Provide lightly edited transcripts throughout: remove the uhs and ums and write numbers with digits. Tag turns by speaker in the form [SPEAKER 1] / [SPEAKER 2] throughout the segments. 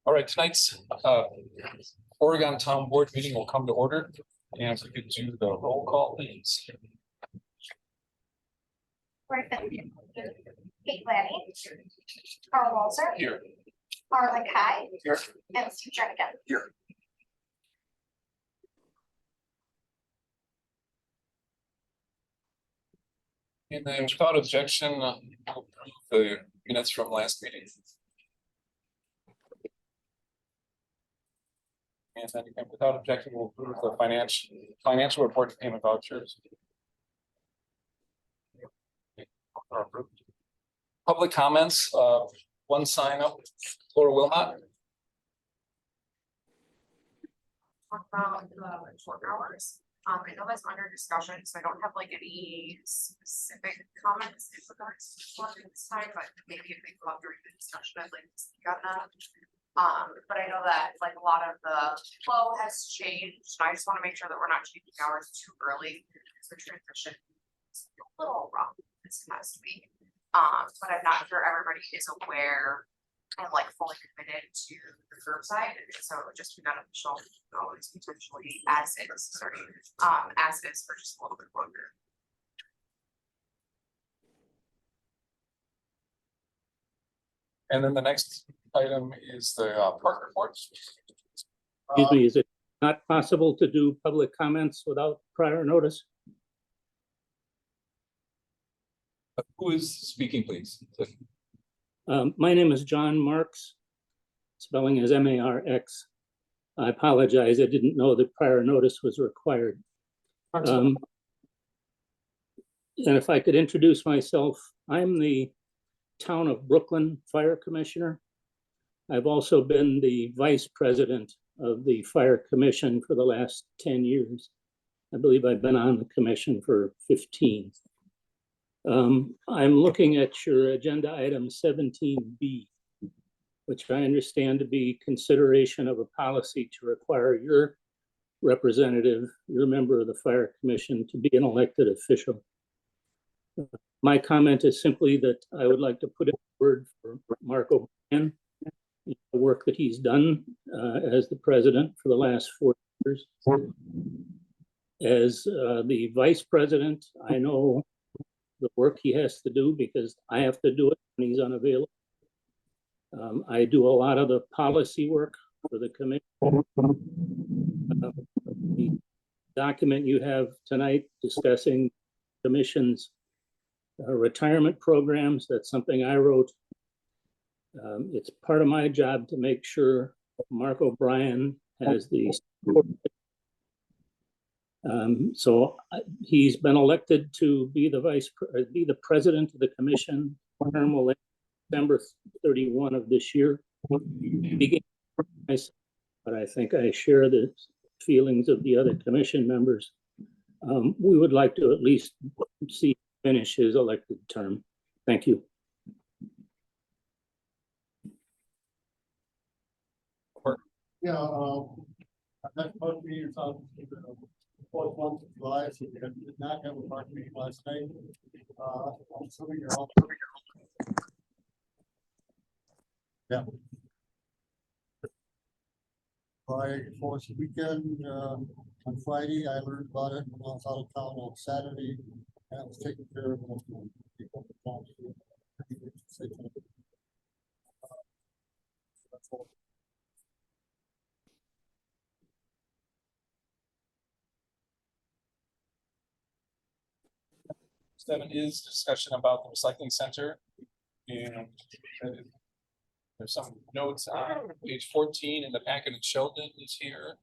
[SPEAKER 1] All right, tonight's Oregon Town Board meeting will come to order, and if we could do the roll call, please.
[SPEAKER 2] Kate Lanning, Carl Walzer,
[SPEAKER 1] Here.
[SPEAKER 2] Marla Kai,
[SPEAKER 1] Here.
[SPEAKER 2] and Steve Jernigan.
[SPEAKER 1] Here. And then without objection, we'll approve the minutes from last meeting. And then again, without objection, we'll approve the financial report and payment vouchers. Are approved. Public comments, one sign up, Laura Wilmot.
[SPEAKER 3] Talk about the short hours. I know that's under discussion, so I don't have like any specific comments in regards to this time, but maybe if we go out during the discussion, I'd like to speak on that. But I know that like a lot of the flow has changed. And I just want to make sure that we're not changing hours too early because the transition is a little rough this past week. But I'm not sure everybody is aware and like fully committed to the curbside, so it would just be beneficial always potentially as is for just a little bit longer.
[SPEAKER 1] And then the next item is the park reports.
[SPEAKER 4] Excuse me, is it not possible to do public comments without prior notice?
[SPEAKER 1] Who is speaking, please?
[SPEAKER 4] My name is John Marks. Spelling is M-A-R-X. I apologize, I didn't know that prior notice was required. And if I could introduce myself, I'm the Town of Brooklyn Fire Commissioner. I've also been the Vice President of the Fire Commission for the last 10 years. I believe I've been on the commission for 15. I'm looking at your agenda item 17B, which I understand to be consideration of a policy to require your representative, your member of the Fire Commission, to be an elected official. My comment is simply that I would like to put in a word for Mark O'Brien, the work that he's done as the president for the last 4 years. As the vice president, I know the work he has to do because I have to do it when he's unavailable. I do a lot of the policy work for the commission. The document you have tonight discussing commission's retirement programs, that's something I wrote. It's part of my job to make sure Mark O'Brien has the support. So he's been elected to be the president of the commission. Term will end December 31 of this year. But I think I share the feelings of the other commission members. We would like to at least see him finish his elected term. Thank you.
[SPEAKER 5] Yeah, next month meeting is on the 4th month of July, so we did not have a park meeting last night. I'm assuming you're all. Yeah. By Force Weekend, on Friday, I learned about it when I was out of town on Saturday, and I was taking care of people. That's all.
[SPEAKER 1] Seven is discussion about the recycling center, and there's some notes on page 14 in the packet, and Sheldon is here.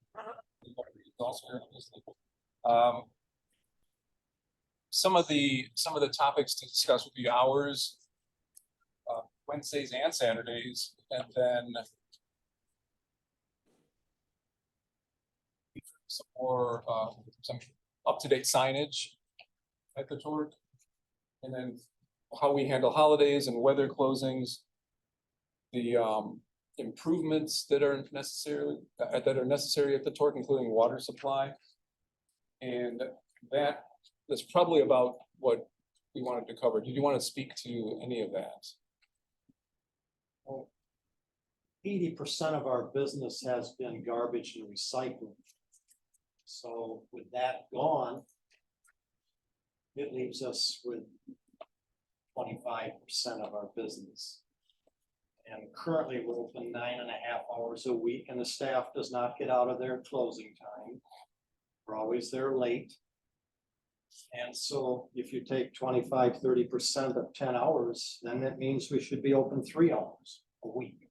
[SPEAKER 1] Some of the topics to discuss would be hours, Wednesdays and Saturdays, and then some more some up-to-date signage at the torque. And then how we handle holidays and weather closings, the improvements that are necessary at the torque, including water supply. And that's probably about what we wanted to cover. Did you want to speak to any of that?
[SPEAKER 6] 80% of our business has been garbage and recycling. So with that gone, it leaves us with 25% of our business. And currently we're open 9.5 hours a week and the staff does not get out of their closing time. We're always there late. And so if you take 25–30% of 10 hours, then that means we should be open 3 hours a week.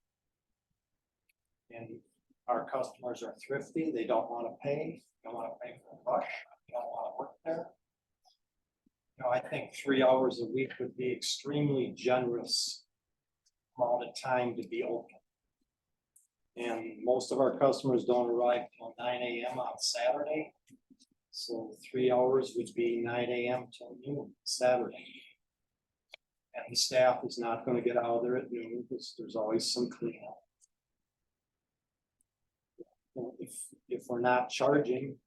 [SPEAKER 6] And our customers are thrifty, they don't want to pay, don't want to pay for a rush, they don't want to work there. You know, I think 3 hours a week would be extremely generous amount of time to be open. And most of our customers don't arrive till 9 a.m. on Saturday. So 3 hours would be 9 a.m. till noon Saturday. And the staff is not going to get out of there at noon because there's always some cleanup. If we're not charging,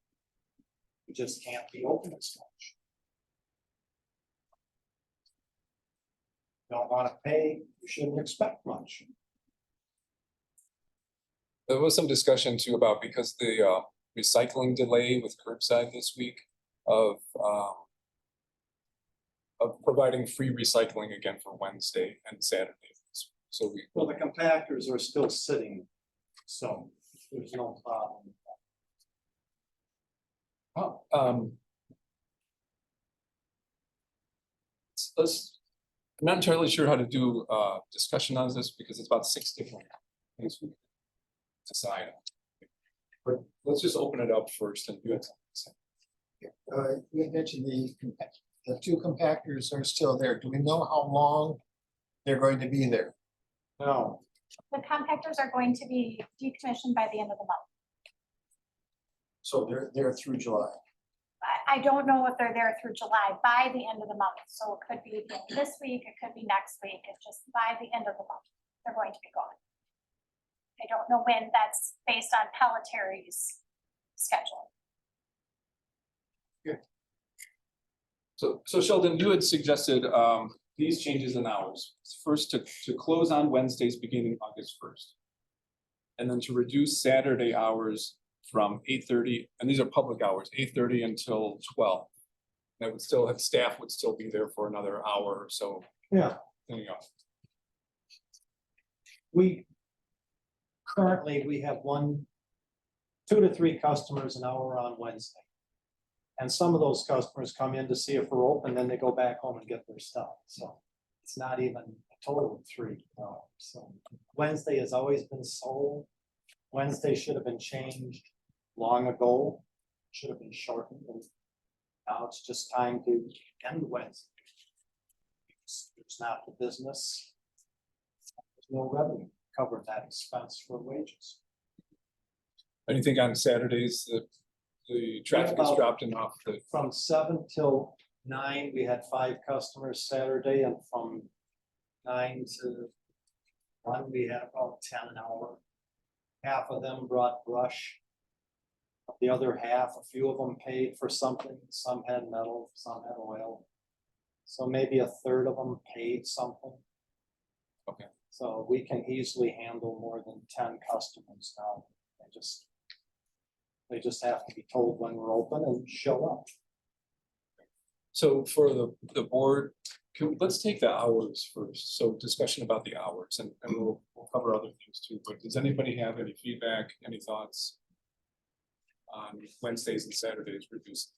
[SPEAKER 6] we just can't be open as much. Don't want to pay, you shouldn't expect much.
[SPEAKER 1] There was some discussion too about, because the recycling delay with curbside this week, of providing free recycling again for Wednesday and Saturday. So
[SPEAKER 6] Well, the compactors are still sitting, so there's no problem.
[SPEAKER 1] I'm not entirely sure how to do discussion on this because it's about 6 different things we decide. But let's just open it up first and do it.
[SPEAKER 7] You mentioned the 2 compactors are still there. Do we know how long they're going to be there?
[SPEAKER 6] No,
[SPEAKER 2] The compactors are going to be decommissioned by the end of the month.
[SPEAKER 7] So they're through July.
[SPEAKER 2] I don't know if they're there through July, by the end of the month. So it could be this week, it could be next week. It's just by the end of the month, they're going to be gone. I don't know when. That's based on Pelletieri's schedule.
[SPEAKER 1] So Sheldon, you had suggested these changes in hours. First, to close on Wednesdays beginning August 1st. And then to reduce Saturday hours from 8:30, and these are public hours, 8:30 until 12. That would still have, staff would still be there for another hour or so.
[SPEAKER 6] yeah,
[SPEAKER 1] There you go.
[SPEAKER 6] currently we have 2 to 3 customers an hour on Wednesday. And some of those customers come in to see if we're open, then they go back home and get their stuff, so it's not even a total of 3. So Wednesday has always been sold. Wednesday should have been changed long ago, should have been shortened, and now it's just time to end Wednesday. It's not the business. There's no revenue cover that expense for wages.
[SPEAKER 1] Anything on Saturdays, the traffic is
[SPEAKER 6] about-
[SPEAKER 1] dropped enough that,
[SPEAKER 6] From 7 till 9, we had 5 customers Saturday, and from 9 to 1, we had about 10 an hour. Half of them brought brush. The other half, a few of them paid for something, some had metal, some had oil. So maybe a third of them paid something.
[SPEAKER 1] Okay.
[SPEAKER 6] So we can easily handle more than 10 customers now. They just have to be told when we're open and show up.
[SPEAKER 1] so for the board, let's take the hours first. So discussion about the hours, and we'll cover other things too. But does anybody have any feedback, any thoughts on Wednesdays and Saturdays reduced?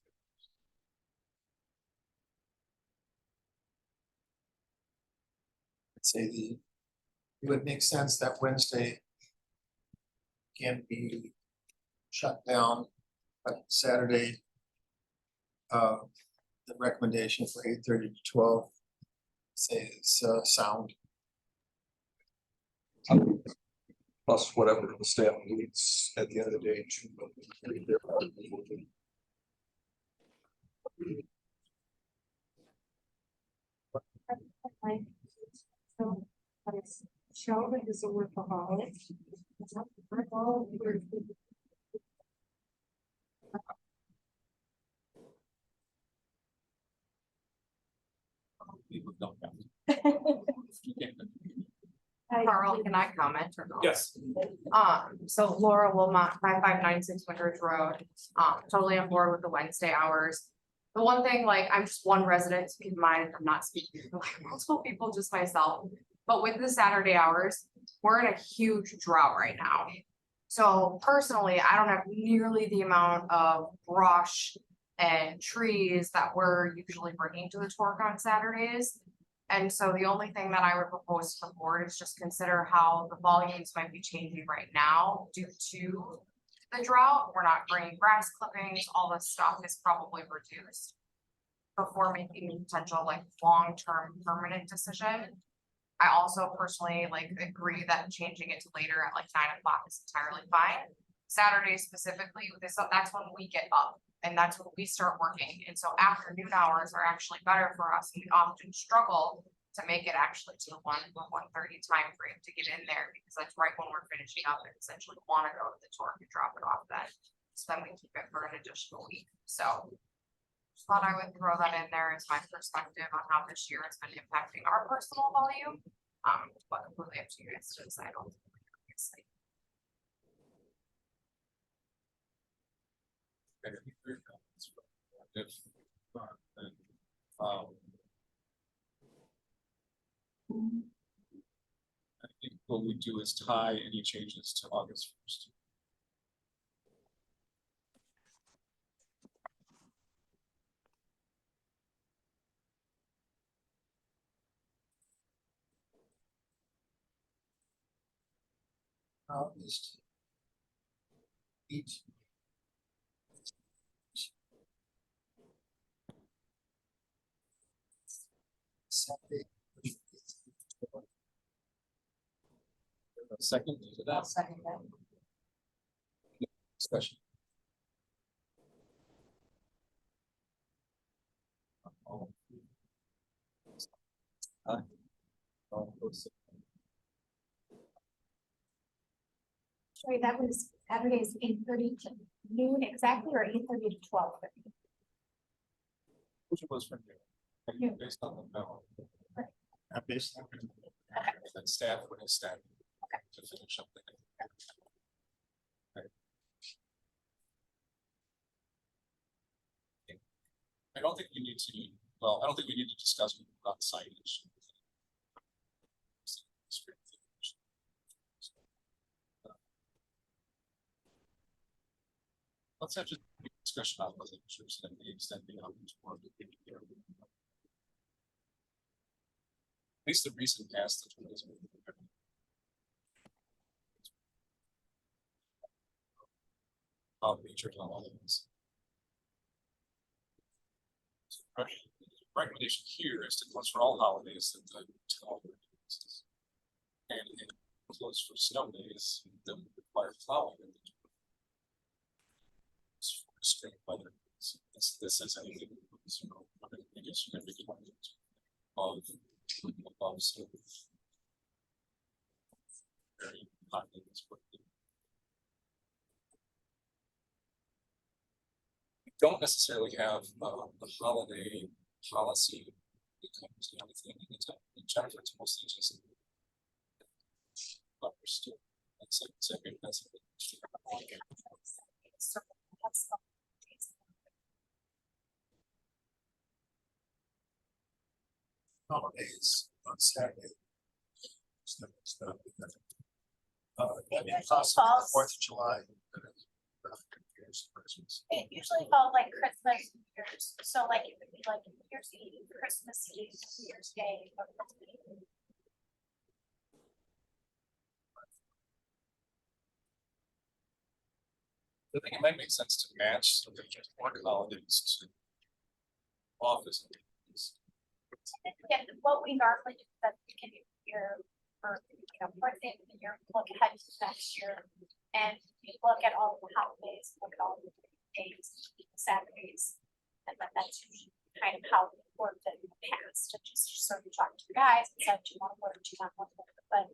[SPEAKER 7] I'd say it would make sense that Wednesday can be shut down, but Saturday, the recommendation for 8:30 to 12, say is sound.
[SPEAKER 8] Plus whatever the staff needs at the end of the day.
[SPEAKER 9] Sheldon is a workaholic.
[SPEAKER 1] People don't count.
[SPEAKER 3] Carl, can I comment or no?
[SPEAKER 1] Yes.
[SPEAKER 3] So Laura Wilmot, 5596 Winters Road, totally on board with the Wednesday hours. The one thing, like, I'm just one resident, so keep in mind, I'm not speaking for like multiple people, just myself. But with the Saturday hours, we're in a huge drought right now. So personally, I don't have nearly the amount of brush and trees that we're usually bringing to the torque on Saturdays. And so the only thing that I would propose to the board is just consider how the volumes might be changing right now due to the drought. We're not bringing grass clippings, all this stuff is probably reduced before making a potential like long-term permanent decision. I also personally like agree that changing it to later at like 9 o'clock is entirely fine. Saturday specifically, that's when we get up and that's when we start working. And so afternoon hours are actually better for us. And we often struggle to make it actually to the 1:30 time frame to get in there because that's right when we're finishing up and essentially want to go to the torque and drop it off then. So then we keep it for an additional week. So just thought I would throw that in there as my perspective on how this year has been impacting our personal volume. But completely up to you guys to decide on.
[SPEAKER 1] If, then, I think what we do is tie any changes to August 1st.
[SPEAKER 7] Is each. Saturday.
[SPEAKER 1] A second to that
[SPEAKER 3] Second that.
[SPEAKER 1] discussion. All opposed?
[SPEAKER 2] Sorry, that was Saturdays 8:30 to noon exactly, or 8:30 to 12:30?
[SPEAKER 1] Which was from you? Based on the memo.
[SPEAKER 5] Based on.
[SPEAKER 1] Then staff would extend to finish up the. Okay. I don't think we need to, well, I don't think we need to discuss about signage. Let's have just a discussion about whether pictures and the extent beyond this world. At least the recent past. That's what it is. Features on all of this. Recommendation here is to close for all holidays that the town ordinances. And close for snow days that would require plowing. Extreme weather. This is anything. So, I guess you're gonna be above so very hot in this work. We don't necessarily have the holiday policy that comes to everything in the town. In Jennifer, it's mostly just. But we're still, that's like, that's.
[SPEAKER 2] So that's the-
[SPEAKER 7] Holidays on Saturday. Possible 4th of July. Christmas.
[SPEAKER 2] It usually falls like Christmas, New Year's, so like it would be like New Year's Eve, Christmas Eve, New Year's Day. or Christmas Eve.
[SPEAKER 1] I think it might make sense to match the work holidays to office. Days.
[SPEAKER 2] Yeah, what we normally do, that we can do here, for, for the end of the year, look ahead to next year. And we look at all the holidays, look at all the days, Saturdays. And then that's usually kind of how we worked it in the past, to just sort of talk to the guys and said, do you want to work, do you not want to work? But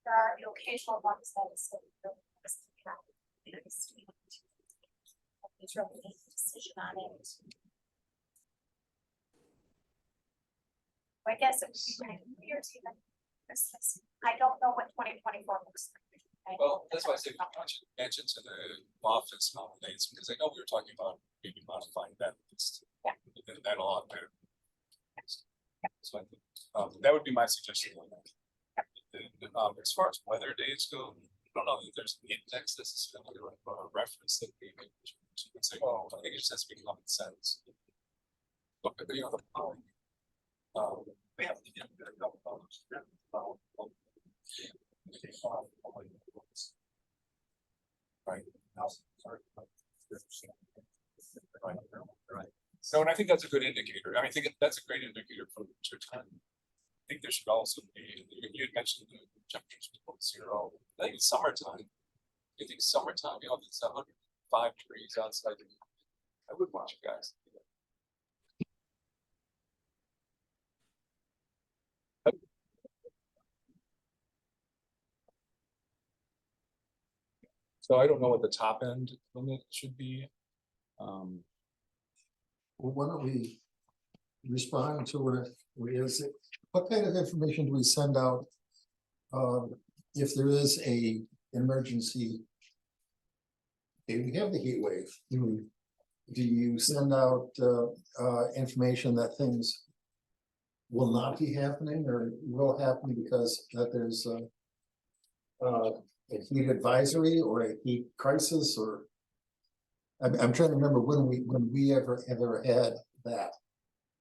[SPEAKER 2] there are the occasional ones that is still really nice to have. It's really make a decision on it. I guess it would be like New Year's Eve, I don't know what 2024 looks like.
[SPEAKER 1] Well, that's why I say mention to the office holidays, because I know we were talking about maybe modifying that.
[SPEAKER 2] Yeah.
[SPEAKER 1] That'll all there. So I think, that would be my suggestion. As far as weather days go, I don't know that there's an index necessarily or a reference that we can say, oh, I think it just has to be common sense. But, you know, we have to get a couple of right. Right. So, and I think that's a good indicator. I think that's a great indicator for winter time. I think there should also be, you had mentioned the temperatures below 0. I think it's summertime. I think summertime, you know, if it's 105 degrees outside, I would want you guys. to do that. So I don't know what the top end limit should be.
[SPEAKER 7] Well, why don't we respond to what is it? What kind of information do we send out? If there is a emergency. Okay, we have the heat wave. Do you send out information that things will not be happening or will happen because that there's a heat advisory or a heat crisis or? I'm trying to remember when we ever had that.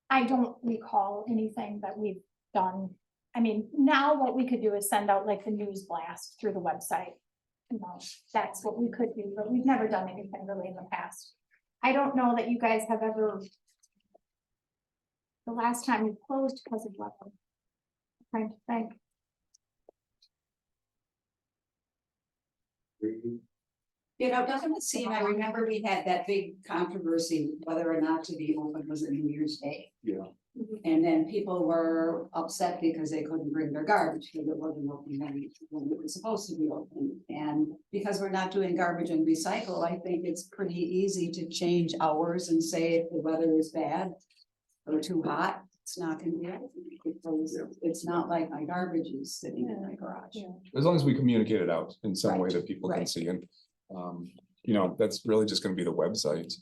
[SPEAKER 2] I don't recall anything that we've done. I mean, now what we could do is send out like the news blast through the website. You know, that's what we could do, but we've never done anything really in the past. I don't know that you guys have ever. The last time you closed because of weather. I'm trying to think.
[SPEAKER 10] You know, doesn't it seem, I remember we had that big controversy whether or not to be open was a New Year's Day.
[SPEAKER 8] Yeah.
[SPEAKER 10] And then people were upset because they couldn't bring their garbage because it wasn't open when it was supposed to be open. And because we're not doing garbage and recycle, I think it's pretty easy to change hours and say if the weather is bad or too hot, it's not gonna be open. Because it's not like my garbage is sitting in my garage.
[SPEAKER 1] As long as we communicate it out in some way
[SPEAKER 10] Right,
[SPEAKER 1] that people can
[SPEAKER 10] right.
[SPEAKER 1] see, and, you know, that's really just gonna be the website.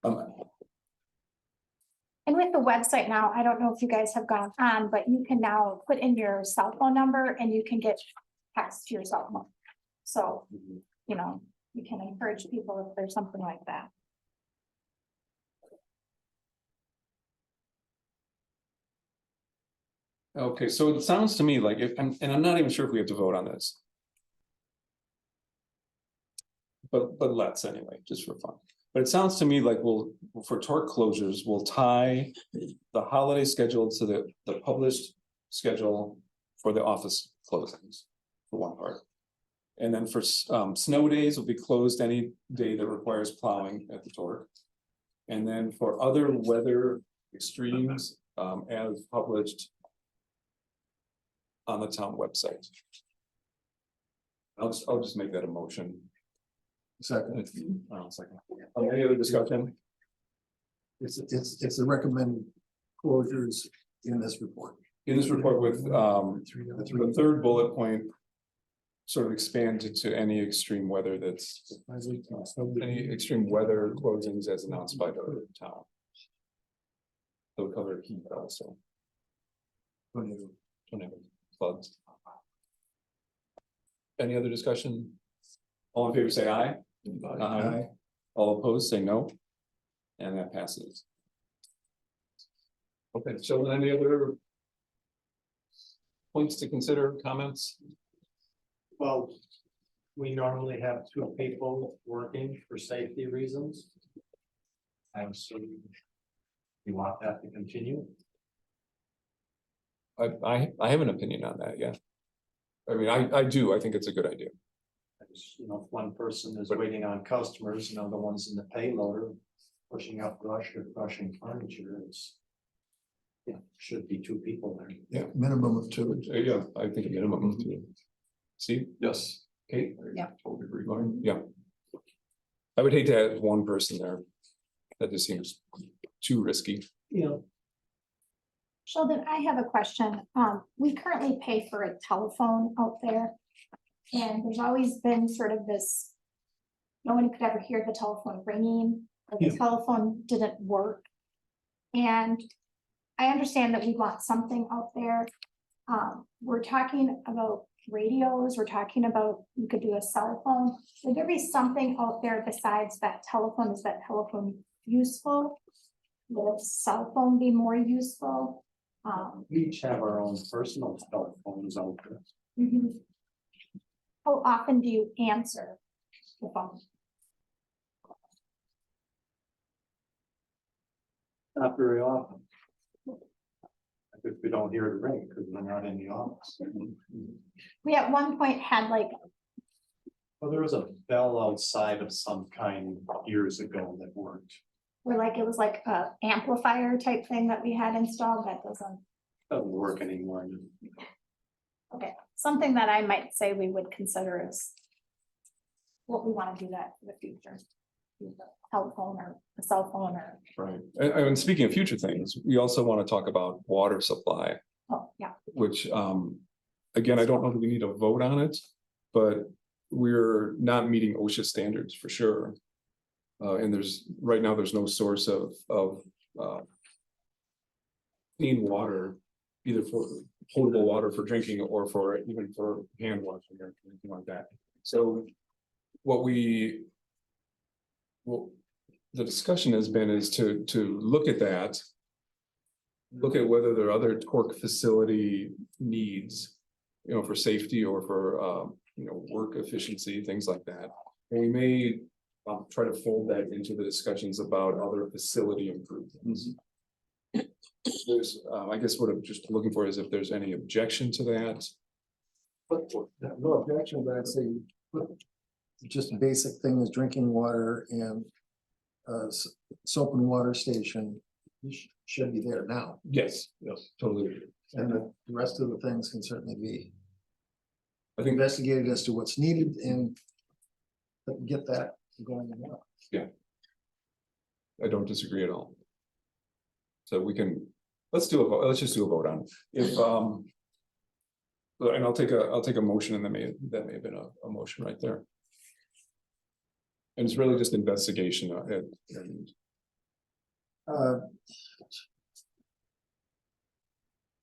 [SPEAKER 2] And with the website now, I don't know if you guys have gone on, but you can now put in your cell phone number and you can get text to your cell phone. So, you know, you can encourage people if there's something like that.
[SPEAKER 1] Okay, so it sounds to me like if, and I'm not even sure if we have to vote on this. But let's anyway, just for fun. But it sounds to me like for torque closures, we'll tie the holiday schedule to the published schedule for the office closings, for one part. And then for snow days will be closed any day that requires plowing at the torque. And then for other weather extremes, as published on the town website. I'll just make that a motion. Second. Second. Any other discussion?
[SPEAKER 7] It's the recommended closures in this report.
[SPEAKER 1] In this report with the third bullet point. Sort of expanded to any extreme weather that's any extreme weather closings as announced by the town. They'll cover heat also. Tornado, floods. Any other discussion? All in favor, say aye. Aye. All opposed, say no. And that passes. Okay, so any other points to consider, comments?
[SPEAKER 6] Well, we normally have 2 people working for safety reasons. I'm assuming you want that to continue.
[SPEAKER 1] I have an opinion on that, yeah. I mean, I do, I think it's a good idea.
[SPEAKER 6] You know, if one person is waiting on customers, you know, the ones in the payloader pushing up brush or crushing furniture, it's. Yeah, should be 2 people there.
[SPEAKER 7] Yeah, minimum of 2.
[SPEAKER 1] Yeah, I think a minimum of 2. Steve? Yes. Kate?
[SPEAKER 10] Yeah.
[SPEAKER 1] Totally agree, Lauren? Yeah. I would hate to have one person there. That just seems too risky.
[SPEAKER 6] You know.
[SPEAKER 2] Sheldon, I have a question. We currently pay for a telephone out there. And there's always been sort of this, no one could ever hear the telephone ringing, or the telephone didn't work. And I understand that we want something out there. We're talking about radios, we're talking about, you could do a cell phone. Would there be something out there besides that telephone? Is that telephone useful? Will a cell phone be more useful?
[SPEAKER 6] We each have our own personal telephones out there.
[SPEAKER 2] Mhm. How often do you answer the phone?
[SPEAKER 6] Not very often. If we don't hear it ring, because we're not in the office.
[SPEAKER 2] We at one point had like,
[SPEAKER 6] Well, there was a bell outside of some kind years ago that worked.
[SPEAKER 2] where like, it was like a amplifier type thing that we had installed that doesn't,
[SPEAKER 6] Doesn't work anymore.
[SPEAKER 2] okay, something that I might say we would consider is what we want to do that for the future. Use a telephone or a cell phone or,
[SPEAKER 1] Right. And speaking of future things, we also want to talk about water supply,
[SPEAKER 2] oh, yeah,
[SPEAKER 1] which, again, I don't know that we need to vote on it, but we're not meeting OSHA standards for sure. And right now, there's no source of clean water, either for potable water for drinking or for even for hand washing or anything like that. So what the discussion has been is to look at that. Look at whether there are other torque facility needs, for safety or for, work efficiency, things like that. And we may try to fold that into the discussions about other facility improvements. There's, I guess what I'm just looking for is if there's any objection to that.
[SPEAKER 7] But no objection, but I'd say, but just a basic thing is drinking water and soap and water station should be there now.
[SPEAKER 1] Yes, totally.
[SPEAKER 7] And the rest of the things can certainly be
[SPEAKER 1] I think
[SPEAKER 7] investigated as to what's needed and get that going now.
[SPEAKER 1] I don't disagree at all. So we can, let's just do a vote on it. If, and I'll take a motion and that may have been a motion right there. And it's really just investigation and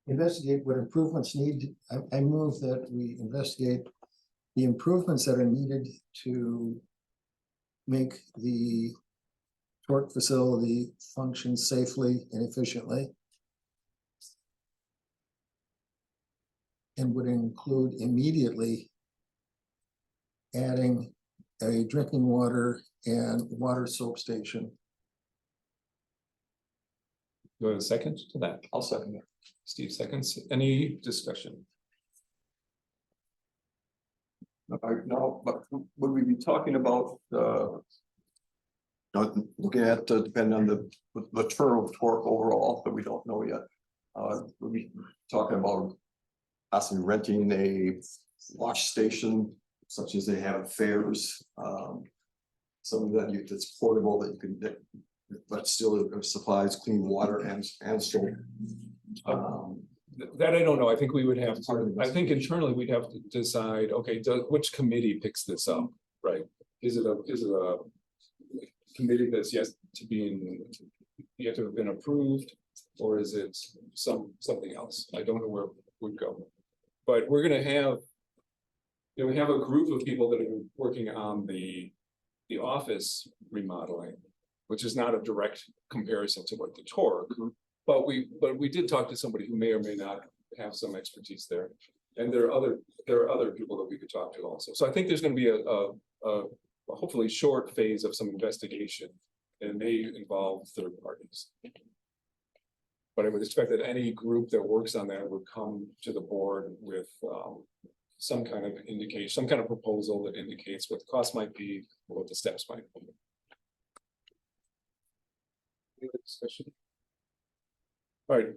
[SPEAKER 7] Investigate what improvements need. I move that we investigate the improvements that are needed to make the torque facility function safely and efficiently. And would include immediately adding a drinking water and water soap station.
[SPEAKER 1] do I have a second to that?
[SPEAKER 8] I'll second it.
[SPEAKER 1] Steve seconds. Any discussion?
[SPEAKER 8] No, but would we be talking about, looking at, depending on the term of torque overall, that we don't know yet. We'll be talking about possibly renting a wash station such as they have at fairs. Something that's portable that you can, but still supplies clean water and soap.
[SPEAKER 1] That I don't know. I think we would have to, I think internally we'd have to decide, okay, which committee picks this up, right? Is it a committee that's yet to be yet to have been approved? Or is it something else? I don't know where we'd go. But we're gonna have, we have a group of people that are working on the office remodeling, which is not a direct comparison to what the torque. But we did talk to somebody who may or may not have some expertise there. And there are other people that we could talk to also. So I think there's gonna be a hopefully short phase of some investigation, and it may involve third parties. But I would expect that any group that works on that would come to the board with some kind of indication, some kind of proposal that indicates what the cost might be, or what the steps might be. Any other discussion? All right,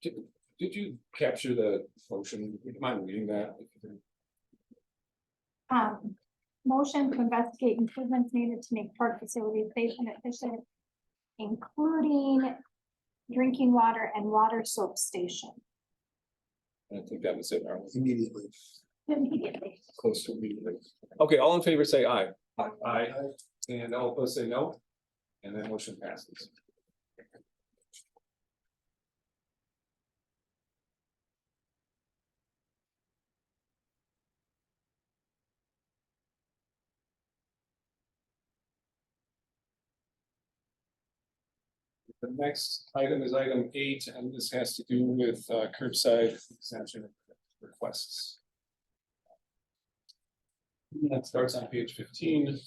[SPEAKER 1] did you capture the motion? Would you mind reading that?
[SPEAKER 2] motion to investigate improvements needed to make park facilities safe and efficient, including
[SPEAKER 9] drinking water and water soap station.
[SPEAKER 1] I think that was it, Arlen.
[SPEAKER 7] Immediately.
[SPEAKER 2] Immediately.
[SPEAKER 1] Close to immediately. Okay, all in favor, say aye. Aye. And all opposed, say no. And then motion passes. The next item is item 8, and this has to do with curbside exemption requests. That starts on page 15.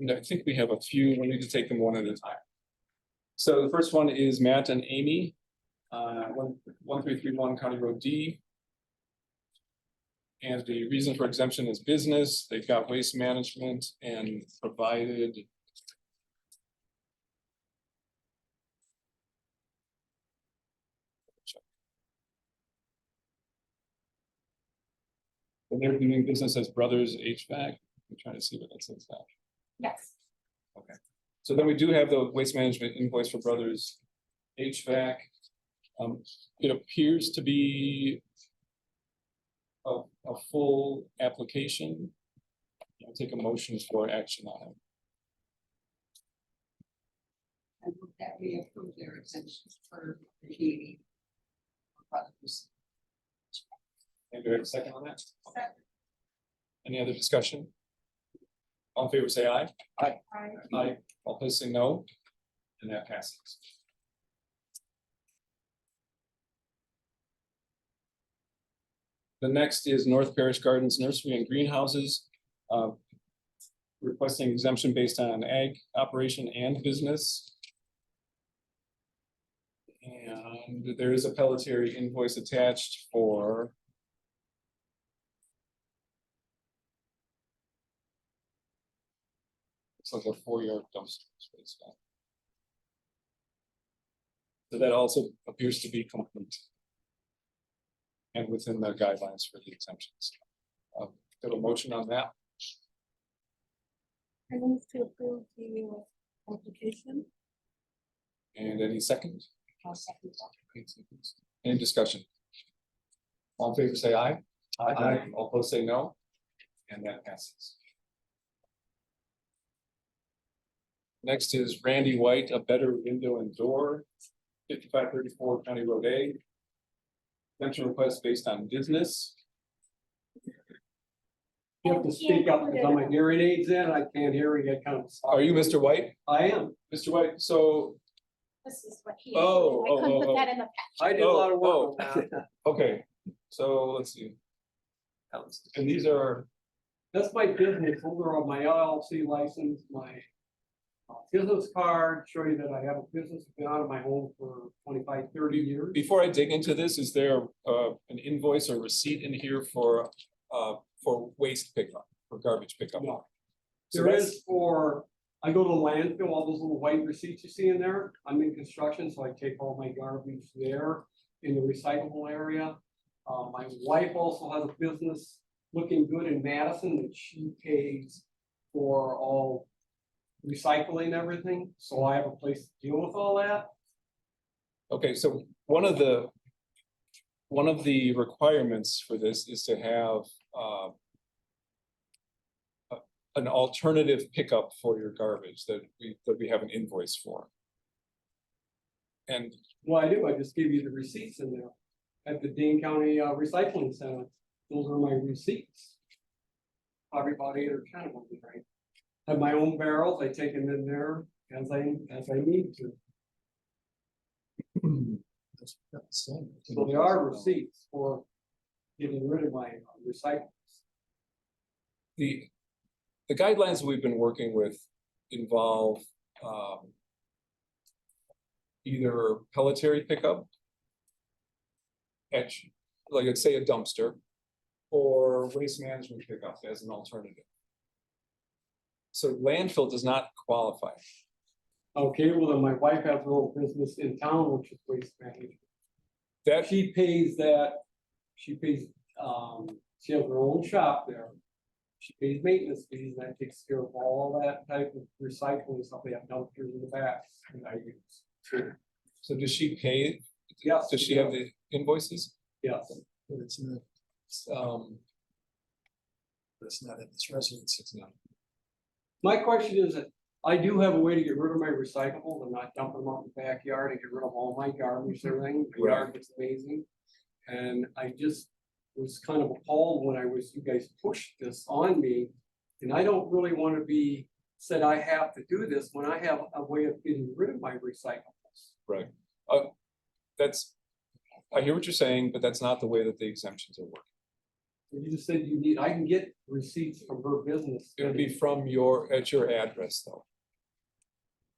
[SPEAKER 1] And I think we have a few, we need to take them one at a time. So the first one is Matt and Amy, 1331 County Road D. And the reason for exemption is business. They've got waste management and provided. And they're doing business as Brothers HVAC. I'm trying to see what that says now.
[SPEAKER 2] Yes.
[SPEAKER 1] Okay, so then we do have the waste management invoice for Brothers HVAC. It appears to be a full application. I'll take a motion for action on it.
[SPEAKER 10] I hope that we approve their exemptions for the heating. Brothers.
[SPEAKER 1] And do we have a second on that? Any other discussion? All in favor, say aye. Aye. Aye. All opposed, say no. And that passes. The next is North Parish Gardens Nursery and Greenhouses. Requesting exemption based on ag operation and business. And there is a Pelletier invoice attached for. It's like a 4-yard dumpster space. So that also appears to be complete. And within the guidelines for the exemptions. Got a motion on that?
[SPEAKER 9] I move to approve the application.
[SPEAKER 1] And any second?
[SPEAKER 10] I'll second that.
[SPEAKER 1] Any discussion? All in favor, say aye. Aye. All opposed, say no. And that passes. Next is Randy White, A Better Window and Door, 5534 County Road A. Exemption request based on business.
[SPEAKER 11] You have to speak up because I'm my hearing aids in, I can't hear you, get kind of.
[SPEAKER 1] Are you Mr. White?
[SPEAKER 11] I am.
[SPEAKER 1] Mr. White, so,
[SPEAKER 2] This is what he.
[SPEAKER 1] Oh,
[SPEAKER 2] I couldn't
[SPEAKER 1] oh,
[SPEAKER 2] put that in the.
[SPEAKER 11] I did a lot of
[SPEAKER 1] Oh,
[SPEAKER 11] work on that.
[SPEAKER 1] okay, so let's see. And these are,
[SPEAKER 11] That's my business, those are all my LLC license, my business card, show you that I have a business, been out of my home for 25, 30 years.
[SPEAKER 1] before I dig into this, is there an invoice or receipt in here for waste pickup, for garbage pickup?
[SPEAKER 11] No.
[SPEAKER 1] So
[SPEAKER 11] There
[SPEAKER 1] that's-
[SPEAKER 11] is for, I go to landfill, all those little white receipts you see in there, I'm in construction, so I take all my garbage there in the recyclable area. My wife also has a business looking good in Madison that she pays for all recycling everything, so I have a place to deal with all that.
[SPEAKER 1] Okay, so one of the requirements for this is to have an alternative pickup for your garbage that we have an invoice for. And
[SPEAKER 11] Well, I do, I just gave you the receipts in there at the Dane County Recycling Center, those are my receipts. Probably about 8 or 10 of them, right? Have my own barrels, I take them in there as I need to. So there are receipts for getting rid of my recyclables.
[SPEAKER 1] the guidelines we've been working with involve either Pelletier pickup at, like, let's say a dumpster, or waste management pickup as an alternative. So landfill does not qualify.
[SPEAKER 11] Okay, well, then my wife has her own business in town, which is waste management.
[SPEAKER 1] That,
[SPEAKER 11] She pays that, she pays, she has her own shop there. She pays maintenance fees, and that takes care of all that type of recycling stuff. They have dumpsters in the back, and I use.
[SPEAKER 1] So does she pay?
[SPEAKER 11] Yes.
[SPEAKER 1] Does she have the invoices?
[SPEAKER 11] Yes.
[SPEAKER 7] But it's not,
[SPEAKER 1] Um,
[SPEAKER 7] it's not in this residence.
[SPEAKER 1] it's not.
[SPEAKER 11] My question is that I do have a way to get rid of my recyclables. I'm not dumping them out in the backyard. I get rid of all my garbage, everything. My yard gets amazing. And I just was kind of appalled when you guys pushed this on me. And I don't really want to be said I have to do this when I have a way of getting rid of my recyclables.
[SPEAKER 1] Right. That's, I hear what you're saying, but that's not the way that the exemptions are working.
[SPEAKER 11] You just said I can get receipts from her business.
[SPEAKER 1] It would be from at your address though.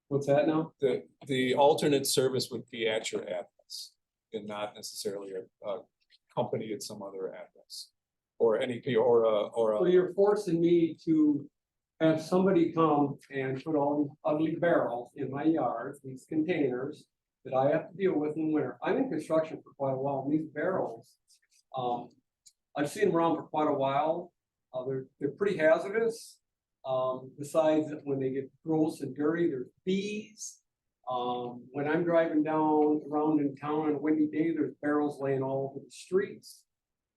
[SPEAKER 11] What's that now?
[SPEAKER 1] The alternate service would be at your address and not necessarily a company at some other address. Or NEP
[SPEAKER 11] So you're forcing me to have somebody come and put all these ugly barrels in my yard, these containers that I have to deal with in the winter. I'm in construction for quite a while, and these barrels, I've seen them around for quite a while. They're pretty hazardous. Besides that, when they get gross and dirty, there's bees. When I'm driving down around in town on a windy day, there's barrels laying all over the streets.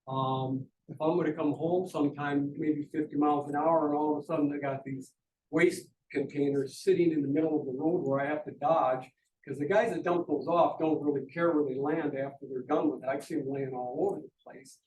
[SPEAKER 11] If I'm gonna come home sometime, maybe 50 miles an hour, and all of a sudden I got these waste containers sitting in the middle of the road where I have to dodge, because the guys that dump those off don't really care where they land after they're done with it. I see them laying all over the place.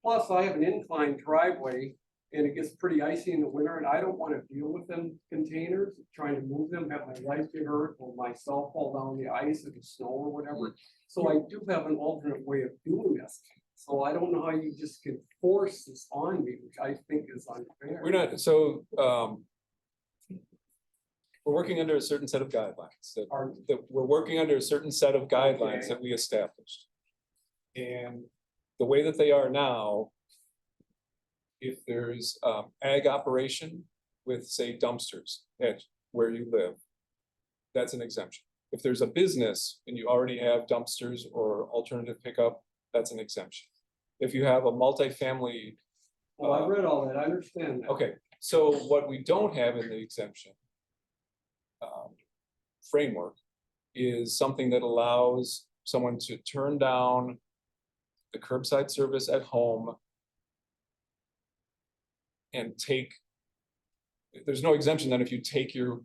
[SPEAKER 11] Plus, I have an inclined driveway, and it gets pretty icy in the winter, and I don't want to deal with them containers, trying to move them, have my life get hurt, or myself fall down the ice if it's snow or whatever. So I do have an alternate way of doing this. So I don't know how you just can force this on me, which I think is unfair.
[SPEAKER 1] we're not, we're working under a certain set of guidelines that we're working under a certain set of guidelines
[SPEAKER 11] Okay.
[SPEAKER 1] that we established. And the way that they are now, if there's ag operation with, say, dumpsters at where you live, that's an exemption. If there's a business and you already have dumpsters or alternative pickup, that's an exemption. If you have a multifamily,
[SPEAKER 11] Well, I read all that, I understand that.
[SPEAKER 1] okay, so what we don't have in the exemption framework is something that allows someone to turn down the curbside service at home and there's no exemption then if you take your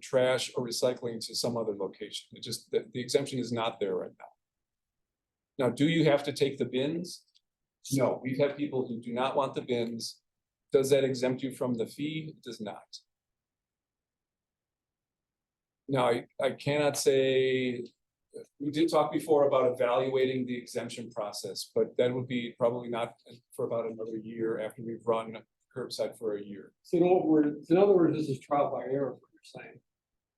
[SPEAKER 1] trash or recycling to some other location. It just, the exemption is not there right now. Now, do you have to take the bins? No, we've had people who do not want the bins. Does that exempt you from the fee? It does not. Now, I cannot say, we did talk before about evaluating the exemption process, but that would be probably not for about another year after we've run curbside for a year.
[SPEAKER 11] So in other words, this is trial by error, what you're saying.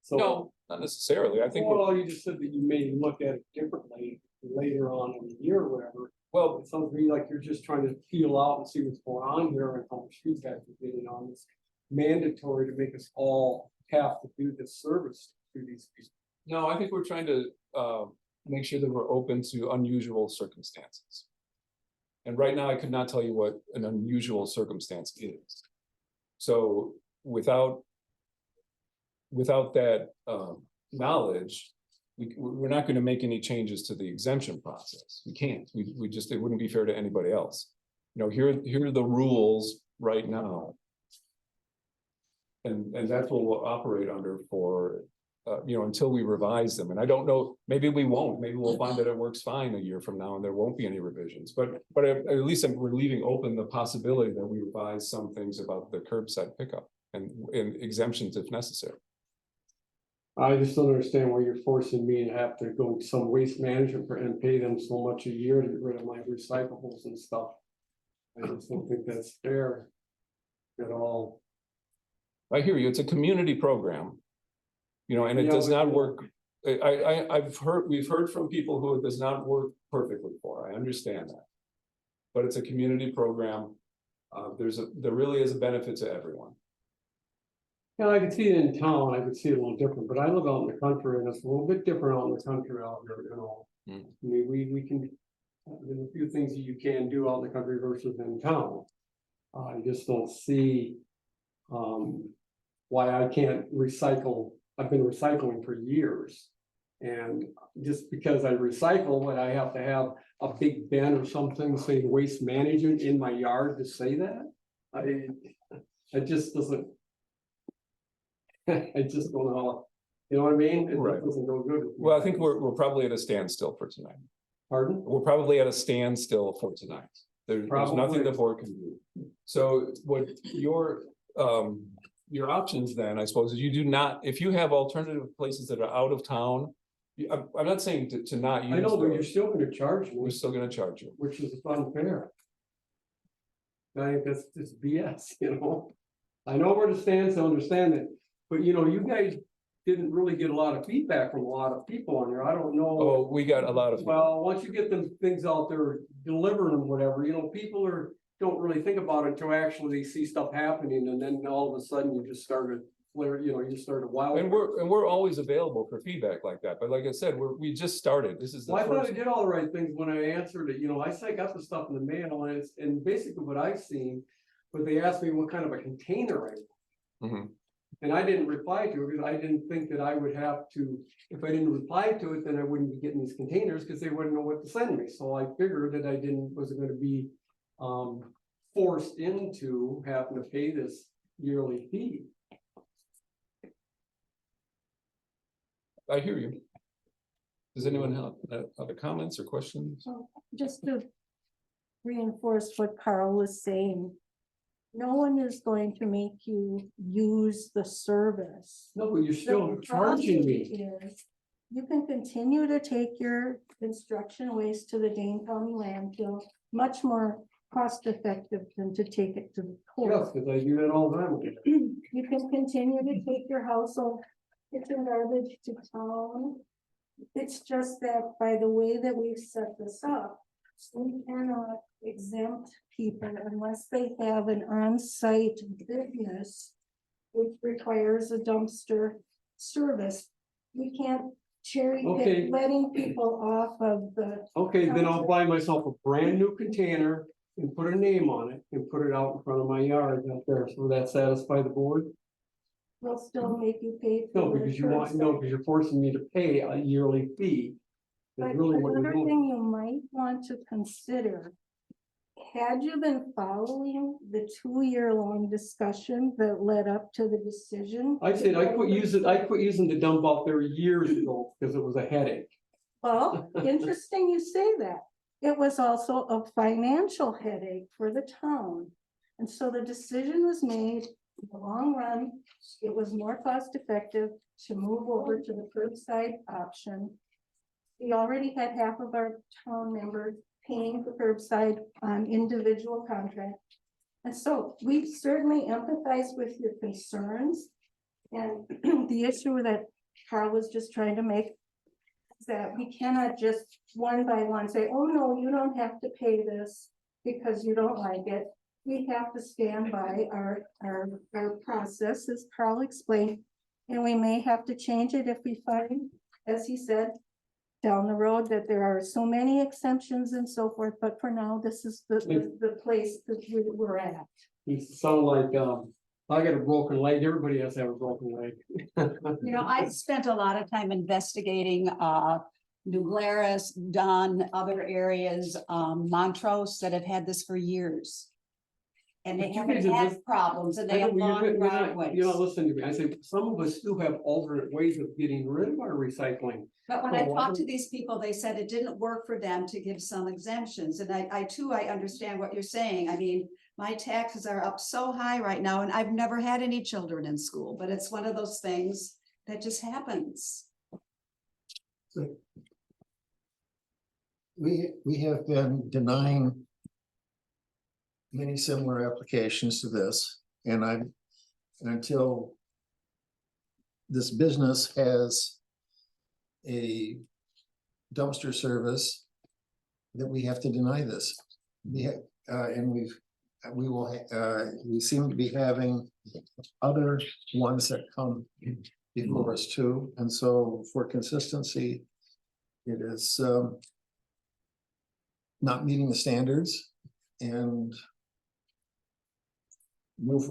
[SPEAKER 11] So.
[SPEAKER 1] No, not necessarily. I think,
[SPEAKER 11] Well, you just said that you may look at it differently later on in the year or whatever.
[SPEAKER 1] well,
[SPEAKER 11] It sounds to me like you're just trying to feel out and see what's going on here and how much feedback you're getting on this. Mandatory to make us all have to do this service to these people.
[SPEAKER 1] no, I think we're trying to make sure that we're open to unusual circumstances. And right now, I could not tell you what an unusual circumstance is. So without that knowledge, we're not going to make any changes to the exemption process. We can't. We just, it wouldn't be fair to anybody else. You know, here are the rules right now. And that's what we'll operate under for, until we revise them. And I don't know, maybe we won't. Maybe we'll find that it works fine a year from now and there won't be any revisions. But at least we're leaving open the possibility that we revise some things about the curbside pickup and exemptions if necessary.
[SPEAKER 11] I just don't understand why you're forcing me to have to go to some waste management and pay them so much a year to get rid of my recyclables and stuff. I just don't think that's fair at all.
[SPEAKER 1] I hear you. It's a community program. And it does not work. We've heard from people who it does not work perfectly for. I understand that. But it's a community program. There really is a benefit to everyone.
[SPEAKER 11] Yeah, I could see it in town, I could see it a little different, but I live out in the country and it's a little bit different out in the country out here,
[SPEAKER 1] Mm.
[SPEAKER 11] I mean, we can, there's a few things that you can do out in the country versus in town. I just don't see why I can't recycle. I've been recycling for years. And just because I recycle, would I have to have a big bin or something saying waste management in my yard to say that? It just doesn't. I just don't know, you know what I mean? It
[SPEAKER 1] Right.
[SPEAKER 11] doesn't go good. with me.
[SPEAKER 1] Well, I think we're probably at a standstill for tonight.
[SPEAKER 11] Pardon?
[SPEAKER 1] We're probably at a standstill for tonight. There's nothing
[SPEAKER 11] Probably.
[SPEAKER 1] the board can do. So what your options then, I suppose, is you do not, if you have alternative places that are out of town. I'm not saying to not use.
[SPEAKER 11] I know, but you're
[SPEAKER 1] those.
[SPEAKER 11] still gonna charge me,
[SPEAKER 1] We're still gonna charge you.
[SPEAKER 11] which is unfair. I think that's just BS, you know? I know where to stand, so understand it, but you know, you guys didn't really get a lot of feedback from a lot of people on there. I don't know.
[SPEAKER 1] Oh, we got a lot of.
[SPEAKER 11] Well, once you get them things out there, delivering them, whatever, you know, people don't really think about it until actually they see stuff happening, and then all of a sudden you just started flare, you know, you started wild.
[SPEAKER 1] And we're always available for feedback like that, but like I said, we just started, this is the
[SPEAKER 11] Well, I thought I
[SPEAKER 1] first.
[SPEAKER 11] did all the right things when I answered it, you know, I said I got the stuff in the mail, and basically what I've seen, but they asked me what kind of a container I want.
[SPEAKER 1] Mhm.
[SPEAKER 11] And I didn't reply to it, because I didn't think that I would have to, if I didn't reply to it, then I wouldn't be getting these containers, because they wouldn't know what to send me, so I figured that I wasn't gonna be forced into having to pay this yearly fee.
[SPEAKER 1] I hear you. Does anyone have other comments or questions?
[SPEAKER 9] Just to reinforce what Carl was saying. No one is going to make you use the service.
[SPEAKER 11] No, but you're still
[SPEAKER 9] The
[SPEAKER 11] charging
[SPEAKER 9] problem
[SPEAKER 11] me.
[SPEAKER 9] is, you can continue to take your construction waste to the Dane County landfill, much more cost effective than to take it to the
[SPEAKER 11] Yes,
[SPEAKER 9] port.
[SPEAKER 11] because I do that all the time.
[SPEAKER 9] You can continue to take your household kitchen garbage to town. It's just that by the way that we've set this up, we cannot exempt people unless they have an on-site business, which requires a dumpster service. We can't cherry
[SPEAKER 11] Okay.
[SPEAKER 9] pick letting people off of the,
[SPEAKER 11] Okay, then I'll buy myself a brand new container and put a name on it and put it out in front of my yard out there. So will that satisfy the board?
[SPEAKER 9] we'll still make you pay.
[SPEAKER 11] No,
[SPEAKER 9] for the
[SPEAKER 11] because you're forcing me to pay a yearly fee. That's
[SPEAKER 9] But
[SPEAKER 11] really what you're
[SPEAKER 9] another
[SPEAKER 11] doing.
[SPEAKER 9] thing you might want to consider, had you been following the 2-year-long discussion that led up to the decision?
[SPEAKER 11] I said, I quit using the dump out there years ago because it was a headache.
[SPEAKER 9] Well, interesting you say that. It was also a financial headache for the town. And so the decision was made, in the long run, it was more cost effective to move over to the curbside option. We already had half of our town members paying for curbside on individual contract. And so we certainly empathize with your concerns. And the issue that Carl was just trying to make is that we cannot just one by one say, oh, no, you don't have to pay this because you don't like it. We have to stand by our process, as Carl explained, and we may have to change it if we find, as he said, down the road that there are so many exemptions and so forth, but for now, this is the place that we're at.
[SPEAKER 11] You sound like, I got a broken leg. Everybody has to have a broken leg.
[SPEAKER 10] You know, I spent a lot of time investigating, New Glarus, Dunn, other areas, Montrose that have had this for years. And they
[SPEAKER 11] But you
[SPEAKER 10] haven't
[SPEAKER 11] guys are
[SPEAKER 10] had
[SPEAKER 11] just-
[SPEAKER 10] problems and
[SPEAKER 11] I
[SPEAKER 10] they
[SPEAKER 11] know,
[SPEAKER 10] have
[SPEAKER 11] but
[SPEAKER 10] long
[SPEAKER 11] you're
[SPEAKER 10] driveways.
[SPEAKER 11] not listening to me. I say, some of us do have alternate ways of getting rid of our recycling.
[SPEAKER 10] But when I
[SPEAKER 11] Well,
[SPEAKER 10] talked to these people, they said it didn't work for them to give some exemptions, and I understand what you're saying. I mean, my taxes are up so high right now, and I've never had any children in school, but it's one of those things that just happens.
[SPEAKER 7] We have been denying many similar applications to this, and until this business has a dumpster service, that we have to deny this. And we seem to be having other ones that come before us too, and so for consistency, it is not meeting the standards, and move,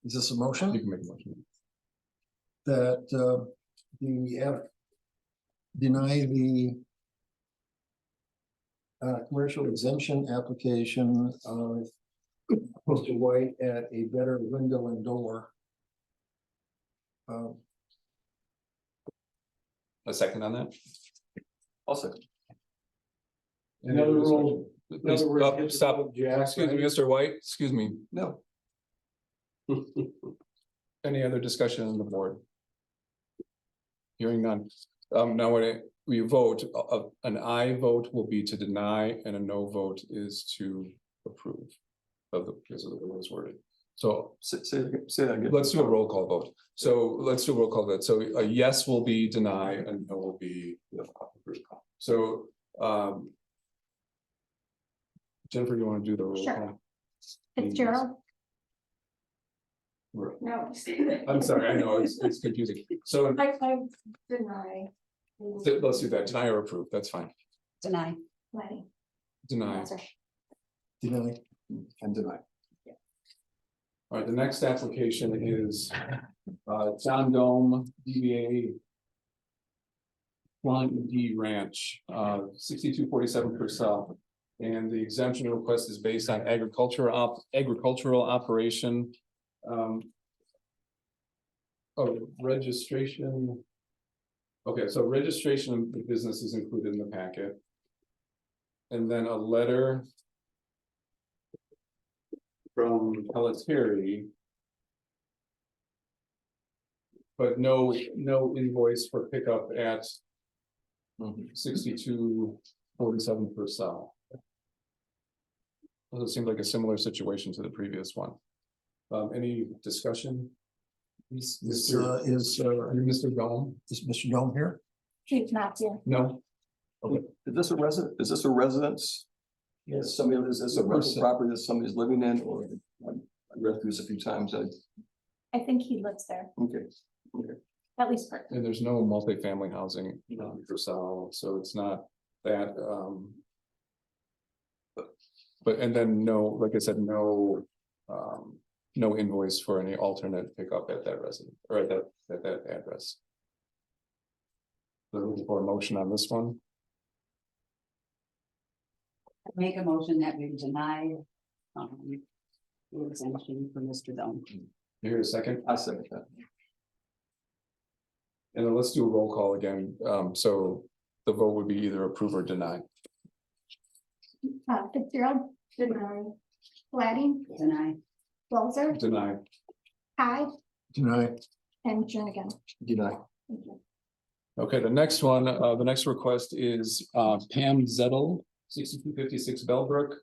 [SPEAKER 7] is this a motion?
[SPEAKER 1] You can make a motion.
[SPEAKER 7] That deny the commercial exemption application of Mr. White at a better window and door.
[SPEAKER 1] A second on that?
[SPEAKER 8] I'll second.
[SPEAKER 1] Any other discussion?
[SPEAKER 11] In
[SPEAKER 1] Please,
[SPEAKER 11] other words,
[SPEAKER 1] stop,
[SPEAKER 11] get the
[SPEAKER 1] stop.
[SPEAKER 11] vote, Jack,
[SPEAKER 1] Excuse me,
[SPEAKER 11] right?
[SPEAKER 1] Mr. White, excuse me.
[SPEAKER 8] No,
[SPEAKER 1] Any other discussion on the board? Hearing none. Now when we vote, an aye vote will be to deny and a no vote is to approve. Because of the way it was worded. So
[SPEAKER 8] say that again.
[SPEAKER 1] let's do a roll call vote. So let's do a roll call vote. So a yes will be deny and no will be approve. So, Jennifer, you want to do the roll
[SPEAKER 2] Sure.
[SPEAKER 1] call?
[SPEAKER 2] Fitzgerald,
[SPEAKER 9] No.
[SPEAKER 1] I'm sorry, I know it's confusing. So
[SPEAKER 9] I deny.
[SPEAKER 1] let's do that. Deny or approve. That's fine.
[SPEAKER 10] Deny.
[SPEAKER 2] Lenny.
[SPEAKER 1] Deny.
[SPEAKER 7] Deny.
[SPEAKER 8] And deny.
[SPEAKER 1] All right, the next application is John Dome, DBA Flying D Ranch, 6247 Purcell. And the exemption request is based on agricultural operation. Registration. Okay, so registration of the business is included in the packet. And then a letter from Pelletieri. But no invoice for pickup at 6247 Purcell. Well, it seemed like a similar situation to the previous one. Any discussion?
[SPEAKER 7] Is
[SPEAKER 1] Mr. Dome?
[SPEAKER 7] Mr. Dome here?
[SPEAKER 2] He's not here.
[SPEAKER 1] No?
[SPEAKER 8] Is this a residence? Yes. Somebody, is this a rental property that somebody's living in, or I read through this a few times,
[SPEAKER 2] I think he lives there,
[SPEAKER 8] okay.
[SPEAKER 2] at least for.
[SPEAKER 1] And there's no multifamily housing for sale, so it's not that, but and then no, like I said, no invoice for any alternate pickup at that resident, or at that address. So looking for a motion on this one.
[SPEAKER 10] Make a motion that we deny the exemption for Mr. Dome.
[SPEAKER 1] Here a second,
[SPEAKER 8] I second that.
[SPEAKER 1] and then let's do a roll call again, so the vote would be either approve or deny.
[SPEAKER 2] Fitzgerald,
[SPEAKER 9] Deny.
[SPEAKER 2] Laddie,
[SPEAKER 10] Deny.
[SPEAKER 2] Walzer,
[SPEAKER 1] Deny.
[SPEAKER 2] Hyde,
[SPEAKER 7] Deny.
[SPEAKER 2] and Jernigan.
[SPEAKER 8] Deny.
[SPEAKER 2] Thank you.
[SPEAKER 1] Okay, the next one, the next request is Pam Zettel, 6256 Bellbrook.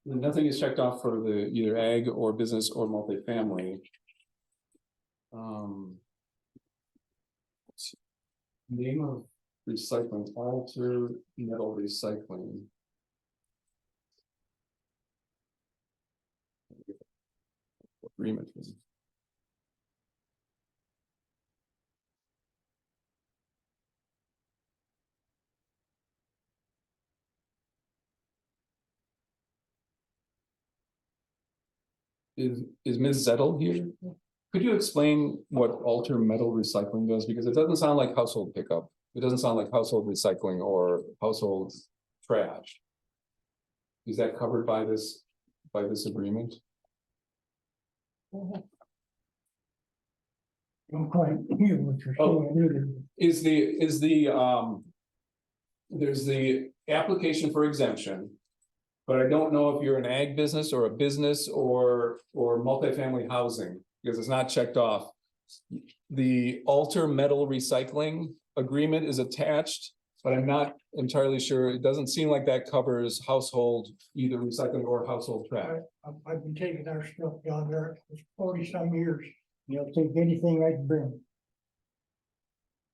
[SPEAKER 1] Nothing is checked off for the either ag or business or multifamily. Name of recycling, Alter Metal Recycling. Agreement. Is Ms. Zettel here? Could you explain what Alter Metal Recycling does? Because it doesn't sound like household pickup. It doesn't sound like household recycling or household trash. Is that covered by this agreement?
[SPEAKER 5] I'm quite hear what you're saying.
[SPEAKER 1] Is there's the application for exemption. But I don't know if you're an ag business or a business or multifamily housing, because it's not checked off. The Alter Metal Recycling agreement is attached, but I'm not entirely sure. It doesn't seem like that covers household, either recycling or household trash.
[SPEAKER 5] I've been taking our stuff down there for 40-some years. They'll take anything I can bring.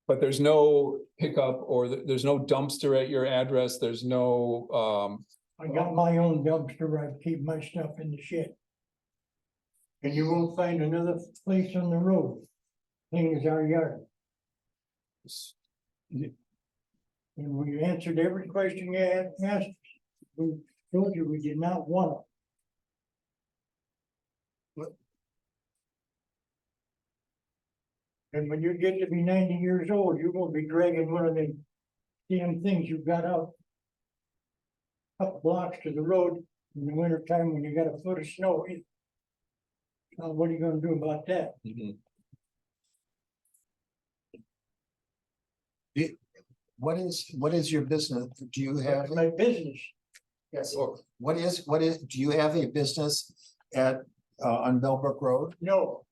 [SPEAKER 1] But there's no pickup or there's no dumpster at your address. There's no,
[SPEAKER 5] I got my own dumpster where I keep my stuff in the shed. And you won't find another place on the road, clean as our yard. And we answered every question you asked. told you we did not want them. And when you get to be 90 years old, you're gonna be dragging one of them damn things you've got out. Couple blocks to the road in the winter time when you got a foot of snow. What are you gonna do about that?
[SPEAKER 7] What is your business? Do you have?
[SPEAKER 5] That's my business.
[SPEAKER 7] Yes, or what is, do you have a business at, on Millbrook Road?
[SPEAKER 5] No.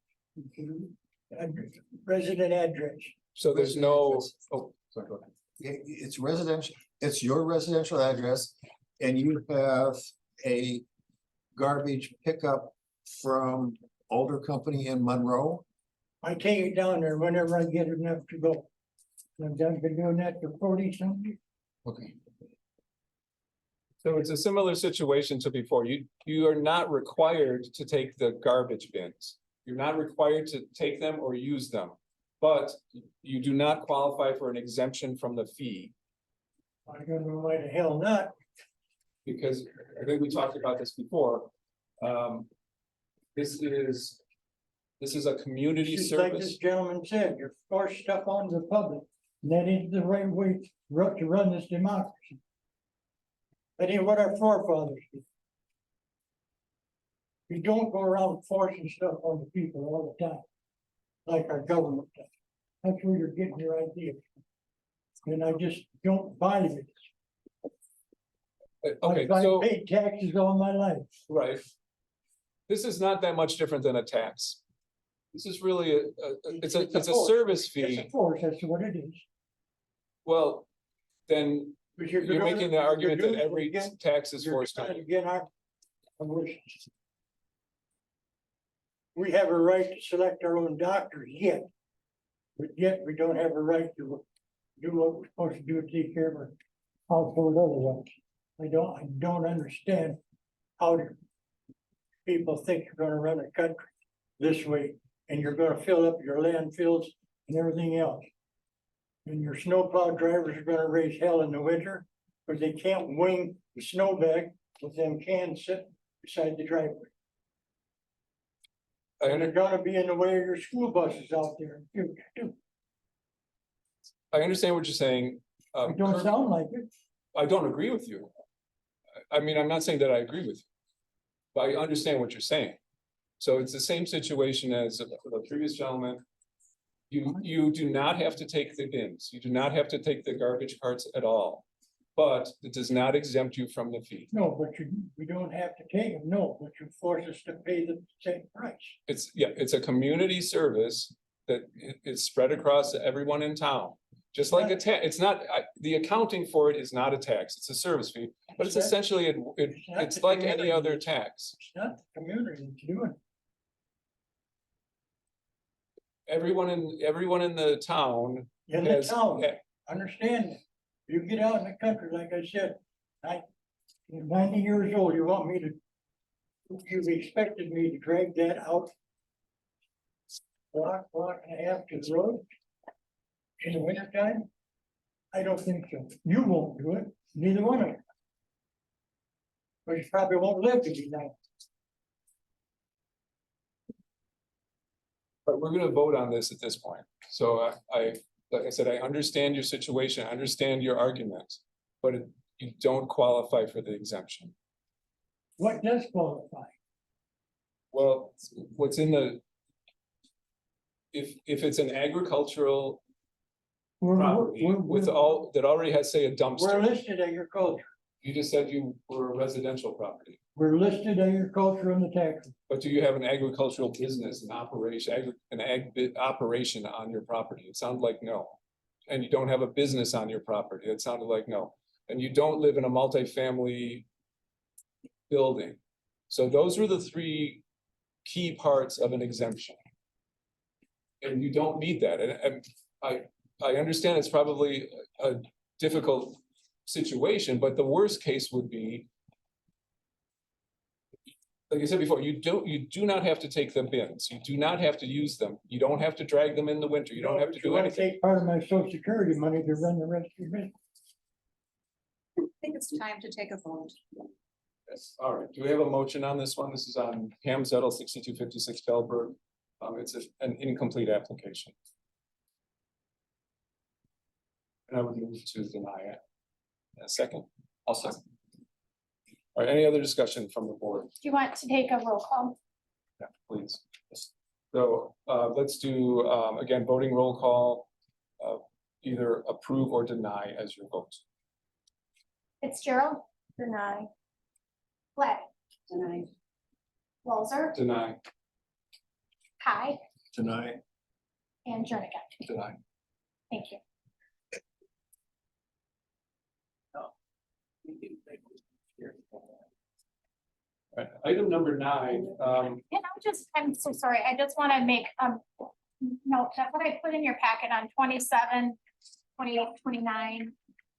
[SPEAKER 5] Resident address.
[SPEAKER 1] So there's no, oh, sorry, go ahead.
[SPEAKER 7] It's residential, it's your residential address, and you have a garbage pickup from Older Company in Monroe?
[SPEAKER 5] I take it down there whenever I get enough to go. I've been doing that for 40 something.
[SPEAKER 7] Okay.
[SPEAKER 1] So it's a similar situation to before. You are not required to take the garbage bins. You're not required to take them or use them, but you do not qualify for an exemption from the fee.
[SPEAKER 5] I don't know why the hell not.
[SPEAKER 1] Because I think we talked about this before. This is a community
[SPEAKER 5] Just like this
[SPEAKER 1] service.
[SPEAKER 5] gentleman said, you're forced stuff on the public. And that ain't the right way to run this democracy. That ain't what our forefathers did. You don't go around forcing stuff on the people all the time, like our government does. That's where you're getting your ideas. And I just don't buy it.
[SPEAKER 1] Okay,
[SPEAKER 5] I've
[SPEAKER 1] so,
[SPEAKER 5] paid taxes all my life.
[SPEAKER 1] right. This is not that much different than a tax. This is really it's a
[SPEAKER 5] force.
[SPEAKER 1] service
[SPEAKER 5] It's
[SPEAKER 1] fee.
[SPEAKER 5] a force, that's what it is.
[SPEAKER 1] Well, then
[SPEAKER 5] But
[SPEAKER 1] you're
[SPEAKER 5] doing
[SPEAKER 1] making
[SPEAKER 5] it-
[SPEAKER 1] the
[SPEAKER 5] you're
[SPEAKER 1] argument that
[SPEAKER 5] doing it
[SPEAKER 1] every
[SPEAKER 5] against-
[SPEAKER 1] tax is
[SPEAKER 5] you're
[SPEAKER 1] forced
[SPEAKER 5] trying
[SPEAKER 1] on
[SPEAKER 5] to
[SPEAKER 1] you.
[SPEAKER 5] get our wishes. We have a right to select our own doctors yet. But yet we don't have a right to do what we're supposed to do to take care of our household otherwise. I don't understand how people think you're gonna run a country this way, and you're gonna fill up your landfills and everything else. And your snowplow drivers are gonna raise hell in the winter, because they can't wing the snow bag with them cans sitting beside the driveway. And they're gonna be in the way of your school buses out there in the future too.
[SPEAKER 1] I understand what you're saying.
[SPEAKER 5] It don't sound like it.
[SPEAKER 1] I don't agree with you. I mean, I'm not saying that I agree with you. But I understand what you're saying. So it's the same situation as the previous gentleman. You do not have to take the bins. You do not have to take the garbage carts at all. But it does not exempt you from the fee.
[SPEAKER 5] No, but we don't have to take them, no, but you force us to pay the same price.
[SPEAKER 1] It's a community service that is spread across everyone in town. Just like a tax, it's not, the accounting for it is not a tax, it's a service fee, but it's essentially, it's like any other tax.
[SPEAKER 5] It's not the community that's doing it.
[SPEAKER 1] Everyone in the town.
[SPEAKER 5] In the
[SPEAKER 1] has-
[SPEAKER 5] town, understand that. You get out in the country, like I said, you're 90 years old, you want me to, you've expected me to drag that out. Block and a half to the road. In the winter time? I don't think so. You won't do it, neither one of you. But you probably won't live to be 90.
[SPEAKER 1] But we're gonna vote on this at this point. So like I said, I understand your situation, I understand your argument, but you don't qualify for the exemption.
[SPEAKER 5] What does qualify?
[SPEAKER 1] Well, what's in the. If it's an agricultural property with all, that already has, say, a
[SPEAKER 5] We're
[SPEAKER 1] dumpster,
[SPEAKER 5] listed agriculture.
[SPEAKER 1] you just said you were a residential property.
[SPEAKER 5] We're listed agriculture on the tax.
[SPEAKER 1] But do you have an agricultural business, an operation, operation on your property? It sounded like no. And you don't have a business on your property. It sounded like no. And you don't live in a multifamily building. So those were the three key parts of an exemption. And you don't need that. And I understand it's probably a difficult situation, but the worst case would be, like I said before, you do not have to take the bins. You do not have to use them. You don't have to drag them in the winter. You don't have to
[SPEAKER 5] You
[SPEAKER 1] do
[SPEAKER 5] wanna
[SPEAKER 1] anything.
[SPEAKER 5] take part of my social security money to run the rest of your business.
[SPEAKER 10] I think it's time to take a vote.
[SPEAKER 1] Yes, all right. Do we have a motion on this one? This is on Pam Zettel, 6256 Bellberg. It's an incomplete application. And I would move to deny it. A second? I'll second. All right, any other discussion from the board?
[SPEAKER 2] Do you want to take a roll call?
[SPEAKER 1] Yeah, please. So let's do, again, voting roll call. Either approve or deny as your vote.
[SPEAKER 2] Fitzgerald? Deny. Black?
[SPEAKER 10] Deny.
[SPEAKER 2] Walzer?
[SPEAKER 1] Deny.
[SPEAKER 2] Kai?
[SPEAKER 8] Deny.
[SPEAKER 2] And Jernigan.
[SPEAKER 1] Deny.
[SPEAKER 2] Thank you.
[SPEAKER 1] All right, item number 9,
[SPEAKER 2] I'm so sorry, I just want to make, note that what I put in your packet on 27, 28, 29,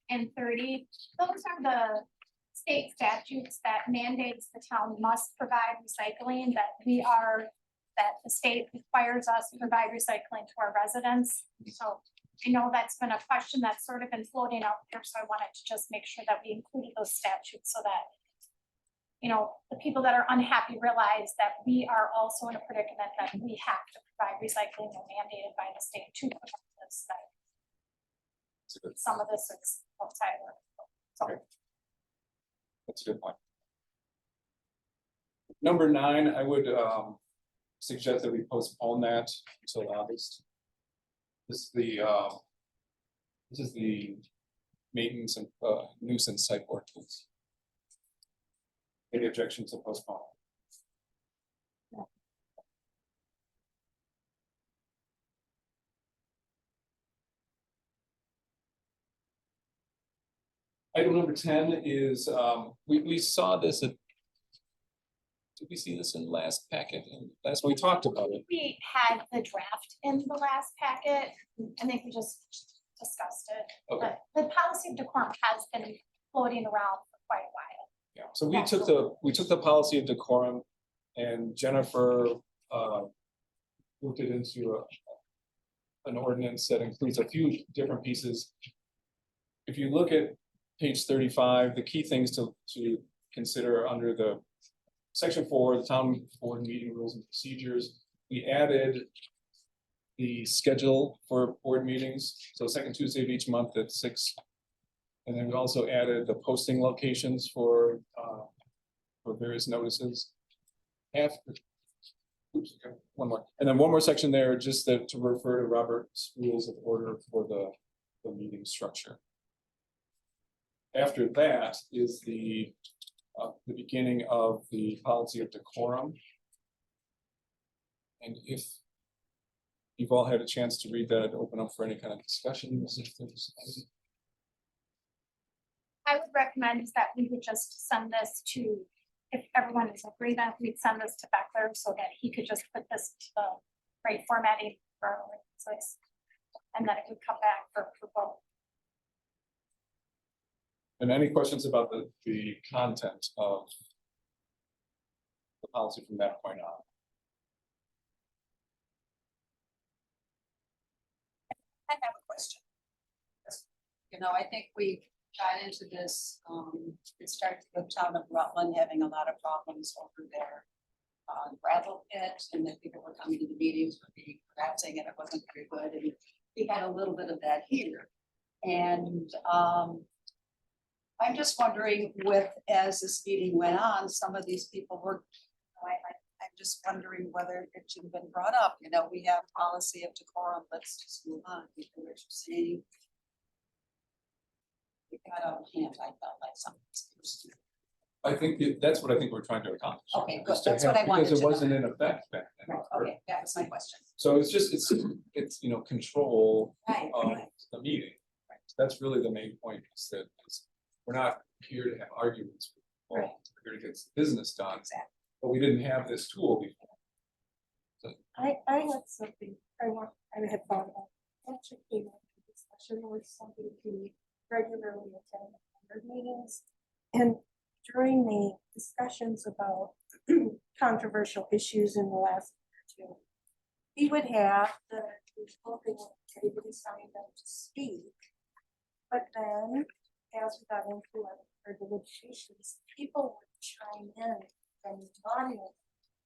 [SPEAKER 2] and 30, those are the state statutes that mandates the town must provide recycling, that the state requires us to provide recycling to our residents. So I know that's been a question that's sort of been floating out there, so I wanted to just make sure that we included those statutes so that, you know, the people that are unhappy realize that we are also in a predicament that we have to provide recycling and mandated by the state to provide this, that some of this is outside of. So
[SPEAKER 1] Okay. That's a good point. Number 9, I would suggest that we postpone that until August. This is the maintenance and nuisance site ordinance. Any objections to postpone? Item number 10 is, we saw this at. Did we see this in last packet? Last, we talked about it.
[SPEAKER 2] we had the draft in the last packet. I think we just discussed it.
[SPEAKER 1] Okay.
[SPEAKER 2] But the policy of decorum has been floating around for quite a while.
[SPEAKER 1] Yeah, so we took the policy of decorum and Jennifer moved it into an ordinance that includes a few different pieces. If you look at page 35, the key things to consider under the section 4, the town board meeting rules and procedures, we added the schedule for board meetings. So second Tuesday of each month at 6. And then we also added the posting locations for various notices. Oops, okay, one more. And then one more section there, just to refer to Robert's Rules of Order for the meeting structure. After that is the beginning of the policy of decorum. And if you've all had a chance to read that, I'd open up for any kind of discussions. If there's any.
[SPEAKER 2] I would recommend is that we would just send this to, if everyone is agreed that we'd send this to Beckler so that he could just put this to the right formatting for our ordinances. And then it would come back for vote.
[SPEAKER 1] And any questions about the content of the policy from that point on?
[SPEAKER 10] I have a question. You know, I think we got into this, it started with town of Rutland having a lot of problems over there. Gravel pit, and that people were coming to the meetings would be collapsing and it wasn't very good, and we had a little bit of that here. And I'm just wondering as this meeting went on, some of these people were, I'm just wondering whether it should have been brought up, you know, we have policy of decorum, let's just move on, you know what you're saying. We got out of hand, I felt like something.
[SPEAKER 1] I think that's what I think we're trying to accomplish.
[SPEAKER 10] Okay, good.
[SPEAKER 1] Just to
[SPEAKER 10] That's what
[SPEAKER 1] have-
[SPEAKER 10] I wanted
[SPEAKER 1] Because
[SPEAKER 10] to
[SPEAKER 1] it
[SPEAKER 10] know.
[SPEAKER 1] wasn't in effect back then.
[SPEAKER 10] Right, okay, that was my question.
[SPEAKER 1] So it's control
[SPEAKER 10] Right,
[SPEAKER 1] of
[SPEAKER 10] right.
[SPEAKER 1] the meeting. That's really the main point, is that we're not here to have arguments. We're
[SPEAKER 10] Right.
[SPEAKER 1] here to get business done,
[SPEAKER 10] Exactly.
[SPEAKER 1] but we didn't have this tool before.
[SPEAKER 9] I had something I had thought about. Actually came up in discussion with somebody who regularly attended board meetings. And during the discussions about controversial issues in the last year or two, he would have the people who everybody signed up to speak. But then, as we got into other or deliberations, people would chime in from the audience.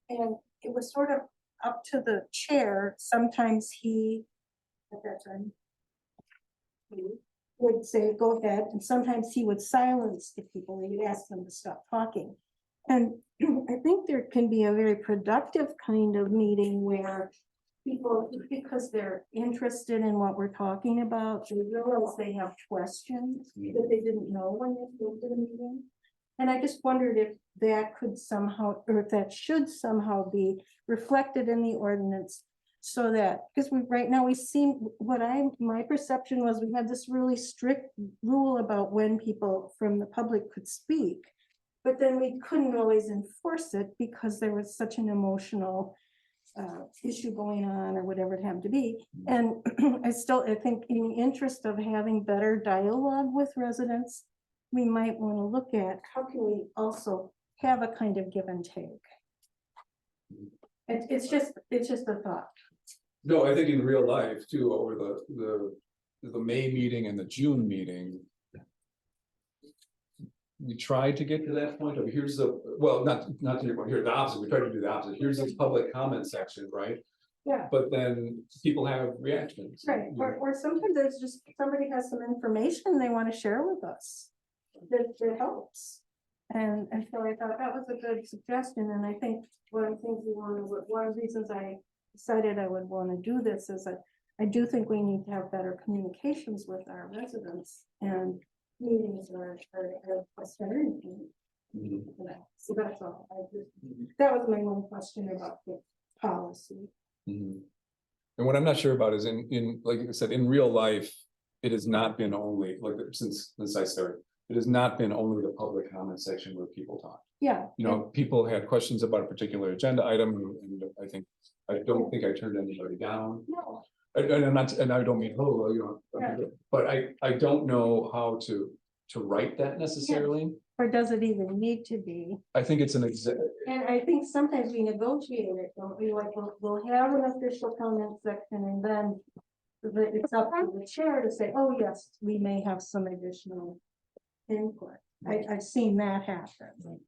[SPEAKER 9] And it was sort of up to the chair, sometimes he, at that time, he would say, go ahead, and sometimes he would silence the people, he would ask them to stop talking. And I think there can be a very productive kind of meeting where people, because they're interested in what we're talking about, they realize they have questions that they didn't know when they came to the meeting. And I just wondered if that could somehow, or if that should somehow be reflected in the ordinance. So that, because right now we seem, my perception was we had this really strict rule about when people from the public could speak. But then we couldn't always enforce it because there was such an emotional issue going on or whatever it happened to be. And I think in the interest of having better dialogue with residents, we might want to look at how can we also have a kind of give and take. It's just a thought.
[SPEAKER 1] No, I think in real life too, over the May meeting and the June meeting. We tried to get to that point of here's the, well, not to your point, here, the opposite, we tried to do the opposite, here's this public comment section, right?
[SPEAKER 9] Yeah.
[SPEAKER 1] But then people have reactions.
[SPEAKER 9] Right, or sometimes there's just, somebody has some information they want to share with us that helps. And so I thought that was a good suggestion, and I think one of the things one of the reasons I decided I would want to do this is that I do think we need to have better communications with our residents, and meetings are a starting point. For that. So that's all. That was my one question about the policy.
[SPEAKER 1] Mhm. And what I'm not sure about is in, like I said, in real life, it has not been only, like, since I started, it has not been only the public comment section where people talk.
[SPEAKER 9] Yeah.
[SPEAKER 1] You know, people had questions about a particular agenda item, and I don't think I turned anybody down.
[SPEAKER 9] No.
[SPEAKER 1] And I'm not, and I don't mean, oh, well, you know,
[SPEAKER 9] Yeah.
[SPEAKER 1] but I don't know how to write that necessarily.
[SPEAKER 9] Or does it even need to be?
[SPEAKER 1] I think it's an
[SPEAKER 9] And I think sometimes we negotiate it, don't we? Like, we'll have an official comment section, and then it's up to the chair to say, oh, yes, we may have some additional input. I've seen that happen.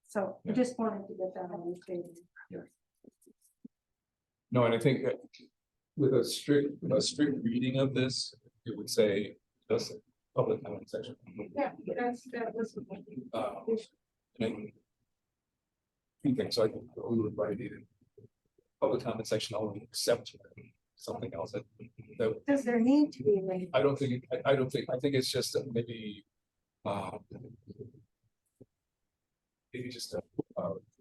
[SPEAKER 9] So I just wanted to get that on the table.
[SPEAKER 1] No, and I think that with a strict reading of this, it would say, just public comment section.
[SPEAKER 9] Yeah, that was.
[SPEAKER 1] And I think so, I think we would write it in public comment section only, except something else that
[SPEAKER 9] Does there need to be? Like,
[SPEAKER 1] I don't think, I think it's just maybe. Maybe just a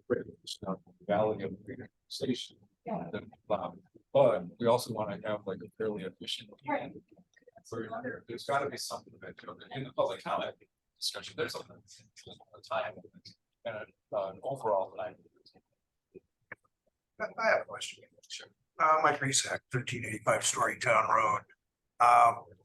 [SPEAKER 1] regulation of the value of the station.
[SPEAKER 9] Yeah.
[SPEAKER 1] But we also want to have like a fairly efficient.
[SPEAKER 9] Right.
[SPEAKER 1] There's got to be something that, you know, in the public comment discussion, there's a time and an overall time.
[SPEAKER 12] I have a question.
[SPEAKER 1] Sure.
[SPEAKER 12] Mike Resac, 1385 Storytown Road.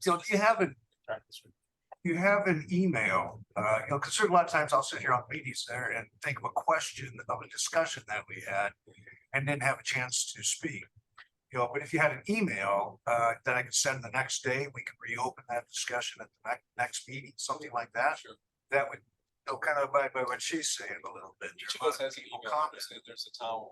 [SPEAKER 12] So do you have an email, you know, because a lot of times I'll sit here on meetings there and think of a question of a discussion that we had and didn't have a chance to speak. You know, but if you had an email that I could send the next day, we could reopen that discussion at the next meeting, something like that.
[SPEAKER 1] Sure.
[SPEAKER 12] That would, you know, kind of abide by what she's saying a little bit.
[SPEAKER 1] Each of us has an email address, there's a town.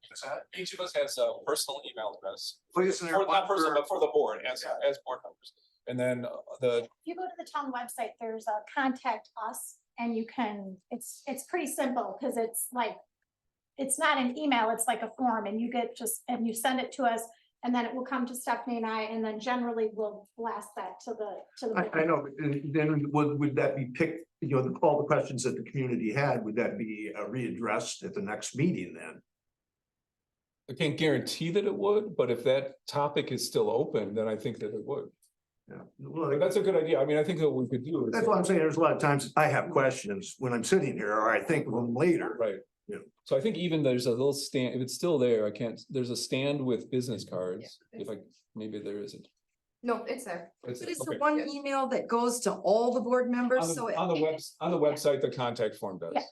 [SPEAKER 12] What's that?
[SPEAKER 1] Each of us has a personal email address.
[SPEAKER 12] Well, isn't there
[SPEAKER 1] For,
[SPEAKER 12] one
[SPEAKER 1] not personal,
[SPEAKER 12] for-
[SPEAKER 1] but for the board, as board members. And then
[SPEAKER 2] If you go to the town website, there's a contact us, and you can, it's pretty simple, because it's like, it's not an email, it's like a form, and you get and you send it to us, and then it will come to Stephanie and I, and then generally we'll blast that to the.
[SPEAKER 12] I know, but then would that be picked, you know, all the questions that the community had, would that be readdressed at the next meeting then?
[SPEAKER 1] I can't guarantee that it would, but if that topic is still open, then I think that it would.
[SPEAKER 12] Yeah,
[SPEAKER 1] But
[SPEAKER 12] well,
[SPEAKER 1] that's a good idea. I mean, I think that what we could do is.
[SPEAKER 12] that's what I'm saying. There's a lot of times I have questions when I'm sitting here, or I think of them later.
[SPEAKER 1] Right.
[SPEAKER 12] Yeah.
[SPEAKER 1] So I think even there's a little stand, if it's still there, there's a stand with business cards. Maybe there isn't.
[SPEAKER 3] No, it's there.
[SPEAKER 1] It's-
[SPEAKER 13] But it's
[SPEAKER 1] okay.
[SPEAKER 13] the one email that goes to all the board members, so.
[SPEAKER 1] On the website, the contact form does.
[SPEAKER 2] Yeah.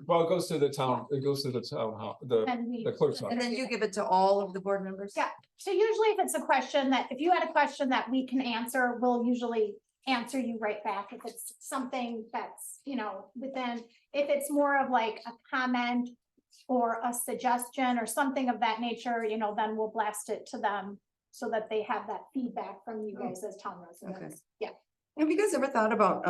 [SPEAKER 1] Well, it goes to the town, hall,
[SPEAKER 2] And we.
[SPEAKER 1] the clerk's
[SPEAKER 13] And
[SPEAKER 1] office.
[SPEAKER 13] then you give it to all of the board members?
[SPEAKER 2] Yeah. So usually if it's a question if you had a question that we can answer, we'll usually answer you right back if it's something that's, you know, within, if it's more of like a comment or a suggestion or something of that nature, you know, then we'll blast it to them so that they have that feedback from you guys as town residents. Yeah.
[SPEAKER 13] Have you guys ever thought about,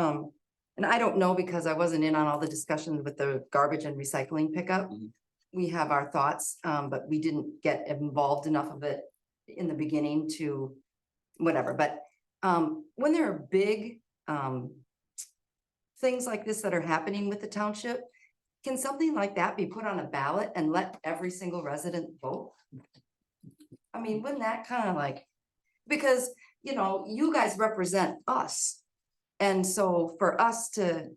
[SPEAKER 13] and I don't know because I wasn't in on all the discussions with the garbage and recycling pickup. We have our thoughts, but we didn't get involved enough of it in the beginning to whatever, but when there are big things like this that are happening with the township, can something like that be put on a ballot and let every single resident vote? I mean, wouldn't that kind of like, because, you know, you guys represent us. And so for us to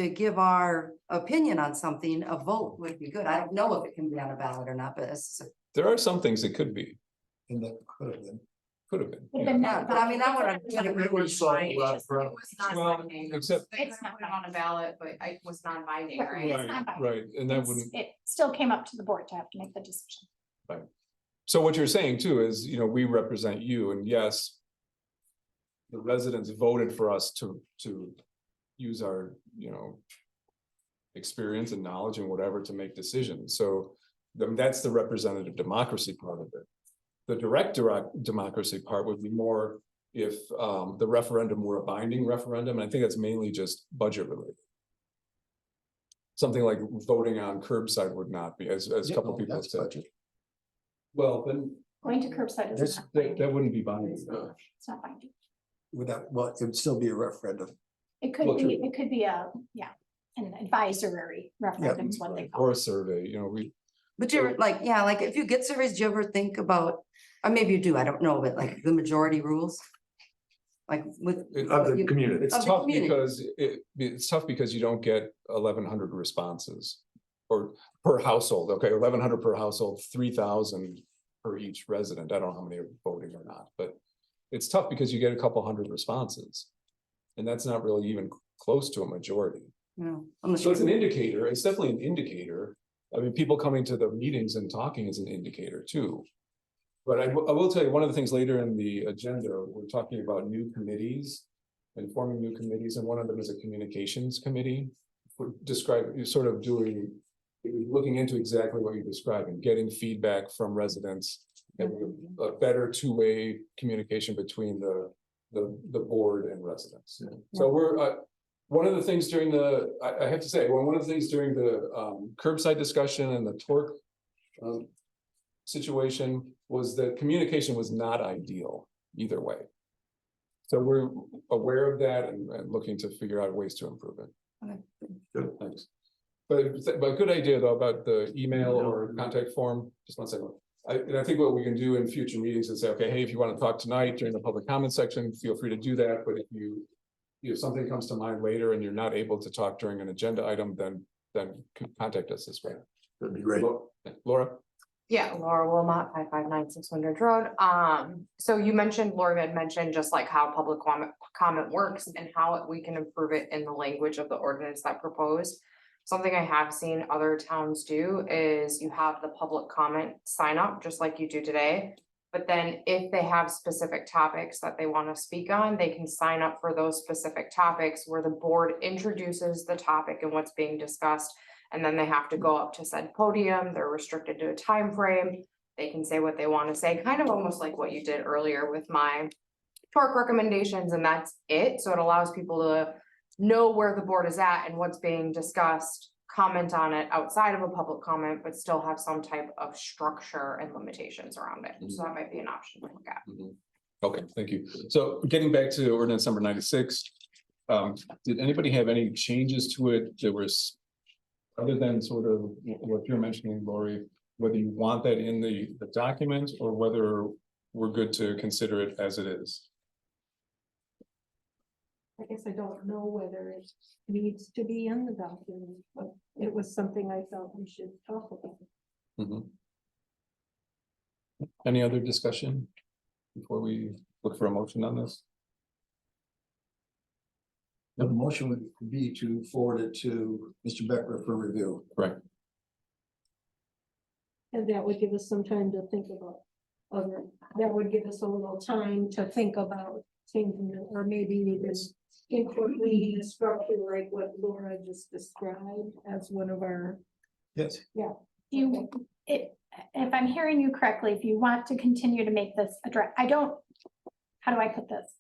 [SPEAKER 13] give our opinion on something, a vote would be good. I don't know if it can be on a ballot or not, but it's.
[SPEAKER 1] There are some things that could be,
[SPEAKER 7] And that could have been.
[SPEAKER 1] could have been.
[SPEAKER 2] Even
[SPEAKER 13] Yeah, but I mean, I would.
[SPEAKER 3] It was not
[SPEAKER 1] Well,
[SPEAKER 3] binding.
[SPEAKER 1] except-
[SPEAKER 3] They
[SPEAKER 2] It's not
[SPEAKER 3] put it on a ballot, but it was non-binding,
[SPEAKER 2] Right.
[SPEAKER 3] right?
[SPEAKER 2] It's not binding.
[SPEAKER 1] Right, and that
[SPEAKER 2] It's-
[SPEAKER 1] wouldn't.
[SPEAKER 2] It still came up to the board to have to make the decision.
[SPEAKER 1] So what you're saying too is, you know, we represent you and yes. The residents voted for us to use our, you know. Experience and knowledge and whatever to make decisions, so that's the representative democracy part of it. The direct democracy part would be more if the referendum were a binding referendum, and I think that's mainly just budget related. Something like voting on curbside would not be, as a couple people have
[SPEAKER 7] That's
[SPEAKER 1] said.
[SPEAKER 7] budget.
[SPEAKER 1] Well, then
[SPEAKER 2] Going to curbside is
[SPEAKER 7] There's-
[SPEAKER 2] not
[SPEAKER 1] that
[SPEAKER 2] binding.
[SPEAKER 1] wouldn't be binding.
[SPEAKER 2] It's not binding.
[SPEAKER 7] Without, well, it would still be a referendum.
[SPEAKER 2] It could
[SPEAKER 1] Well,
[SPEAKER 2] be,
[SPEAKER 1] true.
[SPEAKER 2] it could be a, yeah, an advisory referendum is what they call
[SPEAKER 1] Or
[SPEAKER 2] it.
[SPEAKER 1] a survey, you know,
[SPEAKER 13] But you're like, yeah, like if you get surveys, do you ever think about, or maybe you do, I don't know, but like the majority rules? Like with.
[SPEAKER 8] Of the community.
[SPEAKER 1] it's
[SPEAKER 13] Of the
[SPEAKER 1] tough
[SPEAKER 13] community.
[SPEAKER 1] because it's tough because you don't get 1,100 responses. Or per household, okay, 1,100 per household, 3,000 per each resident, I don't know how many are voting or not, but. It's tough because you get a couple hundred responses. And that's not really even close to a majority.
[SPEAKER 13] No, unless
[SPEAKER 1] So it's an
[SPEAKER 13] you-
[SPEAKER 1] indicator, it's definitely an indicator. I mean, people coming to the meetings and talking is an indicator too. But I will tell you, one of the things later in the agenda, we're talking about new committees. And forming new committees, and one of them is a communications committee. You're sort of doing, looking into exactly what you're describing, getting feedback from residents. And a better two-way communication between the board and residents. So we're, one of the things during I have to say, one of the things during the curbside discussion and the torque. Situation was that communication was not ideal either way. So we're aware of that and looking to figure out ways to improve it.
[SPEAKER 13] Okay.
[SPEAKER 1] Good, thanks. But good idea though about the email or contact form, just one second. And I think what we can do in future meetings is say, okay, hey, if you want to talk tonight during the public comment section, feel free to do that, but if something comes to mind later and you're not able to talk during an agenda item, then contact us this way.
[SPEAKER 8] That'd be great.
[SPEAKER 1] Laura?
[SPEAKER 3] Yeah, Laura Wilmot, 559 600 Road. So you mentioned, Laura had mentioned just like how public comment works and how we can improve it in the language of the ordinance that proposed. Something I have seen other towns do is you have the public comment sign up, just like you do today. But then if they have specific topics that they want to speak on, they can sign up for those specific topics where the board introduces the topic and what's being discussed. And then they have to go up to said podium, they're restricted to a time frame. They can say what they want to say, kind of almost like what you did earlier with my torque recommendations, and that's it. So it allows people to know where the board is at and what's being discussed, comment on it outside of a public comment, but still have some type of structure and limitations around it. So that might be an option to look at.
[SPEAKER 1] Okay, thank you. So getting back to ordinance number 96. Did anybody have any changes to it? There was, other than sort of what you're mentioning, Lori, whether you want that in the document or whether we're good to consider it as it is?
[SPEAKER 9] I guess I don't know whether it needs to be in the document, but it was something I felt we should talk about.
[SPEAKER 1] Mhm. Any other discussion before we look for a motion on this?
[SPEAKER 7] The motion would be to forward it to Mr. Becker for review.
[SPEAKER 1] Right.
[SPEAKER 9] And that would give us some time to think about. that would give us a little time to think about changing it, or maybe even incorporating a structure like what Laura just described as one of our.
[SPEAKER 7] Yes.
[SPEAKER 2] You, if I'm hearing you correctly, if you want to continue to make this address, how do I put this?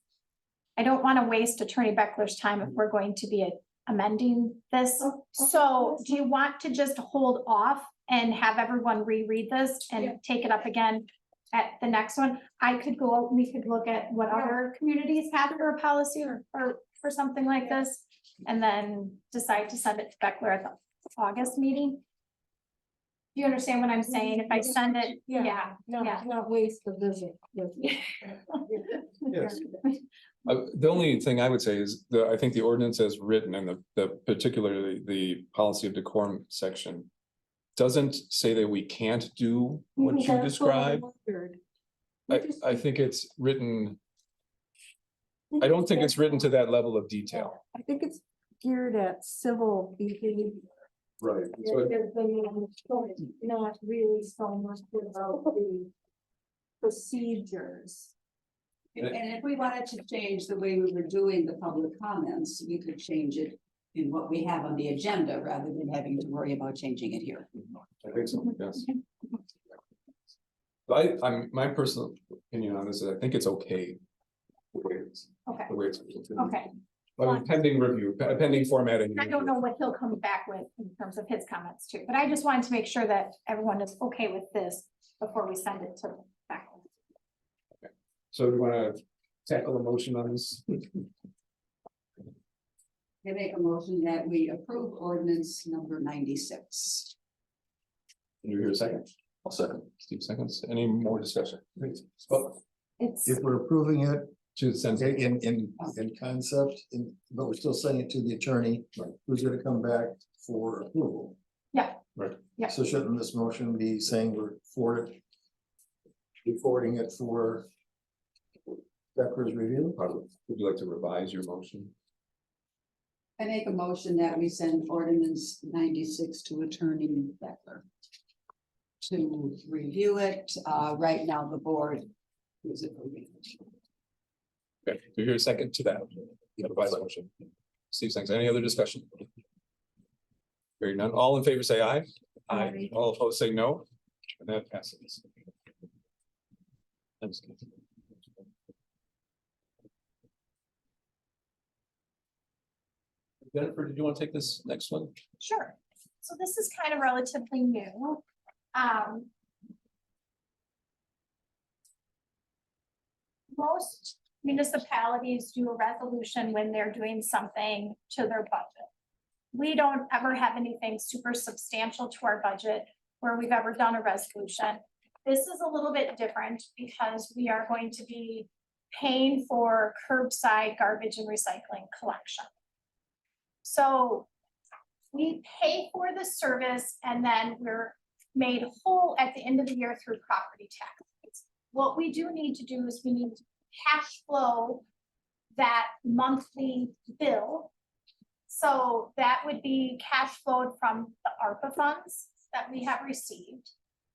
[SPEAKER 2] I don't want to waste Attorney Beckler's time if we're going to be amending this. So do you want to just hold off and have everyone reread this and take it up again at the next one? We could look at what other communities have for a policy or for something like this, and then decide to send it to Beckler at the August meeting. Do you understand what I'm saying? If I send it, yeah.
[SPEAKER 9] Not waste the visit.
[SPEAKER 7] Yes.
[SPEAKER 1] The only thing I would say is I think the ordinance as written and the particularly the policy of decorum section doesn't say that we can't do what you described. I think it's written, I don't think it's written to that level of detail.
[SPEAKER 9] I think it's geared at civil behavior.
[SPEAKER 1] Right.
[SPEAKER 9] There's been not really so much about the procedures.
[SPEAKER 10] And if we wanted to change the way we were doing the public comments, we could change it in what we have on the agenda rather than having to worry about changing it here.
[SPEAKER 1] I think so, yes. I'm, my personal opinion on this is I think it's okay. The way it's.
[SPEAKER 2] Okay.
[SPEAKER 1] The way it's.
[SPEAKER 2] Okay,
[SPEAKER 1] I mean, pending review, pending formatting.
[SPEAKER 2] I don't know what he'll come back with in terms of his comments too, but I just wanted to make sure that everyone is okay with this before we send it to back.
[SPEAKER 1] So do you wanna tackle a motion on this?
[SPEAKER 10] I make a motion that we approve ordinance number 96.
[SPEAKER 1] Can you hear a second? I'll second. Steve seconds. Any more discussion? Well,
[SPEAKER 2] It's,
[SPEAKER 7] If we're approving it
[SPEAKER 1] to send.
[SPEAKER 7] in concept, but we're still sending it to the attorney, who's gonna come back for approval.
[SPEAKER 2] Yeah.
[SPEAKER 1] Right.
[SPEAKER 2] Yeah.
[SPEAKER 7] So shouldn't this motion be saying we're for it? Be forwarding it for Beckler's review?
[SPEAKER 1] Would you like to revise your motion?
[SPEAKER 10] I make a motion that we send ordinance 96 to Attorney Beckler to review it. Right now, the board is approving it.
[SPEAKER 1] Okay, do you hear a second to that? The revised motion. Steve thanks. Any other discussion? Hearing none. All in favor, say aye. Aye. All opposed, say no. And that passes. Thanks. Jennifer, did you want to take this next one?
[SPEAKER 2] sure. So this is kind of relatively new. Most municipalities do a resolution when they're doing something to their budget. We don't ever have anything super substantial to our budget where we've ever done a resolution. This is a little bit different because we are going to be paying for curbside garbage and recycling collection. So we pay for the service and then we're made whole at the end of the year through property taxes. What we do need to do is we need to cash flow that monthly bill. So that would be cash flowed from the ARPA funds that we have received.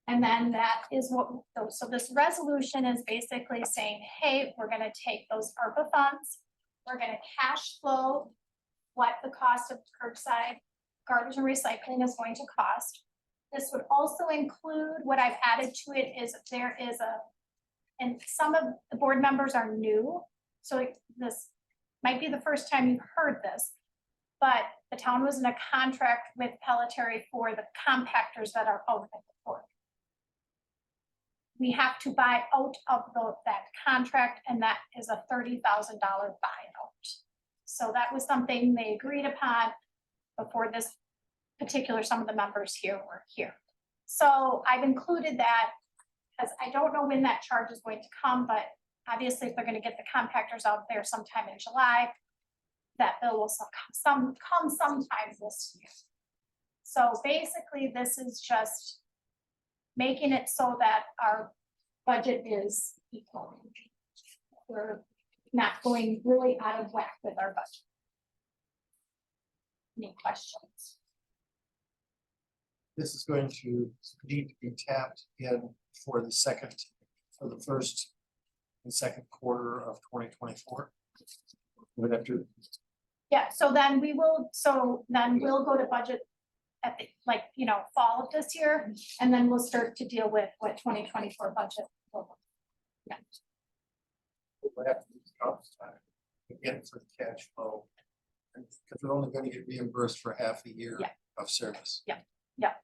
[SPEAKER 2] And then that is what, so this resolution is basically saying, hey, we're gonna take those ARPA funds, we're gonna cash flow what the cost of curbside garbage and recycling is going to cost. This would also include, what I've added to it is there is and some of the board members are new, so this might be the first time you've heard this, but the town was in a contract with Pelletary for the compactors that are out at the port. We have to buy out of that contract, and that is a $30,000 buyout. So that was something they agreed upon before this particular, some of the members here were here. So I've included that because I don't know when that charge is going to come, but obviously if they're going to get the compactors out there sometime in July, that bill will come sometime this year. So basically this is just making it so that our budget is equal. We're not going really out of whack with our budget. Any questions?
[SPEAKER 7] This is going to need to be tapped in for the second for the first and second quarter of 2024. Would have to,
[SPEAKER 2] Yeah, so then we'll go to budget at the, like, you know, fall of this year, and then we'll start to deal with what 2024 budget will look. Yeah,
[SPEAKER 7] would have to be tough time again for the cash flow. Because we're only gonna get reimbursed for half a year
[SPEAKER 2] Yeah.
[SPEAKER 7] of service.
[SPEAKER 2] yeah,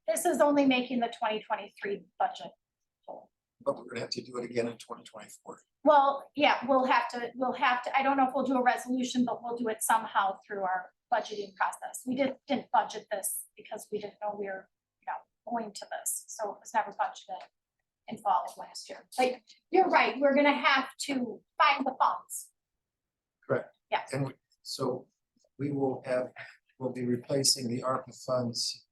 [SPEAKER 2] this is only making the 2023 budget whole.
[SPEAKER 7] But we're gonna have to do it again in 2024.
[SPEAKER 2] Well, yeah, we'll have to, I don't know if we'll do a resolution, but we'll do it somehow through our budgeting process. We didn't budget this because we didn't know we were, you know, going to this, so it was never budgeted in fall of last year. Like, you're right, we're gonna have to find the funds.
[SPEAKER 7] Correct.
[SPEAKER 2] Yeah.
[SPEAKER 7] And so we'll be replacing the ARPA funds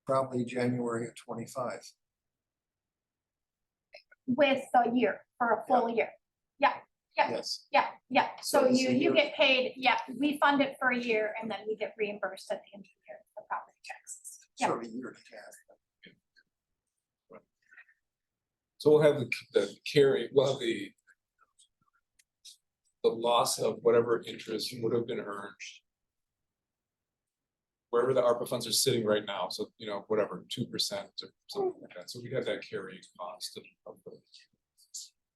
[SPEAKER 7] probably January of 25.
[SPEAKER 2] With a year, for a full year. Yeah,
[SPEAKER 7] Yes,
[SPEAKER 2] yeah, so
[SPEAKER 7] So it's a
[SPEAKER 2] you
[SPEAKER 7] year.
[SPEAKER 2] get paid, yeah, we fund it for a year and then we get reimbursed at the end of the year for property taxes. Yeah,
[SPEAKER 7] sort of a year and a half.
[SPEAKER 1] So we'll have the carry, we'll have the loss of whatever interest would have been earned. Wherever the ARPA funds are sitting right now, so, you know, whatever, 2% or something like that, so we have that carrying cost of the.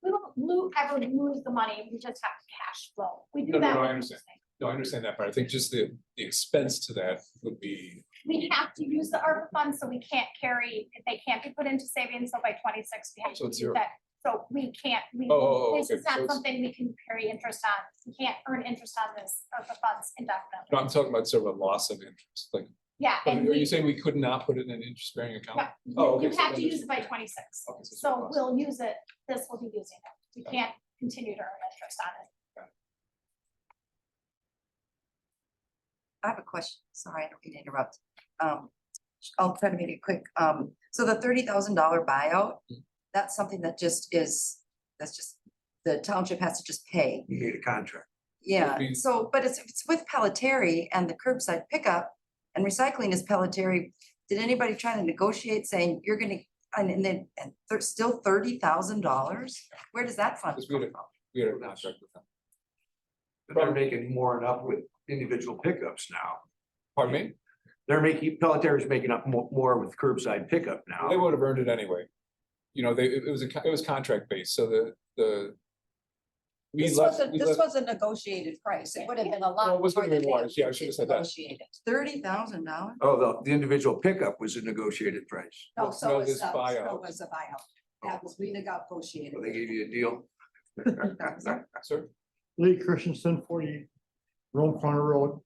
[SPEAKER 2] we don't ever lose the money, we just have cash flow. We do
[SPEAKER 1] No, no,
[SPEAKER 2] that.
[SPEAKER 1] no, I
[SPEAKER 2] with
[SPEAKER 1] understand.
[SPEAKER 2] everything.
[SPEAKER 1] No, I understand that, but I think just the expense to that would be,
[SPEAKER 2] We have to use the ARPA funds, so we can't carry, they can't be put into savings, so by 26, we have
[SPEAKER 1] So
[SPEAKER 2] to
[SPEAKER 1] it's
[SPEAKER 2] do
[SPEAKER 1] zero.
[SPEAKER 2] that. So we can't,
[SPEAKER 1] Oh,
[SPEAKER 2] this
[SPEAKER 1] okay,
[SPEAKER 2] is
[SPEAKER 1] so
[SPEAKER 2] not
[SPEAKER 1] it's-
[SPEAKER 2] something we can carry interest on. We can't earn interest on this ARPA funds
[SPEAKER 1] no,
[SPEAKER 2] indefinitely.
[SPEAKER 1] I'm talking about sort of a loss of interest, like,
[SPEAKER 2] Yeah, and
[SPEAKER 1] are you
[SPEAKER 2] we,
[SPEAKER 1] saying we could not put it in an interest bearing account?
[SPEAKER 2] yeah,
[SPEAKER 1] Oh, okay,
[SPEAKER 2] you
[SPEAKER 1] so
[SPEAKER 2] have
[SPEAKER 1] then
[SPEAKER 2] to
[SPEAKER 1] it's-
[SPEAKER 2] use it by 26.
[SPEAKER 1] Okay, so
[SPEAKER 2] So
[SPEAKER 1] surplus.
[SPEAKER 2] we'll use it, this will be using it. We can't continue to earn interest on it.
[SPEAKER 13] I have a question. Sorry, I don't mean to interrupt. I'll try to make it quick. So the $30,000 buyout, that's something that just is, that's just, the township has to just pay.
[SPEAKER 12] You need a contract.
[SPEAKER 13] Yeah,
[SPEAKER 1] be-
[SPEAKER 13] so, but it's with Pelletary and the curbside pickup and recycling is Pelletary. Did anybody try to negotiate saying you're gonna, and then, and there's still $30,000? Where does that fund
[SPEAKER 1] Because we
[SPEAKER 13] come
[SPEAKER 1] had
[SPEAKER 13] from?
[SPEAKER 1] We had a contract with them.
[SPEAKER 12] But they're making more than up with individual pickups now.
[SPEAKER 1] Pardon me?
[SPEAKER 12] They're making, Pelletier making up more with curbside pickup now.
[SPEAKER 1] They would have earned it anyway. You know, it was contract based, so the. We left, we
[SPEAKER 10] This
[SPEAKER 1] left,
[SPEAKER 10] was a negotiated price. It would have been a lot.
[SPEAKER 1] Well, it was
[SPEAKER 10] more
[SPEAKER 1] gonna be
[SPEAKER 10] than
[SPEAKER 1] more,
[SPEAKER 10] that
[SPEAKER 1] yeah, I should have said that.
[SPEAKER 10] negotiated.
[SPEAKER 13] $30,000?
[SPEAKER 12] Oh, the individual pickup was a negotiated price.
[SPEAKER 10] No,
[SPEAKER 1] No,
[SPEAKER 10] so was,
[SPEAKER 1] this
[SPEAKER 10] so
[SPEAKER 1] buyout.
[SPEAKER 10] was a buyout. That was renegotiated.
[SPEAKER 12] So they gave you a deal.
[SPEAKER 1] sir,
[SPEAKER 5] Lee Christensen, 40 Rome Corner Road.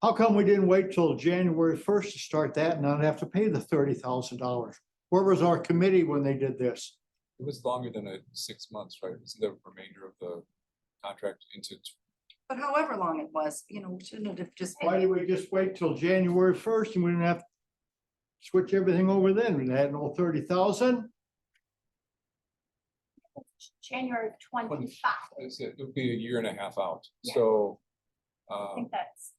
[SPEAKER 5] How come we didn't wait till January 1st to start that and not have to pay the $30,000? Where was our committee when they did this?
[SPEAKER 1] it was longer than 6 months, right? Isn't the remainder of the contract into,
[SPEAKER 13] But however long it was, you know, we shouldn't have just.
[SPEAKER 5] Why did we just wait till January 1st and we didn't have to switch everything over then? We had no 30,000?
[SPEAKER 2] January 25.
[SPEAKER 1] it would be a year and a half out,
[SPEAKER 2] Yeah.
[SPEAKER 1] so.
[SPEAKER 2] I think that's,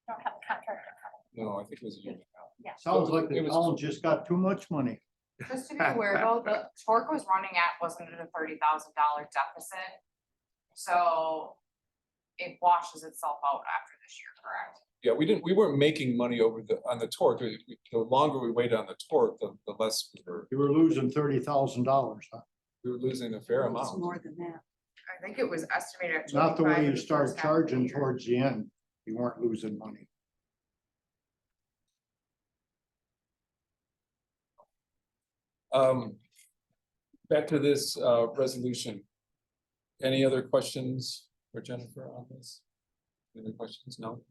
[SPEAKER 2] don't have a contract. in front of me.
[SPEAKER 1] No, I think it was a year and a half.
[SPEAKER 2] Yeah.
[SPEAKER 5] Sounds like the
[SPEAKER 1] It was-
[SPEAKER 5] town just got too much money.
[SPEAKER 3] Just to be aware though, the torque was running at, wasn't it a $30,000 deficit? So it washes itself out after this year, correct?
[SPEAKER 1] Yeah, we weren't making money on the torque. The longer we waited on the torque, the less
[SPEAKER 5] You were losing $30,000, huh?
[SPEAKER 1] we were losing a fair
[SPEAKER 10] It's
[SPEAKER 1] amount.
[SPEAKER 10] more than that.
[SPEAKER 3] I think it was estimated at.
[SPEAKER 5] Not the
[SPEAKER 3] 25
[SPEAKER 5] way
[SPEAKER 3] in
[SPEAKER 5] you
[SPEAKER 3] the first
[SPEAKER 5] start
[SPEAKER 3] half of the
[SPEAKER 5] charging
[SPEAKER 3] year.
[SPEAKER 5] towards the end. You weren't losing money.
[SPEAKER 1] Back to this resolution. Any other questions for Jennifer on this? Any other questions? No?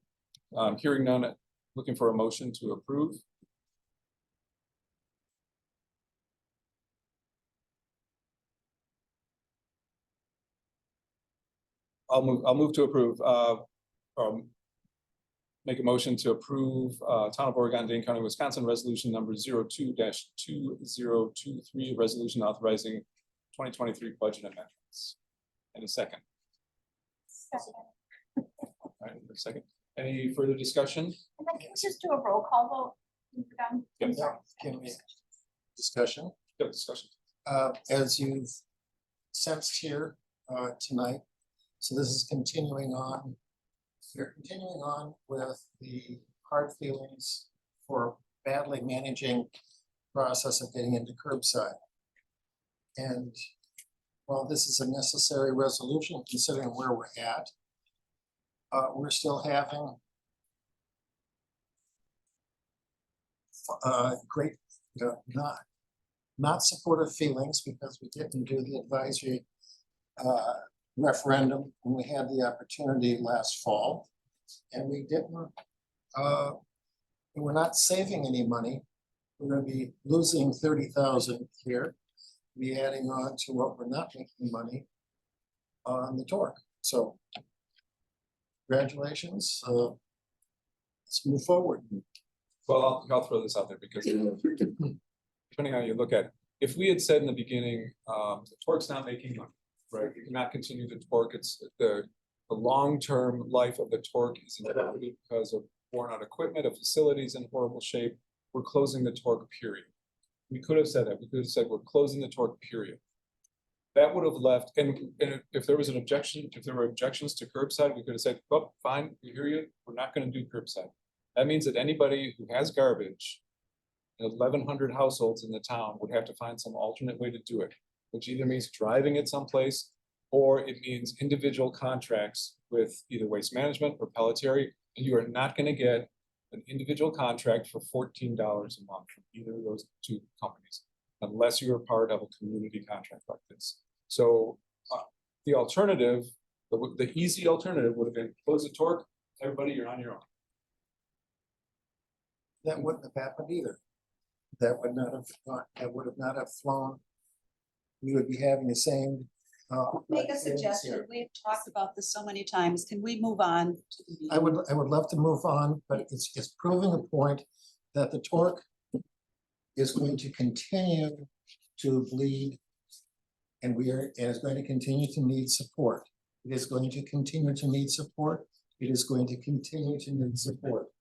[SPEAKER 1] Hearing none, looking for a motion to approve. I'll move to approve, make a motion to approve, Town of Oregon, Dane County, Wisconsin, resolution number 02-2023, resolution authorizing 2023 budget amendments. Any second?
[SPEAKER 2] Second.
[SPEAKER 1] All right, a second. Any further discussion?
[SPEAKER 2] And then can we just do a roll call vote? when we're done? I'm
[SPEAKER 1] Yes.
[SPEAKER 2] sorry.
[SPEAKER 7] Can we discussion?
[SPEAKER 1] Yeah, discussion.
[SPEAKER 7] as you've sensed here, tonight. So this is continuing on. We're continuing on with the hard feelings for badly managing process of getting into curbside. And while this is a necessary resolution, considering where we're at, we're still having great, not supportive feelings because we didn't do the advisory referendum when we had the opportunity last fall. And we didn't, we're not saving any money. We're gonna be losing 30,000 here, be adding on to what we're not making money on the torque. So congratulations, let's move forward.
[SPEAKER 1] Well, I'll throw this out there because depending on how you look at it, if we had said in the beginning, the torque's not making money, right? We cannot continue the torque. It's the long-term life of the torque is inhibited because of worn out equipment, of facilities in horrible shape. We're closing the torque, period. We could have said that. We could have said we're closing the torque, period. That would have left, and if there was an objection, if there were objections to curbside, we could have said, oh, fine, we hear you. We're not going to do curbside. That means that anybody who has garbage, 1,100 households in the town would have to find some alternate way to do it, which either means driving it someplace, or it means individual contracts with either Waste Management or Pelletieri, and you are not going to get an individual contract for $14 a month from either of those two companies, unless you are part of a community contract like this. So the alternative, the easy alternative would have been close the torque, everybody, you're on your own.
[SPEAKER 7] That wouldn't have happened either. That would not have flown. We would be having the same.
[SPEAKER 10] Make a suggestion. We've talked about this so many times. Can we move on?
[SPEAKER 7] I would love to move on, but it's proving a point that the torque is going to continue to bleed. And is going to continue to need support. It is going to continue to need support. It is going to continue to need support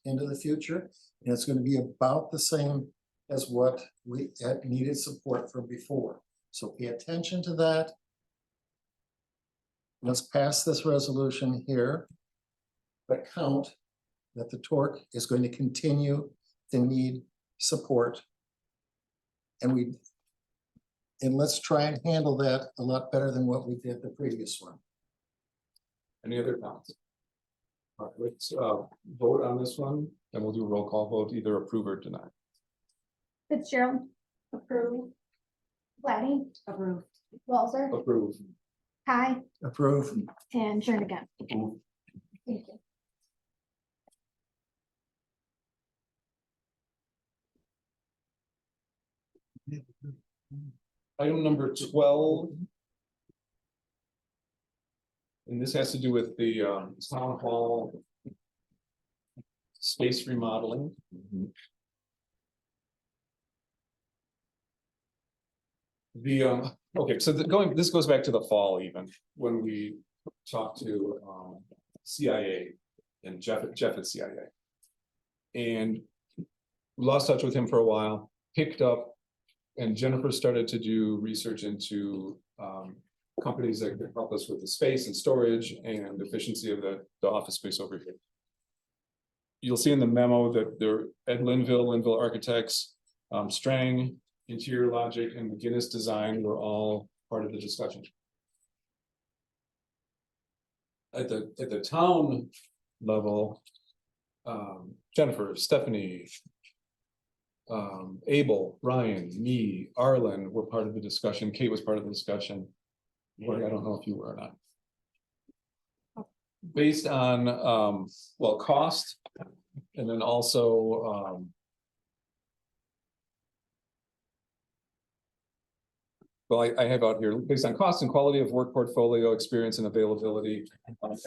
[SPEAKER 7] into the future. And it's going to be about the same as what we had needed support for before. So pay attention to that. Let's pass this resolution here, but count that the torque is going to continue to need support. And let's try and handle that a lot better than what we did the previous one.
[SPEAKER 1] Any other comments? All right, let's vote on this one, and we'll do a roll call vote, either approve or deny.
[SPEAKER 2] Fitzgerald, approve. Laddie,
[SPEAKER 10] Approve.
[SPEAKER 2] Walter,
[SPEAKER 1] Approve.
[SPEAKER 2] Kai,
[SPEAKER 7] Approve.
[SPEAKER 2] and Jernigan.
[SPEAKER 1] Approve.
[SPEAKER 2] Thank you.
[SPEAKER 1] Item number 12. And this has to do with the town hall space remodeling. Okay, so this goes back to the fall even, when we talked to CIA and Jeff at CIA. And lost touch with him for a while, picked up, and Jennifer started to do research into companies that could help us with the space and storage and efficiency of the office space over here. You'll see in the memo that they're at Linville Architects, Strang, Interior Logic, and McGinnis Design were all part of the discussion. At the town level, Jennifer, Stephanie, Abel, Ryan, me, Arlen were part of the discussion. Kate was part of the discussion. Lori, I don't know if you were or not. Based on, well, cost, and then also, well, I have out here, based on cost and quality of work portfolio, experience and availability,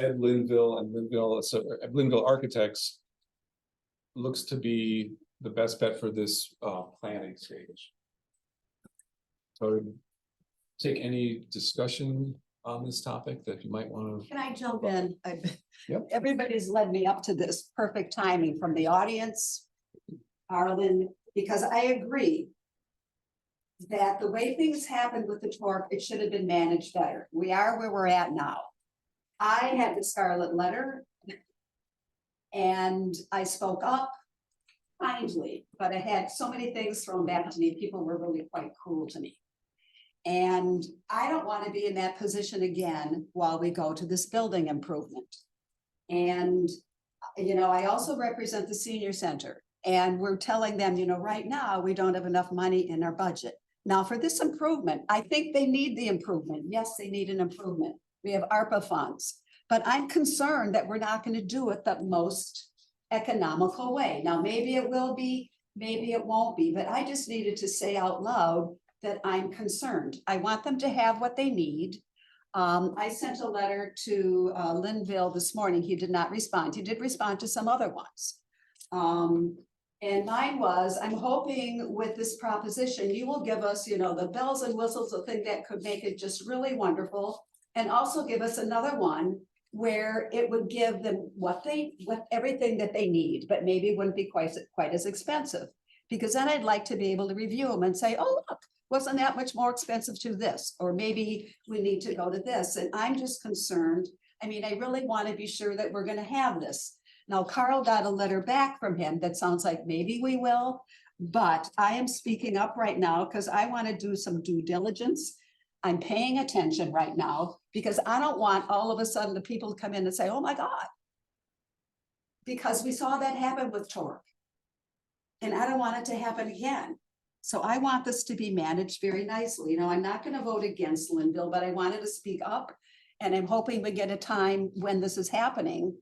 [SPEAKER 1] Ed Linville and Linville Architects looks to be the best bet for this planning stage. So take any discussion on this topic that you might want to.
[SPEAKER 10] Can I jump in?
[SPEAKER 1] Yep.
[SPEAKER 10] Everybody's led me up to this perfect timing from the audience, Arlen, because I agree. that the way things happened with the torque, it should have been managed better. We are where we're at now. I had the scarlet letter. And I spoke up kindly, but I had so many things thrown back to me. People were really quite cruel to me. And I don't want to be in that position again while we go to this building improvement. And, you know, I also represent the senior center. And we're telling them, you know, right now, we don't have enough money in our budget. Now, for this improvement, I think they need the improvement. Yes, they need an improvement. We have ARPA funds. But I'm concerned that we're not going to do it the most economical way. Now, maybe it will be, maybe it won't be, but I just needed to say out loud that I'm concerned. I want them to have what they need. I sent a letter to Linville this morning. He did not respond. He did respond to some other ones. And mine was, I'm hoping with this proposition, you will give us, you know, the bells and whistles, the thing that could make it just really wonderful. And also give us another one where it would give them what everything that they need, but maybe wouldn't be quite as expensive. Because then I'd like to be able to review them and say, oh, look, wasn't that much more expensive to this? Or maybe we need to go to this. And I'm just concerned. I mean, I really want to be sure that we're going to have this. Now, Carl got a letter back from him that sounds like maybe we will, but I am speaking up right now because I want to do some due diligence. I'm paying attention right now because I don't want all of a sudden the people to come in and say, oh my God. Because we saw that happen with torque. And I don't want it to happen again. So I want this to be managed very nicely. You know, I'm not going to vote against Linville, but I wanted to speak up. And I'm hoping we get a time when this is happening,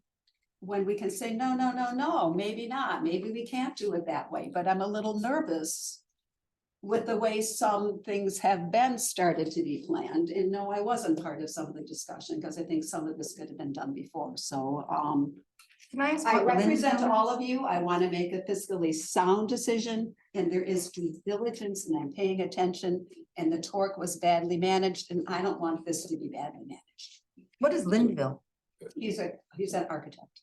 [SPEAKER 10] when we can say, no, no, no, no, maybe not. Maybe we can't do it that way. But I'm a little nervous with the way some things have been started to be planned. And no, I wasn't part of some of the discussion because I think some of this could have been done before. So
[SPEAKER 13] Can I ask
[SPEAKER 10] I
[SPEAKER 13] what
[SPEAKER 10] represent
[SPEAKER 13] Linville
[SPEAKER 10] all
[SPEAKER 13] is?
[SPEAKER 10] of you. I want to make a fiscally sound decision and there is due diligence and I'm paying attention and the torque was badly managed and I don't want this to be badly managed.
[SPEAKER 13] What is Linville?
[SPEAKER 10] He's an architect.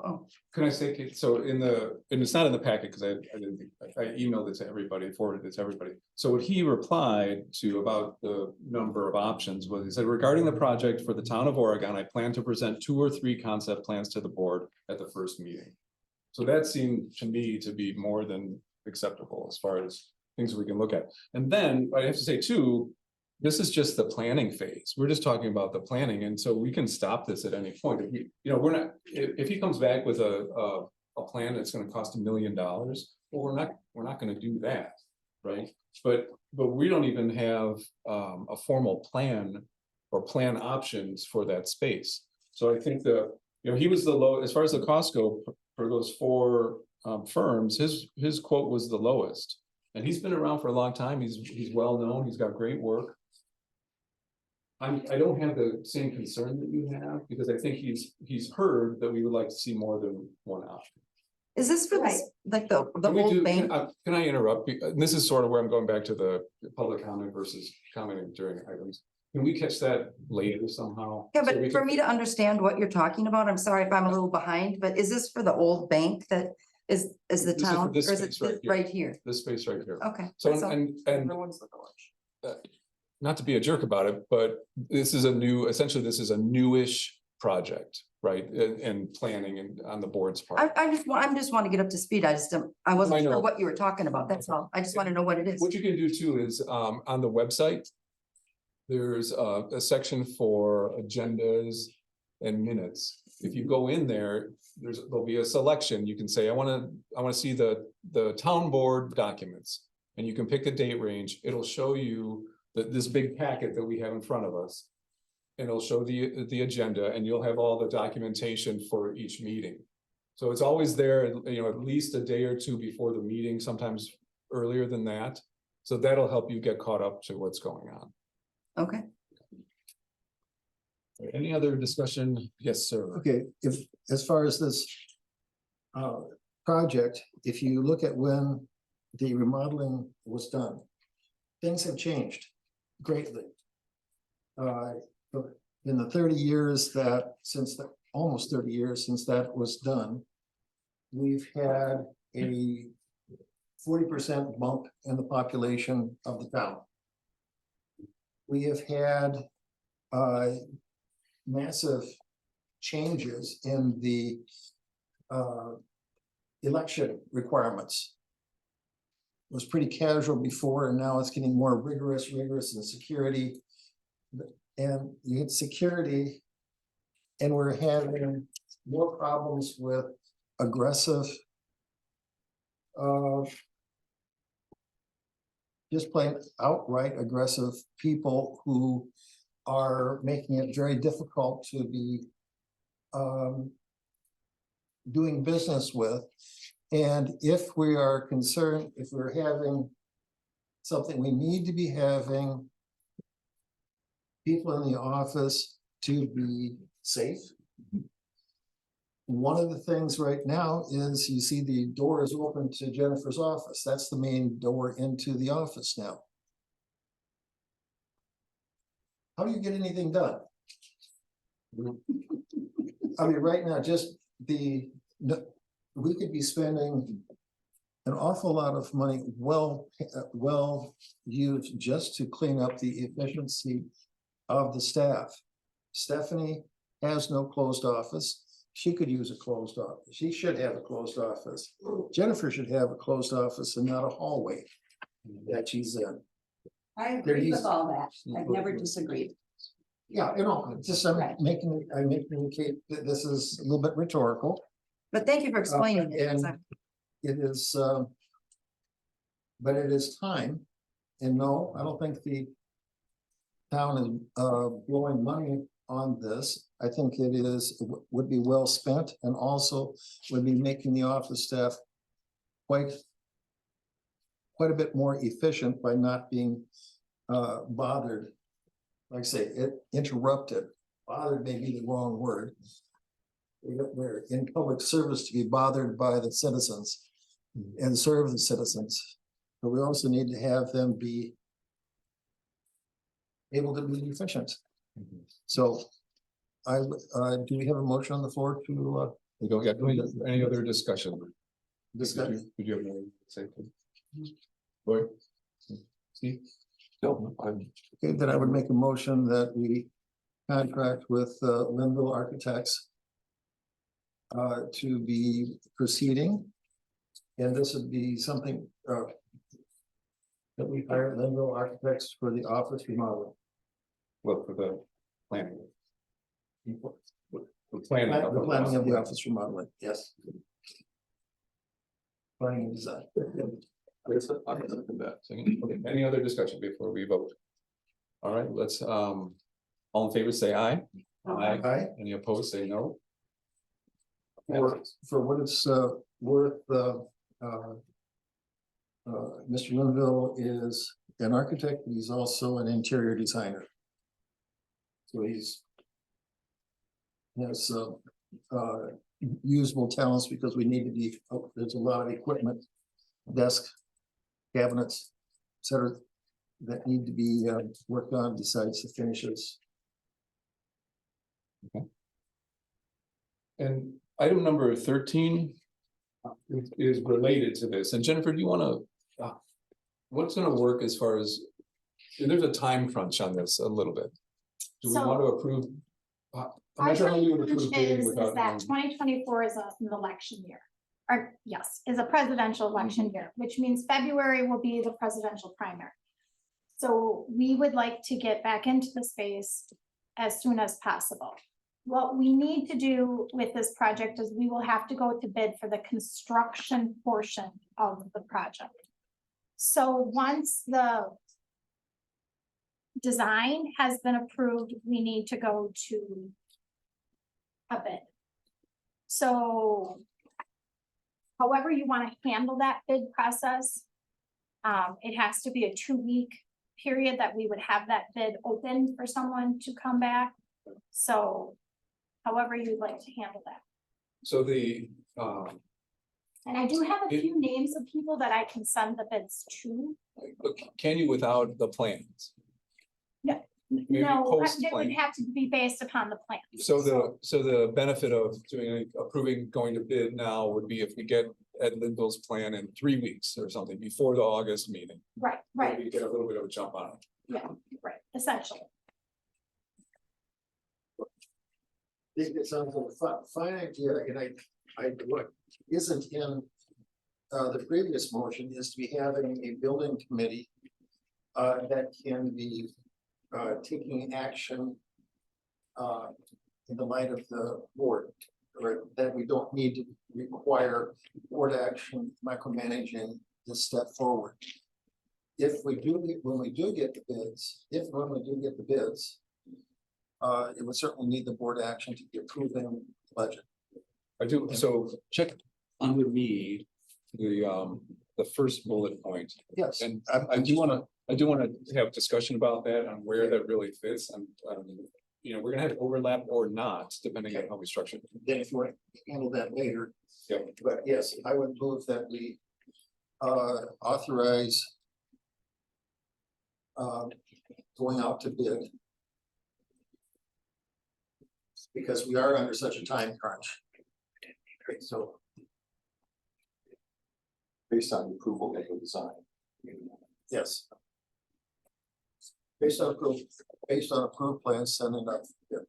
[SPEAKER 13] Oh,
[SPEAKER 1] Can I say, Kate, so and it's not in the packet because I emailed it to everybody, forwarded it to everybody. So what he replied to about the number of options was, he said, regarding the project for the town of Oregon, I plan to present 2 or 3 concept plans to the board at the first meeting. So that seemed to me to be more than acceptable as far as things we can look at. And then I have to say too, this is just the planning phase. We're just talking about the planning. And so we can stop this at any point. If we, you know, we're not, if he comes back with a plan that's going to cost $1 million, well, we're not going to do that. Right. But we don't even have a formal plan or plan options for that space. So I think he was the low, as far as the cost go for those 4 firms, his quote was the lowest. And he's been around for a long time. He's well known. He's got great work. I don't have the same concern that you have because I think he's heard that we would like to see more than one option.
[SPEAKER 13] is this for
[SPEAKER 10] Right.
[SPEAKER 13] this, like the
[SPEAKER 1] Can we
[SPEAKER 13] old
[SPEAKER 1] do-
[SPEAKER 13] bank?
[SPEAKER 1] Can I interrupt? This is sort of where I'm going back to the public comment versus commenting during items. Can we catch that later somehow?
[SPEAKER 13] Yeah,
[SPEAKER 1] So we
[SPEAKER 13] but for
[SPEAKER 1] can-
[SPEAKER 13] me to understand what you're talking about, I'm sorry if I'm a little behind, but is this for the old bank that is the
[SPEAKER 1] This is for
[SPEAKER 13] town? Or
[SPEAKER 1] this
[SPEAKER 13] is it
[SPEAKER 1] space right here.
[SPEAKER 13] right here?
[SPEAKER 1] This space right here.
[SPEAKER 13] Okay.
[SPEAKER 1] So
[SPEAKER 13] that's all.
[SPEAKER 1] and
[SPEAKER 13] Everyone's the village.
[SPEAKER 1] not to be a jerk about it, but essentially this is a newish project, right? And planning and on the board's part.
[SPEAKER 13] I just want to get up to speed. I wasn't
[SPEAKER 1] I know.
[SPEAKER 13] sure what you were talking about. That's all. I just want to know what it is.
[SPEAKER 1] What you can do too is on the website, there's a section for agendas and minutes. If you go in there, there'll be a selection. You can say, I want to see the town board documents. And you can pick a date range. It'll show you this big packet that we have in front of us. And it'll show the agenda and you'll have all the documentation for each meeting. So it's always there, you know, at least a day or 2 before the meeting, sometimes earlier than that. So that'll help you get caught up to what's going on.
[SPEAKER 13] Okay.
[SPEAKER 1] Any other discussion? Yes, sir.
[SPEAKER 7] Okay, as far as this project, if you look at when the remodeling was done, things have changed greatly. In the 30 years almost 30 years since that was done, we've had a 40% bump in the population of the town. We have had massive changes in the election requirements. It was pretty casual before, and now it's getting more rigorous in security. And you get security, and we're having more problems with aggressive just plain outright aggressive people who are making it very difficult to be doing business with. And if we are concerned, if we're having something, we need to be having people in the office to be safe. One of the things right now is you see the door is open to Jennifer's office. That's the main door into the office now. How do you get anything done? I mean, right now, just we could be spending an awful lot of money, well used just to clean up the efficiency of the staff. Stephanie has no closed office. She could use a closed office. She should have a closed office. Jennifer should have a closed office and not a hallway that she's in.
[SPEAKER 10] I agree with all that. I've never disagreed.
[SPEAKER 7] Yeah, you know, just I'm making the case that this is a little bit rhetorical.
[SPEAKER 13] But thank you for explaining it. 'cause
[SPEAKER 7] And it is, but it is time. And no, I don't think the town is blowing money on this. I think it is, would be well spent, and also would be making the office staff quite a bit more efficient by not being bothered. Like I say, interrupted. Bothered may be the wrong word. We're in public service to be bothered by the citizens and serve the citizens. But we also need to have them be able to be efficient. So do we have a motion on the floor to
[SPEAKER 1] We don't get any other discussion?
[SPEAKER 7] discuss?
[SPEAKER 1] Did you have anything to say? Boy? Steve?
[SPEAKER 8] No, I'm,
[SPEAKER 7] Okay, then I would make a motion that we contract with Linville Architects to be proceeding. And this would be something that we hire Linville Architects for the office remodeling.
[SPEAKER 1] Well, for the planning. The
[SPEAKER 7] The
[SPEAKER 1] planning.
[SPEAKER 7] planning of the office remodeling, yes. Planning and design.
[SPEAKER 1] Okay, any other discussion before we vote? All right, let's, all in favor, say aye.
[SPEAKER 7] Aye.
[SPEAKER 1] Any opposed, say no.
[SPEAKER 7] For what it's worth, Mr. Linville is an architect, but he's also an interior designer. So he's has usable talents because we need to be, there's a lot of equipment, desk, cabinets, et cetera, that need to be worked on besides the finishes.
[SPEAKER 1] Okay. And item number 13 is related to this. And Jennifer, do you want to, what's going to work as far as, there's a time crunch on this a little bit. Do we want to approve? I'm
[SPEAKER 2] Our
[SPEAKER 1] not sure how you would
[SPEAKER 2] challenge
[SPEAKER 1] approve bidding
[SPEAKER 2] is
[SPEAKER 1] without
[SPEAKER 2] that
[SPEAKER 1] knowing.
[SPEAKER 2] 2024 is an election year. Or yes, is a presidential election year, which means February will be the presidential primary. So we would like to get back into the space as soon as possible. What we need to do with this project is we will have to go to bid for the construction portion of the project. So once the design has been approved, we need to go to a bid. So however you want to handle that bid process, it has to be a 2-week period that we would have that bid open for someone to come back. So however you'd like to handle that.
[SPEAKER 1] So the,
[SPEAKER 2] And I do have a few names of people that I can send the bids to.
[SPEAKER 1] can you without the plans? Maybe
[SPEAKER 2] No,
[SPEAKER 1] post
[SPEAKER 2] it would
[SPEAKER 1] plan.
[SPEAKER 2] have to be based upon the plan.
[SPEAKER 1] So the benefit of approving going to bid now would be if we get Ed Linville's plan in 3 weeks or something before the August meeting.
[SPEAKER 2] Right, right,
[SPEAKER 1] We get a little bit of a jump on it.
[SPEAKER 2] yeah, right, essentially.
[SPEAKER 7] It sounds like a fine idea, and what isn't in the previous motion is to be having a building committee that can be taking action in the light of the board, or that we don't need to require board action micromanaging this step forward. If we do, when we do get the bids, it would certainly need the board action to be approving the budget.
[SPEAKER 1] I do, so check under me, the first bullet point.
[SPEAKER 7] Yes.
[SPEAKER 1] And I do wanna have discussion about that on where that really fits, and, you know, we're gonna have overlap or not, depending on how we structure it.
[SPEAKER 7] Then if you want to handle that later.
[SPEAKER 1] Yep.
[SPEAKER 7] But yes, I would move that we authorize going out to bid. Because we are under such a time crunch. So
[SPEAKER 8] Based on approval of the design.
[SPEAKER 7] yes. Based on approved plans, send it up. Yeah.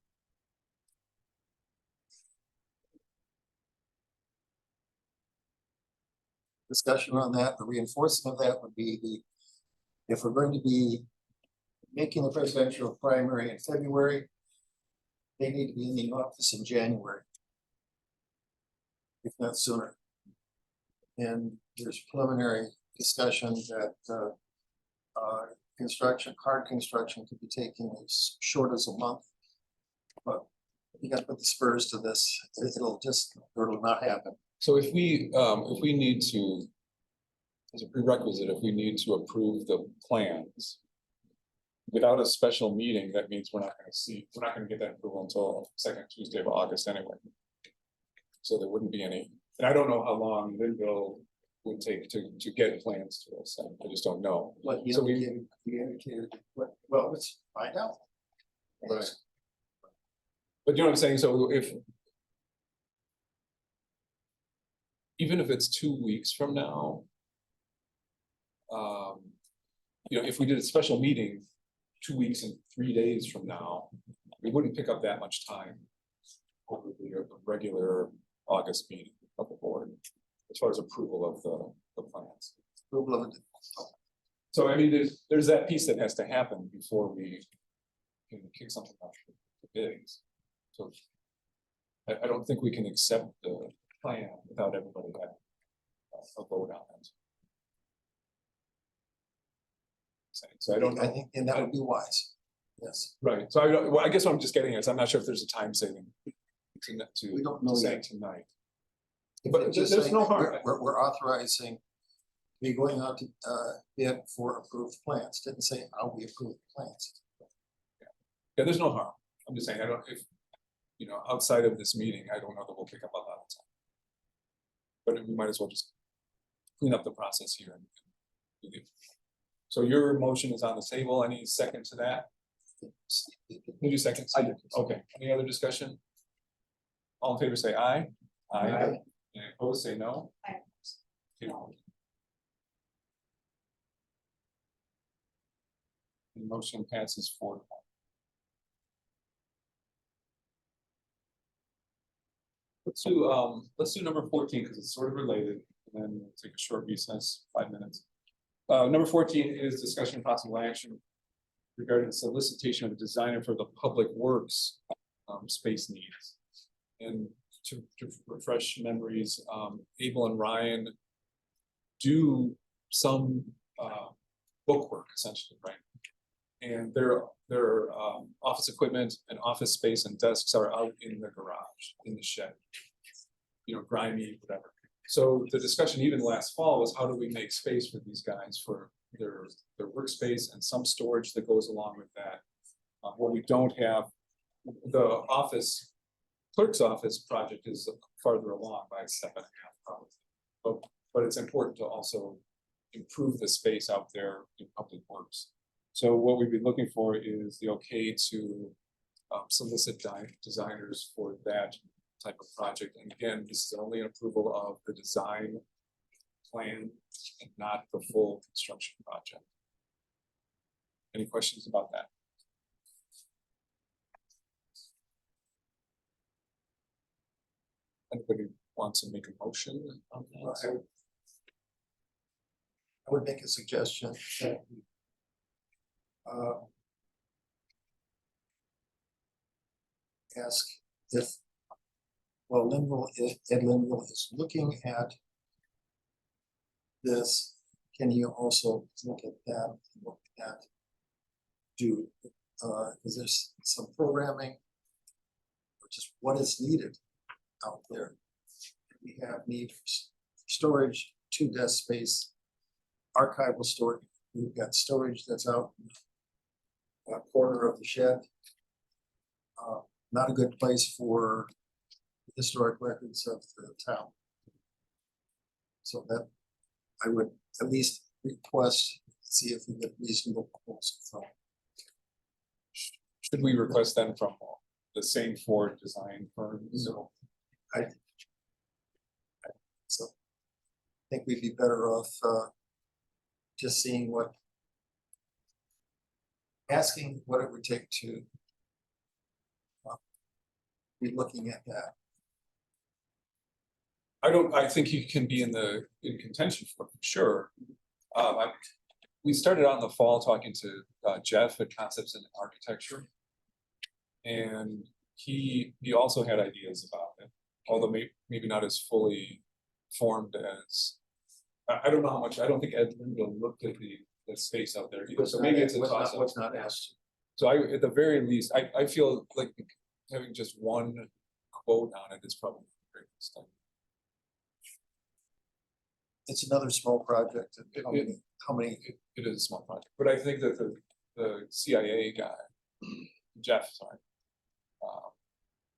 [SPEAKER 7] Discussion on that, the reinforcement of that would be if we're going to be making the presidential primary in February, they need to be in the office in January. If not sooner. And there's preliminary discussion that hard construction could be taking as short as a month. But you got to put the spurs to this, it'll not happen.
[SPEAKER 1] So if we need to, as a prerequisite, if we need to approve the plans without a special meeting, that means we're not gonna get that approval until second Tuesday of August anyway. So there wouldn't be any, and I don't know how long Linville would take to get plans to us, I just don't know.
[SPEAKER 7] What you
[SPEAKER 1] So we-
[SPEAKER 7] indicated, well, let's find out.
[SPEAKER 1] Right. But you know what I'm saying, so even if it's 2 weeks from now. You know, if we did a special meeting 2 weeks and 3 days from now, we wouldn't pick up that much time. Over the regular August meeting of the board, as far as approval of the plans.
[SPEAKER 7] Approval of it.
[SPEAKER 1] So I mean, there's that piece that has to happen before we can kick something off the bids. So I don't think we can accept the plan without everybody having a vote on it. So I don't
[SPEAKER 7] I
[SPEAKER 1] know,
[SPEAKER 7] think, and that would be wise. Yes.
[SPEAKER 1] right, so I guess what I'm just getting at is I'm not sure if there's a time saving to
[SPEAKER 7] We don't know
[SPEAKER 1] say
[SPEAKER 7] yet.
[SPEAKER 1] tonight.
[SPEAKER 7] If
[SPEAKER 1] But
[SPEAKER 7] it's just
[SPEAKER 1] there's
[SPEAKER 7] saying
[SPEAKER 1] no
[SPEAKER 7] that
[SPEAKER 1] harm.
[SPEAKER 7] We're authorizing me going out to bid for approved plans, didn't say how we approve the plans.
[SPEAKER 1] Yeah, there's no harm, I'm just saying, I don't, if, you know, outside of this meeting, I don't know that we'll pick up a lot of time. But we might as well just clean up the process here. So your motion is on the table, any second to that? Who do seconds?
[SPEAKER 8] I did.
[SPEAKER 1] Okay, any other discussion? All in favor, say aye.
[SPEAKER 7] Aye.
[SPEAKER 1] Any opposed, say no.
[SPEAKER 2] Aye.
[SPEAKER 1] Okay. The motion passes 4-1. Let's do number 14, because it's sort of related, and then we'll take a short recess, 5 minutes. Number 14 is discussion of possible action regarding the solicitation of a designer for the public works space needs. And to refresh memories, Abel and Ryan do some bookwork essentially, right? And their office equipment and office space and desks are out in the garage, in the shed. You know, grimy, whatever. So the discussion even last fall was how do we make space for these guys for their workspace and some storage that goes along with that. What we don't have, the clerk's office project is farther along by 7.5 probably. But it's important to also improve the space out there in public works. So what we'd be looking for is the okay to solicit designers for that type of project. And again, this is only an approval of the design plan and not the full construction project. Any questions about that? Anybody wants to make a motion on that?
[SPEAKER 7] I would make a suggestion that ask if, well, Ed Linville is looking at this, can you also look at that, look at is there some programming, or just what is needed out there? We have need for storage, 2 desk space, archival storage. We've got storage that's out in a corner of the shed. Not a good place for historic records of the town. So that I would at least request, see if we get reasonable proposal from.
[SPEAKER 1] Should we request them from the same 4 design firms?
[SPEAKER 7] So I think we'd be better off just seeing asking what it would take to be looking at that.
[SPEAKER 1] I think you can be in contention for sure. We started out in the fall talking to Jeff at Concepts in Architecture. And he also had ideas about it, although maybe not as fully formed as, I don't know how much, I don't think Ed Linville looked at the space out there either, so maybe it's a toss up.
[SPEAKER 7] What's not asked.
[SPEAKER 1] So at the very least, I feel like having just one quote on it is probably the greatest thing.
[SPEAKER 7] It's another small project. And how many?
[SPEAKER 1] It is a small project, but I think that the CIA guy, Jeff,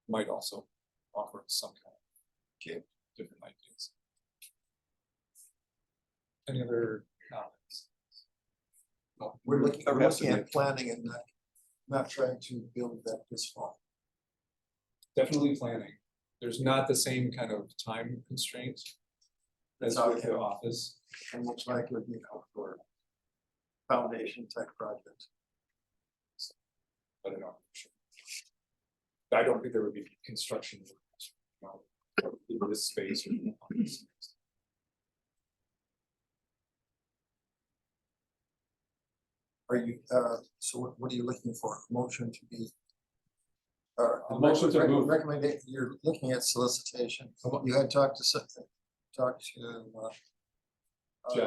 [SPEAKER 1] might also offer some kind of different ideas. Any other comments?
[SPEAKER 7] We're looking at planning and not trying to build that this fall.
[SPEAKER 1] Definitely planning. There's not the same kind of time constraint as with the office.
[SPEAKER 7] And looks like it would be for foundation type project.
[SPEAKER 1] But I don't think there would be construction in this space.
[SPEAKER 7] Are you, so what are you looking for? A motion to be?
[SPEAKER 1] A motion to move.
[SPEAKER 7] Recommendation, you're looking at solicitation. You had talked to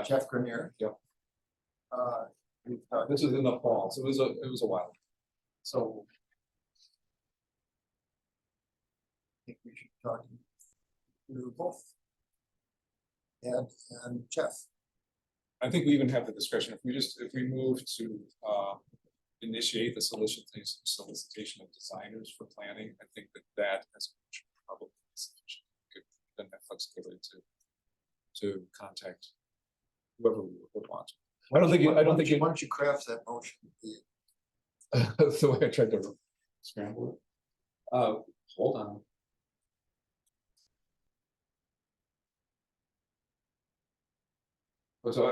[SPEAKER 7] Jeff Grenier.
[SPEAKER 1] Yep.
[SPEAKER 7] We've talked
[SPEAKER 1] This was in the fall, so it was a while.
[SPEAKER 7] So I think we should talk to both Ed and Jeff.
[SPEAKER 1] I think we even have the discretion, if we move to initiate the solicitation of designers for planning, I think that has probably sufficient. Then have flexibility to contact whoever we would want. I don't think
[SPEAKER 7] Why don't you craft that motion?
[SPEAKER 1] That's the way I tried to scramble it. Hold on. So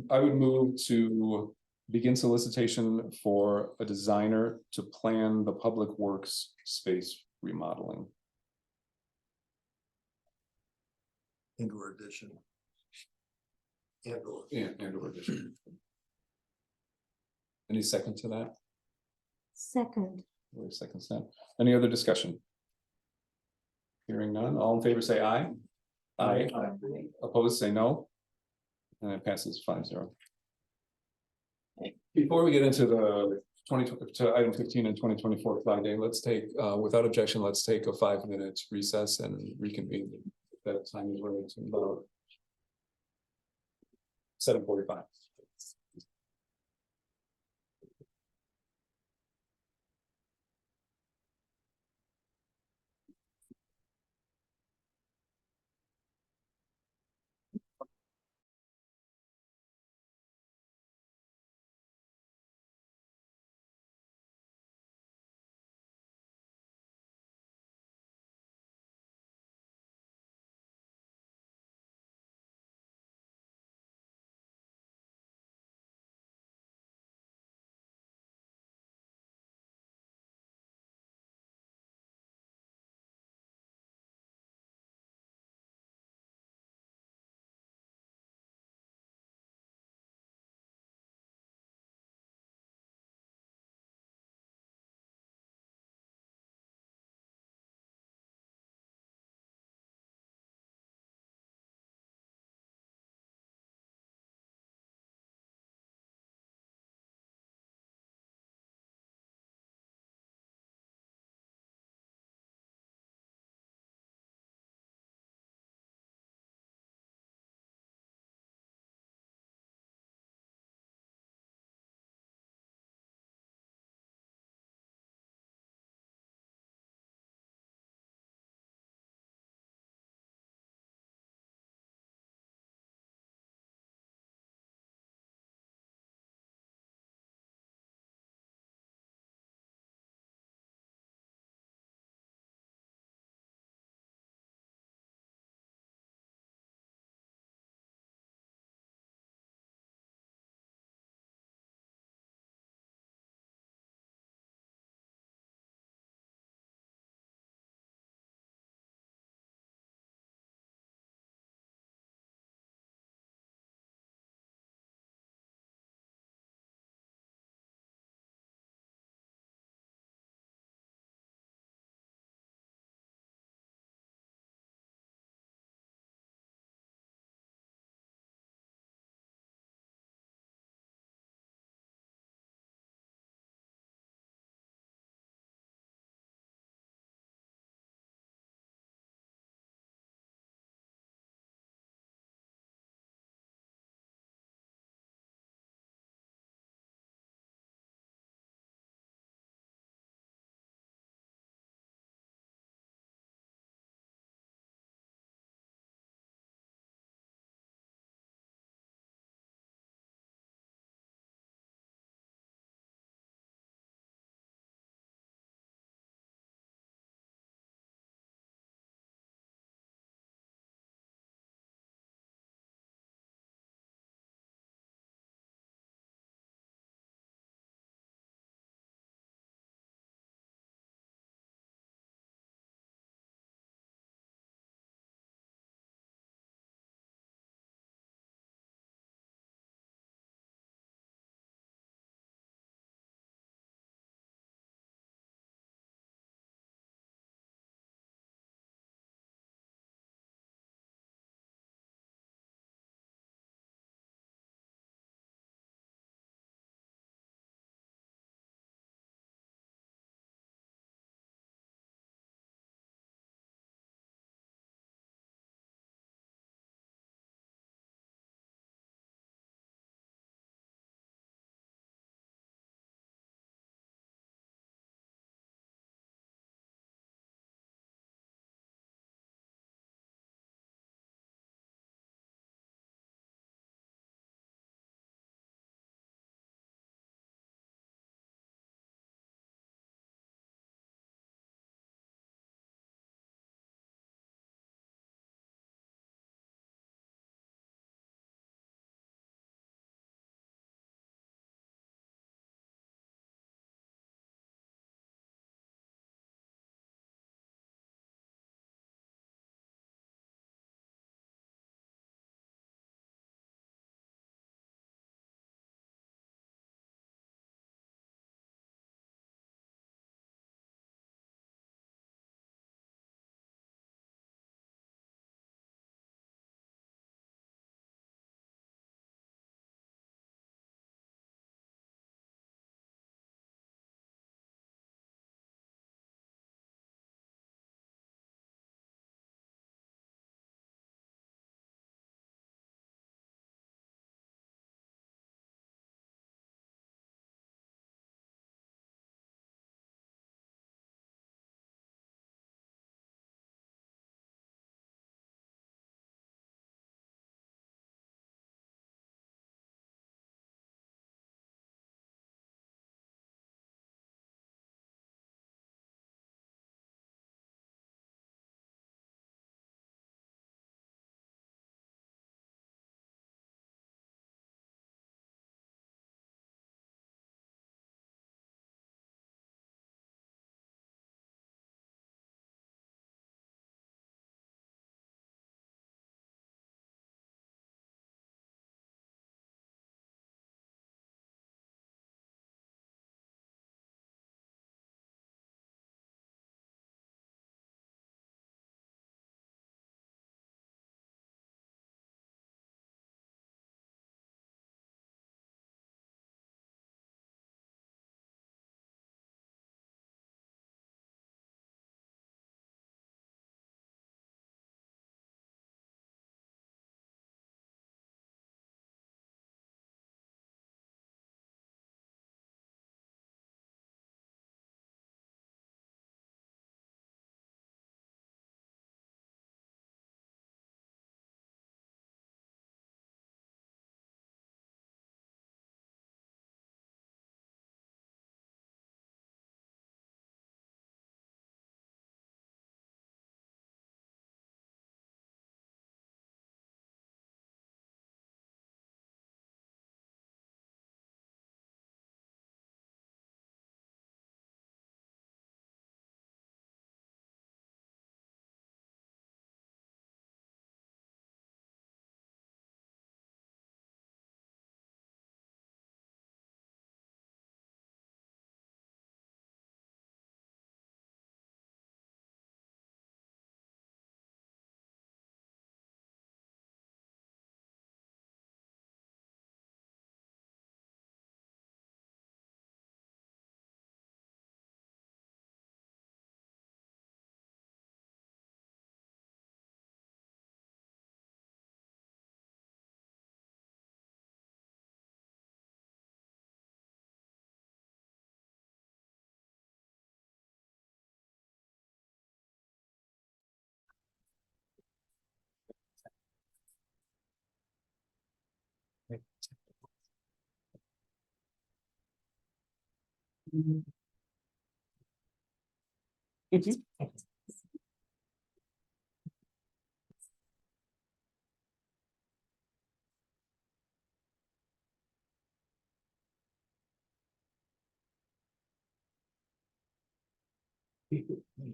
[SPEAKER 1] I would move to begin solicitation for a designer to plan the public works space remodeling.
[SPEAKER 7] Indoor addition.
[SPEAKER 1] Indoor addition. Any second to that?
[SPEAKER 9] Second.
[SPEAKER 1] Wait a second, Sam. Any other discussion? Hearing none, all in favor say aye. Aye. Opposed, say no. And it passes 5-0. Before we get into the to item 15 and 2024 flag day, let's take, without objection, let's take a 5-minute recess and reconvene. That time is right to about 7:45.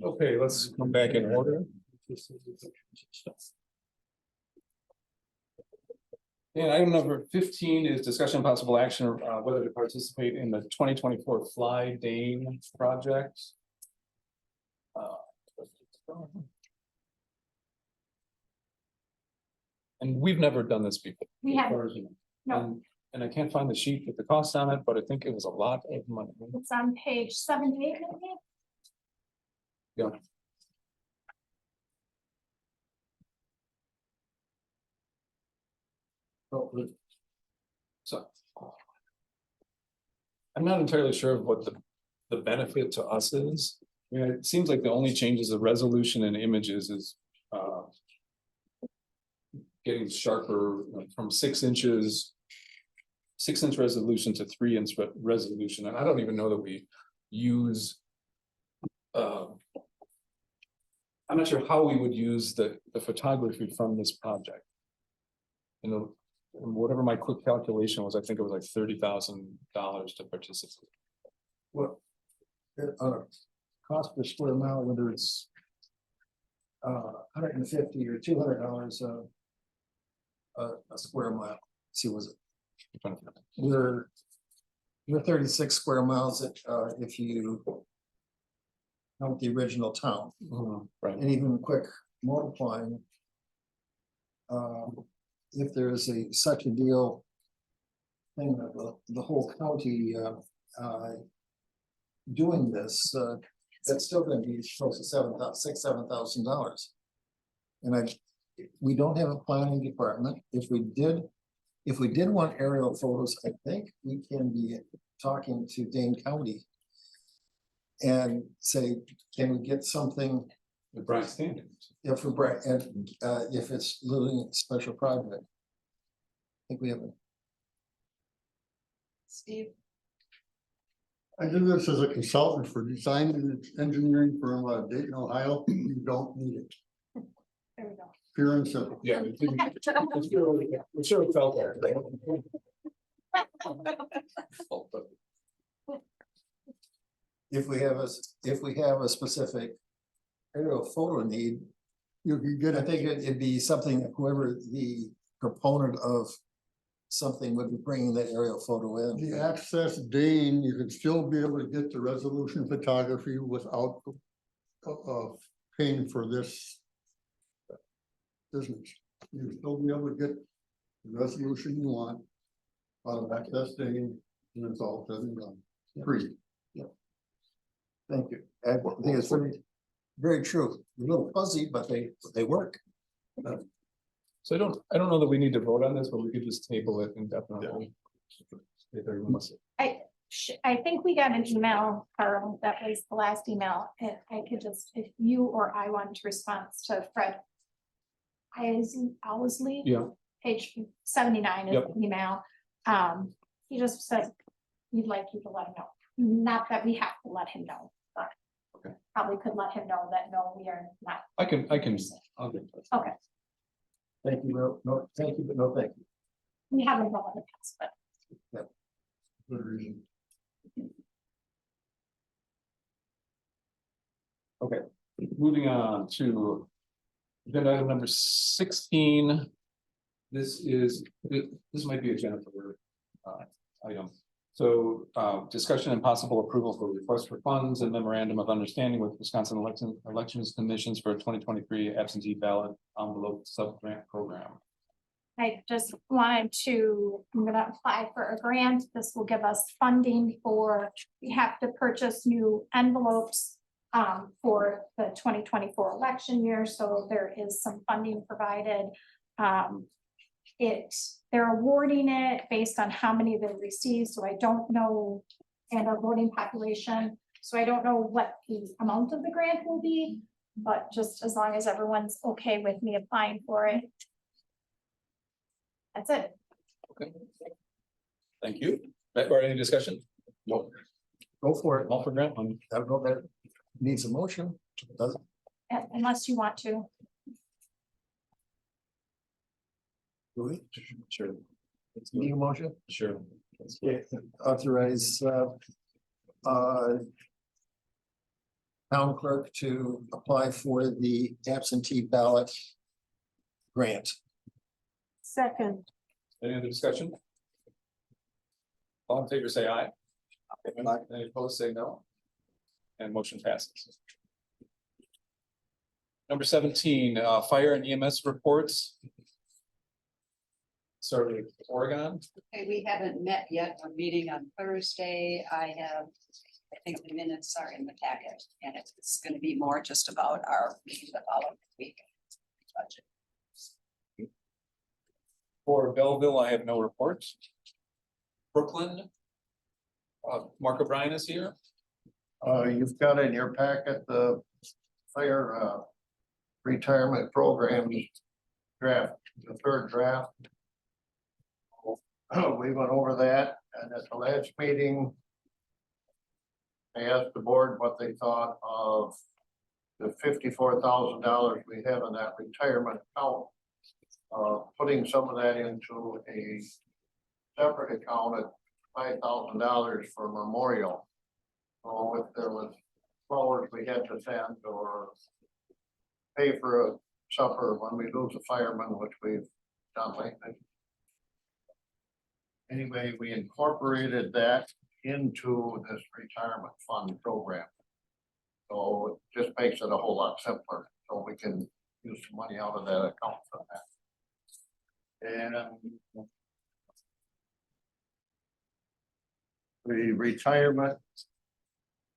[SPEAKER 1] Okay, let's come back in order. And item number 15 is discussion of possible action, whether to participate in the 2024 Fly Dane project. And we've never done this before.
[SPEAKER 2] We have,
[SPEAKER 1] as far as you know.
[SPEAKER 2] no,
[SPEAKER 1] And I can't find the sheet with the cost on it, but I think it was a lot of money.
[SPEAKER 2] it's on page 78, maybe?
[SPEAKER 1] Yeah. So. I'm not entirely sure of what the benefit to us is. I mean, it seems like the only changes of resolution and images is. Getting sharper from 6 inches. 6-inch resolution to 3-inch resolution, and I don't even know that we use. I'm not sure how we would use the photography from this project. You know, whatever my quick calculation was, I think it was like $30,000 to participate.
[SPEAKER 7] What? Cost per square mile, whether it's. $150 or $200 a square mile. See, was it? We're 36 square miles if you. Count the original town.
[SPEAKER 1] Right.
[SPEAKER 7] And even quick multiplying. If there is such a deal. Thing that the whole county doing this, that's still gonna be close to $7,000. And we don't have a planning department. If we did want aerial photos, I think we can be talking to Dane County. And say, can we get something?
[SPEAKER 1] The Brian standards.
[SPEAKER 7] If we're, and if it's literally a special project. I think we have.
[SPEAKER 10] Steve?
[SPEAKER 6] I do this as a consultant for design and engineering from Dayton, Ohio. You don't need it.
[SPEAKER 2] There we go.
[SPEAKER 6] Pure and simple.
[SPEAKER 1] Yeah. We sure felt there.
[SPEAKER 7] If we have a specific aerial photo need,
[SPEAKER 6] You can get
[SPEAKER 7] I
[SPEAKER 6] it.
[SPEAKER 7] think it'd be something that whoever the proponent of something would be bringing that aerial photo in.
[SPEAKER 6] The Access Dane, you can still be able to get the resolution photography without paying for this business. You'll still be able to get the resolution you want out of Access Dane, and it's all said and done. Free.
[SPEAKER 7] Thank you. I think it's very true. A little fuzzy, but they work.
[SPEAKER 1] So I don't know that we need to vote on this, but we could just table it indefinitely. If everyone wants it.
[SPEAKER 2] I think we got an email, Carl, that was the last email, and I could just, if you or I wanted to respond to Fred. Owsley.
[SPEAKER 1] Yeah.
[SPEAKER 2] Page 79 of
[SPEAKER 1] Yep.
[SPEAKER 2] the email. He just said, we'd like you to let him know, not that we have to let him know, but.
[SPEAKER 1] Okay.
[SPEAKER 2] Probably could let him know that, no, we are not.
[SPEAKER 1] I'll get that.
[SPEAKER 2] Okay,
[SPEAKER 7] Thank you, no, thank you, but no, thank you.
[SPEAKER 2] we haven't done it in the past, but.
[SPEAKER 6] Good reason.
[SPEAKER 1] Okay, moving on to. Agenda item number 16. This might be a Jennifer item. So discussion and possible approval for request for funds and memorandum of understanding with Wisconsin Elections Commissions for 2023 absentee ballot envelope sub-grant program.
[SPEAKER 2] I just wanted to, I'm gonna apply for a grant. This will give us funding we have to purchase new envelopes for the 2024 election year, so there is some funding provided. They're awarding it based on how many they receive, so I don't know, and our voting population, so I don't know what the amount of the grant will be, but just as long as everyone's okay with me applying for it. That's it.
[SPEAKER 1] Okay. Thank you. Or any discussion?
[SPEAKER 7] No. Go for it.
[SPEAKER 1] All for Grant?
[SPEAKER 7] I don't know that needs a motion. Does it?
[SPEAKER 2] Unless you want to.
[SPEAKER 7] Do we?
[SPEAKER 1] Sure.
[SPEAKER 7] Need a motion?
[SPEAKER 1] Sure.
[SPEAKER 7] Okay, authorize town clerk to apply for the absentee ballot grant.
[SPEAKER 9] Second,
[SPEAKER 1] Any other discussion? All in favor, say aye. Any opposed, say no. And motion passes. Number 17, fire and EMS reports. Starting with Oregon.
[SPEAKER 10] Okay, we haven't met yet. We're meeting on Thursday. I think the minutes are in the packet and it's gonna be more just about our meeting the following week. Budget.
[SPEAKER 1] For Belleville, I have no reports. Brooklyn. Mark O'Brien is here.
[SPEAKER 6] You've got in your packet the fire retirement program draft, the third draft. We went over that, and at the last meeting, I asked the board what they thought of the $54,000 we have in that retirement account. Putting some of that into a separate account at $5,000 for memorial. So if there was flowers we had to send or pay for a supper when we lose a fireman, which we've done lately. Anyway, we incorporated that into this retirement fund program. So it just makes it a whole lot simpler, so we can use some money out of that account for that. And the retirement,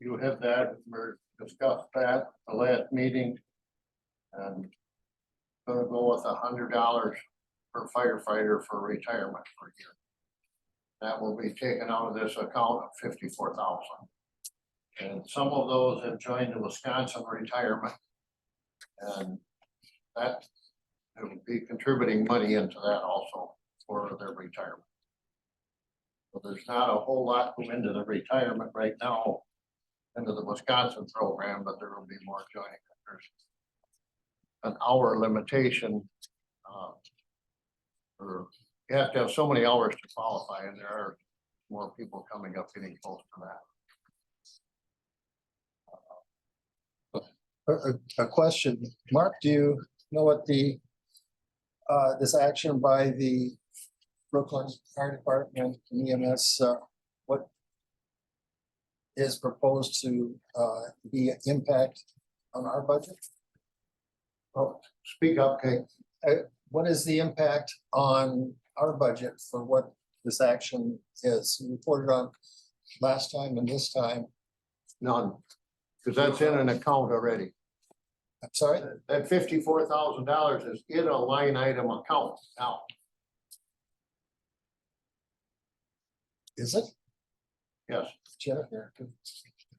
[SPEAKER 6] you have that, we discussed that at the last meeting. And gonna go with $100 per firefighter for retirement per year. That will be taken out of this account of 54,000. And some of those have joined the Wisconsin retirement. And that will be contributing money into that also for their retirement. So there's not a whole lot go into the retirement right now, into the Wisconsin program, but there will be more joining. There's an hour limitation. Or you have to have so many hours to qualify, and there are more people coming up getting close to that.
[SPEAKER 7] A question, Mark, do you know what the this action by the Brooklyn Fire Department and EMS, what is proposed to be an impact on our budget?
[SPEAKER 6] Oh, speak up, Kate.
[SPEAKER 7] What is the impact on our budget for what this action is? You reported on last time and this time.
[SPEAKER 6] None, because that's in an account already.
[SPEAKER 7] I'm sorry?
[SPEAKER 6] That $54,000 is in a line item account now.
[SPEAKER 7] Is it?
[SPEAKER 6] Yes.
[SPEAKER 7] Jennifer?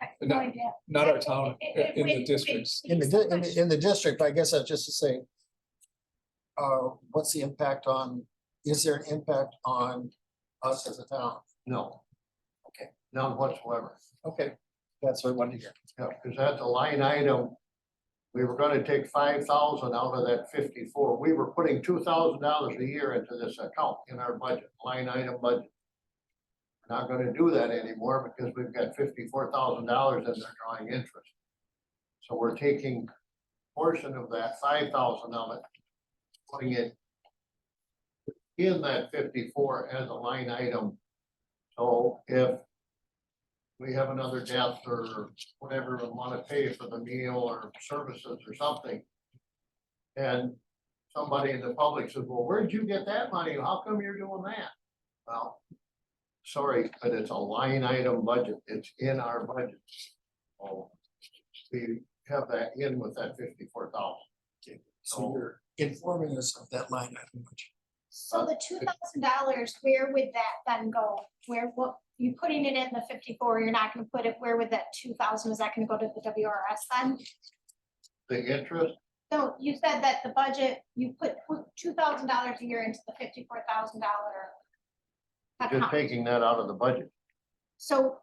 [SPEAKER 2] I have no idea.
[SPEAKER 1] Not our town, in the
[SPEAKER 2] Wait,
[SPEAKER 1] districts.
[SPEAKER 2] wait,
[SPEAKER 7] In the district, I guess that's just to say. What's the impact on, is there an impact on us as a town?
[SPEAKER 6] No.
[SPEAKER 7] Okay.
[SPEAKER 6] None whatsoever.
[SPEAKER 7] Okay, that's what I wanted to hear.
[SPEAKER 6] Yeah, because that's a line item. We were gonna take 5,000 out of that 54. We were putting $2,000 a year into this account in our budget, line item budget. We're not gonna do that anymore because we've got $54,000 and they're drawing interest. So we're taking a portion of that 5,000 of it, putting it in that 54 as a line item. So if we have another death or whatever, we want to pay for the meal or services or something. And somebody in the public says, well, where'd you get that money? How come you're doing that? Well, sorry, but it's a line item budget. It's in our budget. So we have that in with that 54,000.
[SPEAKER 7] So you're informing us of that line item.
[SPEAKER 2] So the $2,000, where would that then go? Where, what, you putting it in the 54, you're not gonna put it, where would that 2,000, is that gonna go to the WRS then?
[SPEAKER 6] The interest,
[SPEAKER 2] No, you said that the budget, you put $2,000 a year into the $54,000 account.
[SPEAKER 5] taking that out of the budget.
[SPEAKER 2] So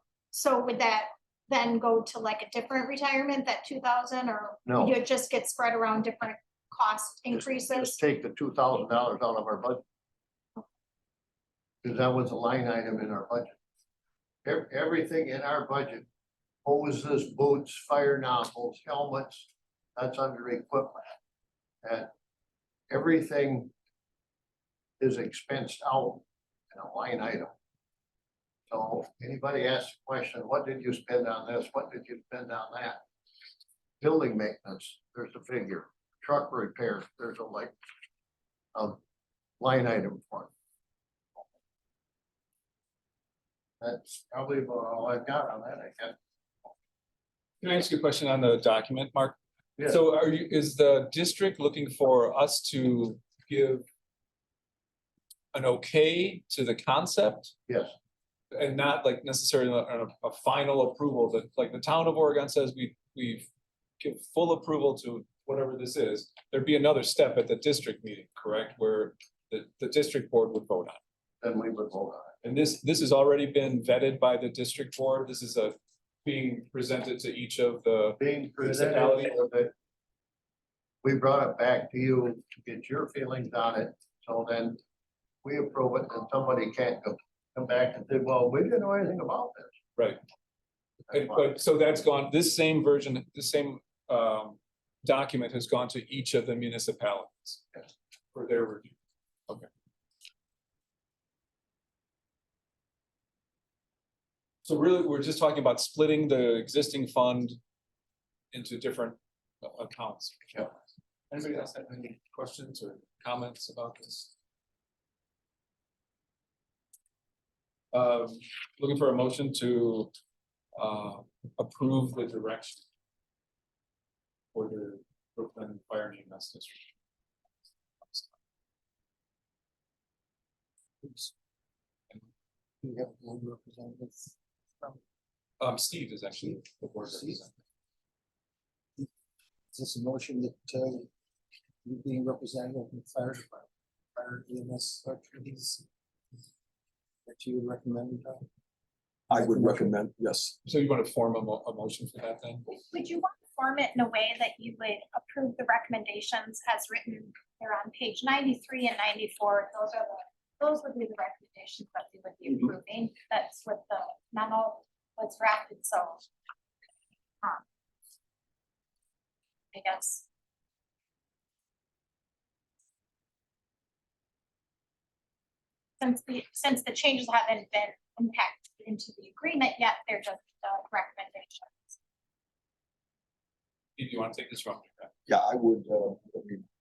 [SPEAKER 2] would that then go to like a different retirement, that 2,000, or
[SPEAKER 5] No.
[SPEAKER 2] would it just get spread around different cost increases?
[SPEAKER 5] take the $2,000 out of our budget. Cause that was a line item in our budget. Everything in our budget, hoses, boots, fire nozzles, helmets, that's under equipment. And everything is expensed out in a line item. So anybody asks a question, what did you spend on this? What did you spend on that? Building maintenance, there's a figure. Truck repairs, there's a line item for it. That's probably about all I've got on that, I guess.
[SPEAKER 1] Can I ask you a question on the document, Mark?
[SPEAKER 5] Yeah.
[SPEAKER 1] So is the district looking for us to give an okay to the concept
[SPEAKER 5] Yes,
[SPEAKER 1] and not like necessarily a final approval that, like, the town of Oregon says we give full approval to whatever this is? There'd be another step at the district meeting, correct, where the district board would vote on it.
[SPEAKER 5] then we would vote on
[SPEAKER 1] And this has already been vetted by the district board. This is being presented to each of the,
[SPEAKER 5] it. Being presented
[SPEAKER 1] Municipality.
[SPEAKER 5] with it. We brought it back to you to get your feelings on it, so then we approve it, and somebody can't come back and say, well, we didn't know anything about this.
[SPEAKER 1] right.
[SPEAKER 5] That's fine.
[SPEAKER 1] But so that's gone, this same version, the same document has gone to each of the municipalities for their review. Okay. So really, we're just talking about splitting the existing fund into different accounts. Anybody else have any questions or comments about this? Looking for a motion to approve the direction for the Brooklyn Fire and EMS District.
[SPEAKER 7] We have one representative.
[SPEAKER 1] Steve is actually the board
[SPEAKER 7] Steve?
[SPEAKER 1] representative.
[SPEAKER 7] Is this a motion that you being representative of the fire department, fire EMS committees? That you would recommend?
[SPEAKER 8] I would recommend, yes.
[SPEAKER 1] So you want to form a motion for that then?
[SPEAKER 2] Would you want to form it in a way that you would approve the recommendations as written? They're on page 93 and 94. Those would be the recommendations that we would be approving. That's what the memo was drafted, so. I guess. Since the changes haven't been impacted into the agreement yet, they're just recommendations.
[SPEAKER 1] Do you want to take this from?
[SPEAKER 8] Yeah, I would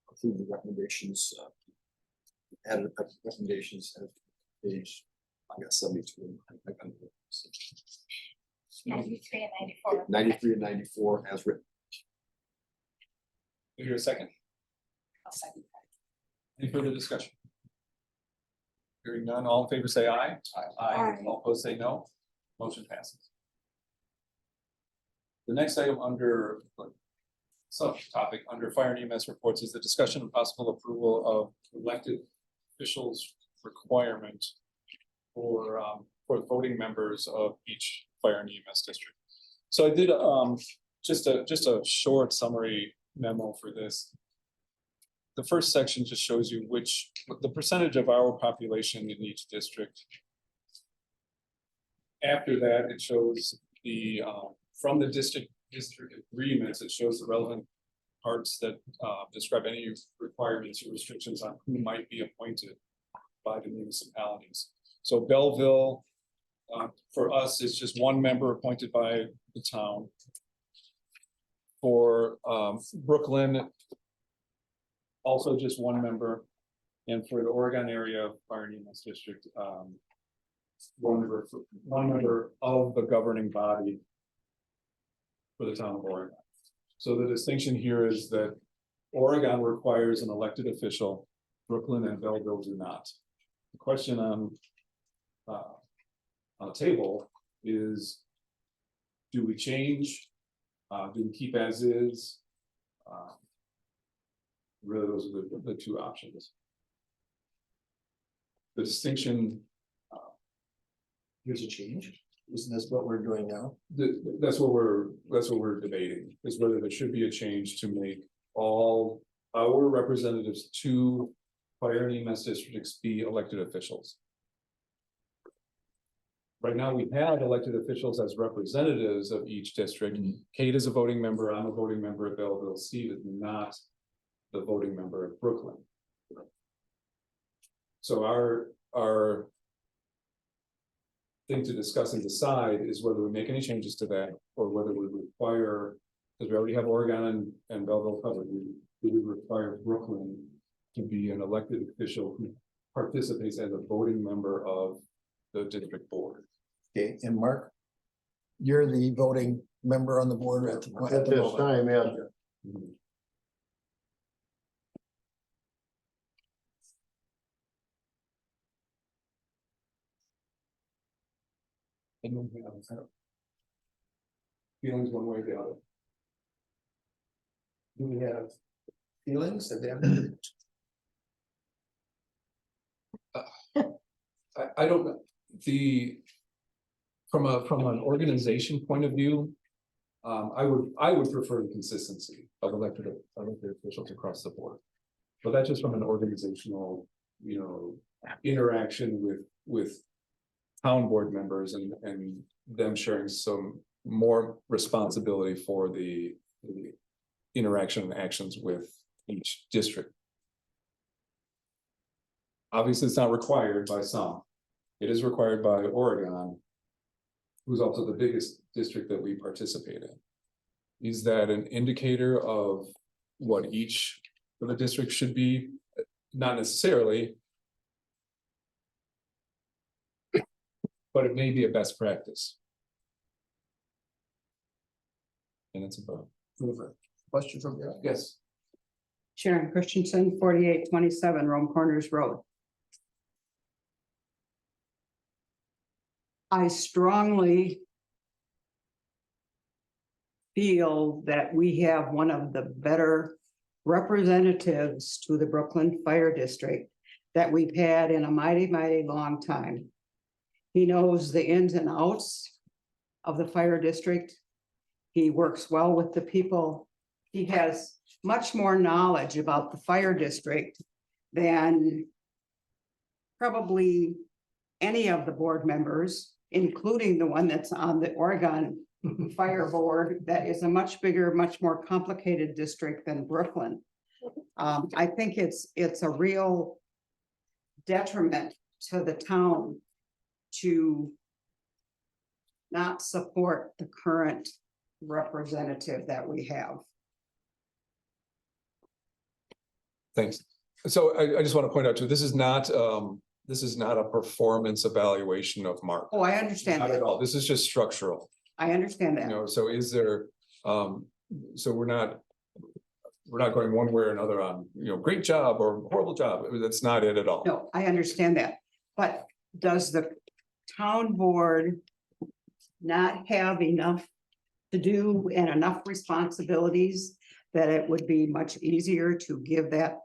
[SPEAKER 8] approve the recommendations. Add recommendations at page, I guess 72.
[SPEAKER 2] 93 and 94.
[SPEAKER 8] 93 and 94 as written.
[SPEAKER 1] Do you hear a second?
[SPEAKER 10] I'll second
[SPEAKER 1] Any further discussion? Hearing none, all in favor say aye.
[SPEAKER 9] Aye.
[SPEAKER 1] All opposed say no. Motion passes. The next item under subtopic under fire and EMS reports is the discussion and possible approval of elected officials requirement for voting members of each fire and EMS district. So I did just a short summary memo for this. The first section just shows you the percentage of our population in each district. After that, it shows from the district agreements, it shows the relevant parts that describe any requirements or restrictions on who might be appointed by the municipalities. So Belleville, for us, is just one member appointed by the town. For Brooklyn, also just one member. And for the Oregon area fire and EMS district, one member of the governing body for the town of Oregon. So the distinction here is that Oregon requires an elected official, Brooklyn and Belleville do not. The question on the table is, do we change? Do we keep as is? Really, those are the two options. The distinction
[SPEAKER 7] Here's a change. Isn't this what we're doing now?
[SPEAKER 1] That's what we're debating, is whether there should be a change to make all our representatives to fire and EMS districts be elected officials. Right now, we have elected officials as representatives of each district. Kate is a voting member, I'm a voting member of Belleville, Steve is not the voting member of Brooklyn. So our thing to discuss and decide is whether we make any changes to that, or whether we require, because we already have Oregon and Belleville covered, we would require Brooklyn to be an elected official who participates as a voting member of the district board.
[SPEAKER 7] Okay, and Mark? You're the voting member on the board at the moment.
[SPEAKER 8] time, yeah.
[SPEAKER 1] Anyone have feelings one way or the other?
[SPEAKER 7] Do we have feelings that they have?
[SPEAKER 1] I don't know, from an organization point of view. I would prefer the consistency of elected officials across the board. But that's just from an organizational, interaction with town board members and them sharing some more responsibility for the interaction and actions with each district. Obviously, it's not required by some. It is required by Oregon, who's also the biggest district that we participate in. Is that an indicator of what each of the districts should be? Not necessarily. But it may be a best practice. And it's about.
[SPEAKER 7] Question from you?
[SPEAKER 1] Yes.
[SPEAKER 14] Sharon Christensen, 4827 Rome Corners Road. I strongly feel that we have one of the better representatives to the Brooklyn Fire District that we've had in a mighty, mighty long time. He knows the ins and outs of the fire district. He works well with the people. He has much more knowledge about the fire district than probably any of the board members, including the one that's on the Oregon Fire Board, that is a much bigger, much more complicated district than Brooklyn. I think it's a real detriment to the town to not support the current representative that we have.
[SPEAKER 1] Thanks. So I just want to point out too, this is not a performance evaluation of Mark.
[SPEAKER 14] Oh, I understand
[SPEAKER 1] Not
[SPEAKER 14] that.
[SPEAKER 1] at all. This is just structural,
[SPEAKER 14] I understand that.
[SPEAKER 1] so is there, so we're not going one way or another on, great job or horrible job. That's not it at all.
[SPEAKER 14] No, I understand that. But does the town board not have enough to do and enough responsibilities that it would be much easier to give that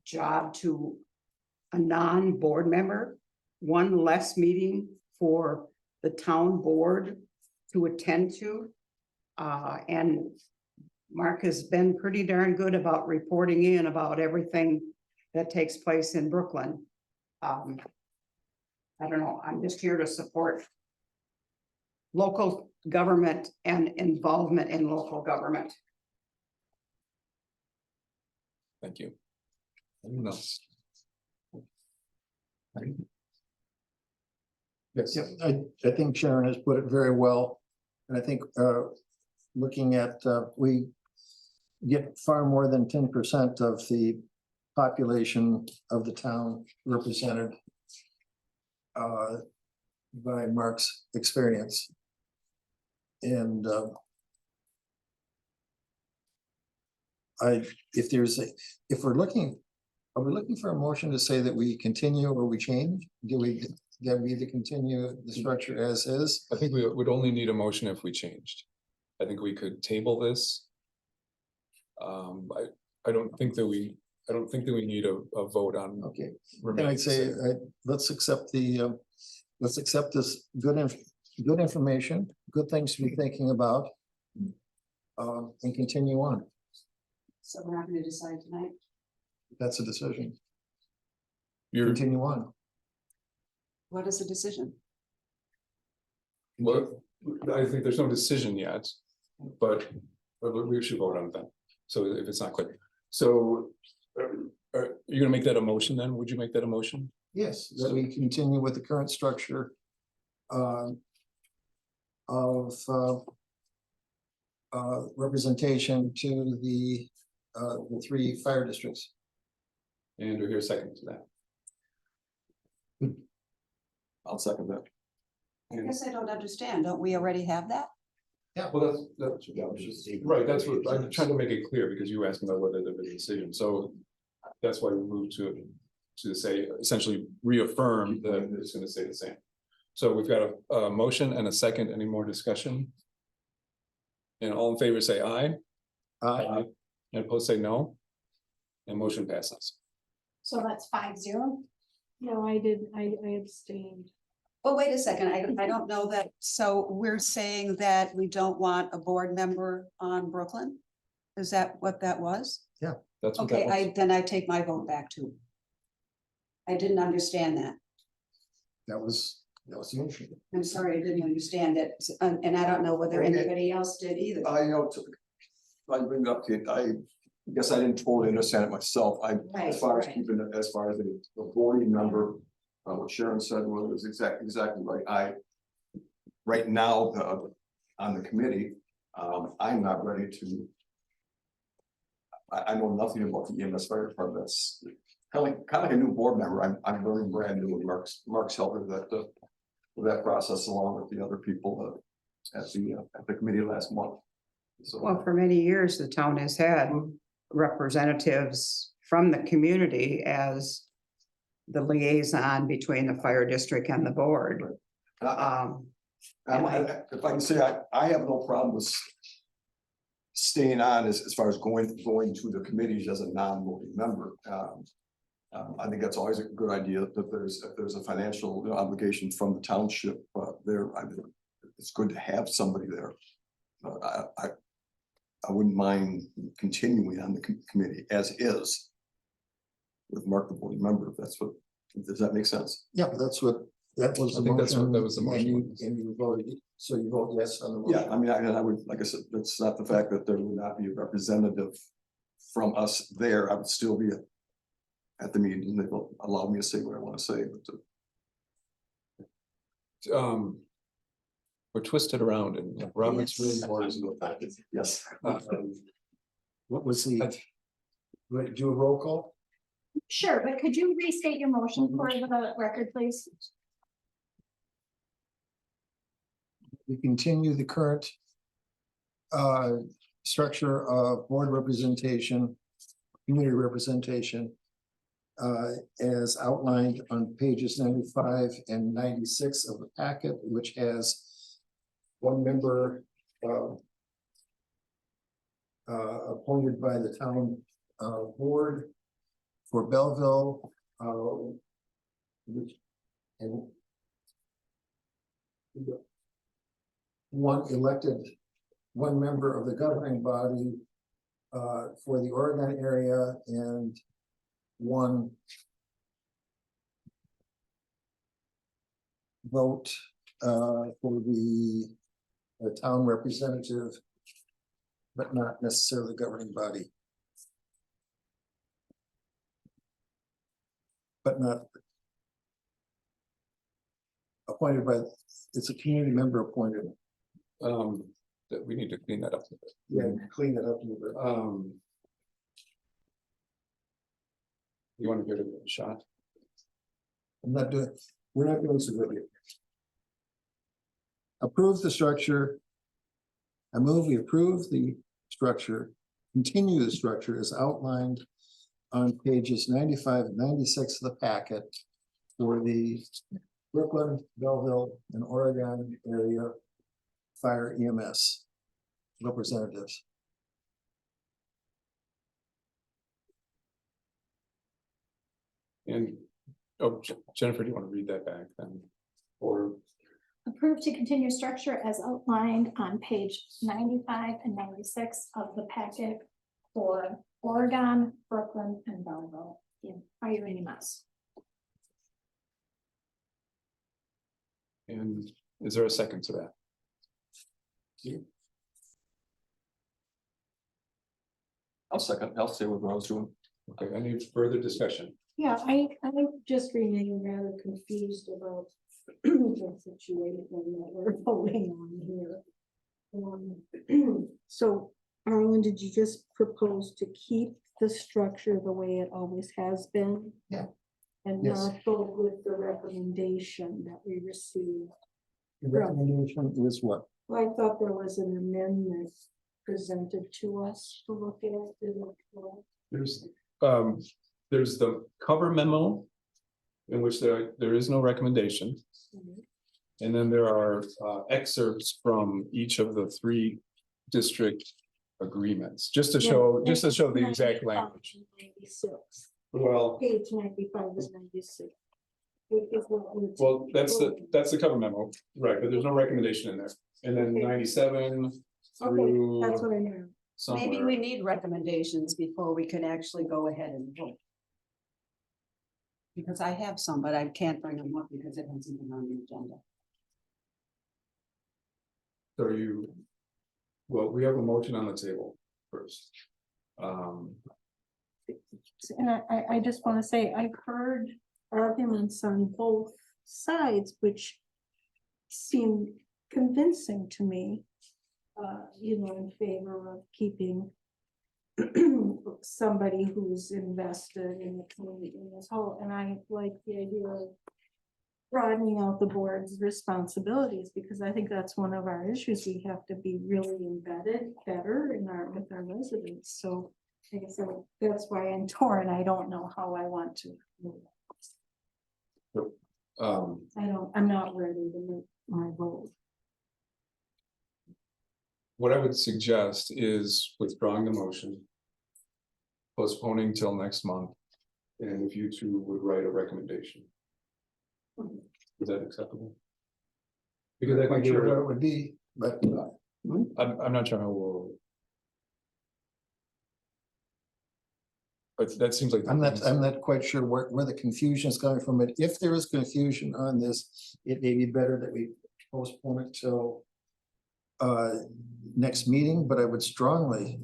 [SPEAKER 14] job to a non-board member? One less meeting for the town board to attend to. And Mark has been pretty darn good about reporting in about everything that takes place in Brooklyn. I don't know, I'm just here to support local government and involvement in local government.
[SPEAKER 1] Thank you. Anyone else? Yes.
[SPEAKER 7] Yeah, I think Sharon has put it very well. And I think looking at, we get far more than 10% of the population of the town represented by Mark's experience. And if we're looking, are we looking for a motion to say that we continue or we change? Do we either continue the structure as is?
[SPEAKER 1] I think we would only need a motion if we changed. I think we could table this. I don't think that we need a vote on.
[SPEAKER 7] Okay, and
[SPEAKER 1] remaining
[SPEAKER 7] I'd say,
[SPEAKER 1] the same.
[SPEAKER 7] let's accept the let's accept this good information, good things to be thinking about. And continue on.
[SPEAKER 10] So we're not gonna decide tonight.
[SPEAKER 7] That's a decision.
[SPEAKER 1] You're,
[SPEAKER 7] Continue on.
[SPEAKER 10] What is the decision?
[SPEAKER 1] well, I think there's no decision yet, but we should vote on it then. So if it's not clear, so are you gonna make that a motion then? Would you make that a motion?
[SPEAKER 7] Yes, that we continue with the current structure. Of representation to the 3 fire districts.
[SPEAKER 1] And we're here a second to that.
[SPEAKER 8] I'll second that.
[SPEAKER 10] I guess I don't understand. Don't we already have that?
[SPEAKER 7] Yeah.
[SPEAKER 1] Well, that's, right, that's what, I'm trying to make it clear, because you asked about whether there was a decision, so that's why we moved to say, essentially reaffirm that it's gonna stay the same. So we've got a motion and a second, any more discussion? And all in favor say aye. And opposed say no. And motion passes.
[SPEAKER 2] So that's 5-0.
[SPEAKER 9] No, I abstained.
[SPEAKER 10] Well, wait a second. I don't know that. So we're saying that we don't want a board member on Brooklyn? Is that what that was?
[SPEAKER 1] That's what
[SPEAKER 10] Okay,
[SPEAKER 1] that was.
[SPEAKER 10] then I take my vote back too. I didn't understand that.
[SPEAKER 7] That was the motion.
[SPEAKER 10] I'm sorry, I didn't understand it. And I don't know whether
[SPEAKER 8] Okay.
[SPEAKER 10] anybody else did either.
[SPEAKER 8] I know, I bring it up, Kate, I guess I didn't totally understand it myself.
[SPEAKER 10] Right,
[SPEAKER 8] As far as
[SPEAKER 10] right.
[SPEAKER 8] keeping it, as far as the voting member, what Sharon said was exactly right. Right now, on the committee, I'm not ready to. I know nothing about the EMS fire department. That's kind of like a new board member. I'm learning brand new, and Mark's helping that process along with the other people at the committee last month. So.
[SPEAKER 14] Well, for many years, the town has had representatives from the community as the liaison between the fire district and the board.
[SPEAKER 8] If I can say, I have no problem with staying on as far as going to the committees as a non-voting member. I think that's always a good idea, that if there's a financial obligation from the township there, it's good to have somebody there. I wouldn't mind continuing on the committee as is. With Mark the voting member, if that's what, does that make sense?
[SPEAKER 7] Yeah, that was the
[SPEAKER 1] I think that's what-
[SPEAKER 7] motion.
[SPEAKER 1] that was the motion.
[SPEAKER 7] And you voted, so you vote yes on the
[SPEAKER 8] Yeah,
[SPEAKER 7] motion.
[SPEAKER 8] I mean, I would, like I said, that's not the fact that there would not be a representative from us there. I would still be at the meeting. They will allow me to say what I want to say, but.
[SPEAKER 1] We're twisted around and Robert's
[SPEAKER 10] Yes.
[SPEAKER 1] rules of the package.
[SPEAKER 8] Yes.
[SPEAKER 7] What was the, do a roll call?
[SPEAKER 2] Sure, but could you restate your motion for the record, please?
[SPEAKER 7] We continue the current structure of board representation, community representation as outlined on pages 95 and 96 of the packet, which has one member appointed by the town board for Belleville, which and one member of the governing body for the Oregon area, and one vote for the town representative, but not necessarily the governing body. But not appointed by, it's a community member appointed.
[SPEAKER 1] That we need to clean that up a bit.
[SPEAKER 7] Yeah, clean it up a little bit.
[SPEAKER 1] You want to give it a shot?
[SPEAKER 7] We're not doing civilian. Approve the structure. I move we approve the structure, continue the structure as outlined on pages 95 and 96 of the packet for the Brooklyn, Belleville, and Oregon area fire EMS representatives.
[SPEAKER 1] And, oh, Jennifer, do you want to read that back then? Or,
[SPEAKER 2] Approved to continue structure as outlined on page 95 and 96 of the packet for Oregon, Brooklyn, and Belleville in Fire EMS.
[SPEAKER 1] and is there a second to that?
[SPEAKER 8] I'll say what I was doing.
[SPEAKER 1] Okay, any further discussion?
[SPEAKER 9] Yeah, I just remain rather confused about the situation that we're voting on here. So, Arlen, did you just propose to keep the structure the way it always has been?
[SPEAKER 7] Yeah.
[SPEAKER 9] And
[SPEAKER 7] Yes.
[SPEAKER 9] not go with the recommendation that we received?
[SPEAKER 7] The recommendation is what?
[SPEAKER 9] Well, I thought there was an amendment presented to us to look at.
[SPEAKER 1] There's the cover memo in which there is no recommendation. And then there are excerpts from each of the 3 district agreements, just to show the exact language.
[SPEAKER 9] 96.
[SPEAKER 1] Well,
[SPEAKER 9] Page 95 and 96. Which is what we're
[SPEAKER 1] well,
[SPEAKER 9] taking.
[SPEAKER 1] that's the cover memo, right, but there's no recommendation in there. And then
[SPEAKER 9] Okay.
[SPEAKER 1] 97
[SPEAKER 9] Okay,
[SPEAKER 1] through
[SPEAKER 9] that's what I meant.
[SPEAKER 10] Maybe
[SPEAKER 1] somewhere.
[SPEAKER 10] we need recommendations before we can actually go ahead and vote. Because I have some, but I can't bring them up because it hasn't been on the agenda.
[SPEAKER 1] So well, we have a motion on the table first.
[SPEAKER 9] And I just want to say, I've heard arguments on both sides, which seem convincing to me. In favor of keeping somebody who's invested in the community in this whole, and I like the idea of broadening out the board's responsibilities, because I think that's one of our issues. We have to be really embedded better with our residents. So I guess that's why I'm torn. I don't know how I want to move. I'm not ready to make my vote.
[SPEAKER 1] What I would suggest is withdrawing the motion. Postponing till next month. And if you 2 would write a recommendation. Is that acceptable? Because I
[SPEAKER 7] Quite
[SPEAKER 1] think
[SPEAKER 7] sure what it would be, but
[SPEAKER 1] I'm not sure how we'll. But that seems like.
[SPEAKER 7] I'm not quite sure where the confusion is coming from. But if there is confusion on this, it may be better that we postpone it till next meeting, but I would strongly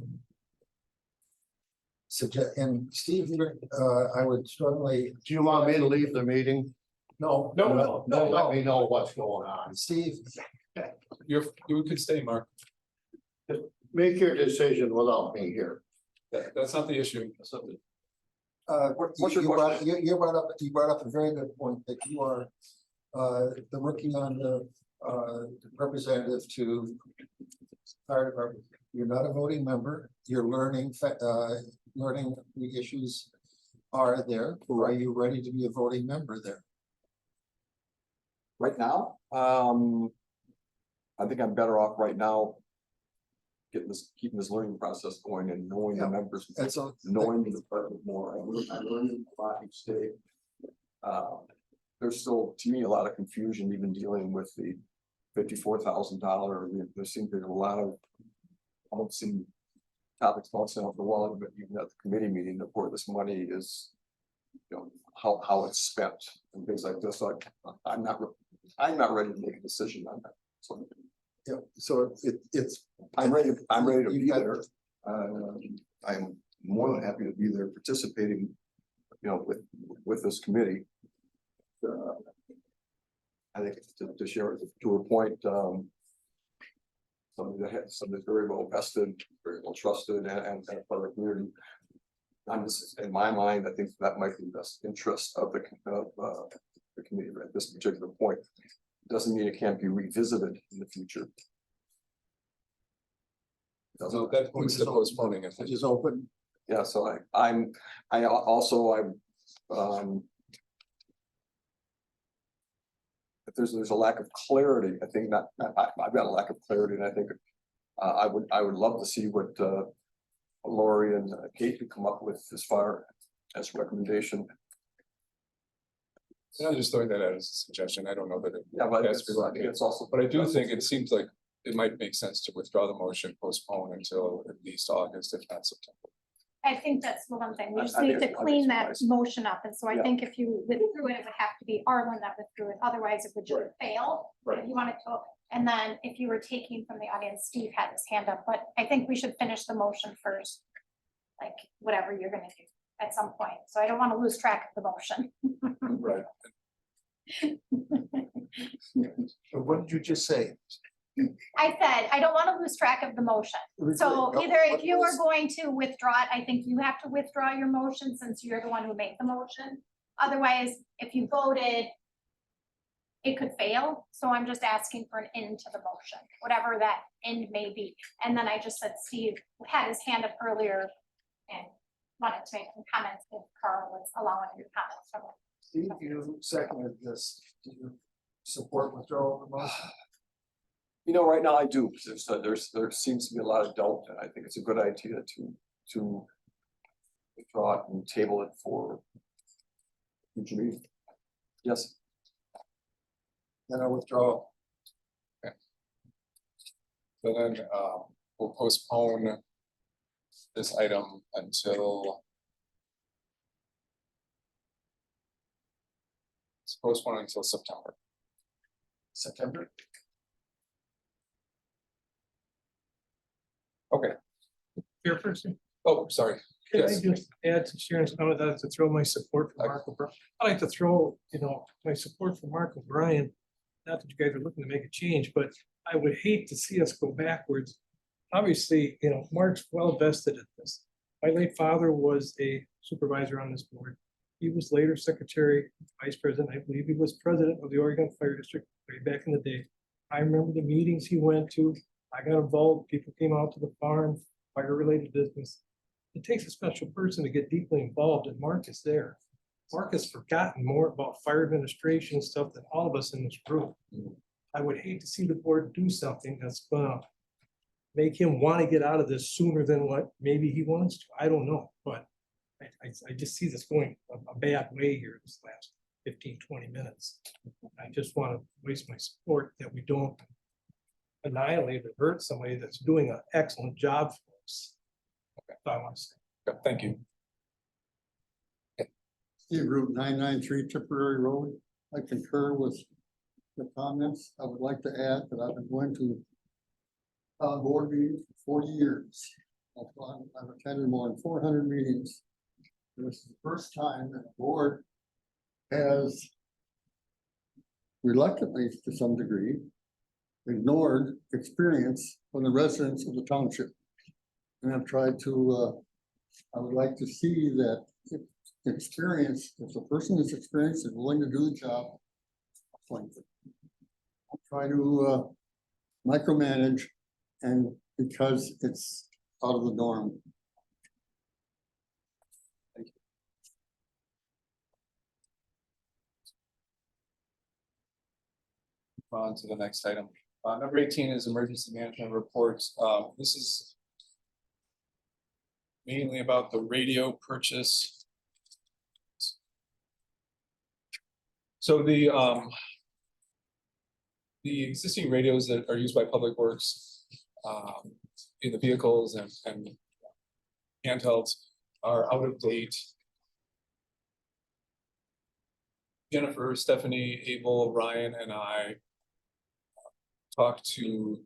[SPEAKER 7] suggest, and Steve, I would strongly.
[SPEAKER 12] Do you want me to leave the meeting?
[SPEAKER 7] No.
[SPEAKER 12] Let me know what's going on.
[SPEAKER 7] Steve,
[SPEAKER 1] You could stay, Mark.
[SPEAKER 12] Make your decision without me here.
[SPEAKER 1] That's not the issue.
[SPEAKER 8] What's your question?
[SPEAKER 7] you brought up a very good point that you are working on the representative to fire department. You're not a voting member. You're learning the issues are there. Are you ready to be a voting member there?
[SPEAKER 8] Right now, I think I'm better off right now. Keeping this learning process going and knowing the members,
[SPEAKER 7] And so
[SPEAKER 8] knowing the department more. I learned a lot each day. There's still, to me, a lot of confusion even dealing with the $54,000. There seems to be a lot of, I don't see topics bouncing off the wall, but even at the committee meeting, where this money is, how it's spent and things like this. So I'm not ready to make a decision on that. So,
[SPEAKER 7] yeah, so it's.
[SPEAKER 8] I'm ready to be there. I'm more than happy to be there participating, with this committee. I think to share to a point, somebody's very well vested, very well trusted, and part of the community. I'm just, in my mind, I think that might be the best interest of the committee at this particular point. Doesn't mean it can't be revisited in the future.
[SPEAKER 1] So that points to postponing it.
[SPEAKER 7] It is open.
[SPEAKER 8] Yeah, so I'm if there's a lack of clarity, I think I've got a lack of clarity, and I think I would love to see what Lori and Kate could come up with as far as recommendation.
[SPEAKER 1] I'm just throwing that out as a suggestion. I don't know that it.
[SPEAKER 8] Yeah, but
[SPEAKER 1] has to be
[SPEAKER 8] I think it's also.
[SPEAKER 1] But I do think it seems like it might make sense to withdraw the motion, postpone until at least August, if not September.
[SPEAKER 2] I think that's the one thing. We
[SPEAKER 8] I-
[SPEAKER 2] just
[SPEAKER 8] I
[SPEAKER 2] need
[SPEAKER 8] think
[SPEAKER 2] to
[SPEAKER 8] it's- I
[SPEAKER 2] clean
[SPEAKER 8] think
[SPEAKER 2] that
[SPEAKER 8] it's nice.
[SPEAKER 2] motion up. And so I
[SPEAKER 8] Yeah.
[SPEAKER 2] think if you withdrew it, it would have to be Arlen that withdrew it. Otherwise it would just
[SPEAKER 8] Right.
[SPEAKER 2] fail.
[SPEAKER 8] Right.
[SPEAKER 2] If you wanted to, and then if you were taking from the audience, Steve had his hand up, but I think we should finish the motion first. Like whatever you're gonna do at some point. So I don't want to lose track of the motion.
[SPEAKER 1] Right.
[SPEAKER 7] So what did you just say?
[SPEAKER 2] I said, I don't want to lose track of the motion. So
[SPEAKER 7] No,
[SPEAKER 2] either if
[SPEAKER 7] what
[SPEAKER 2] you are
[SPEAKER 7] was-
[SPEAKER 2] going to withdraw it, I think you have to withdraw your motion since you're the one who made the motion. Otherwise, if you voted, it could fail. So I'm just asking for an end to the motion, whatever that end may be. And then I just said Steve had his hand up earlier and wanted to make some comments if Carl was allowing your comments from him.
[SPEAKER 7] Steve, you seconded this. Do you support withdrawal of the motion?
[SPEAKER 8] You know, right now I do, because there seems to be a lot of doubt, and I think it's a good idea to withdraw it and table it for future meeting. Yes,
[SPEAKER 7] Then I withdraw.
[SPEAKER 1] So then, we'll postpone this item until. Let's postpone until September.
[SPEAKER 7] September.
[SPEAKER 1] Okay.
[SPEAKER 15] Chairperson,
[SPEAKER 1] Oh, sorry.
[SPEAKER 15] can I
[SPEAKER 1] Yes.
[SPEAKER 15] just add to Sharon's comment, I'd like to throw my support for Mark O'Brien. I'd like to throw, my support for Mark O'Brien. Not that you guys are looking to make a change, but I would hate to see us go backwards. Obviously, Mark's well vested in this. My late father was a supervisor on this board. He was later secretary, vice president. I believe he was president of the Oregon Fire District way back in the day. I remember the meetings he went to. I got involved. People came out to the farm, fire-related business. It takes a special person to get deeply involved, and Mark is there. Mark has forgotten more about fire administration stuff than all of us in this room. I would hate to see the board do something that's gonna make him want to get out of this sooner than what maybe he wants to. I don't know, but I just see this going a bad way here this last 15, 20 minutes. I just want to waste my support that we don't annihilate or hurt somebody that's doing an excellent job for us. That's all I want to say.
[SPEAKER 1] Okay, thank you.
[SPEAKER 16] Route 993 Tipperary Road. I concur with the comments. I would like to add that I've been going to board meetings for 40 years. I've attended more than 400 meetings. This is the first time that the board has reluctantly, to some degree, ignored experience from the residents of the township. And I've tried to, I would like to see that experience, if the person is experienced and willing to do the job, appoint them. I'll try to micromanage, and because it's out of the norm.
[SPEAKER 1] On to the next item. Number 18 is emergency management reports. This is mainly about the radio purchase. So the existing radios that are used by Public Works in the vehicles and handhelds are out of date. Jennifer, Stephanie, Abel, Ryan, and I talked to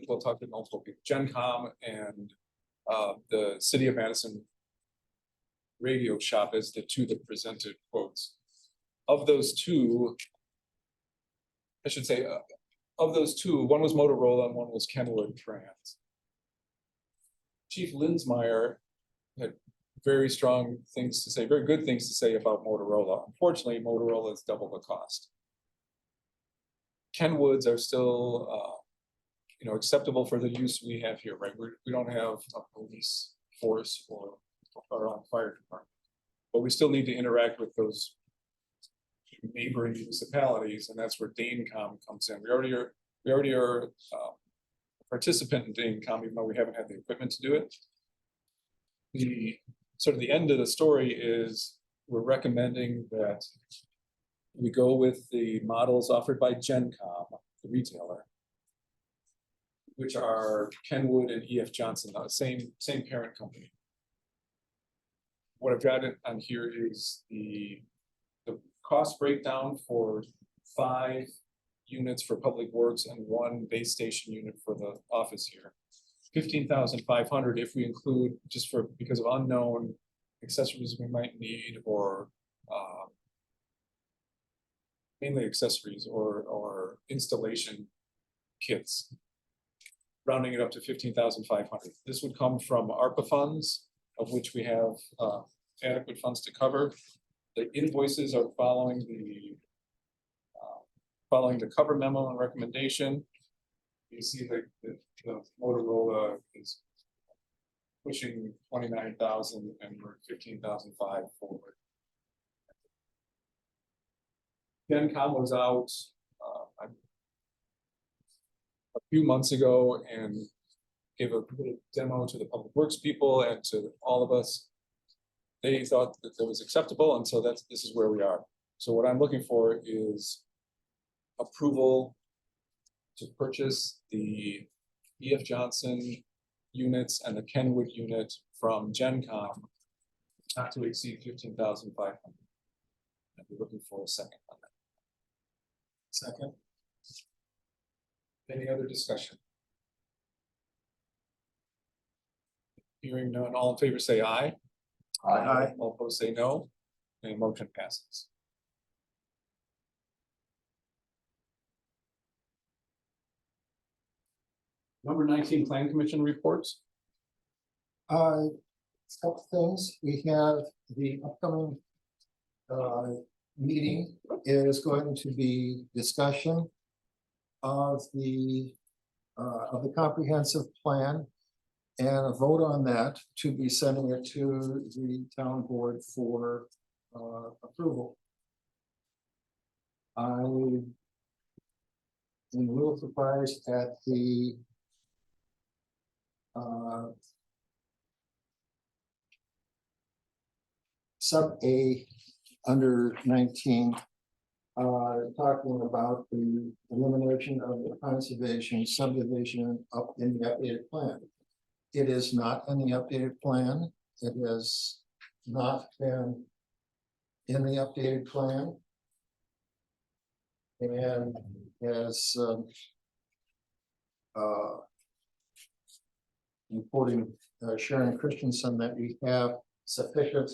[SPEAKER 1] we'll talk to multiple people, GenCom and the City of Madison radio shop as the two that presented quotes. Of those two, I should say, of those two, one was Motorola and one was Kenwood Trans. Chief Linsmeyer had very strong things to say, very good things to say about Motorola. Unfortunately, Motorola is double the cost. Kenwoods are still, acceptable for the use we have here, right? We don't have a police force or our own fire department, but we still need to interact with those neighboring municipalities, and that's where DaneCom comes in. We already are a participant in DaneCom, even though we haven't had the equipment to do it. The sort of the end of the story is we're recommending that we go with the models offered by GenCom, the retailer, which are Kenwood and EF Johnson, the same parent company. What I've got on here is the cost breakdown for 5 units for public works and 1 base station unit for the office here. 15,500 if we include, just for, because of unknown accessories we might need, or mainly accessories or installation kits. Rounding it up to 15,500. This would come from ARPA funds, of which we have adequate funds to cover. The invoices are following the cover memo and recommendation. You see the Motorola is pushing 29,000 and we're 15,500 forward. GenCom was out a few months ago and gave a little demo to the public works people and to all of us. They thought that was acceptable, and so this is where we are. So what I'm looking for is approval to purchase the EF Johnson units and the Kenwood unit from GenCom, not to exceed 15,500. I'd be looking for a second on that. Second. Any other discussion? Hearing none, all in favor say aye.
[SPEAKER 8] Aye.
[SPEAKER 1] All opposed say no, and motion passes. Number 19, Plan Commission reports.
[SPEAKER 7] Couple things, we have the upcoming meeting is going to be discussion of the comprehensive plan and a vote on that to be sending it to the town board for approval. I'm a little surprised at the sub A under 19, talking about the elimination of the conservation subdivision up in the updated plan. It is not in the updated plan. It has not been in the updated plan. And as reporting Sharon Christensen, that we have sufficient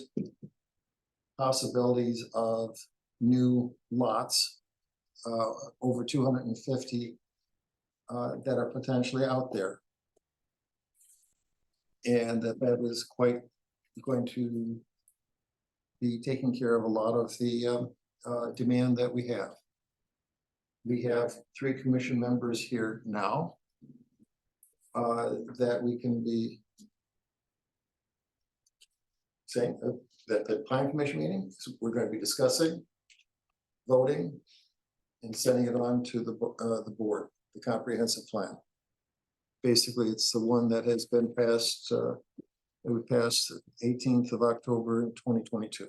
[SPEAKER 7] possibilities of new lots, over 250 that are potentially out there. And that is quite going to be taking care of a lot of the demand that we have. We have 3 commission members here now that we can be saying that the plan commission meeting, we're going to be discussing, voting, and sending it on to the board, the comprehensive plan. Basically, it's the one that has been passed, it would pass 18th of October, 2022.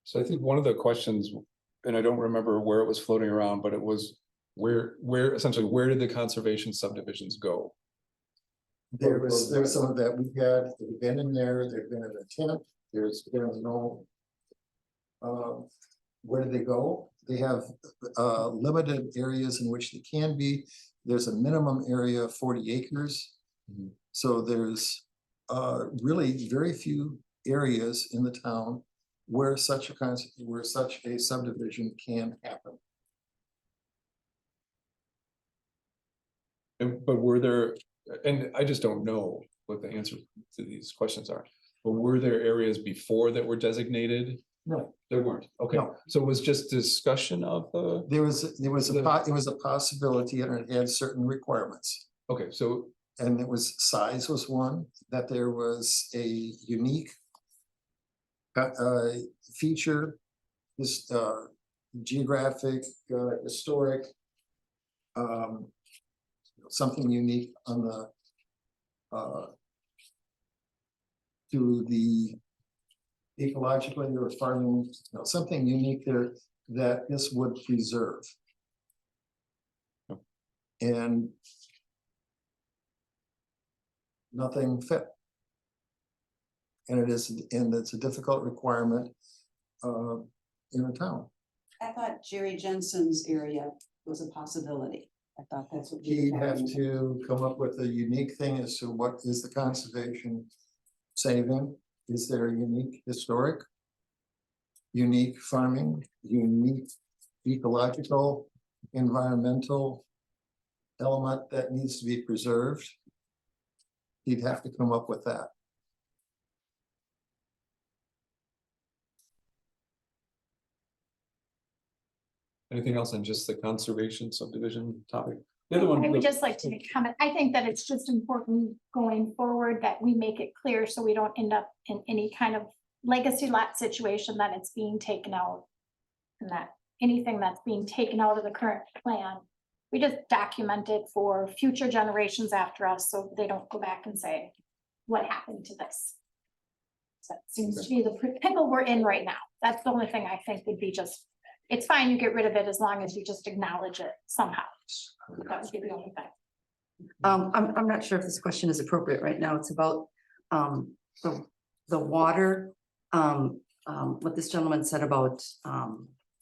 [SPEAKER 1] So I think one of the questions, and I don't remember where it was floating around, but it was where essentially, where did the conservation subdivisions go?
[SPEAKER 7] There was some of that we had, they've been in there, they've been an attempt, there's been no. Where did they go? They have limited areas in which they can be. There's a minimum area of 40 acres. So there's really very few areas in the town where such a subdivision can happen.
[SPEAKER 1] But were there, and I just don't know what the answer to these questions are, but were there areas before that were designated?
[SPEAKER 7] No,
[SPEAKER 1] there weren't. Okay,
[SPEAKER 7] no.
[SPEAKER 1] So it was just discussion of the.
[SPEAKER 7] It was a possibility, and it had certain requirements.
[SPEAKER 1] Okay, so.
[SPEAKER 7] And it was, size was one, that there was a unique feature, this geographic, historic, something unique on the to the ecologically or farming, something unique there that this would preserve. And nothing fit. And it's a difficult requirement in a town.
[SPEAKER 10] I thought Jerry Jensen's area was a possibility. I thought that's what. we
[SPEAKER 7] He'd
[SPEAKER 10] were
[SPEAKER 7] have
[SPEAKER 10] talking
[SPEAKER 7] to come up with a unique thing as to what is the conservation saving? Is there a unique historic? Unique farming, unique ecological, environmental element that needs to be preserved? He'd have to come up with that.
[SPEAKER 1] Anything else on just the conservation subdivision topic? The other one.
[SPEAKER 2] I would just like to make a comment. I think that it's just important going forward that we make it clear so we don't end up in any kind of legacy lot situation that it's being taken out. And that anything that's being taken out of the current plan, we just document it for future generations after us, so they don't go back and say, what happened to this? So that seems to be the pickle we're in right now. That's the only thing I think would be just, it's fine, you get rid of it as long as you just acknowledge it somehow. That would be the only thing.
[SPEAKER 13] I'm not sure if this question is appropriate right now. It's about, the water. What this gentleman said about,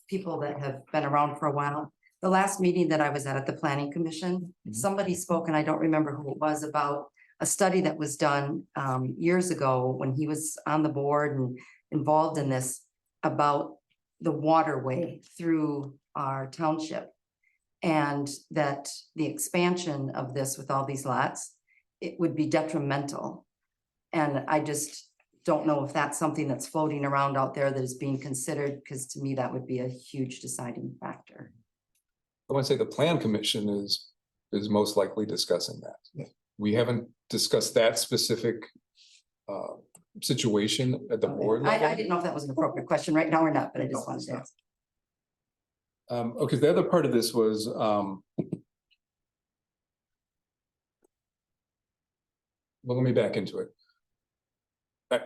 [SPEAKER 13] people that have been around for a while. The last meeting that I was at the Planning Commission, somebody spoke, and I don't remember who it was, about a study that was done, years ago when he was on the board and involved in this, about the waterway through our township. And that the expansion of this with all these lots, it would be detrimental. And I just don't know if that's something that's floating around out there that is being considered, because to me, that would be a huge deciding factor.
[SPEAKER 1] I want to say the plan commission is most likely discussing that.
[SPEAKER 7] Yeah.
[SPEAKER 1] We haven't discussed that specific situation at the board
[SPEAKER 13] I
[SPEAKER 1] level.
[SPEAKER 13] didn't know if that was an appropriate question right now or not, but I just wanted to ask.
[SPEAKER 1] Okay, the other part of this was well, let me back into it.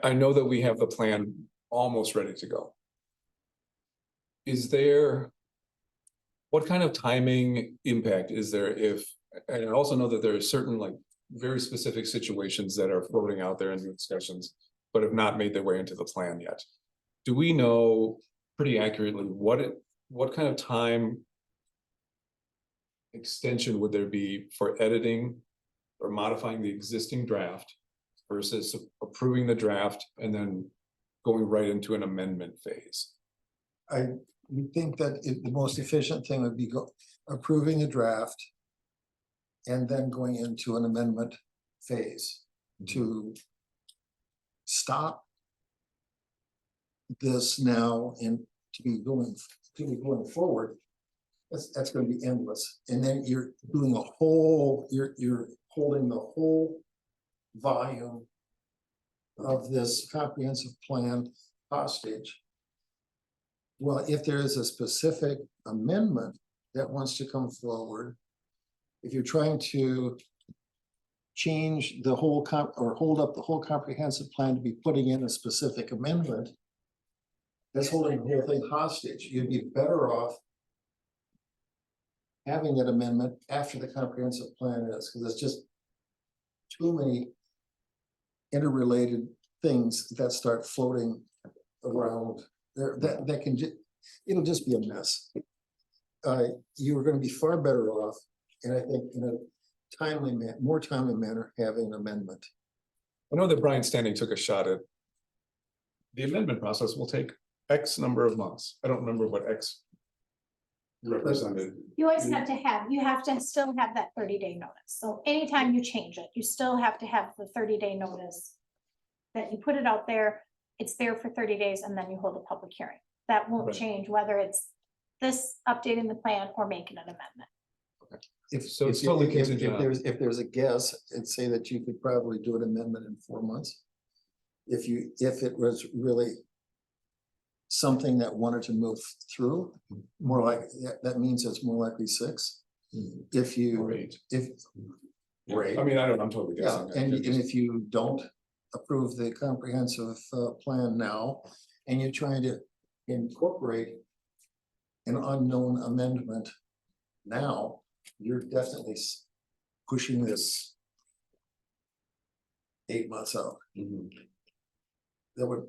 [SPEAKER 1] I know that we have the plan almost ready to go. Is there, what kind of timing impact is there if, and I also know that there are certain like very specific situations that are floating out there in the discussions, but have not made their way into the plan yet. Do we know pretty accurately what kind of time extension would there be for editing or modifying the existing draft versus approving the draft and then going right into an amendment phase?
[SPEAKER 7] I would think that the most efficient thing would be approving the draft and then going into an amendment phase to stop this now and to be going forward. That's going to be endless. And then you're doing a whole, you're holding the whole volume of this comprehensive plan hostage. Well, if there is a specific amendment that wants to come forward, if you're trying to change the whole or hold up the whole comprehensive plan to be putting in a specific amendment, that's holding the whole thing hostage. You'd be better off having that amendment after the comprehensive plan is, because it's just too many interrelated things that start floating around there that can it'll just be a mess. You are going to be far better off, and I think in a timely more timely manner, having an amendment.
[SPEAKER 1] I know that Brian Standing took a shot at the amendment process will take X number of months. I don't remember what X represented.
[SPEAKER 2] You always have to have, you have to still have that 30-day notice. So anytime you change it, you still have to have the 30-day notice that you put it out there, it's there for 30 days, and then you hold a public hearing. That won't
[SPEAKER 1] Right.
[SPEAKER 2] change whether it's this updating the plan or making an amendment.
[SPEAKER 1] So it's totally contingent on-
[SPEAKER 7] If there's a guess, and say that you could probably do an amendment in 4 months. If it was really something that wanted to move through, more like, that means it's more likely 6. If you,
[SPEAKER 1] Great.
[SPEAKER 7] if,
[SPEAKER 1] I mean, I don't, I'm totally
[SPEAKER 7] yeah,
[SPEAKER 1] guessing.
[SPEAKER 7] and if you don't approve the comprehensive plan now, and you're trying to incorporate an unknown amendment now, you're definitely pushing this 8 months out. That would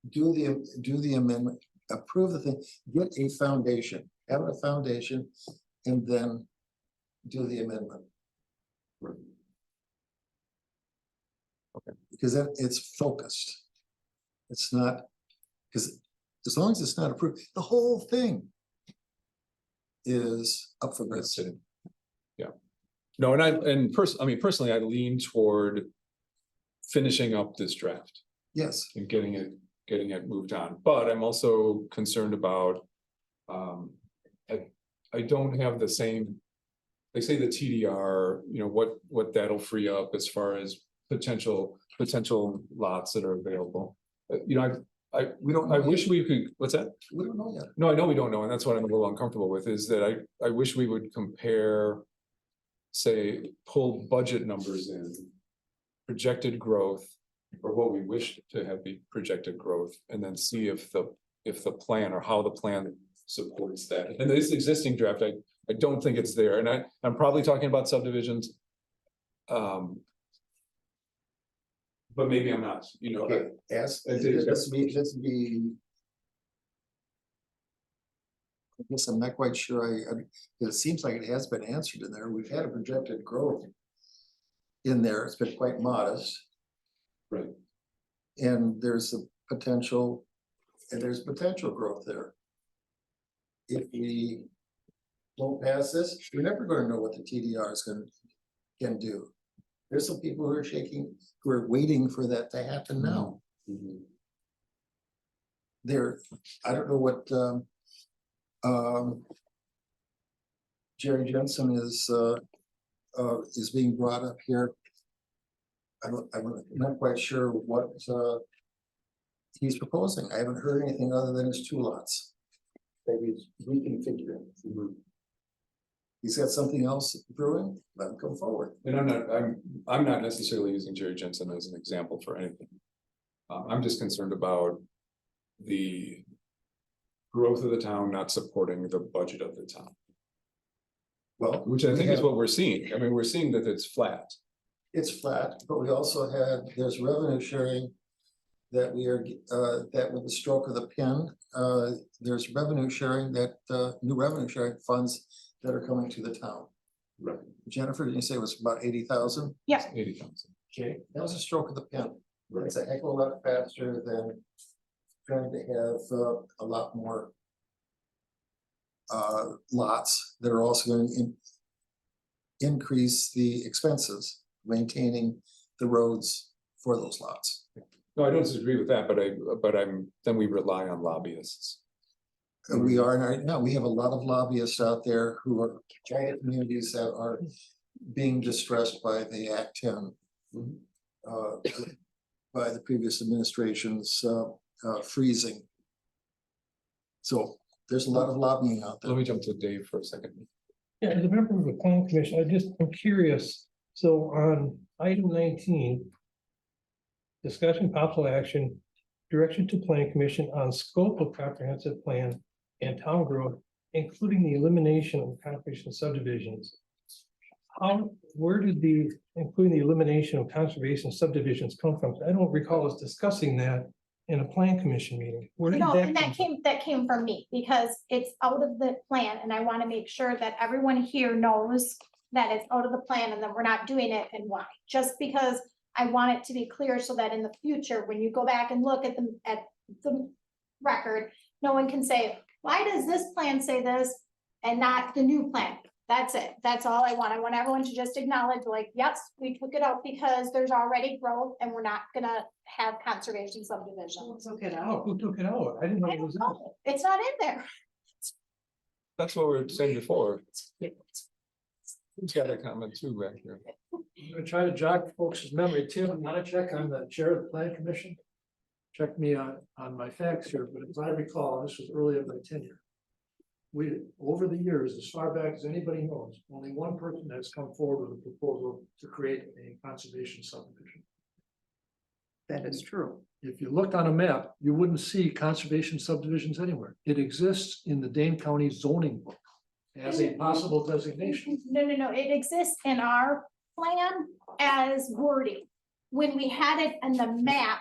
[SPEAKER 7] do the amendment, approve the thing, get a foundation, have a foundation, and then do the amendment.
[SPEAKER 1] Okay.
[SPEAKER 7] Because then it's focused. It's not, because as long as it's not approved, the whole thing is up for grabs.
[SPEAKER 1] Yeah. No, and I mean, personally, I lean toward finishing up this draft
[SPEAKER 7] Yes,
[SPEAKER 1] and getting it moved on, but I'm also concerned about, I don't have the same, they say the TDR, you know, what that'll free up as far as potential lots that are available. You know,
[SPEAKER 7] we don't.
[SPEAKER 1] I
[SPEAKER 7] know
[SPEAKER 1] wish
[SPEAKER 7] yet.
[SPEAKER 1] we could, what's that?
[SPEAKER 7] We don't know yet.
[SPEAKER 1] No, I know we don't know, and that's what I'm a little uncomfortable with, is that I wish we would compare, say, pull budget numbers in, projected growth, or what we wish to have be projected growth, and then see if the plan or how the plan supports that. And this existing draft, I don't think it's there, and I'm probably talking about subdivisions. But maybe I'm not, you know.
[SPEAKER 7] Okay, ask,
[SPEAKER 1] I think-
[SPEAKER 7] this be. I guess I'm not quite sure, it seems like it has been answered in there, we've had a projected growth in there, it's been quite modest.
[SPEAKER 1] Right.
[SPEAKER 7] And there's a potential, and there's potential growth there. If we don't pass this, we're never gonna know what the TDR is can do. There's some people who are waiting for that to happen now. I don't know what, Jerry Jensen is being brought up here. I'm not quite sure what, he's proposing. I haven't heard anything other than his 2 lots. Maybe reconfiguring. He's got something else brewing, let him come forward.
[SPEAKER 1] And I'm not necessarily using Jerry Jensen as an example for anything. I'm just concerned about the growth of the town not supporting the budget of the town,
[SPEAKER 7] Well,
[SPEAKER 1] which I
[SPEAKER 7] we
[SPEAKER 1] think is
[SPEAKER 7] have-
[SPEAKER 1] what we're seeing. I mean, we're seeing that it's flat.
[SPEAKER 7] It's flat, but we also there's revenue sharing that we are, that with the stroke of the pen, there's revenue sharing new revenue sharing funds that are coming to the town.
[SPEAKER 1] Right.
[SPEAKER 7] Jennifer, did you say it was about 80,000?
[SPEAKER 2] Yeah.
[SPEAKER 1] 80,000.
[SPEAKER 7] Okay, that was a stroke of the pen. It's a heck of a lot faster than trying to have a lot more lots that are also going to increase the expenses, maintaining the roads for those lots.
[SPEAKER 1] No, I don't disagree with that, then we rely on lobbyists.
[SPEAKER 7] We are, no, we have a lot of lobbyists out there who are giant communities that are being distressed by the Act 10. By the previous administration's freezing. So there's a lot of lobbying out there.
[SPEAKER 1] Let me jump to Dave for a second.
[SPEAKER 15] Yeah, as a member of the plan commission, I'm curious, so on item 19. Discussion possible action, direction to plan commission on scope of comprehensive plan and town growth, including the elimination of conservation subdivisions. Where did including the elimination of conservation subdivisions come from? I don't recall us discussing that in a plan commission meeting. Where did
[SPEAKER 2] No,
[SPEAKER 15] that
[SPEAKER 2] and
[SPEAKER 15] come from?
[SPEAKER 2] that came from me, because it's out of the plan, and I want to make sure that everyone here knows that it's out of the plan, and then we're not doing it, and why. Just because I want it to be clear, so that in the future, when you go back and look at the record, no one can say, why does this plan say this and not the new plan? That's it. That's all I want. I want everyone to just acknowledge, like, yes, we took it out because there's already growth and we're not gonna have conservation subdivisions.
[SPEAKER 15] Who took it out? I didn't know
[SPEAKER 2] I
[SPEAKER 15] it was
[SPEAKER 2] don't
[SPEAKER 15] out.
[SPEAKER 2] know. It's not in there.
[SPEAKER 1] That's what we were saying before. Who's got a comment too back here?
[SPEAKER 17] I'm gonna try to jog folks' memory. Tim, not a check on the chair of the plan commission. Check me on my facts here, but as I recall, this was early in my tenure. We, over the years, as far back as anybody knows, only one person has come forward with a proposal to create a conservation subdivision.
[SPEAKER 14] That is true.
[SPEAKER 17] If you looked on a map, you wouldn't see conservation subdivisions anywhere. It exists in the Dane County zoning book as a possible designation.
[SPEAKER 2] No, it exists in our plan as wording. When we had it in the map,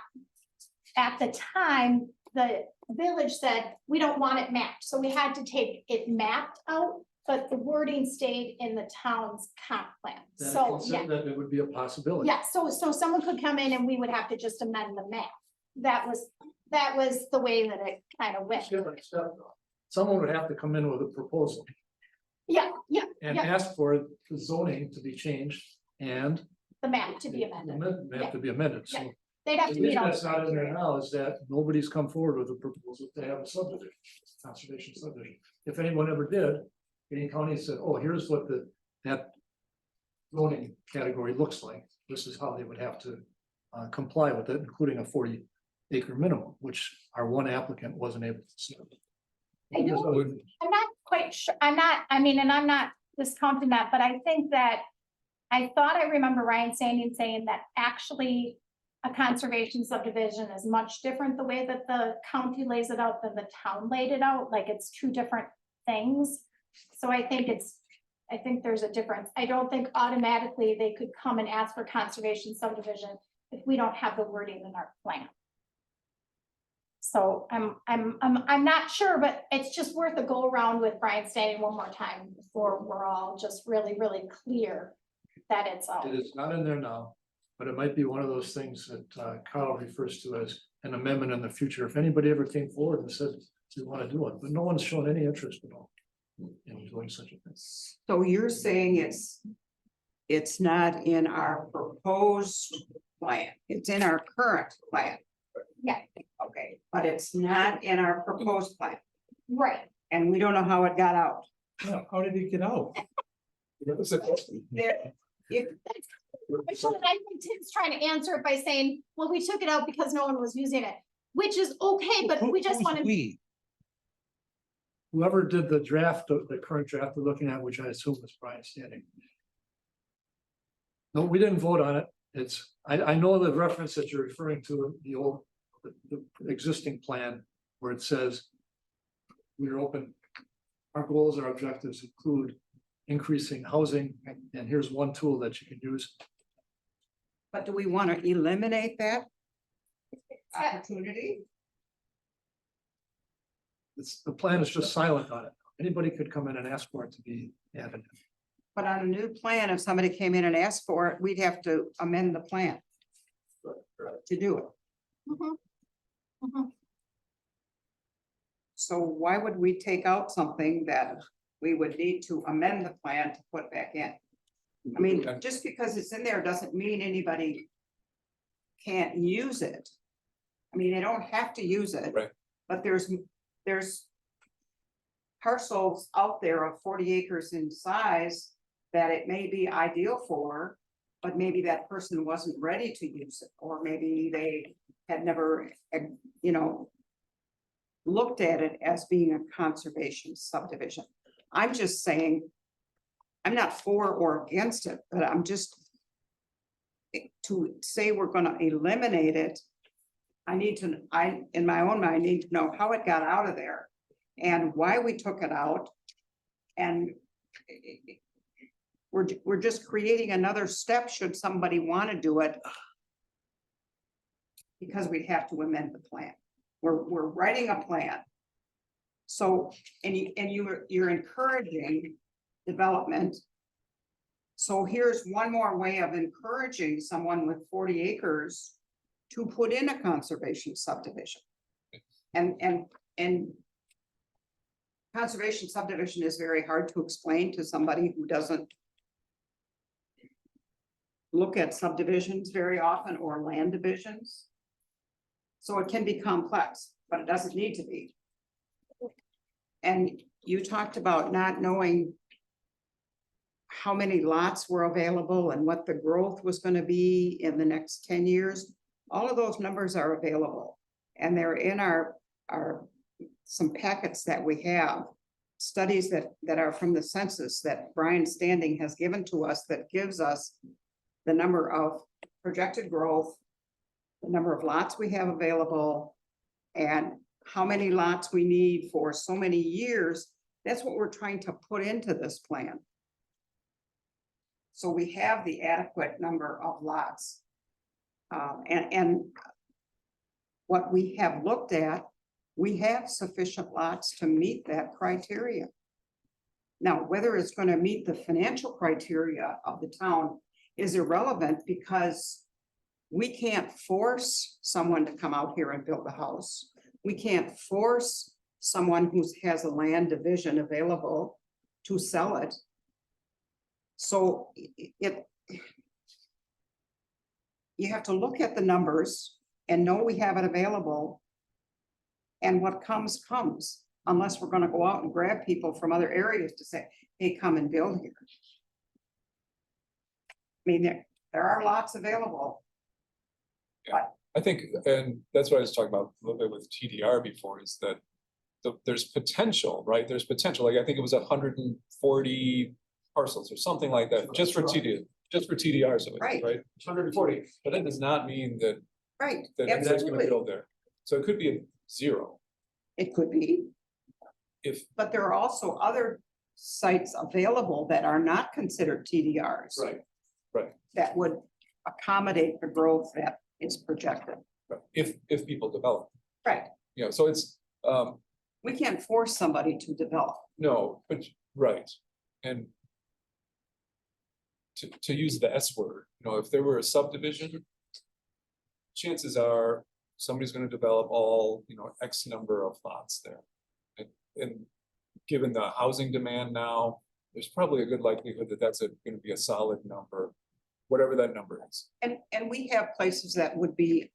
[SPEAKER 2] at the time, the village said, we don't want it mapped, so we had to take it mapped out, but the wording stayed in the town's comp plan.
[SPEAKER 17] Then I
[SPEAKER 2] So,
[SPEAKER 17] consider
[SPEAKER 2] yeah,
[SPEAKER 17] that it would be a possibility.
[SPEAKER 2] yeah, so someone could come in and we would have to just amend the map. That was the way that it kind of went.
[SPEAKER 17] Different step, though. Someone would have to come in with a proposal
[SPEAKER 2] Yeah,
[SPEAKER 17] and
[SPEAKER 2] yeah,
[SPEAKER 17] ask for the zoning to be changed and
[SPEAKER 2] the map to be
[SPEAKER 17] the
[SPEAKER 2] amended.
[SPEAKER 17] map to be amended, so.
[SPEAKER 2] They'd have
[SPEAKER 17] The
[SPEAKER 2] to meet
[SPEAKER 17] reason
[SPEAKER 2] all.
[SPEAKER 17] that's not in there now is that nobody's come forward with a proposal to have a subdivision, conservation subdivision. If anyone ever did, Dane County said, oh, here's what that zoning category looks like. This is how they would have to comply with it, including a 40-acre minimum, which our one applicant wasn't able to submit.
[SPEAKER 2] I don't- I'm not quite sure, I'm not discounting that, but I think that. I thought I remember Ryan Standing saying that actually a conservation subdivision is much different the way that the county lays it out than the town laid it out, like it's two different things. So I think there's a difference. I don't think automatically they could come and ask for conservation subdivision if we don't have the wording in our plan. So I'm not sure, but it's just worth a go around with Brian Standing one more time before we're all just really, really clear that it's all.
[SPEAKER 17] It is not in there now, but it might be one of those things that Kyle refers to as an amendment in the future. If anybody ever came forward and said they want to do it, but no one's shown any interest at all in doing such a thing.
[SPEAKER 14] So you're saying it's not in our proposed plan, it's in our current plan.
[SPEAKER 2] Yeah,
[SPEAKER 14] Okay, but it's not in our proposed plan,
[SPEAKER 2] right.
[SPEAKER 14] and we don't know how it got out.
[SPEAKER 15] Yeah, how did it get out?
[SPEAKER 14] There, if,
[SPEAKER 2] Actually, I think Tim's trying to answer it by saying, well, we took it out because no one was using it, which is okay, but we just want to.
[SPEAKER 17] Whoever did the draft, the current draft we're looking at, which I assume is Brian Standing. No, we didn't vote on it. I know the reference that you're referring to, the existing plan where it says we're open. Our goals, our objectives include increasing housing, and here's one tool that you can use.
[SPEAKER 14] but do we want to eliminate that opportunity?
[SPEAKER 17] The plan is just silent on it. Anybody could come in and ask for it to be added.
[SPEAKER 14] But on a new plan, if somebody came in and asked for it, we'd have to amend the plan to do it.
[SPEAKER 2] Mhm. Mhm.
[SPEAKER 14] So why would we take out something that we would need to amend the plan to put back in? I mean, just because it's in there doesn't mean anybody can't use it. I mean, they don't have to use it.
[SPEAKER 1] Right.
[SPEAKER 14] But there's parcels out there of 40 acres in size that it may be ideal for, but maybe that person wasn't ready to use it, or maybe they had never, looked at it as being a conservation subdivision. I'm just saying, I'm not for or against it, but I'm just to say we're gonna eliminate it. In my own mind, need to know how it got out of there and why we took it out. And we're just creating another step should somebody want to do it. Because we'd have to amend the plan. We're writing a plan. So, you're encouraging development. So here's one more way of encouraging someone with 40 acres to put in a conservation subdivision. And conservation subdivision is very hard to explain to somebody who doesn't look at subdivisions very often or land divisions. So it can be complex, but it doesn't need to be. And you talked about not knowing how many lots were available and what the growth was going to be in the next 10 years. All of those numbers are available, and they're in our some packets that we have, studies that are from the census that Brian Standing has given to us that gives us the number of projected growth the number of lots we have available, and how many lots we need for so many years. That's what we're trying to put into this plan. So we have the adequate number of lots. And what we have looked at, we have sufficient lots to meet that criteria. Now, whether it's gonna meet the financial criteria of the town is irrelevant, because we can't force someone to come out here and build a house. We can't force someone who has a land division available to sell it. So you have to look at the numbers and know we have it available. And what comes, comes, unless we're gonna go out and grab people from other areas to say, hey, come and build here. I mean, there are lots available.
[SPEAKER 1] I think, and that's what I was talking about a little bit with TDR before, is that there's potential, right? There's potential, like I think it was 140 parcels or something like that, just for TDRs, of it,
[SPEAKER 14] Right.
[SPEAKER 1] right? 140, but that does not mean that
[SPEAKER 14] Right,
[SPEAKER 1] that everybody's gonna
[SPEAKER 14] absolutely.
[SPEAKER 1] build there. So it could be a zero.
[SPEAKER 14] It could be.
[SPEAKER 1] If,
[SPEAKER 14] But there are also other sites available that are not considered TDRs.
[SPEAKER 1] right,
[SPEAKER 14] That would accommodate the growth that is projected.
[SPEAKER 1] right, if people develop,
[SPEAKER 14] Right,
[SPEAKER 1] you know, so it's,
[SPEAKER 14] we can't force somebody to develop.
[SPEAKER 1] no, but, right, and to use the S word, you know, if there were a subdivision, chances are somebody's gonna develop all, you know, X number of lots there. And given the housing demand now, there's probably a good likelihood that that's gonna be a solid number, whatever that number is.
[SPEAKER 14] And we have places that would be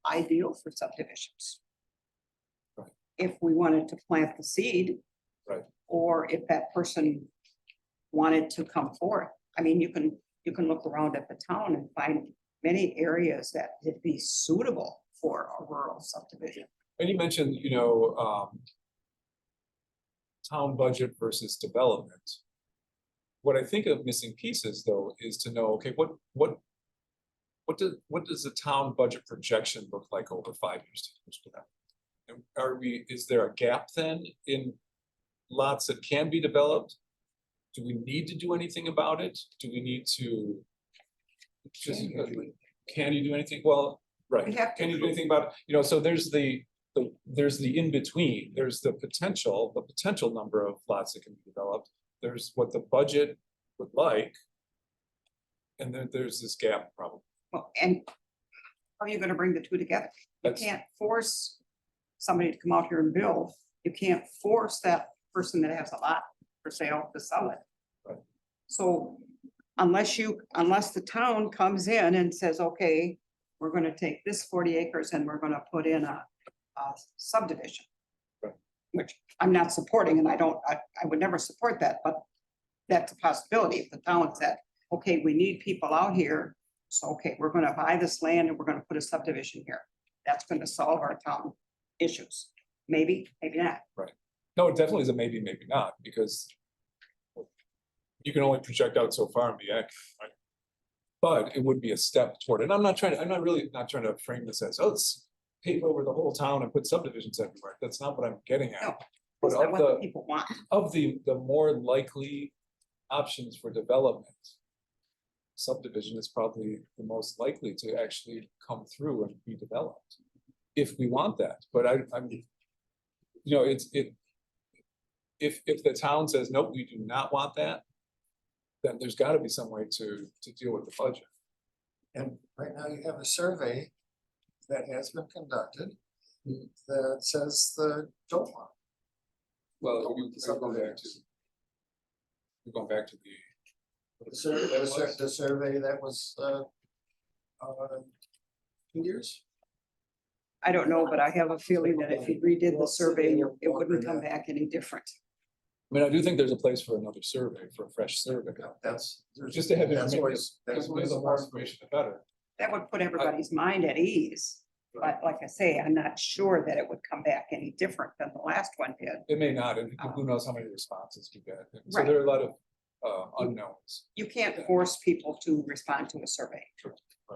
[SPEAKER 14] ideal for subdivisions.
[SPEAKER 1] Right.
[SPEAKER 14] If we wanted to plant the seed.
[SPEAKER 1] Right.
[SPEAKER 14] Or if that person wanted to come forth. I mean, you can look around at the town and find many areas that would be suitable for a rural subdivision.
[SPEAKER 1] And you mentioned, you know, town budget versus development. What I think of missing pieces, though, is to know, okay, what does the town budget projection look like over 5 years, 10 years from now? And is there a gap then in lots that can be developed? Do we need to do anything about it? Do we need to just, can you do anything? Well, right,
[SPEAKER 14] We have to.
[SPEAKER 1] can you do anything about, it? You know, so there's the in-between, there's the potential number of lots that can be developed. There's what the budget would like. And then there's this gap problem.
[SPEAKER 14] Well, and how are you gonna bring the two together? You
[SPEAKER 1] That's-
[SPEAKER 14] can't force somebody to come out here and build. You can't force that person that has a lot for sale to sell it.
[SPEAKER 1] Right.
[SPEAKER 14] So unless the town comes in and says, okay, we're gonna take this 40 acres and we're gonna put in a subdivision.
[SPEAKER 1] Right.
[SPEAKER 14] Which I'm not supporting, and I would never support that, but that's a possibility. If the town said, okay, we need people out here, so, okay, we're gonna buy this land and we're gonna put a subdivision here. That's gonna solve our town issues. Maybe, maybe not.
[SPEAKER 1] No, it definitely is a maybe, maybe not, because you can only project out so far and be accurate, right? But it would be a step toward it. I'm really not trying to frame this as, oh, let's pave over the whole town and put subdivisions everywhere. That's not what I'm getting at.
[SPEAKER 14] No,
[SPEAKER 1] But
[SPEAKER 14] That's not
[SPEAKER 1] of
[SPEAKER 14] what the
[SPEAKER 1] the,
[SPEAKER 14] people want.
[SPEAKER 1] of the more likely options for development, subdivision is probably the most likely to actually come through and be developed. If we want that, but I'm, you know, if the town says, nope, we do not want that, then there's gotta be some way to deal with the budget.
[SPEAKER 7] And right now you have a survey that has been conducted that says the don't want.
[SPEAKER 1] Well, we're going back to
[SPEAKER 7] The survey that was 2 years.
[SPEAKER 14] I don't know, but I have a feeling that if you redid the survey, it wouldn't come back any different.
[SPEAKER 1] I mean, I do think there's a place for another survey, for a fresh survey.
[SPEAKER 7] That's.
[SPEAKER 1] Just to have
[SPEAKER 7] That's
[SPEAKER 1] information,
[SPEAKER 7] always, that's
[SPEAKER 1] because
[SPEAKER 7] always
[SPEAKER 1] the
[SPEAKER 7] a
[SPEAKER 1] more
[SPEAKER 7] possibility.
[SPEAKER 1] information, the better.
[SPEAKER 14] That would put everybody's mind at ease. But like I say, I'm not sure that it would come back any different than the last one did.
[SPEAKER 1] It may not, and who knows how many responses you get. So
[SPEAKER 14] Right.
[SPEAKER 1] there are a lot of unknowns.
[SPEAKER 14] You can't force people to respond to a survey.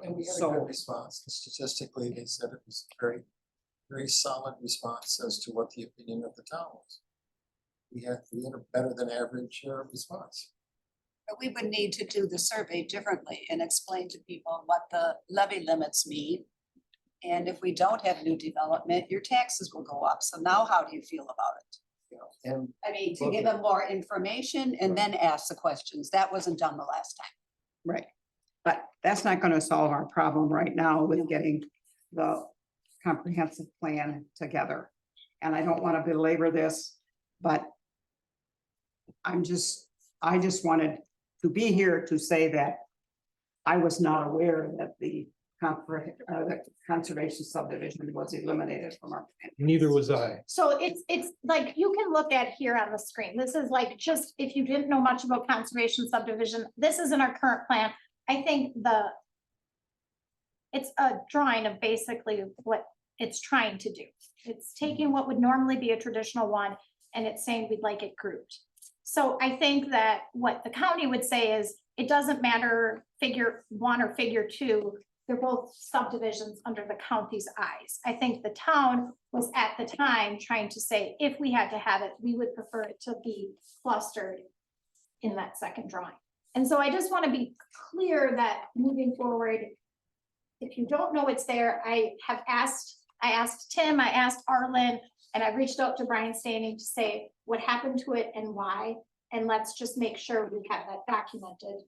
[SPEAKER 7] And we had a
[SPEAKER 14] So-
[SPEAKER 7] good response. Statistically, they said it was very, very solid response as to what the opinion of the town was. We had a better than average response.
[SPEAKER 10] But we would need to do the survey differently and explain to people what the levy limits mean. And if we don't have new development, your taxes will go up. So now how do you feel about it?
[SPEAKER 7] You know, and
[SPEAKER 10] I mean, to give them more information and then ask the questions. That wasn't done the last time.
[SPEAKER 14] Right, but that's not gonna solve our problem right now with getting the comprehensive plan together. And I don't wanna belabor this, but I just wanted to be here to say that I was not aware that the conservation subdivision was eliminated from our. plan.
[SPEAKER 15] Neither was I.
[SPEAKER 2] So it's like, you can look at here on the screen. This is like, just if you didn't know much about conservation subdivision, this is in our current plan. I think it's a drawing of basically what it's trying to do. It's taking what would normally be a traditional one and it's saying we'd like it grouped. So I think that what the county would say is, it doesn't matter figure 1 or figure 2, they're both subdivisions under the county's eyes. I think the town was at the time trying to say, if we had to have it, we would prefer it to be clustered in that second drawing. And so I just want to be clear that moving forward, if you don't know it's there, I asked Tim, I asked Arlen, and I reached out to Brian Standing to say what happened to it and why. And let's just make sure we have that documented.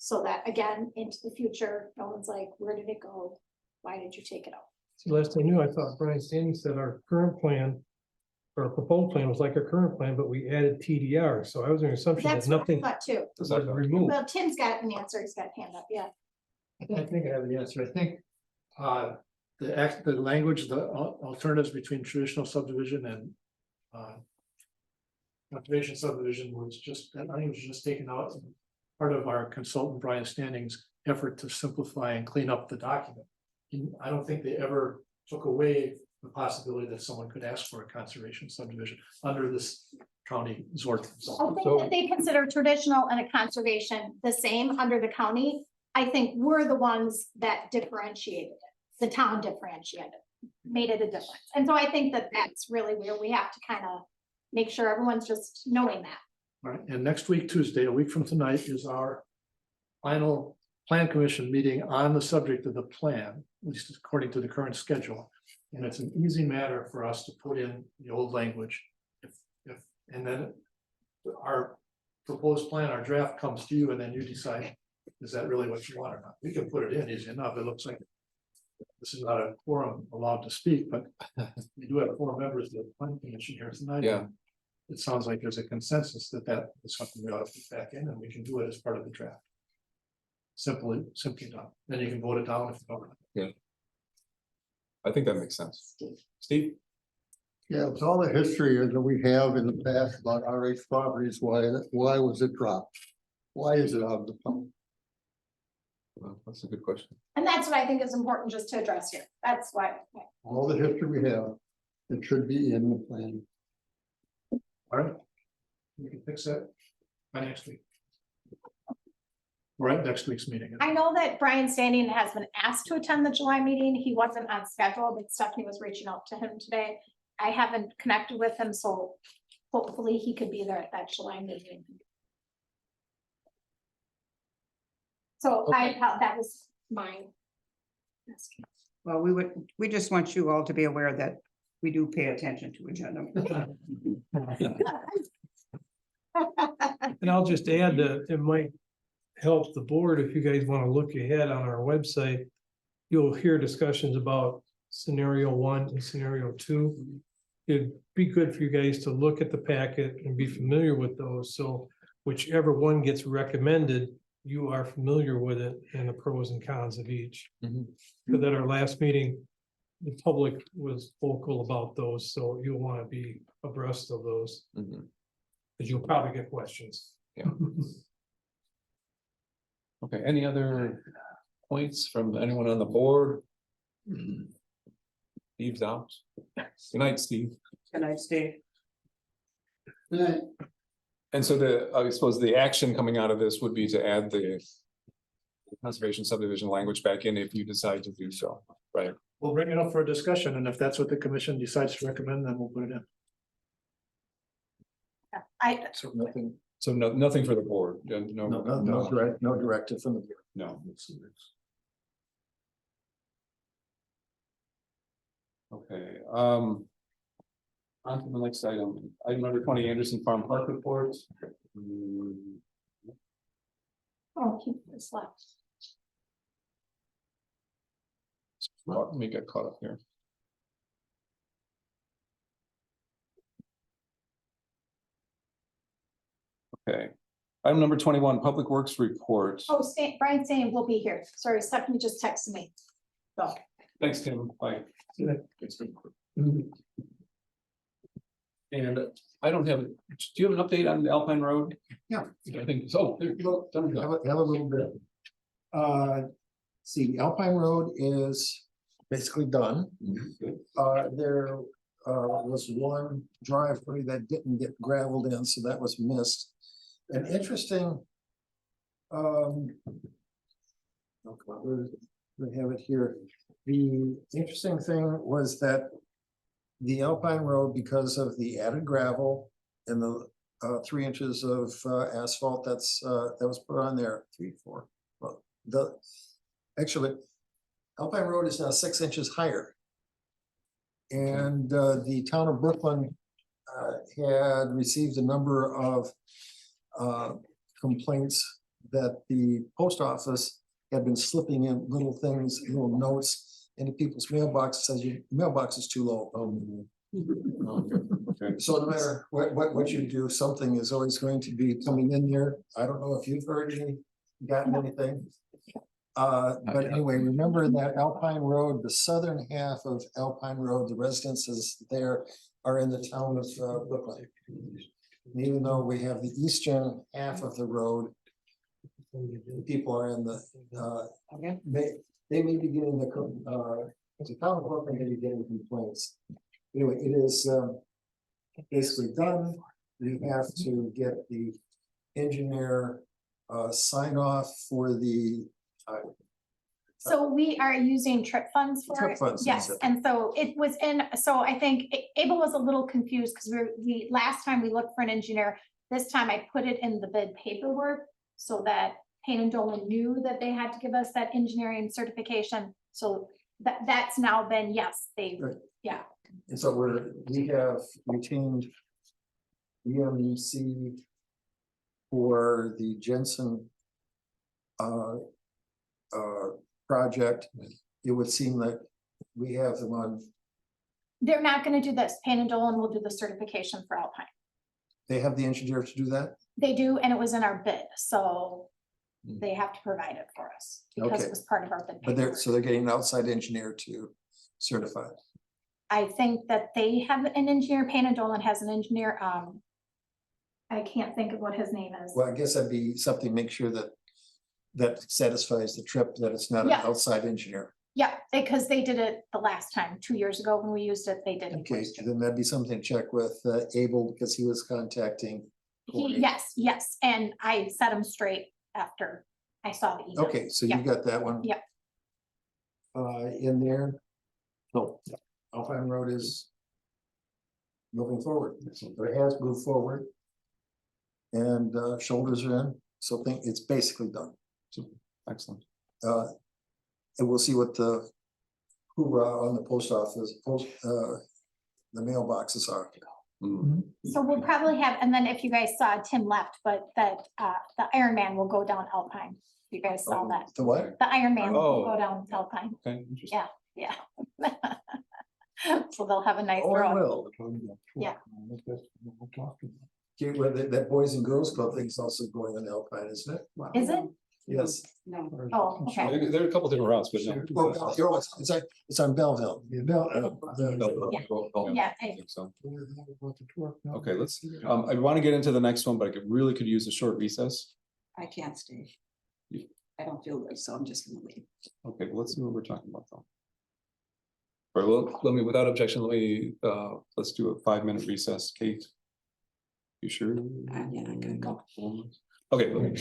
[SPEAKER 2] So that again, into the future, no one's like, where did it go? Why did you take it out?
[SPEAKER 15] See, last I knew, I thought Brian Standing said our current plan, or our proposed plan was like our current plan, but we added TDR. So I was in assumption that
[SPEAKER 2] That's what I
[SPEAKER 15] nothing
[SPEAKER 2] thought too.
[SPEAKER 15] was removed.
[SPEAKER 2] Well, Tim's got an answer. He's got a hand up, yeah.
[SPEAKER 17] I think I have the answer. I think the language, the alternatives between traditional subdivision and conservation subdivision was just, that language was just taken out. Part of our consultant Brian Standing's effort to simplify and clean up the document. I don't think they ever took away the possibility that someone could ask for a conservation subdivision under this county Zort.
[SPEAKER 2] I think that they consider traditional and a conservation the same under the county. I think we're the ones that differentiated it. The town differentiated, made it a difference. And so I think that that's really where we have to kind of make sure everyone's just knowing that.
[SPEAKER 17] All right, and next week, Tuesday, a week from tonight, is our final plan commission meeting on the subject of the plan, at least according to the current schedule. And it's an easy matter for us to put in the old language. And then our proposed plan, our draft comes to you and then you decide, is that really what you want or not? We can put it in easy enough. It looks like this is not a quorum allowed to speak, but we do have 4 members of the planning commission here tonight.
[SPEAKER 1] Yeah.
[SPEAKER 17] It sounds like there's a consensus that that is something we ought to put back in and we can do it as part of the draft. Simply done. Then you can vote it down if you don't.
[SPEAKER 1] Yeah. I think that makes sense. Steve?
[SPEAKER 16] Yeah, with all the history that we have in the past about RH properties, why was it dropped? Why is it out of the plan?
[SPEAKER 1] Well, that's a good question.
[SPEAKER 2] And that's what I think is important just to address here. That's why.
[SPEAKER 16] All the history we have, it should be in the plan.
[SPEAKER 17] All right. We can fix that by next week. Right, next week's meeting.
[SPEAKER 2] I know that Brian Standing has been asked to attend the July meeting. He wasn't on schedule, but Stephanie was reaching out to him today. I haven't connected with him, so hopefully he could be there at that July meeting. So that was mine.
[SPEAKER 14] Well, we just want you all to be aware that we do pay attention to agenda.
[SPEAKER 15] And I'll just add that it might help the board if you guys want to look ahead on our website. You'll hear discussions about scenario 1 and scenario 2. It'd be good for you guys to look at the packet and be familiar with those. So whichever one gets recommended, you are familiar with it and the pros and cons of each. But at our last meeting, the public was vocal about those, so you'll want to be abreast of those. Because you'll probably get questions.
[SPEAKER 1] Yeah. Okay, any other points from anyone on the board? Steve's out. Good night, Steve.
[SPEAKER 14] Good night, Steve.
[SPEAKER 1] And so I suppose the action coming out of this would be to add the conservation subdivision language back in if you decide to do so, right?
[SPEAKER 17] We'll bring it up for a discussion, and if that's what the commission decides to recommend, then we'll put it in.
[SPEAKER 7] So nothing,
[SPEAKER 1] So nothing for the board,
[SPEAKER 7] no directive from the board.
[SPEAKER 1] No. Okay, on to the next item, item number 20, Anderson Farm Park report.
[SPEAKER 2] Oh, keep this left.
[SPEAKER 1] Let me get caught up here. Okay, item number 21, Public Works report.
[SPEAKER 2] Oh, Brian saying we'll be here. Sorry, Stephanie just texted me. So.
[SPEAKER 1] Thanks, Tim. Bye. And I don't have, do you have an update on the Alpine Road?
[SPEAKER 7] Yeah.
[SPEAKER 1] I think, so there you go. Done.
[SPEAKER 7] Have a little bit. See, Alpine Road is basically done. There was one driveway that didn't get gravelled in, so that was missed. An interesting. We have it here. The interesting thing was that the Alpine Road, because of the added gravel and the 3 inches of asphalt that was put on there, 3, 4. Well, actually, Alpine Road is now 6 inches higher. And the town of Brooklyn had received a number of complaints that the post office had been slipping in little things, little notes into people's mailboxes, says your mailbox is too low. So no matter what you do, something is always going to be coming in there. I don't know if you've gotten anything. But anyway, remember that Alpine Road, the southern half of Alpine Road, the residences there are in the town of Brooklyn. And even though we have the eastern half of the road, people are in the, they may be getting the town of Brooklyn may be getting complaints. Anyway, it is basically done. We have to get the engineer sign off for the
[SPEAKER 2] So we are using trip funds for
[SPEAKER 7] Trip
[SPEAKER 2] it.
[SPEAKER 7] funds,
[SPEAKER 2] Yes,
[SPEAKER 7] that's it.
[SPEAKER 2] and so it was in, so I think Abel was a little confused because we last time we looked for an engineer. This time I put it in the bid paperwork so that Payne and Dolan knew that they had to give us that engineering certification. So that's now been, yes, they,
[SPEAKER 7] Right.
[SPEAKER 2] yeah.
[SPEAKER 7] And so we have retained EMC for the Jensen project. It would seem that we have them on,
[SPEAKER 2] They're not gonna do this. Payne and Dolan will do the certification for Alpine.
[SPEAKER 7] they have the engineer to do that?
[SPEAKER 2] They do, and it was in our bid, so they have to provide it for us because
[SPEAKER 7] Okay.
[SPEAKER 2] it was part of our bid.
[SPEAKER 7] But they're,
[SPEAKER 2] paperwork.
[SPEAKER 7] so they're getting an outside engineer to certify it.
[SPEAKER 2] I think that they have an engineer, Payne and Dolan has an engineer, I can't think of what his name is.
[SPEAKER 7] Well, I guess that'd be something, make sure that that satisfies the trip, that it's not an
[SPEAKER 2] Yeah.
[SPEAKER 7] outside engineer.
[SPEAKER 2] Yeah, because they did it the last time, 2 years ago when we used it, they did it.
[SPEAKER 7] Okay, then that'd be something to check with Abel, because he was contacting. Courtney.
[SPEAKER 2] Yes, and I set him straight after I saw the email.
[SPEAKER 7] Okay, so you
[SPEAKER 2] Yeah.
[SPEAKER 7] got that one?
[SPEAKER 2] Yep.
[SPEAKER 7] In there. So Alpine Road is moving forward. It has moved forward. And shoulders are in, so think it's basically done.
[SPEAKER 1] Excellent.
[SPEAKER 7] And we'll see what the hoorah on the post office, the mailboxes are.
[SPEAKER 2] So we'll probably have, and then if you guys saw, Tim left, but that, the Iron Man will go down Alpine. You guys saw that.
[SPEAKER 7] The what?
[SPEAKER 2] The Iron Man will
[SPEAKER 1] Oh.
[SPEAKER 2] go down Alpine.
[SPEAKER 1] Okay, interesting.
[SPEAKER 2] Yeah. So they'll have a nice
[SPEAKER 7] Oh, I
[SPEAKER 2] road.
[SPEAKER 7] will.
[SPEAKER 2] Yeah.
[SPEAKER 7] Okay, well, that Boys and Girls Club thing's also going on Alpine, isn't it?
[SPEAKER 2] Is it?
[SPEAKER 7] Yes.
[SPEAKER 10] No.
[SPEAKER 2] Oh, okay.
[SPEAKER 1] There are a couple different routes, but no.
[SPEAKER 7] Well, it's on Belleville.
[SPEAKER 2] Yeah.
[SPEAKER 1] I think so. Okay, let's, I want to get into the next one, but I really could use a short recess.
[SPEAKER 10] I can't stay. I don't feel good, so I'm just gonna leave.
[SPEAKER 1] Okay, well, let's see what we're talking about though. All right, well, let me, without objection, let's do a 5-minute recess. Kate? You sure?
[SPEAKER 10] Yeah, I gotta go.
[SPEAKER 1] Okay.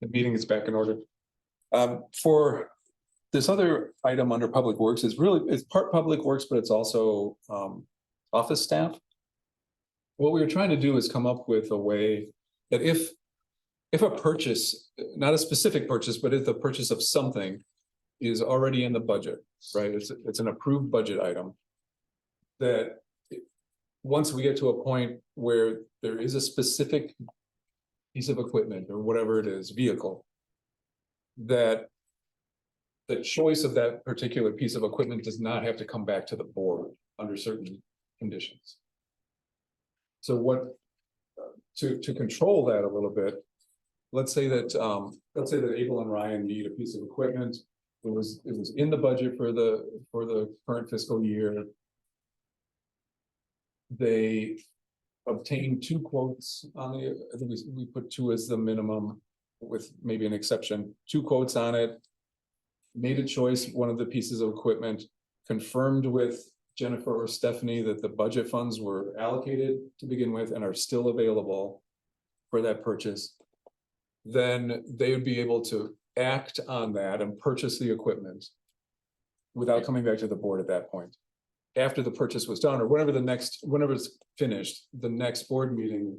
[SPEAKER 1] The meeting is back in order. For this other item under Public Works is really, it's part Public Works, but it's also office staff. What we were trying to do is come up with a way that if a purchase, not a specific purchase, but if the purchase of something is already in the budget, right? It's an approved budget item. That once we get to a point where there is a specific piece of equipment or whatever it is, vehicle, that the choice of that particular piece of equipment does not have to come back to the board under certain conditions. So what, to control that a little bit, let's say that Abel and Ryan need a piece of equipment. It was in the budget for the current fiscal year. They obtained 2 quotes on the, I think we put 2 as the minimum with maybe an exception, 2 quotes on it. Made a choice, one of the pieces of equipment, confirmed with Jennifer or Stephanie that the budget funds were allocated to begin with and are still available for that purchase. Then they would be able to act on that and purchase the equipment without coming back to the board at that point. After the purchase was done, or whenever it's finished, the next board meeting,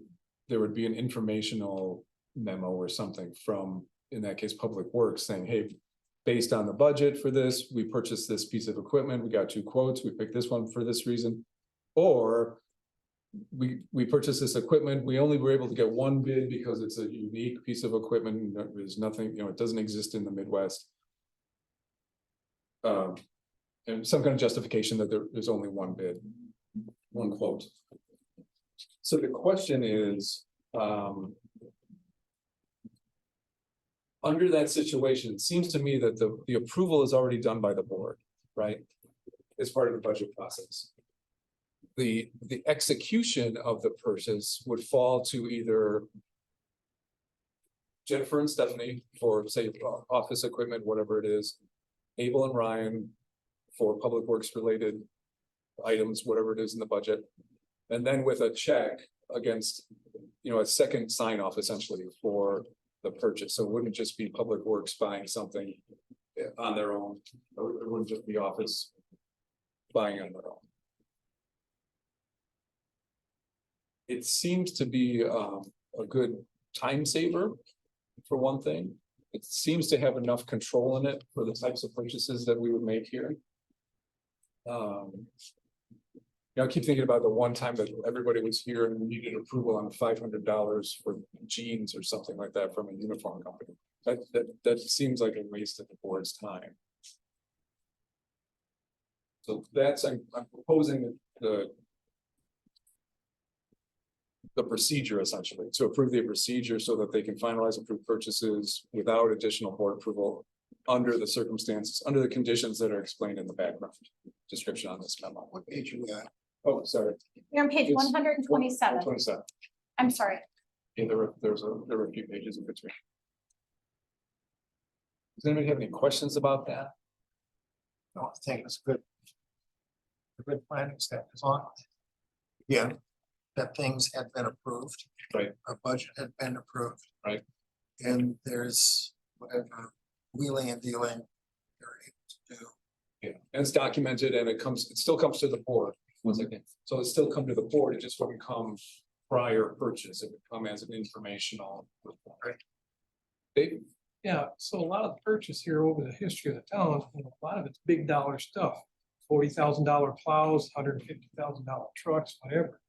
[SPEAKER 1] there would be an informational memo or something from, in that case, Public Works saying, hey, based on the budget for this, we purchased this piece of equipment, we got 2 quotes, we picked this one for this reason. Or we purchased this equipment, we only were able to get 1 bid because it's a unique piece of equipment, there's nothing, it doesn't exist in the Midwest. And some kind of justification that there's only 1 bid, 1 quote. So the question is, under that situation, it seems to me that the approval is already done by the board, right? As part of the budget process. The execution of the purchase would fall to either Jennifer and Stephanie for, say, office equipment, whatever it is, Abel and Ryan for Public Works related items, whatever it is in the budget. And then with a check against, a second sign off essentially for the purchase. So it wouldn't just be Public Works buying something on their own. It wouldn't just be office buying on their own. It seems to be a good time saver for one thing. It seems to have enough control in it for the types of purchases that we would make here. I keep thinking about the one time that everybody was here and we needed approval on $500 for jeans or something like that from a uniform company. That seems like a waste of the board's time. So I'm proposing the procedure essentially to approve the procedure so that they can finalize approved purchases without additional board approval under the circumstances, under the conditions that are explained in the background description on this memo. What page are we at? Oh, sorry.
[SPEAKER 2] You're on page
[SPEAKER 1] It's
[SPEAKER 2] 127.
[SPEAKER 1] 127.
[SPEAKER 2] I'm sorry.
[SPEAKER 1] Yeah, there were a few pages in between. Does anybody have any questions about that?
[SPEAKER 12] No, I think it's good. A good planning step is on. Yeah, that things had been approved.
[SPEAKER 1] Right.
[SPEAKER 12] A budget had been approved.
[SPEAKER 1] Right.
[SPEAKER 12] And there's whatever wheeling and dealing you're able to do.
[SPEAKER 1] Yeah, and it's documented and it still comes to the board. Once again, so it still come to the board, it just wouldn't come prior purchase, it would come as an informational. Right. Dave?
[SPEAKER 15] Yeah, so a lot of the purchase here over the history of the town, a lot of it's big dollar stuff. $40,000 plows, $150,000 trucks, whatever.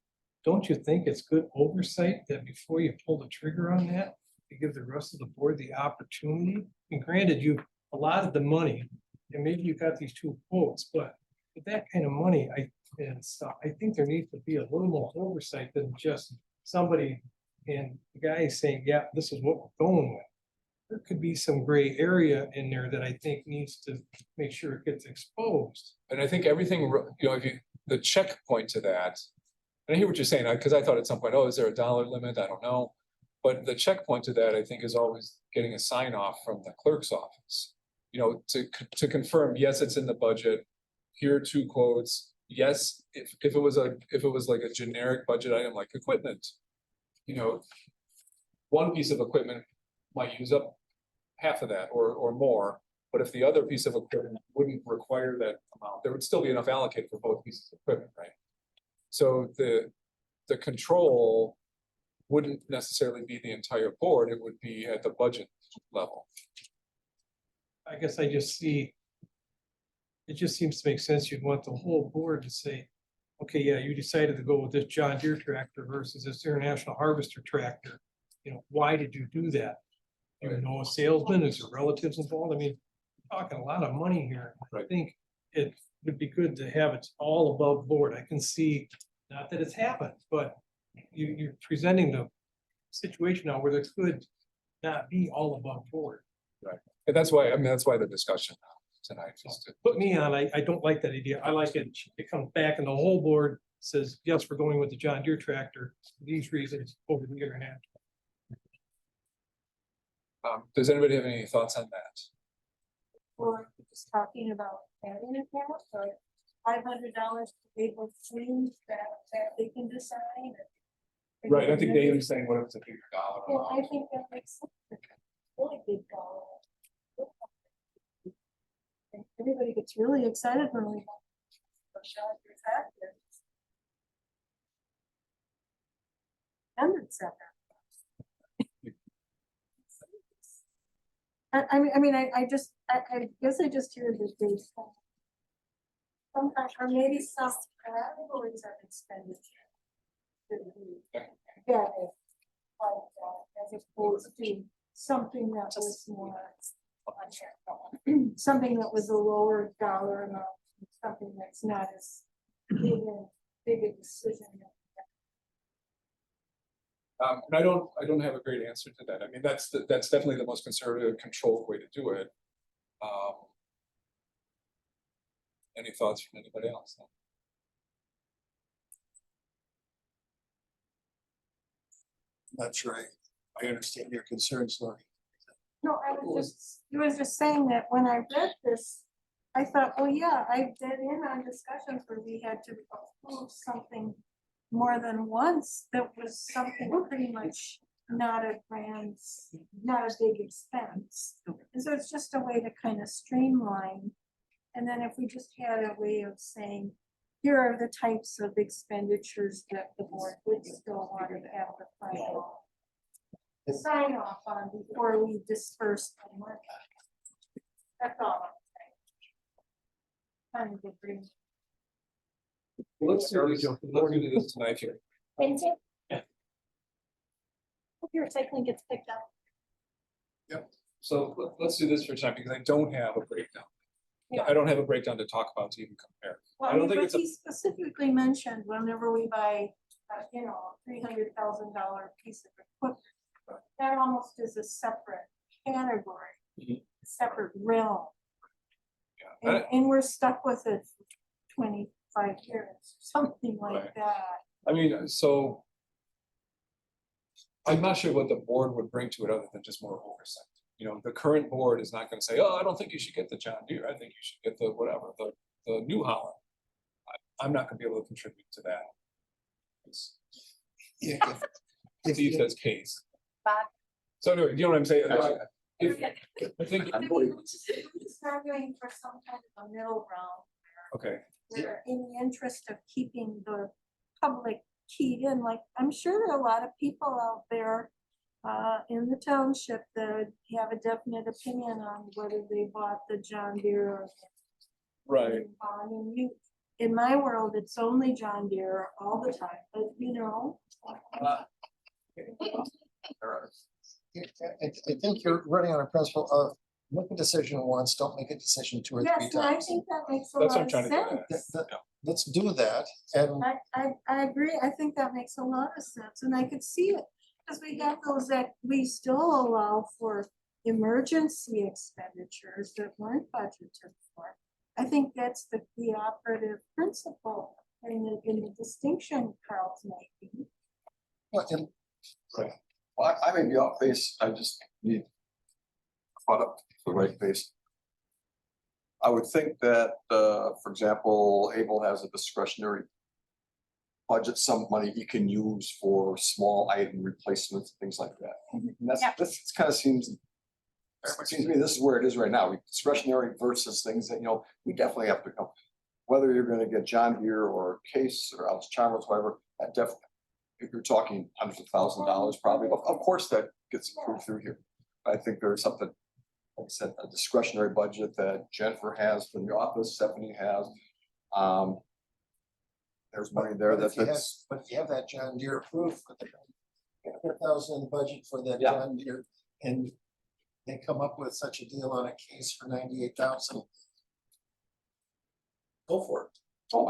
[SPEAKER 15] Don't you think it's good oversight that before you pull the trigger on that, you give the rest of the board the opportunity? And granted, you've allotted the money, and maybe you got these 2 quotes, but with that kind of money, I think there needs to be a little more oversight than just somebody and the guy is saying, yeah, this is what we're going with. There could be some gray area in there that I think needs to make sure it gets exposed.
[SPEAKER 1] And I think everything, the checkpoint to that, and I hear what you're saying, because I thought at some point, oh, is there a dollar limit? I don't know. But the checkpoint to that, I think, is always getting a sign off from the clerk's office. To confirm, yes, it's in the budget. Here are 2 quotes. Yes, if it was like a generic budget item like equipment, 1 piece of equipment might use up half of that or more. But if the other piece of equipment wouldn't require that amount, there would still be enough allocated for both pieces of equipment, right? So the control wouldn't necessarily be the entire board, it would be at the budget level.
[SPEAKER 15] I guess I just see. It just seems to make sense. You'd want the whole board to say, okay, yeah, you decided to go with this John Deere tractor versus this International Harvester tractor. You know, why did you do that? You know, a salesman, is there relatives involved? I mean, we're talking a lot of money here. I think it would be good to have it all above board. I can see, not that it's happened, but you're presenting the situation now where there could not be all above board.
[SPEAKER 1] Right. And that's why, I mean, that's why the discussion tonight. Just to
[SPEAKER 15] Put me on, I don't like that idea. I like it, it comes back and the whole board says, yes, we're going with the John Deere tractor, for these reasons over the internet.
[SPEAKER 1] Does anybody have any thoughts on that?
[SPEAKER 9] Or just talking about adding a cap or $500 to be able to change that they can decide.
[SPEAKER 1] Right, I think David's saying what if it's a bigger dollar
[SPEAKER 9] Well, I
[SPEAKER 1] amount?
[SPEAKER 9] think that makes sense. Really big dollar. And everybody gets really excited when we. And it's that. I guess I just hear the dates. Sometimes, or maybe some categories of expenditure. Yeah. As opposed to something that was more. Something that was a lower dollar amount, something that's not as big a decision.
[SPEAKER 1] And I don't have a great answer to that. I mean, that's definitely the most conservative, controlled way to do it. Any thoughts from anybody else?
[SPEAKER 7] Not sure I understand your concerns, Lori.
[SPEAKER 9] No, you was just saying that when I read this, I thought, oh yeah, I've been in on discussions where we had to approve something more than once that was something pretty much not a big expense. And so it's just a way to kind of streamline. And then if we just had a way of saying, here are the types of expenditures that the board would still want to have the final sign off on before we disperse the money. That's all I'm saying. Kind of agree.
[SPEAKER 1] Let's do this tonight here.
[SPEAKER 2] Wednesday? Hope your recycling gets picked up.
[SPEAKER 1] Yep. So let's do this for time because I don't have a breakdown.
[SPEAKER 9] Yeah.
[SPEAKER 1] I don't have a breakdown to talk about to even compare.
[SPEAKER 9] Well,
[SPEAKER 1] I don't think
[SPEAKER 9] but
[SPEAKER 1] it's a,
[SPEAKER 9] he specifically mentioned whenever we buy, $300,000 piece of equipment. That almost is a separate category, separate realm.
[SPEAKER 1] Yeah.
[SPEAKER 9] And we're stuck with it for 25 years, something like that.
[SPEAKER 1] I mean, so I'm not sure what the board would bring to it other than just more oversight. You know, the current board is not going to say, oh, I don't think you should get the John Deere. I think you should get the whatever, the New Holland. I'm not going to be able to contribute to that. If you says case. So anyway, you know what I'm saying? I think.
[SPEAKER 9] We're just arguing for some kind of a middle ground.
[SPEAKER 1] Okay.
[SPEAKER 9] Where in the interest of keeping the public keyed in, like, I'm sure there are a lot of people out there in the township that have a definite opinion on whether they bought the John Deere or.
[SPEAKER 1] Right.
[SPEAKER 9] In my world, it's only John Deere all the time, but
[SPEAKER 7] I think you're running on a principle of make a decision once, don't make a decision two or three
[SPEAKER 9] yes, and I
[SPEAKER 7] times.
[SPEAKER 9] think that makes a
[SPEAKER 1] That's
[SPEAKER 9] lot
[SPEAKER 1] what I'm
[SPEAKER 9] of
[SPEAKER 1] trying to get
[SPEAKER 9] sense.
[SPEAKER 7] Let's do that. And
[SPEAKER 9] I agree. I think that makes a lot of sense and I could see it. Because we have those that we still allow for emergency expenditures that weren't budgeted for. I think that's the operative principle in the distinction Carl's making.
[SPEAKER 8] Well, I may be off base, I just need caught up to the right pace. I would think that, for example, Able has a discretionary budget some money he can use for small item replacements, things like that. And that's,
[SPEAKER 2] Yep.
[SPEAKER 8] this kind of seems to me, this is where it is right now, discretionary versus things that, you know, we definitely have to come. Whether you're gonna get John Deere or Case or Allis Chalmers, whatever, that definitely, if you're talking hundreds of $1,000s, probably, of course, that gets approved through here. I think there's something, like I said, a discretionary budget that Jennifer has from the office, Stephanie has. There's money there
[SPEAKER 7] But if you have-
[SPEAKER 8] that's,
[SPEAKER 7] But if you have that John Deere approved for the 100,000 in the budget for that
[SPEAKER 8] Yeah.
[SPEAKER 7] John Deere, and they come up with such a deal on a case for 98,000. Go for it.
[SPEAKER 8] oh,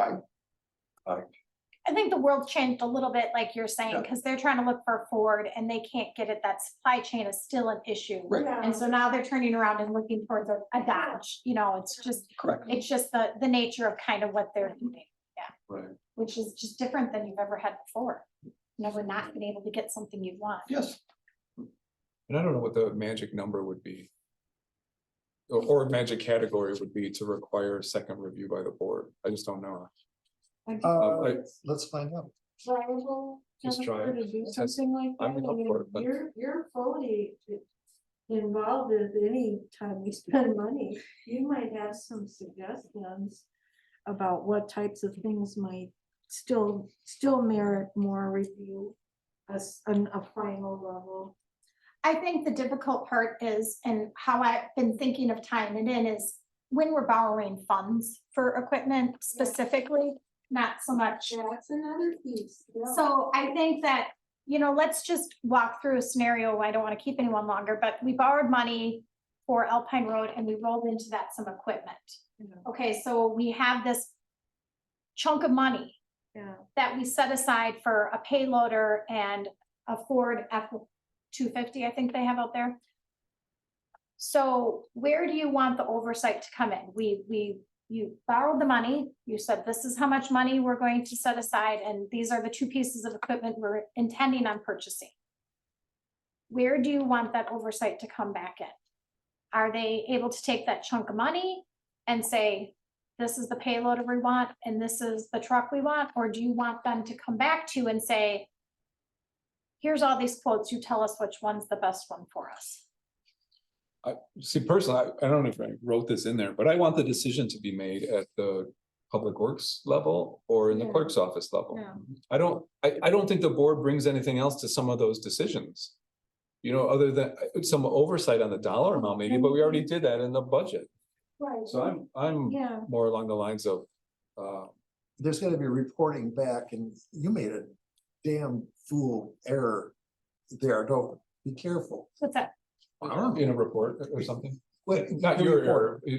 [SPEAKER 2] I think the world changed a little bit, like you're saying,
[SPEAKER 8] Yeah.
[SPEAKER 2] because they're trying to look for a Ford and they can't get it. That supply chain is still an issue.
[SPEAKER 8] Right.
[SPEAKER 2] And so now they're turning around and looking towards a Dodge, you know, it's just,
[SPEAKER 8] correct.
[SPEAKER 2] it's just the nature of kind of what they're doing.
[SPEAKER 8] Right.
[SPEAKER 2] Which is just different than you've ever had before. Never not been able to get something you want.
[SPEAKER 8] Yes.
[SPEAKER 1] And I don't know what the magic number would be. Or magic category would be to require a second review by the board. I just don't know.
[SPEAKER 7] Let's find out.
[SPEAKER 9] Viable,
[SPEAKER 1] Just try
[SPEAKER 9] Jennifer,
[SPEAKER 1] it.
[SPEAKER 9] to do
[SPEAKER 1] Test.
[SPEAKER 9] something like that.
[SPEAKER 1] I'm
[SPEAKER 9] I
[SPEAKER 1] up
[SPEAKER 9] mean,
[SPEAKER 1] for it, but-
[SPEAKER 9] You're fully involved at any time you spend money. You might have some suggestions about what types of things might still merit more review as a final level.
[SPEAKER 2] I think the difficult part is, and how I've been thinking of tying it in is when we're borrowing funds for equipment specifically, not so much.
[SPEAKER 9] That's another piece. yeah.
[SPEAKER 2] So I think that, you know, let's just walk through a scenario. I don't want to keep anyone longer, but we borrowed money for Alpine Road and we rolled into that some equipment. Okay, so we have this chunk of money
[SPEAKER 9] Yeah.
[SPEAKER 2] that we set aside for a payloader and a Ford F-250, I think they have out there. So where do you want the oversight to come in? You borrowed the money, you said, this is how much money we're going to set aside, and these are the two pieces of equipment we're intending on purchasing. Where do you want that oversight to come back in? Are they able to take that chunk of money and say, this is the payloader we want, and this is the truck we want? Or do you want them to come back to you and say, here's all these quotes, you tell us which one's the best one for us?
[SPEAKER 1] I see personally, I don't know if I wrote this in there, but I want the decision to be made at the public works level or in the
[SPEAKER 9] Yeah.
[SPEAKER 1] clerk's office level.
[SPEAKER 9] Yeah.
[SPEAKER 1] I don't think the board brings anything else to some of those decisions. You know, other than some oversight on the dollar amount maybe, but we already did that in the budget.
[SPEAKER 9] Right.
[SPEAKER 1] So I'm
[SPEAKER 9] Yeah.
[SPEAKER 1] more along the lines of,
[SPEAKER 7] There's gotta be reporting back, and you made a damn fool error there, don't, be careful.
[SPEAKER 2] What's that?
[SPEAKER 1] in a report or something.
[SPEAKER 7] Wait,
[SPEAKER 1] Not
[SPEAKER 7] the
[SPEAKER 1] your
[SPEAKER 7] report.
[SPEAKER 1] error.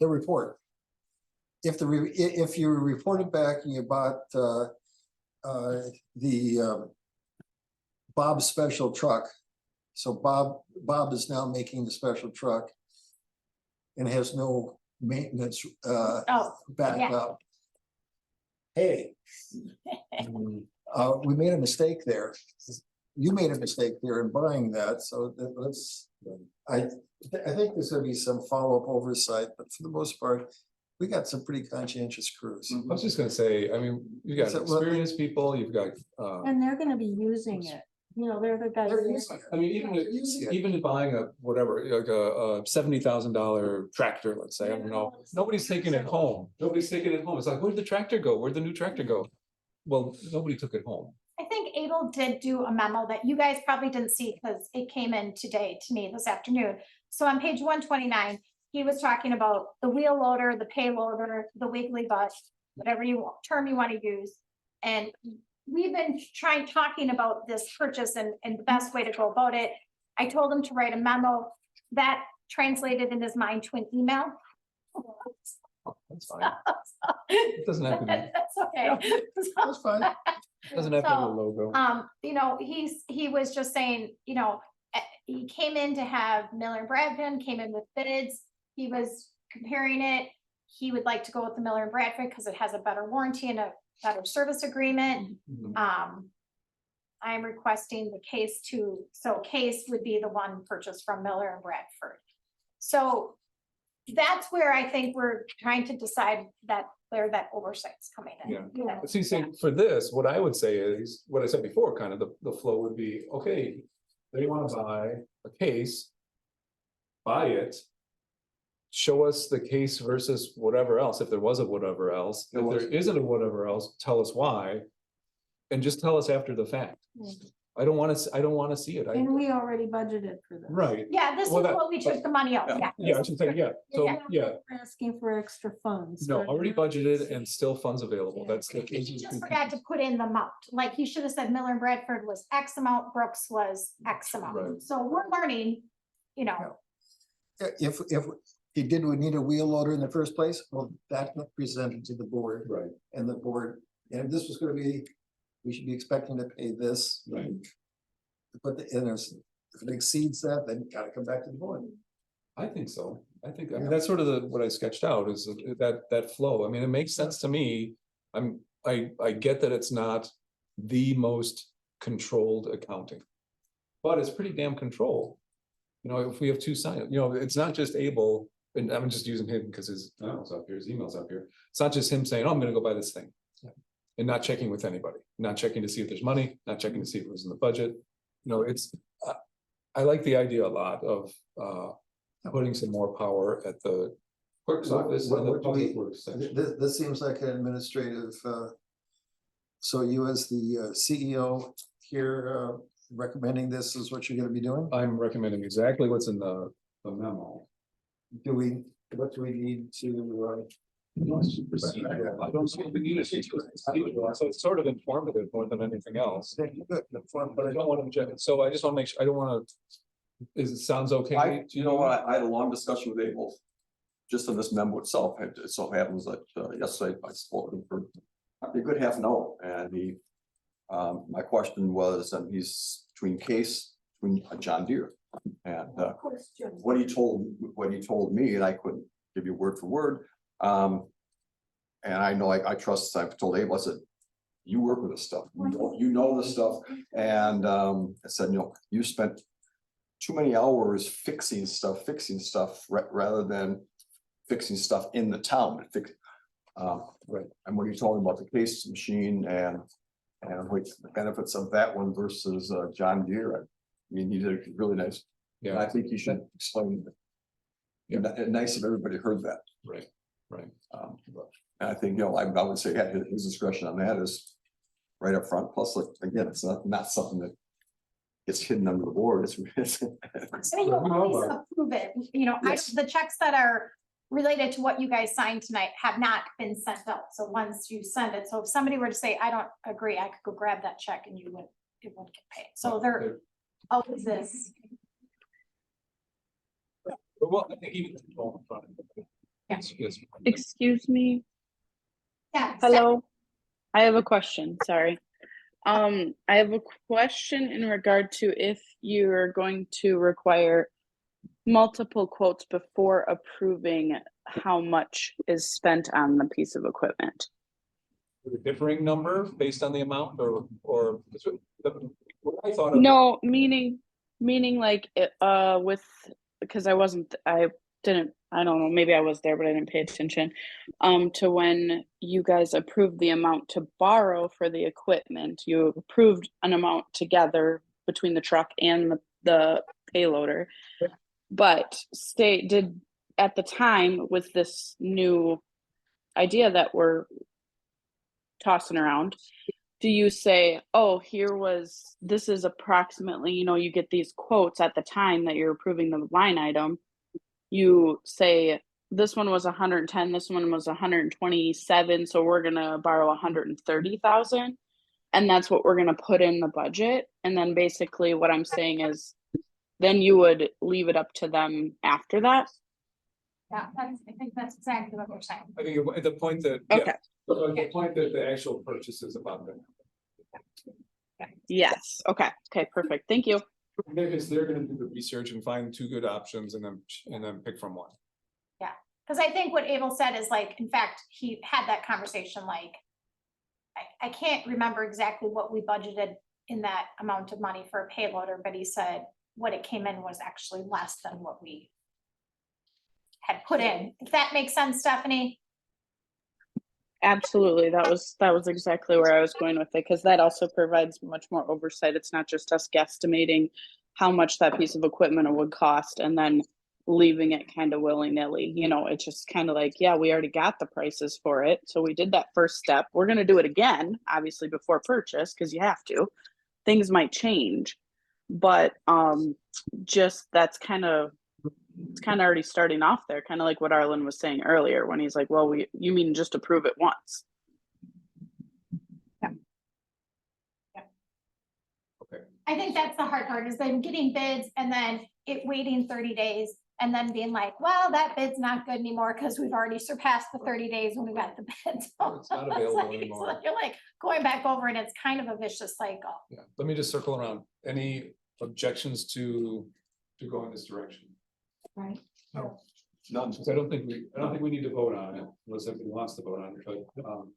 [SPEAKER 7] The report. If if you reported back and you bought, the Bob's special truck. So Bob is now making the special truck. And has no maintenance,
[SPEAKER 2] Oh,
[SPEAKER 7] backup. Hey, we made a mistake there. You made a mistake there in buying that, so let's, I think there's gonna be some follow-up oversight, but for the most part, we got some pretty conscientious crews.
[SPEAKER 1] I was just gonna say, I mean, you got
[SPEAKER 7] So, well,
[SPEAKER 1] experienced people, you've got,
[SPEAKER 9] And they're gonna be using it, you know, they're the guys.
[SPEAKER 7] They're using it.
[SPEAKER 1] I mean, even buying a, whatever, like a $70,000 tractor, let's say, I don't know, nobody's taking it home. Nobody's taking it home. It's like, where'd the tractor go? Where'd the new tractor go? Well, nobody took it home.
[SPEAKER 2] I think Abel did do a memo that you guys probably didn't see because it came in today to me this afternoon. So on page 129, he was talking about the wheel loader, the payloader, the wiggly butt, whatever term you want to use. And we've been talking about this purchase and the best way to go about it. I told him to write a memo that translated in his mind to an email.
[SPEAKER 1] That's fine. It doesn't have to be,
[SPEAKER 2] That's okay.
[SPEAKER 7] That's fine.
[SPEAKER 1] doesn't have to have a
[SPEAKER 2] So,
[SPEAKER 1] logo.
[SPEAKER 2] You know, he was just saying, you know, he came in to have Miller and Bradford, came in with bids. He was comparing it. He would like to go with the Miller and Bradford because it has a better warranty and a better service agreement. I'm requesting the Case so Case would be the one purchased from Miller and Bradford. So that's where I think we're trying to decide that clear that oversight's coming in.
[SPEAKER 1] Yeah.
[SPEAKER 2] you know?
[SPEAKER 1] But see, for this, what I would say is, what I said before, kind of the flow would be, okay, they wanna buy a case. Buy it. Show us the case versus whatever else, if there was a whatever else, if there isn't a whatever else, tell us why. And just tell us after the fact. I don't wanna see it.
[SPEAKER 9] And we already budgeted for this.
[SPEAKER 1] Right,
[SPEAKER 2] Yeah, this is
[SPEAKER 1] Well, that-
[SPEAKER 2] what we took the money out, yeah.
[SPEAKER 1] yeah, I should say, yeah, so,
[SPEAKER 2] Yeah.
[SPEAKER 1] yeah,
[SPEAKER 9] We're asking for extra funds.
[SPEAKER 1] no,
[SPEAKER 9] for-
[SPEAKER 1] already budgeted and still funds available, that's the.
[SPEAKER 2] He just forgot to put in the amount, like he should have said Miller and Bradford was X amount, Brooks was X amount.
[SPEAKER 1] Right.
[SPEAKER 2] So we're learning, you know,
[SPEAKER 7] If he did, we need a wheel loader in the first place, well, that got presented to the board.
[SPEAKER 1] Right.
[SPEAKER 7] And the board, and if this was gonna be, we should be expecting to pay this.
[SPEAKER 1] Right.
[SPEAKER 7] But if it exceeds that, then you gotta come back to the board.
[SPEAKER 1] I think so. I mean, that's sort of what I sketched out is that flow. I mean, it makes sense to me. I get that it's not the most controlled accounting. But it's pretty damn controlled. You know, if we have two signed, you know, it's not just Abel, and I'm just using him because his email's up here. It's not just him saying, oh, I'm gonna go buy this thing. And not checking with anybody, not checking to see if there's money, not checking to see if it was in the budget. You know, I like the idea a lot of putting some more power at the clerk's office and the
[SPEAKER 7] What do
[SPEAKER 1] public
[SPEAKER 7] we-
[SPEAKER 1] works section.
[SPEAKER 7] This seems like an administrative, so you as the CEO here recommending this is what you're gonna be doing?
[SPEAKER 1] I'm recommending exactly what's in the memo.
[SPEAKER 7] What do we need to?
[SPEAKER 1] I don't see the need to. So it's sort of informative more than anything else. But I don't want to, so I just want to make sure, I don't want to. It sounds okay?
[SPEAKER 8] You know what, I had a long discussion with Abel. Just on this memo itself, it so happens that yesterday I spoke to him for probably a good half an hour, and he. My question was, and he's between John Deere. And what he told me, and I couldn't give you word for word. And I know I trust, I've told Abel, I said, you work with this stuff, you know this stuff, and I said, you know, you spent too many hours fixing stuff rather than fixing stuff in the town. Right. And when you told him about the case machine and what the benefits of that one versus John Deere, I mean, he did a really nice.
[SPEAKER 1] Yeah,
[SPEAKER 8] and I think you should explain. Nice if everybody heard that.
[SPEAKER 1] right.
[SPEAKER 8] And I think, you know, I would say, yeah, his discretion on that is right up front. Plus, like, again, it's not something that gets hidden under the board. It's.
[SPEAKER 2] I mean, you'll always approve it, you know, the checks that are related to what you guys signed tonight have not been sent out. So once you send it, so if somebody were to say, I don't agree, I could go grab that check and it wouldn't get paid. So there always is.
[SPEAKER 1] Well, I think even. Yes.
[SPEAKER 18] Excuse me.
[SPEAKER 2] Yeah.
[SPEAKER 18] Hello. I have a question, sorry. I have a question in regard to if you're going to require multiple quotes before approving how much is spent on the piece of equipment.
[SPEAKER 1] A differing number based on the amount or what I thought of.
[SPEAKER 18] No, meaning like because I don't know, maybe I was there, but I didn't pay attention to when you guys approved the amount to borrow for the equipment. You approved an amount together between the truck and the payloader. But did at the time with this new idea that we're tossing around, do you say, oh, this is approximately, you know, you get these quotes at the time that you're approving the line item. You say this one was 110, this one was 127, so we're gonna borrow 130,000, and that's what we're gonna put in the budget. And then basically what I'm saying is, then you would leave it up to them after that.
[SPEAKER 2] Yeah, I think that's exactly what we're saying.
[SPEAKER 1] I think at the point that.
[SPEAKER 18] Okay.
[SPEAKER 1] The point that the actual purchase is about them.
[SPEAKER 18] Yes. Okay, perfect, thank you.
[SPEAKER 1] Because they're gonna do the research and find two good options and then pick from one.
[SPEAKER 2] Yeah, because I think what Abel said is like, in fact, he had that conversation, like, I can't remember exactly what we budgeted in that amount of money for a payloader, but he said what it came in was actually less than what we had put in. If that makes sense, Stephanie?
[SPEAKER 18] Absolutely. That was exactly where I was going with it, because that also provides much more oversight. It's not just us guesstimating how much that piece of equipment would cost and then leaving it kind of willy-nilly. You know, it's just kind of like, yeah, we already got the prices for it. So we did that first step. We're gonna do it again, obviously before purchase, because you have to. Things might change. But just that's kind of it's kind of already starting off there, kind of like what Arlen was saying earlier when he's like, well, you mean just approve it once?
[SPEAKER 2] I think that's the hard part is then getting bids and then it waiting 30 days and then being like, well, that bid's not good anymore because we've already surpassed the 30 days when we got the bid. So
[SPEAKER 1] It's not available
[SPEAKER 2] like-
[SPEAKER 1] anymore.
[SPEAKER 2] so you're like going back over and it's kind of a vicious cycle.
[SPEAKER 1] Yeah, let me just circle around. Any objections to go in this direction?
[SPEAKER 2] Right.
[SPEAKER 1] None. I don't think we need to vote on it unless everybody wants to vote on it, but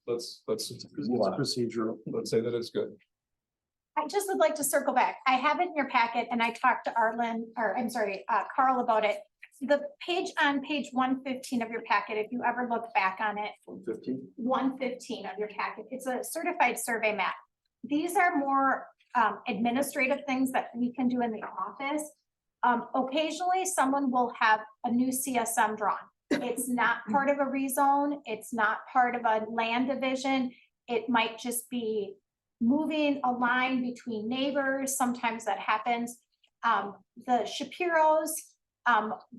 [SPEAKER 1] let's
[SPEAKER 7] Procedural.
[SPEAKER 1] let's say that it's good.
[SPEAKER 2] I just would like to circle back. I have it in your packet and I talked to Arlen, or I'm sorry, Carl about it. The page on page 115 of your packet, if you ever look back on it, 115 of your packet, it's a certified survey map. These are more administrative things that we can do in the office. Occasionally, someone will have a new CSM drawn. It's not part of a rezone. It's not part of a land division. It might just be moving a line between neighbors. Sometimes that happens. The Shapiros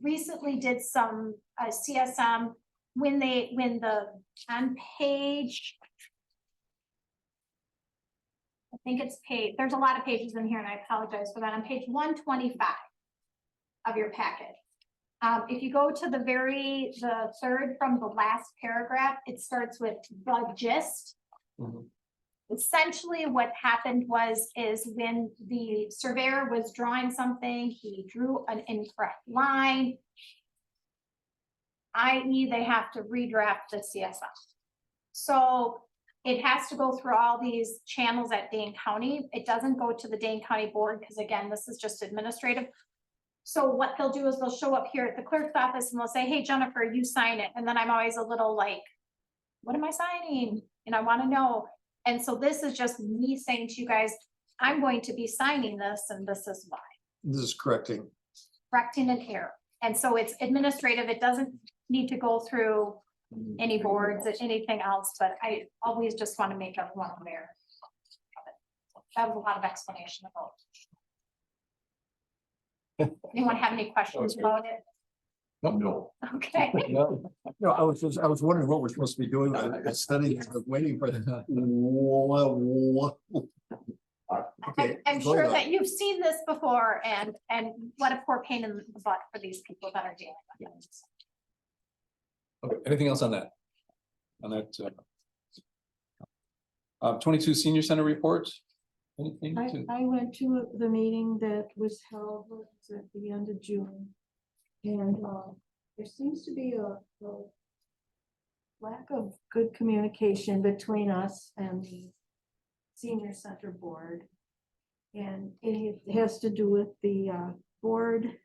[SPEAKER 2] recently did some CSM on page, I think it's page, there's a lot of pages in here and I apologize for that. On page 125 of your packet. If you go to the third from the last paragraph, it starts with the gist. Essentially what happened is when the surveyor was drawing something, he drew an incorrect line, i.e. they have to redraft the CSM. So it has to go through all these channels at Dane County. It doesn't go to the Dane County board because again, this is just administrative. So what they'll do is they'll show up here at the clerk's office and they'll say, hey, Jennifer, you sign it. And then I'm always a little like, what am I signing? And I want to know. And so this is just me saying to you guys, I'm going to be signing this and this is why.
[SPEAKER 7] This is correcting.
[SPEAKER 2] Correcting an error. And so it's administrative. It doesn't need to go through any boards or anything else, but I always just want to make everyone aware of it. That was a lot of explanation about it. Anyone have any questions about it?
[SPEAKER 7] No.
[SPEAKER 2] Okay.
[SPEAKER 7] No, I was wondering what we're supposed to be doing, studying, waiting for the. Okay,
[SPEAKER 2] I'm
[SPEAKER 7] going
[SPEAKER 2] sure
[SPEAKER 7] on.
[SPEAKER 2] that you've seen this before and what a poor pain in the butt for these people that are dealing with it.
[SPEAKER 1] Okay, anything else on that? On that, 22 senior center report? Anything to?
[SPEAKER 9] I went to the meeting that was held at the end of June. And there seems to be a lack of good communication between us and the senior center board. And it has to do with the board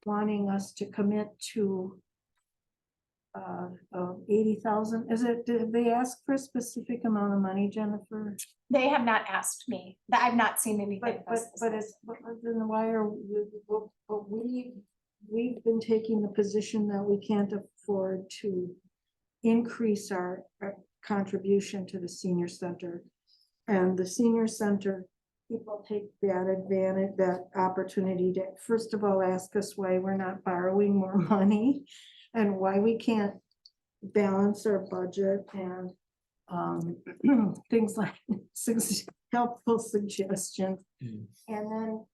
[SPEAKER 9] wanting us to commit to 80,000. Did they ask for a specific amount of money, Jennifer?
[SPEAKER 2] They have not asked me. I've not seen anything.
[SPEAKER 9] But then why are we've been taking the position that we can't afford to increase our contribution to the senior center. And the senior center people take that advantage, that opportunity to, first of all, ask us why we're not borrowing more money and why we can't balance our budget and things like helpful suggestions. And then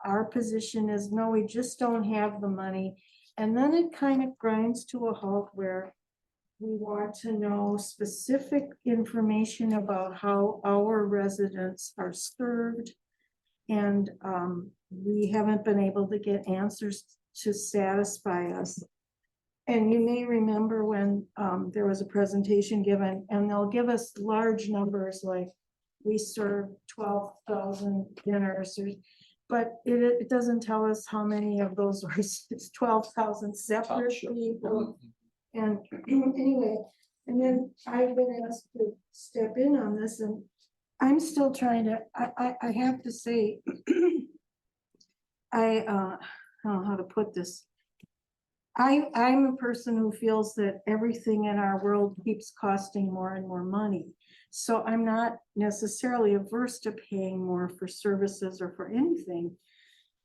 [SPEAKER 9] our position is, no, we just don't have the money. And then it kind of grinds to a halt where we want to know specific information about how our residents are served. And we haven't been able to get answers to satisfy us. And you may remember when there was a presentation given, and they'll give us large numbers like we serve 12,000 dinners, but it doesn't tell us how many of those are 12,000 separate people. And anyway, And then I've been asked to step in on this and I'm still trying to, I have to say, I don't know how to put this. I'm a person who feels that everything in our world keeps costing more and more money. So I'm not necessarily averse to paying more for services or for anything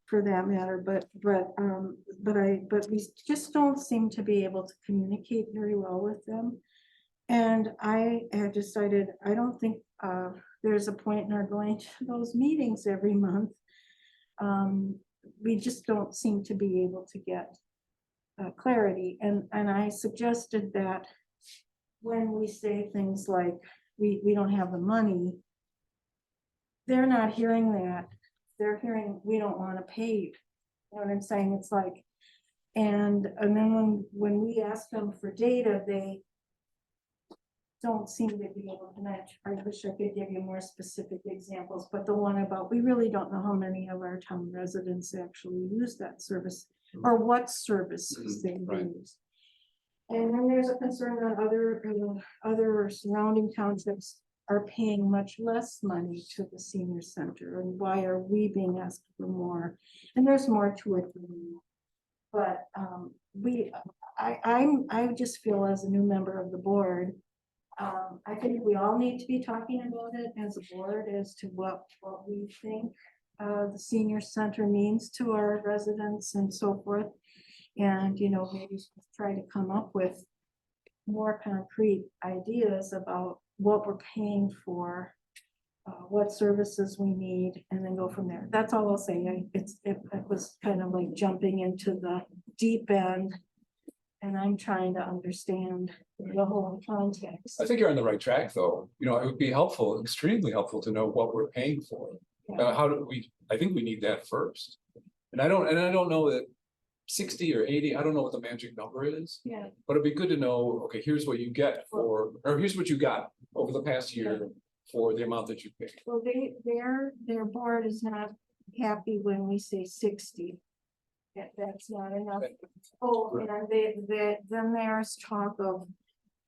[SPEAKER 9] for that matter, but we just don't seem to be able to communicate very well with them. And I have decided, I don't think there's a point in our going to those meetings every month. We just don't seem to be able to get clarity. And I suggested that when we say things like, we don't have the money, they're not hearing that. They're hearing, we don't want to pave. You know what I'm saying? It's like, and then when we ask them for data, they don't seem to be able to match. I wish I could give you more specific examples, but the one about, we really don't know how many of our town residents actually use that service or what services they use. And then there's a concern that other surrounding townships are paying much less money to the senior center, and why are we being asked for more? And there's more to it than that. But I just feel as a new member of the board, I think we all need to be talking about it as a board as to what we think the senior center means to our residents and so forth. And, you know, maybe try to come up with more concrete ideas about what we're paying for, what services we need, and then go from there. That's all I'll say. It was kind of like jumping into the deep end, and I'm trying to understand the whole context.
[SPEAKER 1] I think you're on the right track, though. You know, it would be helpful, extremely helpful to know what we're paying for. How do we, I think we need that first. And I don't know that 60 or 80, I don't know what the magic number is.
[SPEAKER 9] Yeah.
[SPEAKER 1] But it'd be good to know, okay, here's what you get for, or here's what you got over the past year for the amount that you paid.
[SPEAKER 9] Well, their board is not happy when we say 60. That's not enough. Oh, and then there's talk of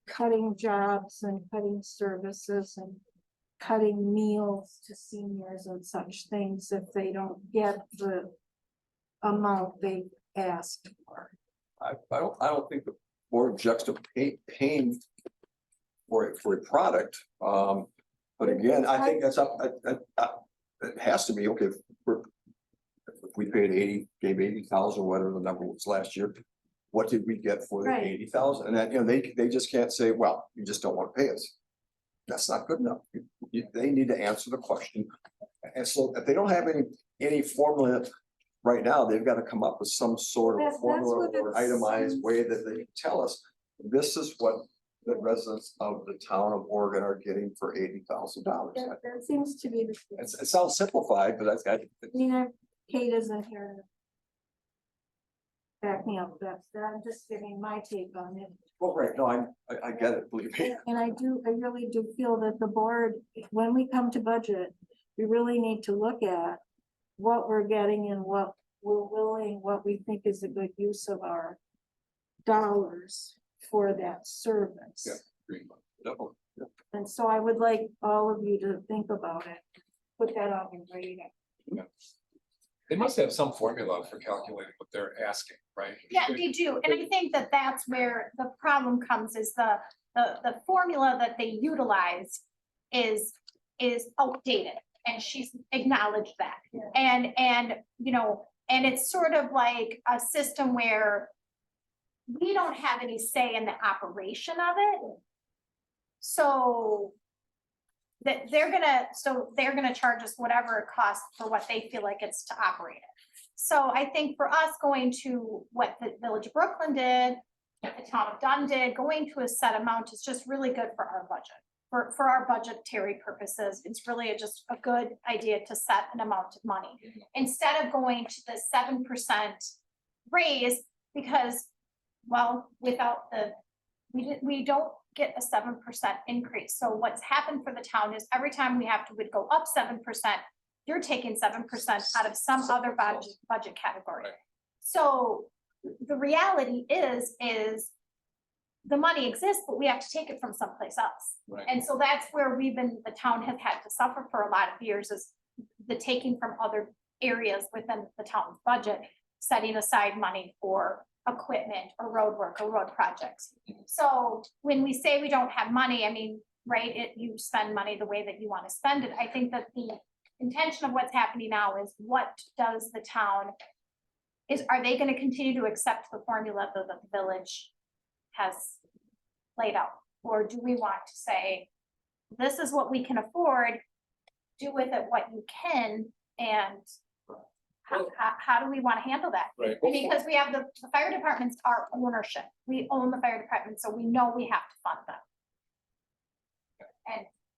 [SPEAKER 9] cutting jobs and cutting services and cutting meals to seniors and such things if they don't get the amount they asked for.
[SPEAKER 8] I don't think the board objects to paying for a product. But again, I think that's up, it has to be, okay, if we paid gave 80,000, whatever the number was last year, what did we get for the
[SPEAKER 9] Right.
[SPEAKER 8] 80,000? And that, you know, they just can't say, well, you just don't want to pay us. That's not good enough. They need to answer the question. And so if they don't have any formula right now, they've got to come up with some sort of
[SPEAKER 9] That's
[SPEAKER 8] formula
[SPEAKER 9] what
[SPEAKER 8] or
[SPEAKER 9] it
[SPEAKER 8] itemized
[SPEAKER 9] seems.
[SPEAKER 8] way that they tell us, this is what the residents of the town of Oregon are getting for $80,000.
[SPEAKER 9] That seems to be the case.
[SPEAKER 8] It sounds simplified, but that's got.
[SPEAKER 9] I mean, Kate isn't here to back me up. I'm just giving my take on it.
[SPEAKER 8] Well, right, no, I get it, believe me.
[SPEAKER 9] And I really do feel that the board, when we come to budget, we really need to look at what we're getting and what what we think is a good use of our dollars for that service.
[SPEAKER 8] Yeah, agree. Definitely. Yeah.
[SPEAKER 9] And so I would like all of you to think about it, put that on your radar.
[SPEAKER 1] They must have some formula for calculating what they're asking, right?
[SPEAKER 2] Yeah, they do, and I think that that's where the problem comes, is the formula that they utilize is outdated, and she's acknowledged that. And you know, and it's sort of like a system where we don't have any say in the operation of it. So that they're gonna charge us whatever it costs for what they feel like it's to operate it. So I think for us, going to what the Village of Brooklyn did, what the town of Dunn did, going to a set amount is just really good for our budget. For our budgetary purposes, it's really just a good idea to set an amount of money instead of going to the 7% raise, because, well, without the, we don't get a 7% increase. So what's happened for the town is every time we have to would go up 7%, you're taking 7% out of some other budget category. So the reality is the money exists, but we have to take it from someplace else.
[SPEAKER 1] Right.
[SPEAKER 2] And so that's where the town has had to suffer for a lot of years, is the taking from other areas within the town's budget, setting aside money for equipment or road work or road projects. So when we say we don't have money, I mean, right, you spend money the way that you want to spend it. I think that the intention of what's happening now is, what does the town, are they gonna continue to accept the formula that the village has laid out? Or do we want to say, this is what we can afford, do with it what you can, and how do we want to handle that?
[SPEAKER 1] Right.
[SPEAKER 2] I mean, because we have the fire departments are ownership. We own the fire department, so we know we have to fund them.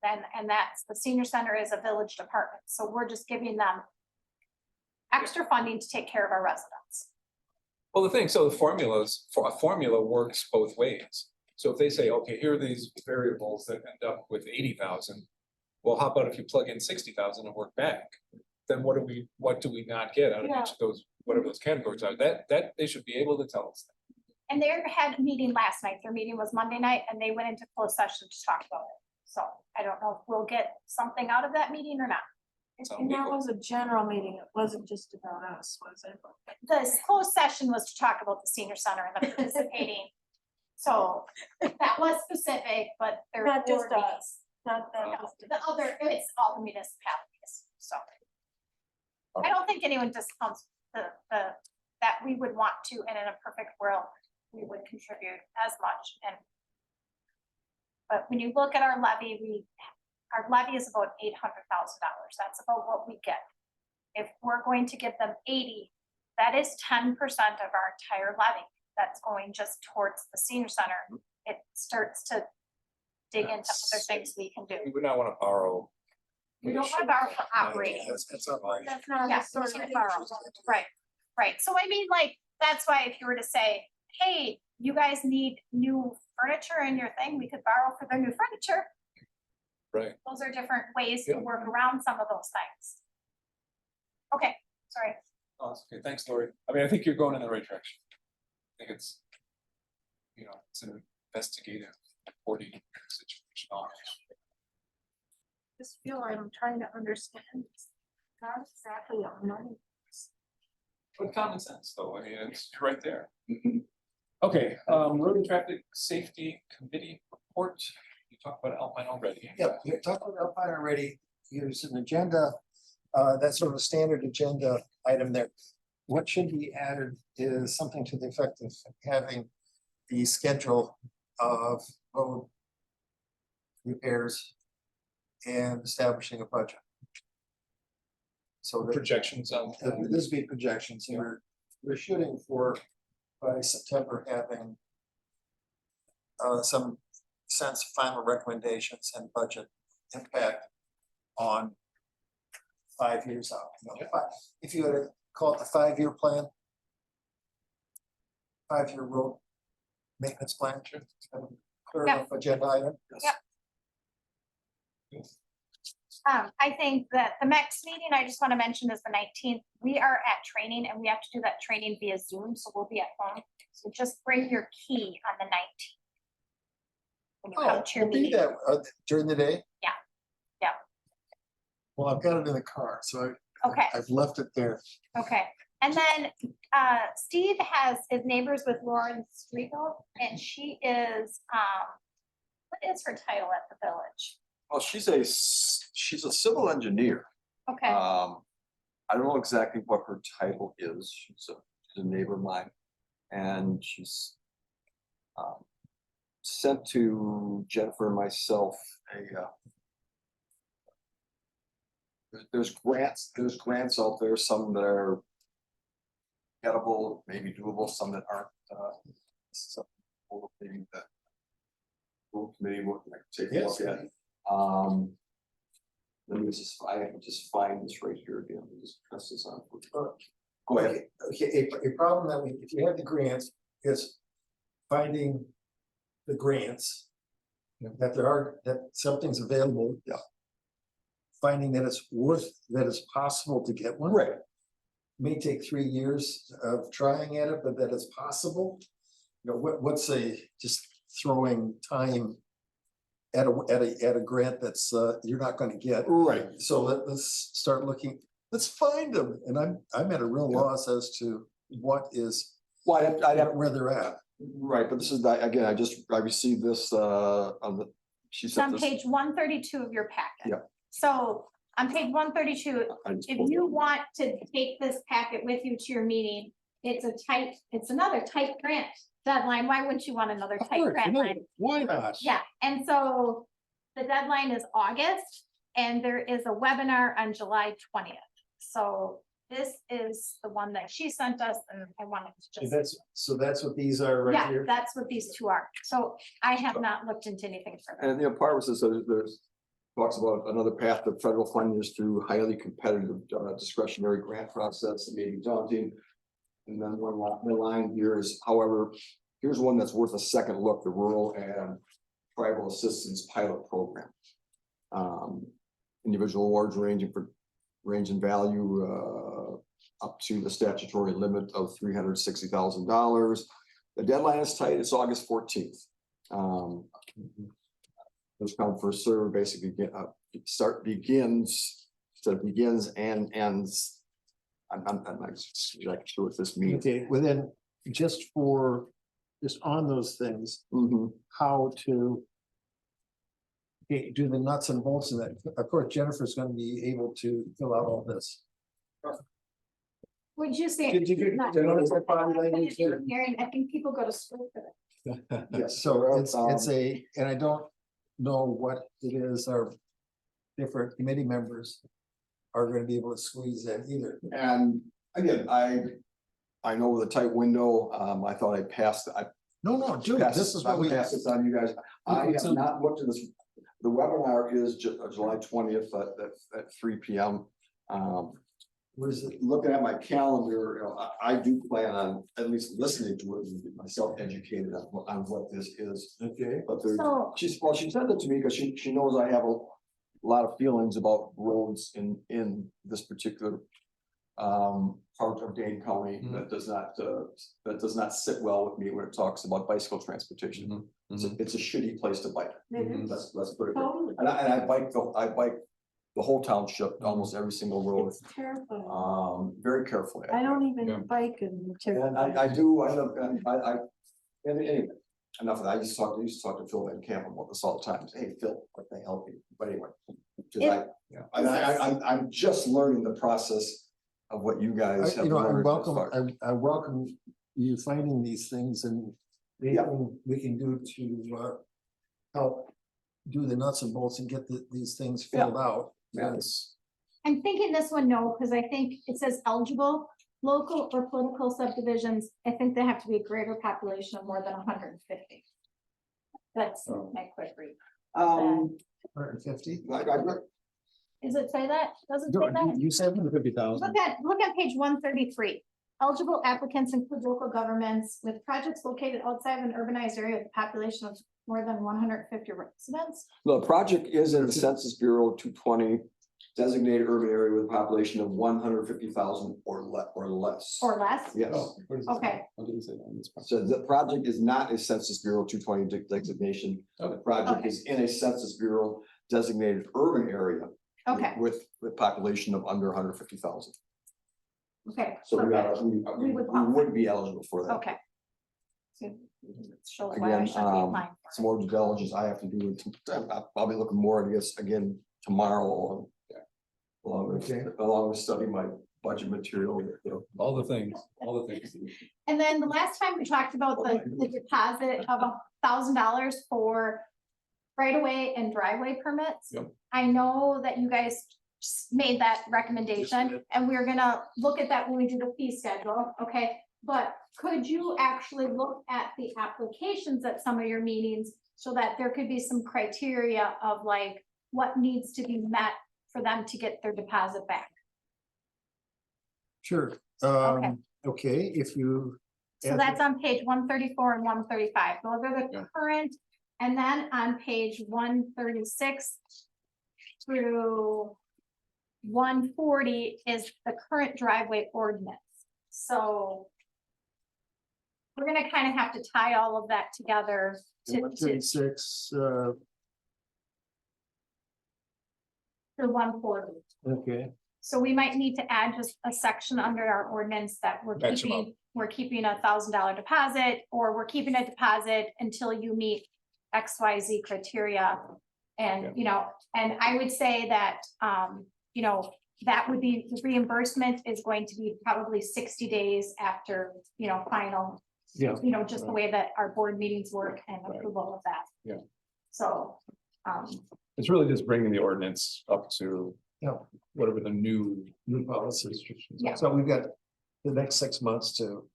[SPEAKER 2] And that's, the senior center is a village department, so we're just giving them extra funding to take care of our residents.
[SPEAKER 1] Well, the thing, so the a formula works both ways. So if they say, okay, here are these variables that end up with 80,000. Well, how about if you plug in 60,000 and work back? Then what do we not get out of each of those, whatever those categories are? That they should be able to tell us.
[SPEAKER 2] And they had a meeting last night. Their meeting was Monday night, and they went into closed session to talk about it. So I don't know if we'll get something out of that meeting or not.
[SPEAKER 9] And that was a general meeting. It wasn't just about us, was it?
[SPEAKER 2] The closed session was to talk about the senior center and the participating. So that was specific, but there
[SPEAKER 9] Not just
[SPEAKER 2] were
[SPEAKER 9] us, not that.
[SPEAKER 2] the other, it's all the municipalities, so. I don't think anyone discounts that we would want to, and in a perfect world, we would contribute as much, and. But when you look at our levy, our levy is about $800,000. That's about what we get. If we're going to give them 80, that is 10% of our entire levy. That's going just towards the senior center. It starts to dig into other things we can do.
[SPEAKER 1] We would not want to borrow.
[SPEAKER 2] We don't want to borrow for operating.
[SPEAKER 7] That's not right.
[SPEAKER 9] That's not
[SPEAKER 2] Yeah,
[SPEAKER 9] a sort
[SPEAKER 2] we
[SPEAKER 9] of
[SPEAKER 2] can't borrow. Right. So I mean, like, that's why if you were to say, hey, you guys need new furniture in your thing, we could borrow for their new furniture.
[SPEAKER 1] Right.
[SPEAKER 2] Those are different ways to
[SPEAKER 1] Yeah.
[SPEAKER 2] work around some of those things. Okay, sorry.
[SPEAKER 1] Oh, that's okay. Thanks, Lori. I mean, I think you're going in the right direction. I think it's, it's an investigative reporting situation.
[SPEAKER 9] Just feel I'm trying to understand. Not exactly our money.
[SPEAKER 1] But common sense, though. I mean, it's right there. Okay, road and traffic safety committee report. You talked about Alpine already.
[SPEAKER 7] Yep, we talked about Alpine already. Here's an agenda, that's sort of a standard agenda item there. What should be added is something to the effect of having the schedule of road repairs and establishing a budget. So that
[SPEAKER 1] Projections on.
[SPEAKER 7] this would be projections, and we're shooting for by September having some sense of final recommendations and budget impact on 5 years out. If you had to call it the 5-year plan, 5-year road maintenance plan, clear enough agenda item.
[SPEAKER 2] Yep. I think that the next meeting I just want to mention is the 19th. We are at training, and we have to do that training via Zoom, so we'll be at home. So just bring your key on the 19th. When you come to your
[SPEAKER 7] We'll do
[SPEAKER 2] meeting.
[SPEAKER 7] that during the day.
[SPEAKER 2] Yeah.
[SPEAKER 7] Well, I've got it in the car, so
[SPEAKER 2] Okay.
[SPEAKER 7] I've left it there.
[SPEAKER 2] Okay, and then Steve is neighbors with Lauren Striegel, and she is, what is her title at the village?
[SPEAKER 8] Well, she's a civil engineer.
[SPEAKER 2] Okay,
[SPEAKER 8] I don't know exactly what her title is. She's a neighbor of mine. And she's sent to Jennifer and myself there's grants out there, some that are gettable, maybe doable, some that aren't. So maybe the school committee will take a look at. Let me I can just find this right here again. Let me just press this on. Go ahead.
[SPEAKER 7] Okay, a problem that if you have the grants, is finding the grants. That something's available.
[SPEAKER 8] Yeah.
[SPEAKER 7] Finding that it's possible to get one.
[SPEAKER 8] Right.
[SPEAKER 7] May take 3 years of trying at it, but that it's possible. What's just throwing time at a grant that's, you're not gonna get.
[SPEAKER 8] Right.
[SPEAKER 7] So let's start looking, let's find them, and I'm at a real loss as to what is,
[SPEAKER 8] Well, I'd have,
[SPEAKER 7] where they're at.
[SPEAKER 8] right, but this is, again, I received this, on the, she
[SPEAKER 2] It's
[SPEAKER 8] sent
[SPEAKER 2] on
[SPEAKER 8] this.
[SPEAKER 2] page 132 of your packet.
[SPEAKER 8] Yeah.
[SPEAKER 2] So on page 132,
[SPEAKER 8] I just
[SPEAKER 2] if
[SPEAKER 8] pulled it
[SPEAKER 2] you
[SPEAKER 8] up.
[SPEAKER 2] want to take this packet with you to your meeting, it's another tight grant deadline. Why wouldn't you want another
[SPEAKER 7] Of
[SPEAKER 2] tight
[SPEAKER 7] course,
[SPEAKER 2] grant
[SPEAKER 7] no,
[SPEAKER 2] line?
[SPEAKER 7] why not?
[SPEAKER 2] Yeah, and so the deadline is August and there is a webinar on July 20th. So this is the one that she sent us and I wanted to just.
[SPEAKER 7] So that's what these are right
[SPEAKER 2] Yeah,
[SPEAKER 7] here?
[SPEAKER 2] that's what these two are. So I have not looked into anything further.
[SPEAKER 8] And part of this is, there's talks about another path to federal funding is through highly competitive discretionary grant process, it may be daunting. And then the line here is, however, here's one that's worth a second look, the Rural and Tribal Assistance Pilot Program. Individual awards range in value up to the statutory limit of $360,000. The deadline is tight, it's August 14th. Those come first serve, basically begins and ends. I'm not exactly sure what this means.
[SPEAKER 7] Okay, well then, just on those things,
[SPEAKER 8] Mhm.
[SPEAKER 7] how to do the nuts and bolts of that. Of course, Jennifer's gonna be able to fill out all this.
[SPEAKER 2] Would you say?
[SPEAKER 7] Did you notice that body language there?
[SPEAKER 2] Hearing, I think people go to school for that.
[SPEAKER 7] Yes, so it's and I don't know what it is our different committee members are gonna be able to squeeze in either.
[SPEAKER 8] And again, I know with a tight window, I thought I passed,
[SPEAKER 7] No, dude, this is what we.
[SPEAKER 8] Pass this on you guys. I have not looked at this. The webinar is July 20th at 3 p.m.
[SPEAKER 7] What is it?
[SPEAKER 8] Looking at my calendar, I do plan on at least listening to it and get myself educated on what this is.
[SPEAKER 7] Okay.
[SPEAKER 8] But
[SPEAKER 2] So-
[SPEAKER 8] she said that to me because she knows I have a lot of feelings about roads in this particular part of Dane County that does not sit well with me when it talks about bicycle transportation. It's a shitty place to bike. Let's put it there.
[SPEAKER 2] Totally.
[SPEAKER 8] And I bike the whole township, almost every single road,
[SPEAKER 9] It's terrifying.
[SPEAKER 8] very carefully.
[SPEAKER 9] I don't even bike in.
[SPEAKER 8] And I do, I know, and anyway, enough of that. I used to talk to Phil Van Camp about this all the time. Hey, Phil, what the hell? But anyway. 'Cause I'm just learning the process of what you guys have
[SPEAKER 7] I
[SPEAKER 8] learned.
[SPEAKER 7] I welcome you finding these things and we can do to help do the nuts and bolts and get these things filled out. Yes.
[SPEAKER 2] I'm thinking this one, no, because I think it says eligible, local or political subdivisions. I think they have to be a greater population of more than 150. That's my quick read.
[SPEAKER 7] 150?
[SPEAKER 2] Does it say that? Does it say that?
[SPEAKER 7] You said 150,000.
[SPEAKER 2] Look at page 133. Eligible applicants include local governments with projects located outside of an urbanized area with a population of more than 150 residents.
[SPEAKER 8] The project is in the Census Bureau 220 designated urban area with a population of 150,000 or less.
[SPEAKER 2] Or less?
[SPEAKER 8] Yes.
[SPEAKER 2] Okay.
[SPEAKER 8] So the project is not a Census Bureau 220 designation. The project is in a Census Bureau designated urban area.
[SPEAKER 2] Okay.
[SPEAKER 8] With population of under 150,000.
[SPEAKER 2] Okay.
[SPEAKER 8] So
[SPEAKER 2] we would
[SPEAKER 8] we would be eligible for that.
[SPEAKER 2] Okay. So, show why I
[SPEAKER 8] Again,
[SPEAKER 2] should be applying.
[SPEAKER 8] some more due diligence I have to do. I'll be looking more, I guess, again, tomorrow. Along with studying my budget material.
[SPEAKER 1] All the things.
[SPEAKER 2] And then the last time we talked about the deposit of $1,000 for right of way and driveway permits.
[SPEAKER 1] Yep.
[SPEAKER 2] I know that you guys made that recommendation and we're gonna look at that when we do the fee schedule, okay? But could you actually look at the applications at some of your meetings so that there could be some criteria of like what needs to be met for them to get their deposit back?
[SPEAKER 7] Sure. Okay, if you.
[SPEAKER 2] So that's on page 134 and 135. Those are the current, and then on page 136 through 140 is the current driveway ordinance. So we're gonna kind of have to tie all of that together to
[SPEAKER 17] 136,
[SPEAKER 2] for 140.
[SPEAKER 17] okay,
[SPEAKER 2] So we might need to add just a section under our ordinance that
[SPEAKER 1] Maximum.
[SPEAKER 2] we're keeping $1,000 deposit, or we're keeping a deposit until you meet XYZ criteria.
[SPEAKER 1] Yeah.
[SPEAKER 2] And, you know, and I would say that, you know, that would be, the reimbursement is going to be probably 60 days after, you know, final,
[SPEAKER 17] yeah.
[SPEAKER 2] you know, just the way that our board meetings work and
[SPEAKER 1] Right.
[SPEAKER 2] approval of that.
[SPEAKER 1] Yeah.
[SPEAKER 2] So,
[SPEAKER 1] It's really just bringing the ordinance up to.
[SPEAKER 17] Yeah.
[SPEAKER 1] Whatever the new
[SPEAKER 17] policies.
[SPEAKER 1] restrictions.
[SPEAKER 2] Yeah.
[SPEAKER 17] So we've got the next 6 months to,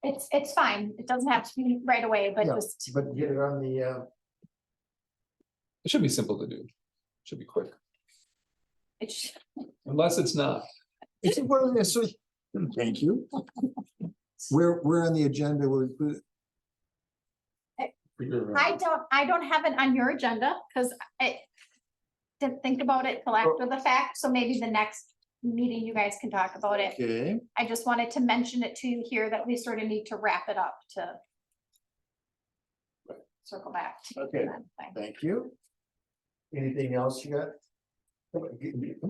[SPEAKER 2] it's fine. It doesn't have to be right away, but
[SPEAKER 17] Yeah.
[SPEAKER 2] just,
[SPEAKER 17] but get it on the,
[SPEAKER 1] It should be simple to do. Should be quick,
[SPEAKER 2] it's,
[SPEAKER 1] unless it's not.
[SPEAKER 7] It's one of the, so, thank you. We're on the agenda,
[SPEAKER 2] I don't have it on your agenda, because I didn't think about it till after the fact, so maybe the next meeting you guys can talk about it.
[SPEAKER 7] okay,
[SPEAKER 2] I just wanted to mention it to you here that we sort of need to wrap it up to circle back. to
[SPEAKER 17] Okay.
[SPEAKER 2] that thing.
[SPEAKER 17] thank you. Anything else you got? Come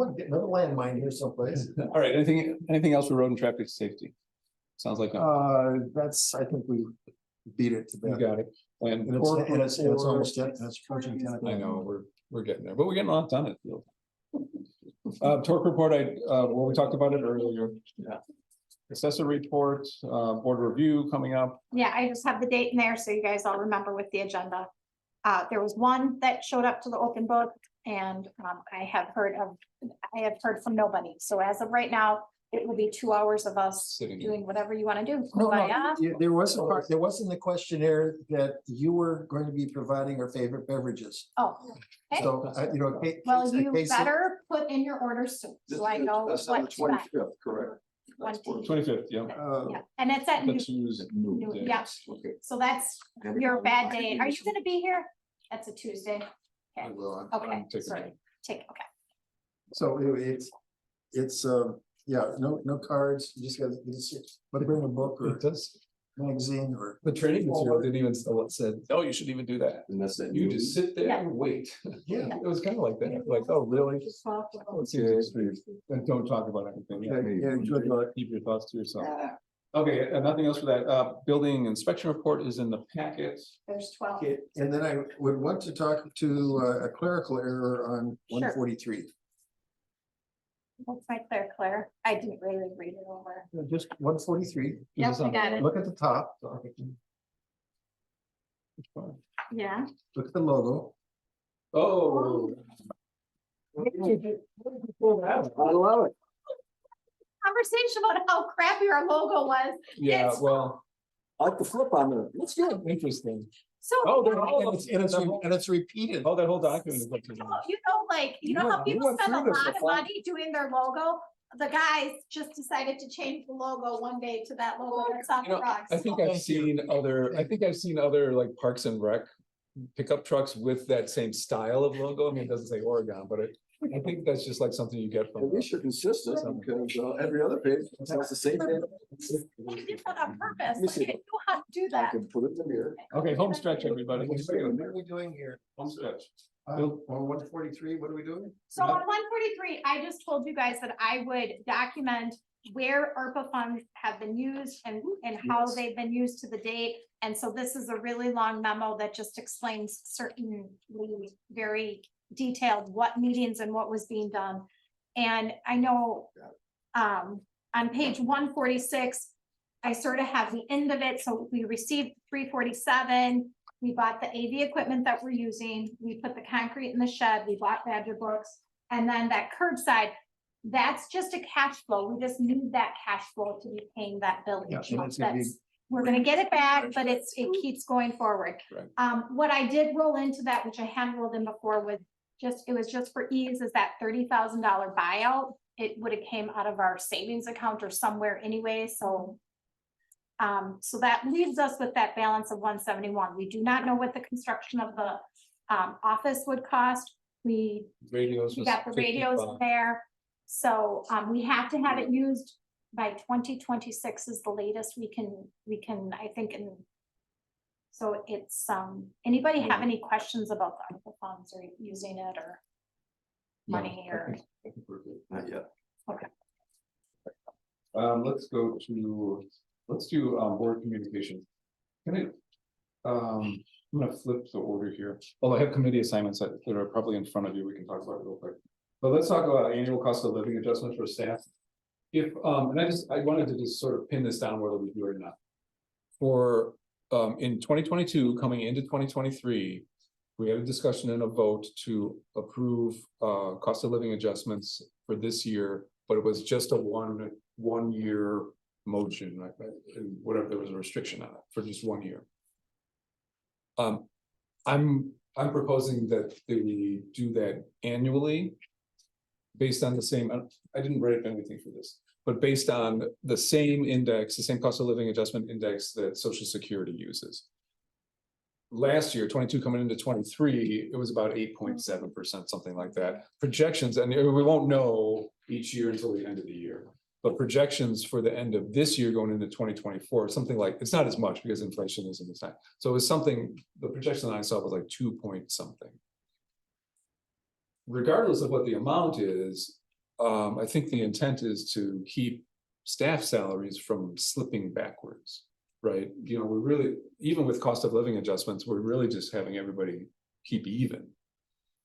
[SPEAKER 17] on, get another landmine here someplace.
[SPEAKER 1] All right, anything else for road and traffic safety? Sounds like
[SPEAKER 7] that's, I think we beat it to
[SPEAKER 1] you
[SPEAKER 7] death.
[SPEAKER 1] got it. And
[SPEAKER 7] It's almost, it's approaching 10 o'clock.
[SPEAKER 1] I know, we're getting there, but we're getting a lot done. It feels. Torque report, well, we talked about it earlier. Yeah. Assessor report, board review coming up.
[SPEAKER 2] Yeah, I just have the date in there, so you guys all remember with the agenda. There was one that showed up to the open book, and I have heard from nobody. So as of right now, it will be 2 hours of us
[SPEAKER 1] Sitting.
[SPEAKER 2] doing whatever you want to do.
[SPEAKER 7] No,
[SPEAKER 2] Kumbaya.
[SPEAKER 7] there was a part, there was in the questionnaire that you were going to be providing our favorite beverages.
[SPEAKER 2] Oh, okay.
[SPEAKER 7] So, you know.
[SPEAKER 2] Well, you
[SPEAKER 7] case-
[SPEAKER 2] better put in your orders soon, so I know
[SPEAKER 8] That's on the
[SPEAKER 2] what to buy.
[SPEAKER 8] 25th, correct?
[SPEAKER 2] One,
[SPEAKER 8] That's what-
[SPEAKER 1] 25th, yeah.
[SPEAKER 2] Yeah, and it's at
[SPEAKER 1] The
[SPEAKER 2] New,
[SPEAKER 1] Tuesday.
[SPEAKER 2] New- yeah.
[SPEAKER 8] Okay.
[SPEAKER 2] So that's your bad day. Are you gonna be here? That's a Tuesday.
[SPEAKER 1] I will.
[SPEAKER 2] Okay,
[SPEAKER 1] I'm taking
[SPEAKER 2] sorry.
[SPEAKER 1] it.
[SPEAKER 2] Okay.
[SPEAKER 7] So it's, yeah, no cards, you just gotta, but bring a book or
[SPEAKER 1] It does.
[SPEAKER 7] magazine or.
[SPEAKER 1] The training material didn't even said, oh, you shouldn't even do that.
[SPEAKER 8] And that's that.
[SPEAKER 1] You just sit there and wait.
[SPEAKER 7] Yeah.
[SPEAKER 1] It was kind of like that, like, oh, really? Let's see, then don't talk about anything.
[SPEAKER 7] Yeah, good.
[SPEAKER 1] Keep your thoughts to yourself. Okay, nothing else for that. Building inspection report is in the packet.
[SPEAKER 2] There's 12.
[SPEAKER 7] Okay, and then I would want to talk to a clerical error on
[SPEAKER 2] Sure.
[SPEAKER 7] 143.
[SPEAKER 2] What's my Claire? I didn't really read it over.
[SPEAKER 7] Just 143.
[SPEAKER 2] Yep, I got it.
[SPEAKER 7] Look at the top,
[SPEAKER 2] Yeah.
[SPEAKER 7] look at the logo.
[SPEAKER 1] Oh.
[SPEAKER 7] I love it.
[SPEAKER 2] Conversation about how crappy our logo was.
[SPEAKER 1] Yeah,
[SPEAKER 2] It's-
[SPEAKER 1] well,
[SPEAKER 8] I like the flip on there. Let's go.
[SPEAKER 1] interesting.
[SPEAKER 2] So.
[SPEAKER 1] Oh, they're
[SPEAKER 2] you
[SPEAKER 1] all-
[SPEAKER 7] And it's repeated.
[SPEAKER 1] Oh, that whole document is like.
[SPEAKER 2] know, like, you know how
[SPEAKER 8] We
[SPEAKER 2] people
[SPEAKER 8] went
[SPEAKER 2] spend a
[SPEAKER 8] through this
[SPEAKER 2] lot of
[SPEAKER 8] before.
[SPEAKER 2] money doing their logo? The guys just decided to change the logo one day to that logo that's on
[SPEAKER 1] You
[SPEAKER 2] the
[SPEAKER 1] know,
[SPEAKER 2] rocks.
[SPEAKER 1] I think I've seen other like Parks and Rec pickup trucks with that same style of logo. I mean, it doesn't say Oregon, but I think that's just like something you get
[SPEAKER 8] At
[SPEAKER 1] from.
[SPEAKER 8] least you're consistent because every other page sounds the same thing.
[SPEAKER 2] They did that on purpose.
[SPEAKER 8] Let me
[SPEAKER 2] Like,
[SPEAKER 8] see.
[SPEAKER 2] I knew how to do
[SPEAKER 8] I
[SPEAKER 2] that.
[SPEAKER 8] can put it in the mirror.
[SPEAKER 1] Okay, home stretch, everybody.
[SPEAKER 7] What are we doing here?
[SPEAKER 1] Home stretch.
[SPEAKER 7] On 143, what are we doing?
[SPEAKER 2] So on 143, I just told you guys that I would document where ARPA funds have been used and how
[SPEAKER 7] Yes.
[SPEAKER 2] they've been used to the date. And so this is a really long memo that just explains certainly very detailed what meetings and what was being done. And I know on page 146, I sort of have the end of it. So we received 347. We bought the AV equipment that we're using. We put the concrete in the shed. We bought Badger books. And then that curbside, that's just a cash flow. We just need that cash flow to be paying that bill
[SPEAKER 7] Yeah,
[SPEAKER 2] each
[SPEAKER 7] and
[SPEAKER 2] month.
[SPEAKER 7] it's gonna be-
[SPEAKER 2] That's, we're gonna get it back, but it keeps going forward.
[SPEAKER 1] Right.
[SPEAKER 2] What I did roll into that, which I hadn't rolled in before, was it was just for ease, is that $30,000 buyout. It would have came out of our savings account or somewhere anyway, so. So that leaves us with that balance of 171. We do not know what the construction of the office would cost. We
[SPEAKER 1] Radios. was
[SPEAKER 2] got the radios in
[SPEAKER 1] 55.
[SPEAKER 2] there. So we have to have it used by 2026 is the latest we can, I think, so it's, anybody have any questions about the ARPA funds or using it or money or?
[SPEAKER 8] I think we're good. Not yet.
[SPEAKER 2] Okay.
[SPEAKER 1] Let's do board communication. Can I, I'm gonna flip the order here. Well, I have committee assignments that are probably in front of you. We can talk about it real quick. But let's talk about annual cost of living adjustment for staff. If, and I wanted to just sort of pin this down whether we do it or not. For, in 2022, coming into 2023, we had a discussion and a vote to approve, cost of living adjustments for this year, but it was just a one year motion, right? And whatever, there was a restriction on it for just 1 year. I'm proposing that we do that annually. Based on the same, I didn't write anything for this, but based on the same index, the same cost of living adjustment index that Social Security uses. Last year, 22 coming into 23, it was about 8.7%, something like that. Projections, and we won't know each year until the end of the year. But projections for the end of this year going into 2024, something like, it's not as much because inflation isn't as high. So it was something, the projection I saw was like 2 point something. Regardless of what the amount is, I think the intent is to keep staff salaries from slipping backwards, right? You know, we're really, even with cost of living adjustments, we're really just having everybody keep even.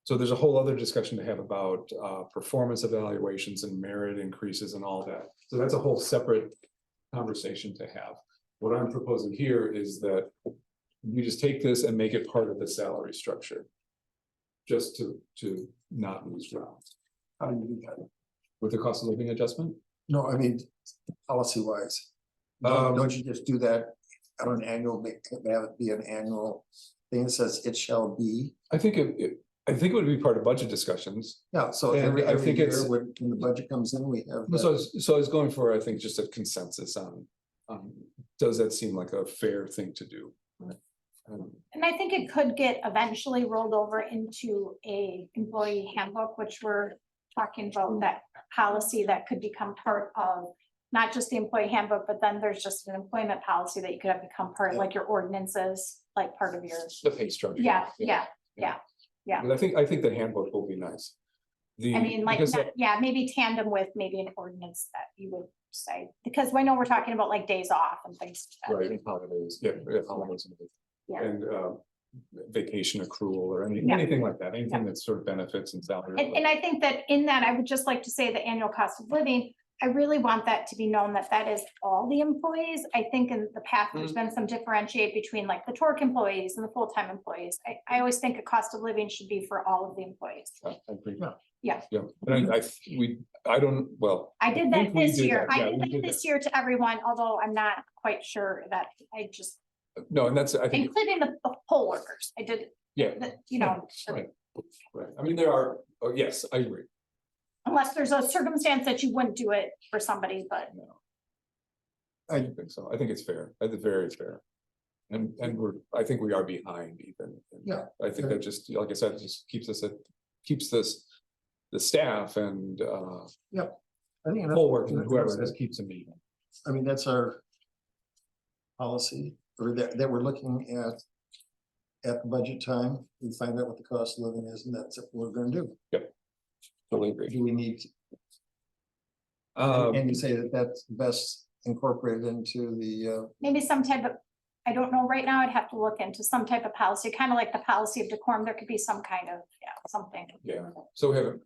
[SPEAKER 1] So there's a whole other discussion to have about performance evaluations and merit increases and all that. So that's a whole separate conversation to have. What I'm proposing here is that we just take this and make it part of the salary structure. Just to not lose ground. How do you do that? With the cost of living adjustment?
[SPEAKER 7] No, I mean, policy wise. Don't you just do that on an annual, have it be an annual thing that says it shall be?
[SPEAKER 1] I think I think it would be part of budget discussions.
[SPEAKER 7] Yeah, so
[SPEAKER 1] And
[SPEAKER 7] every
[SPEAKER 1] I think
[SPEAKER 7] year
[SPEAKER 1] it's-
[SPEAKER 7] when the budget comes in, we have. that.
[SPEAKER 1] So I was going for, I think, just a consensus on, does that seem like a fair thing to do?
[SPEAKER 2] And I think it could get eventually rolled over into a employee handbook, which we're talking about, that policy that could become part of not just the employee handbook, but then there's just an employment policy that you could have become part of, like your ordinances, like part of your.
[SPEAKER 1] The pay structure.
[SPEAKER 2] Yeah.
[SPEAKER 1] But I think the handbook will be nice.
[SPEAKER 2] I mean, like,
[SPEAKER 1] because
[SPEAKER 2] yeah, maybe tandem with maybe an ordinance that you would say, because I know we're talking about like days off and things. Like that.
[SPEAKER 1] Right, and holidays, holidays.
[SPEAKER 2] Yeah.
[SPEAKER 1] And vacation accrual or
[SPEAKER 2] Yeah.
[SPEAKER 1] anything like that, anything that sort of benefits and salary.
[SPEAKER 2] And I think that in that, I would just like to say the annual cost of living, I really want that to be known that that is all the employees. I think in the past, there's been some differentiate between like the Torque employees and the full-time employees. I always think a cost of living should be for all of the employees.
[SPEAKER 1] I agree.
[SPEAKER 2] Yeah.
[SPEAKER 1] Yeah, and I don't, well.
[SPEAKER 2] I did
[SPEAKER 1] think
[SPEAKER 2] that
[SPEAKER 1] we
[SPEAKER 2] this
[SPEAKER 1] did
[SPEAKER 2] year.
[SPEAKER 1] that. Yeah,
[SPEAKER 2] I
[SPEAKER 1] we
[SPEAKER 2] did
[SPEAKER 1] did
[SPEAKER 2] that this year to everyone, although I'm not quite sure that I just,
[SPEAKER 1] No, and that's, I think,
[SPEAKER 2] including the poll workers. I did,
[SPEAKER 1] yeah.
[SPEAKER 2] you know,
[SPEAKER 1] Right, right. I mean, there are, oh, yes, I agree.
[SPEAKER 2] unless there's a circumstance that you wouldn't do it for somebody, but.
[SPEAKER 1] I don't think so. I think it's fair. I think very fair. And I think we are behind even.
[SPEAKER 7] Yeah.
[SPEAKER 1] I think that just, like I said, just keeps the staff and
[SPEAKER 7] Yep. I think.
[SPEAKER 1] poll workers and whoever, just keeps them even.
[SPEAKER 7] I mean, that's our policy, or that we're looking at the budget time, we find out what the cost of living is, and that's what we're gonna do.
[SPEAKER 1] Yep. Totally agree.
[SPEAKER 7] Do we need, and you say that that's best incorporated into the,
[SPEAKER 2] Maybe some type of, I don't know, right now, I'd have to look into some type of policy, kind of like the policy of decorum, there could be some kind of, something.
[SPEAKER 1] Yeah, so we haven't,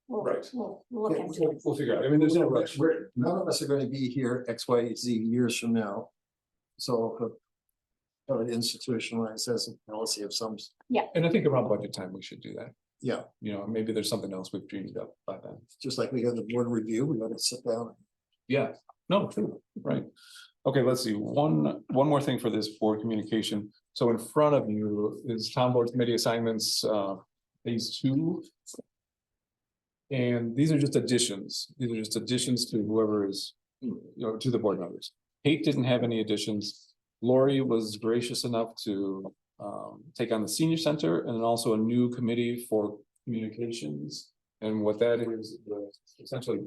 [SPEAKER 2] We'll-
[SPEAKER 1] right.
[SPEAKER 2] We'll look into it.
[SPEAKER 1] We'll figure out. I mean, there's no rush.
[SPEAKER 7] none of us are gonna be here X, Y, Z years from now. So it institutionalized as a policy of some,
[SPEAKER 1] And I think around budget time, we should do that.
[SPEAKER 7] yeah,
[SPEAKER 1] You know, maybe there's something else we've dreamed up by then.
[SPEAKER 7] just like we have the board review, we gotta sit down.
[SPEAKER 1] Yeah, no, true, right. Okay, let's see, one more thing for this board communication. So in front of you is town board committee assignments, phase 2. And these are just additions. These are just additions to whoever is, to the board members. Kate didn't have any additions. Lori was gracious enough to take on the senior center and then also a new committee for communications. And what that is essentially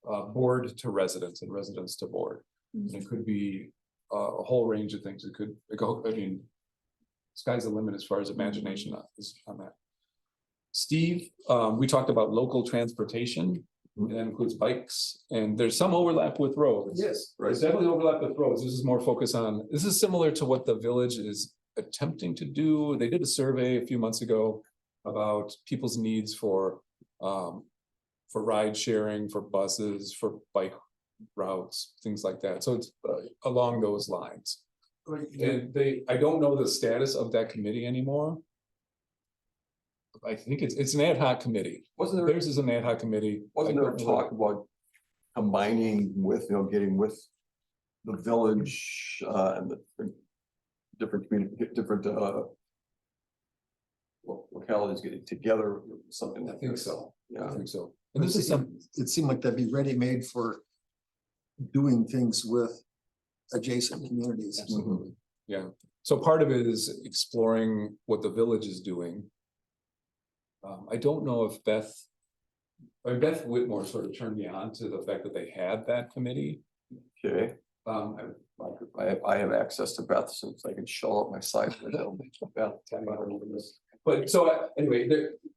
[SPEAKER 1] board to residents and residents to board. And it could be a whole range of things. It could go, I mean, sky's the limit as far as imagination is on that. Steve, we talked about local transportation, and that includes bikes, and there's some overlap with roads.
[SPEAKER 8] Yes, right.
[SPEAKER 1] There's definitely overlap with roads. This is more focused on, this is similar to what the village is attempting to do. They did a survey a few months ago about people's needs for ride sharing, for buses, for bike routes, things like that. So it's along those lines. And I don't know the status of that committee anymore. I think it's an ad hoc committee. Theirs is an ad hoc committee.
[SPEAKER 8] Wasn't there talk about combining with, getting with the village, and the different localities getting together, something
[SPEAKER 1] I
[SPEAKER 8] like
[SPEAKER 1] think
[SPEAKER 8] this.
[SPEAKER 1] so.
[SPEAKER 8] Yeah.
[SPEAKER 1] I think so. And this is some,
[SPEAKER 7] It seemed like that'd be ready-made for doing things with adjacent communities.
[SPEAKER 1] absolutely, yeah. So part of it is exploring what the village is doing. I don't know if Beth Whitmore sort of turned me on to the fact that they had that committee.
[SPEAKER 8] Okay, I have access to Beth, so I can show up my site.
[SPEAKER 1] But so anyway,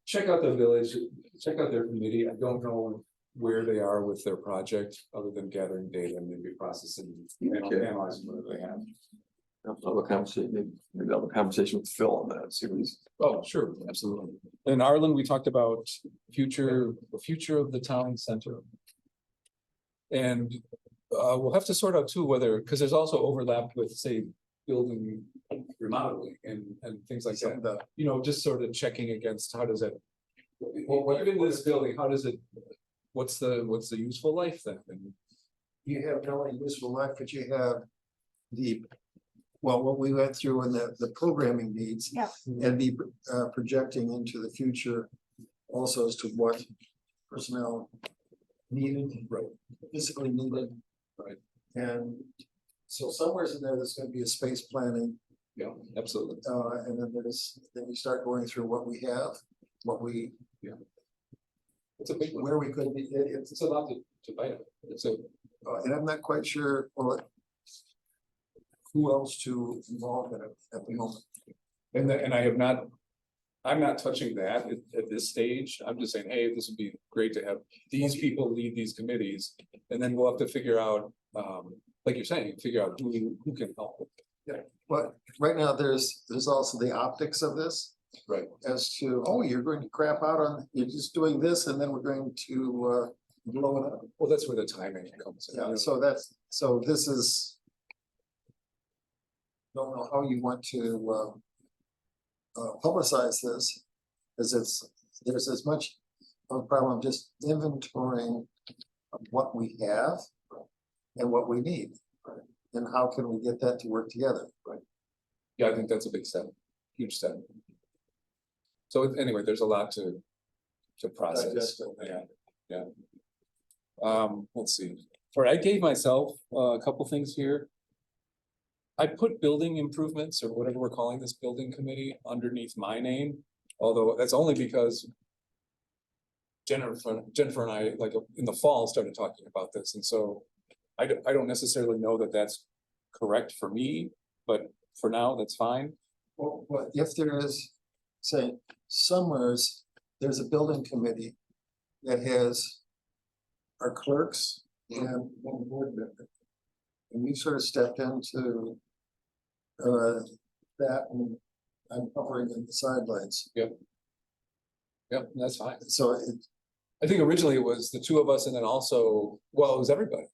[SPEAKER 1] check out the village, check out their committee. I don't know where they are with their project, other than gathering data and maybe processing,
[SPEAKER 8] Okay.
[SPEAKER 1] analyzing what they have.
[SPEAKER 8] I'll have a conversation, maybe I'll have a conversation with Phil on that, see what he's.
[SPEAKER 1] Oh, sure, absolutely. In Arlen, we talked about the future of the town center. And we'll have to sort out too, whether, because there's also overlap with, say, building remodeling and things like that. Just sort of checking against how does it, well, in this building, how does it, what's the useful life then? And
[SPEAKER 7] You have not only useful life, but you have what we went through in the programming needs.
[SPEAKER 2] Yeah.
[SPEAKER 7] And be projecting into the future also as to what personnel needed,
[SPEAKER 1] right,
[SPEAKER 7] physically needed.
[SPEAKER 1] Right.
[SPEAKER 7] And so somewhere in there, there's gonna be a space planning.
[SPEAKER 1] Yeah, absolutely.
[SPEAKER 7] And then you start going through what we have, what we.
[SPEAKER 1] Yeah. It's a big one.
[SPEAKER 7] Where we could be,
[SPEAKER 1] It's a lot to bite.
[SPEAKER 7] and I'm not quite sure, who else to involve in it at the moment.
[SPEAKER 1] And I'm not touching that at this stage. I'm just saying, hey, this would be great to have these people lead these committees. And then we'll have to figure out, like you're saying, figure out who can help with it.
[SPEAKER 7] Yeah, but right now, there's also the optics of this.
[SPEAKER 1] Right.
[SPEAKER 7] As to, you're going to crap out on, you're just doing this, and then we're going to blow it up.
[SPEAKER 1] Well, that's where the timing comes in.
[SPEAKER 7] Yeah, so this is. Don't know how you want to publicize this, because there's as much of a problem just inventorying of what we have and what we need. And how can we get that to work together?
[SPEAKER 1] Right. Yeah, I think that's a big step, huge step. So anyway, there's a lot to process.
[SPEAKER 7] Digest
[SPEAKER 1] Yeah. Let's see. I gave myself a couple things here. I put building improvements, or whatever we're calling this building committee, underneath my name, although that's only because Jennifer and I, like in the fall, started talking about this, and so I don't necessarily know that that's correct for me, but for now, that's fine.
[SPEAKER 7] Well, if there is, say, somewheres, there's a building committee that has our clerks and one board member. And we sort of stepped into that, and I'm covering in the sidelines.
[SPEAKER 1] Yep, that's fine.
[SPEAKER 7] So
[SPEAKER 1] I think originally it was the two of us, and then also, well, it was everybody.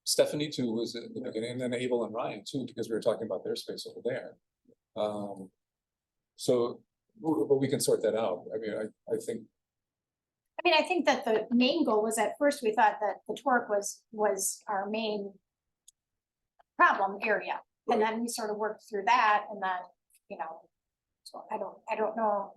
[SPEAKER 1] Stephanie too was at the beginning, and then Abel and Ryan too, because we were talking about their space over there. But we can sort that out. I mean, I think.
[SPEAKER 2] I think that the main goal was, at first, we thought that the torque was our main problem area. And then we sort of worked through that, and then, so I don't know.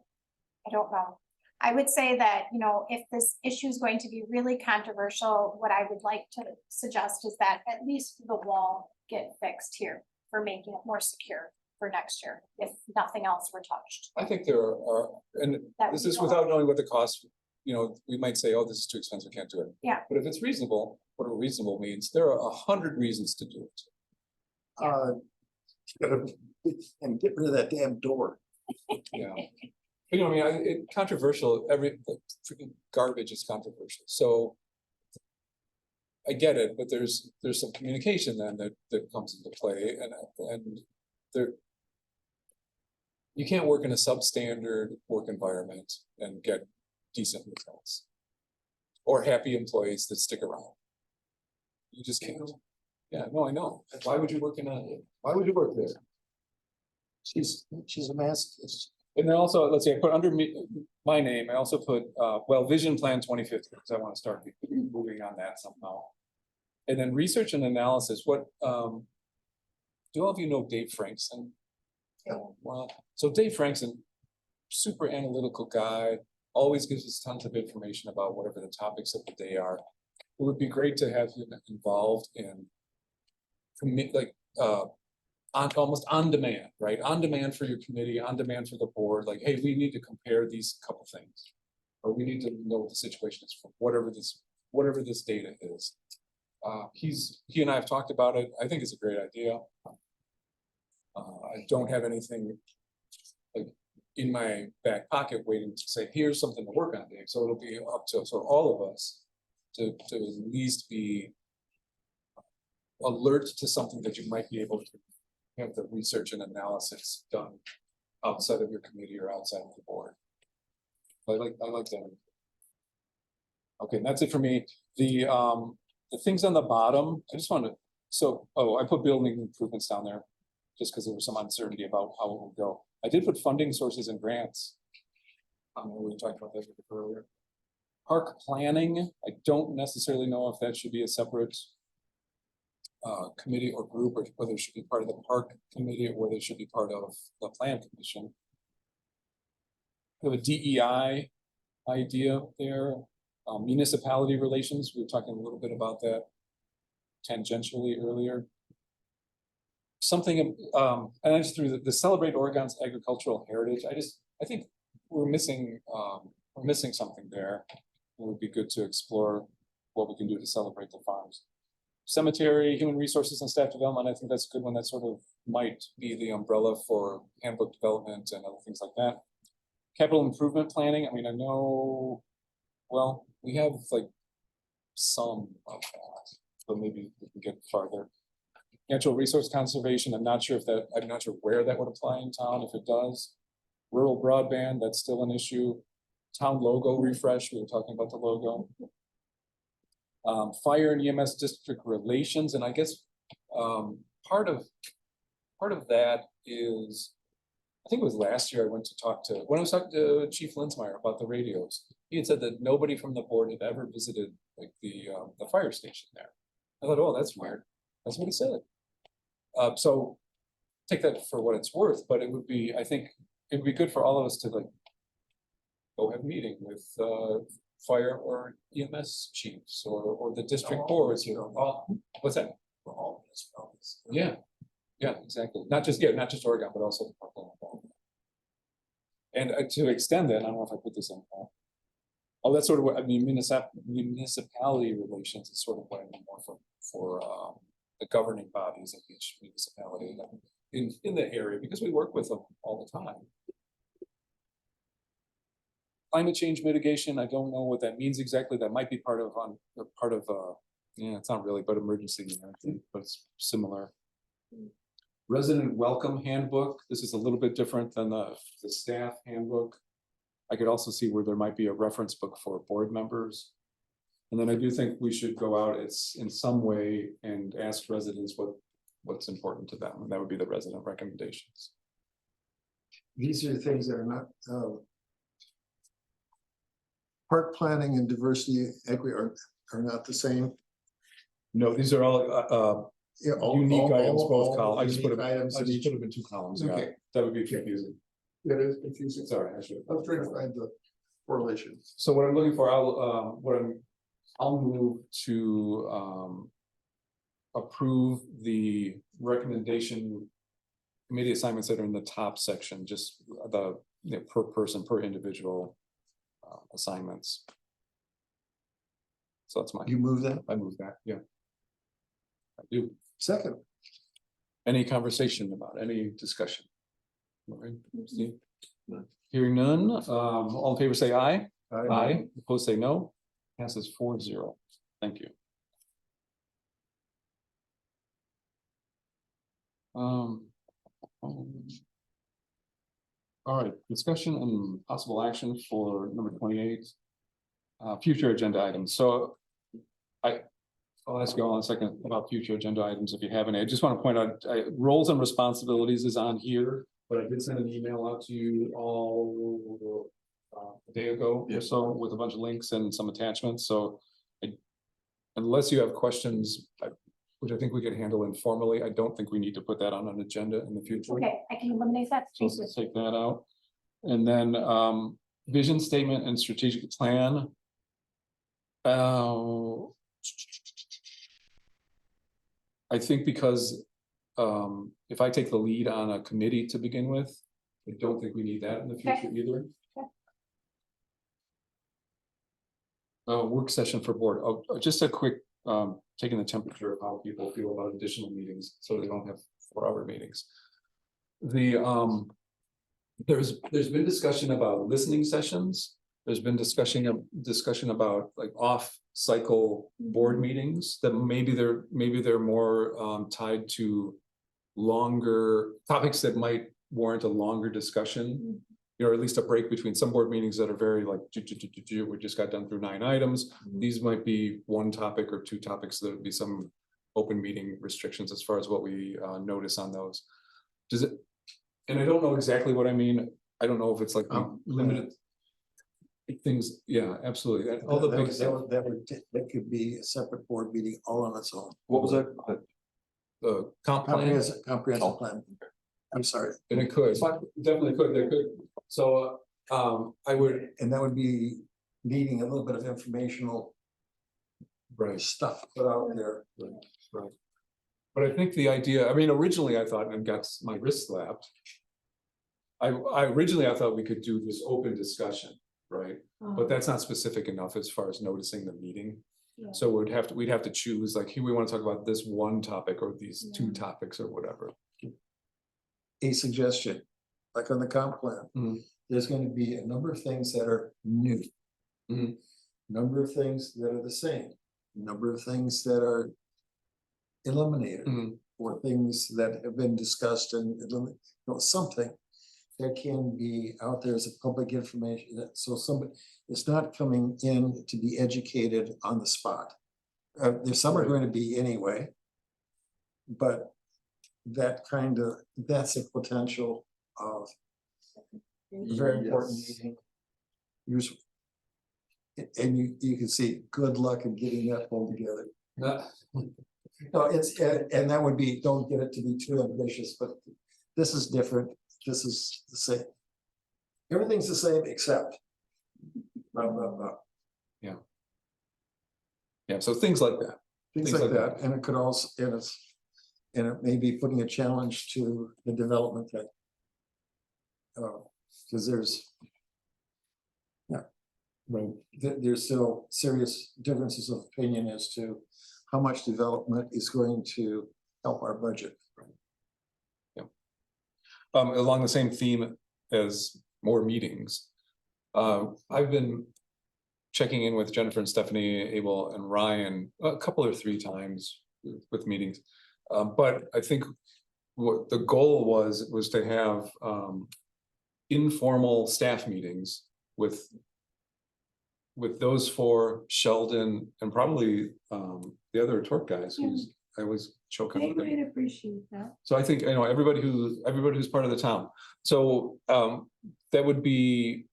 [SPEAKER 2] I would say that, if this issue is going to be really controversial, what I would like to suggest is that at least the wall get fixed here for making it more secure for next year, if nothing else were touched.
[SPEAKER 1] I think there are, and
[SPEAKER 2] That
[SPEAKER 1] this
[SPEAKER 2] would
[SPEAKER 1] is
[SPEAKER 2] be
[SPEAKER 1] without knowing what the cost you know, we might say, oh, this is too expensive, we can't do it.
[SPEAKER 2] Yeah.
[SPEAKER 1] But if it's reasonable, what a reasonable means, there are 100 reasons to do it.
[SPEAKER 7] And get rid of that damn door.
[SPEAKER 1] Yeah. You know, I mean, controversial, like, freaking garbage is controversial, so. I get it, but there's some communication then that comes into play and there. You can't work in a substandard work environment and get decent results. Or happy employees that stick around. You just can't. Yeah, no, I know. Why would you work why would you work there?
[SPEAKER 7] She's a masochist.
[SPEAKER 1] And then also, let's see, I put under my name, I also put, well, Vision Plan 2050, because I want to start moving on that somehow. And then research and analysis, what, do all of you know Dave Frankson? Yeah. Well, so Dave Frankson, super analytical guy, always gives us tons of information about whatever the topics of the day are. It would be great to have him involved in, like, almost on demand, right? On demand for your committee, on demand for the board, like, hey, we need to compare these couple things. Or we need to know what the situation is for whatever this data is. He and I have talked about it. I think it's a great idea. I don't have anything like in my back pocket waiting to say, here's something to work on, Dave. So it'll be up to all of us to at least be alert to something that you might be able to have the research and analysis done outside of your committee or outside of the board. I like that. Okay, and that's it for me. The things on the bottom, I just want to, I put building improvements down there just because there was some uncertainty about how it would go. I did put funding sources and grants. We talked about that earlier. Park planning, I don't necessarily know if that should be a separate committee or group, or whether it should be part of the park committee or whether it should be part of the plan commission. We have a DEI idea there. Municipality relations, we were talking a little bit about that tangentially earlier. Something, and I just threw the Celebrate Oregon's Agricultural Heritage. I think we're missing something there. It would be good to explore what we can do to celebrate the farms. Cemetery, human resources and staff development, I think that's a good one. That sort of might be the umbrella for handbook development and other things like that. Capital improvement planning, I mean, I know, well, we have like some of that, but maybe we can get farther. Natural resource conservation, I'm not sure where that would apply in town, if it does. Rural broadband, that's still an issue. Town logo refresh, we were talking about the logo. Fire and EMS district relations, and I guess part of that is, I think it was last year I went to talk to, when I was talking to Chief Linsmeyer about the radios, he had said that nobody from the board had ever visited like the fire station there. I thought, oh, that's weird. That's what he said. So take that for what it's worth, but it would be, I think it would be good for all of us to like go have a meeting with fire or EMS chiefs or the district boards, you know. What's that? For all municipalities. Yeah, exactly. Not just Oregon, but also the Parkland. And to extend that, I don't know if I put this in. Oh, that's sort of what I mean. Municipality relations is sort of what I mean more for the governing bodies of each municipality in the area, because we work with them all the time. Climate change mitigation, I don't know what that means exactly. That might be part of yeah, it's not really, but emergency management, but it's similar. Resident welcome handbook. This is a little bit different than the staff handbook. I could also see where there might be a reference book for board members. And then I do think we should go out in some way and ask residents what's important to them. And that would be the resident recommendations.
[SPEAKER 7] These are things that are not, park planning and diversity equity are not the same.
[SPEAKER 1] No, these are all unique items, both columns. I just put them in two columns.
[SPEAKER 7] Okay.
[SPEAKER 1] Yeah, that would be confusing.
[SPEAKER 7] It is confusing.
[SPEAKER 1] Sorry, I
[SPEAKER 7] was trying to find the correlation.
[SPEAKER 1] So what I'm looking for, I'll move to approve the recommendation committee assignments that are in the top section, just the per person, per individual assignments. So that's my,
[SPEAKER 7] You move that?
[SPEAKER 1] I move that, yeah. I do.
[SPEAKER 7] Second.
[SPEAKER 1] Any conversation about, any discussion? All right, Steve? Hearing none, all in favor say aye. Aye. Opposed say no. Passes 4-0. Thank you. All right, discussion and possible action for number 28. Future agenda items. So I'll ask you all in a second about future agenda items if you have any. I just want to point out, roles and responsibilities is on here, but I did send an email out to you all a day ago or so with a bunch of links and some attachments. So unless you have questions, which I think we could handle informally, I don't think we need to put that on an agenda in the future.
[SPEAKER 2] Okay, I can eliminate that.
[SPEAKER 1] So let's take that out. And then vision statement and strategic plan. I think because if I take the lead on a committee to begin with, I don't think we need that in the future either. Work session for board. Oh, just a quick taking the temperature of how people feel about additional meetings, so they don't have 4-hour meetings. The there's been discussion about listening sessions. There's been discussion about like off-cycle board meetings that maybe they're more tied to longer topics that might warrant a longer discussion. You know, or at least a break between some board meetings that are very like, we just got done through 9 items. These might be 1 topic or 2 topics. So there would be some open meeting restrictions as far as what we notice on those. Does it? And I don't know exactly what I mean. I don't know if it's like limited things. Yeah, absolutely. All the big stuff.
[SPEAKER 7] That could be a separate board meeting all on its own.
[SPEAKER 1] What was that? The comp plan?
[SPEAKER 7] Comprehensive plan. I'm sorry.
[SPEAKER 1] And it could, definitely could, there could. So, I would.
[SPEAKER 7] And that would be needing a little bit of informational stuff put out there.
[SPEAKER 1] Right. But I think the idea, I mean, originally I thought, and got my wrist slapped. I originally thought we could do this open discussion, right? But that's not specific enough as far as noticing the meeting.
[SPEAKER 2] Yeah.
[SPEAKER 1] So we'd have to choose, like, here we want to talk about this 1 topic or these 2 topics or whatever.
[SPEAKER 7] A suggestion, like on the comp plan, there's going to be a number of things that are new. Number of things that are the same, number of things that are eliminated, or things that have been discussed and something that can be out there as a public information. So somebody, it's not coming in to be educated on the spot. There's some are going to be anyway, but that's a potential of a very important meeting. Usually, and you can see good luck in getting that all together. No, it's and that would be, don't get it to be too ambitious, but this is different. This is the same. Everything's the same except.
[SPEAKER 1] Yeah. Yeah, so things like that.
[SPEAKER 7] Things like that, and it could also, and it may be putting a challenge to the development that. Because there's. Yeah. Right. There's still serious differences of opinion as to how much development is going to help our budget.
[SPEAKER 1] Yeah. Along the same theme as more meetings. I've been checking in with Jennifer and Stephanie, Abel and Ryan a couple or 3 times with meetings. But I think what the goal was to have informal staff meetings with those 4, Sheldon, and probably the other Torque guys who's I was choking.
[SPEAKER 9] They might appreciate that.
[SPEAKER 1] So I think, everybody who's part of the town. So that would be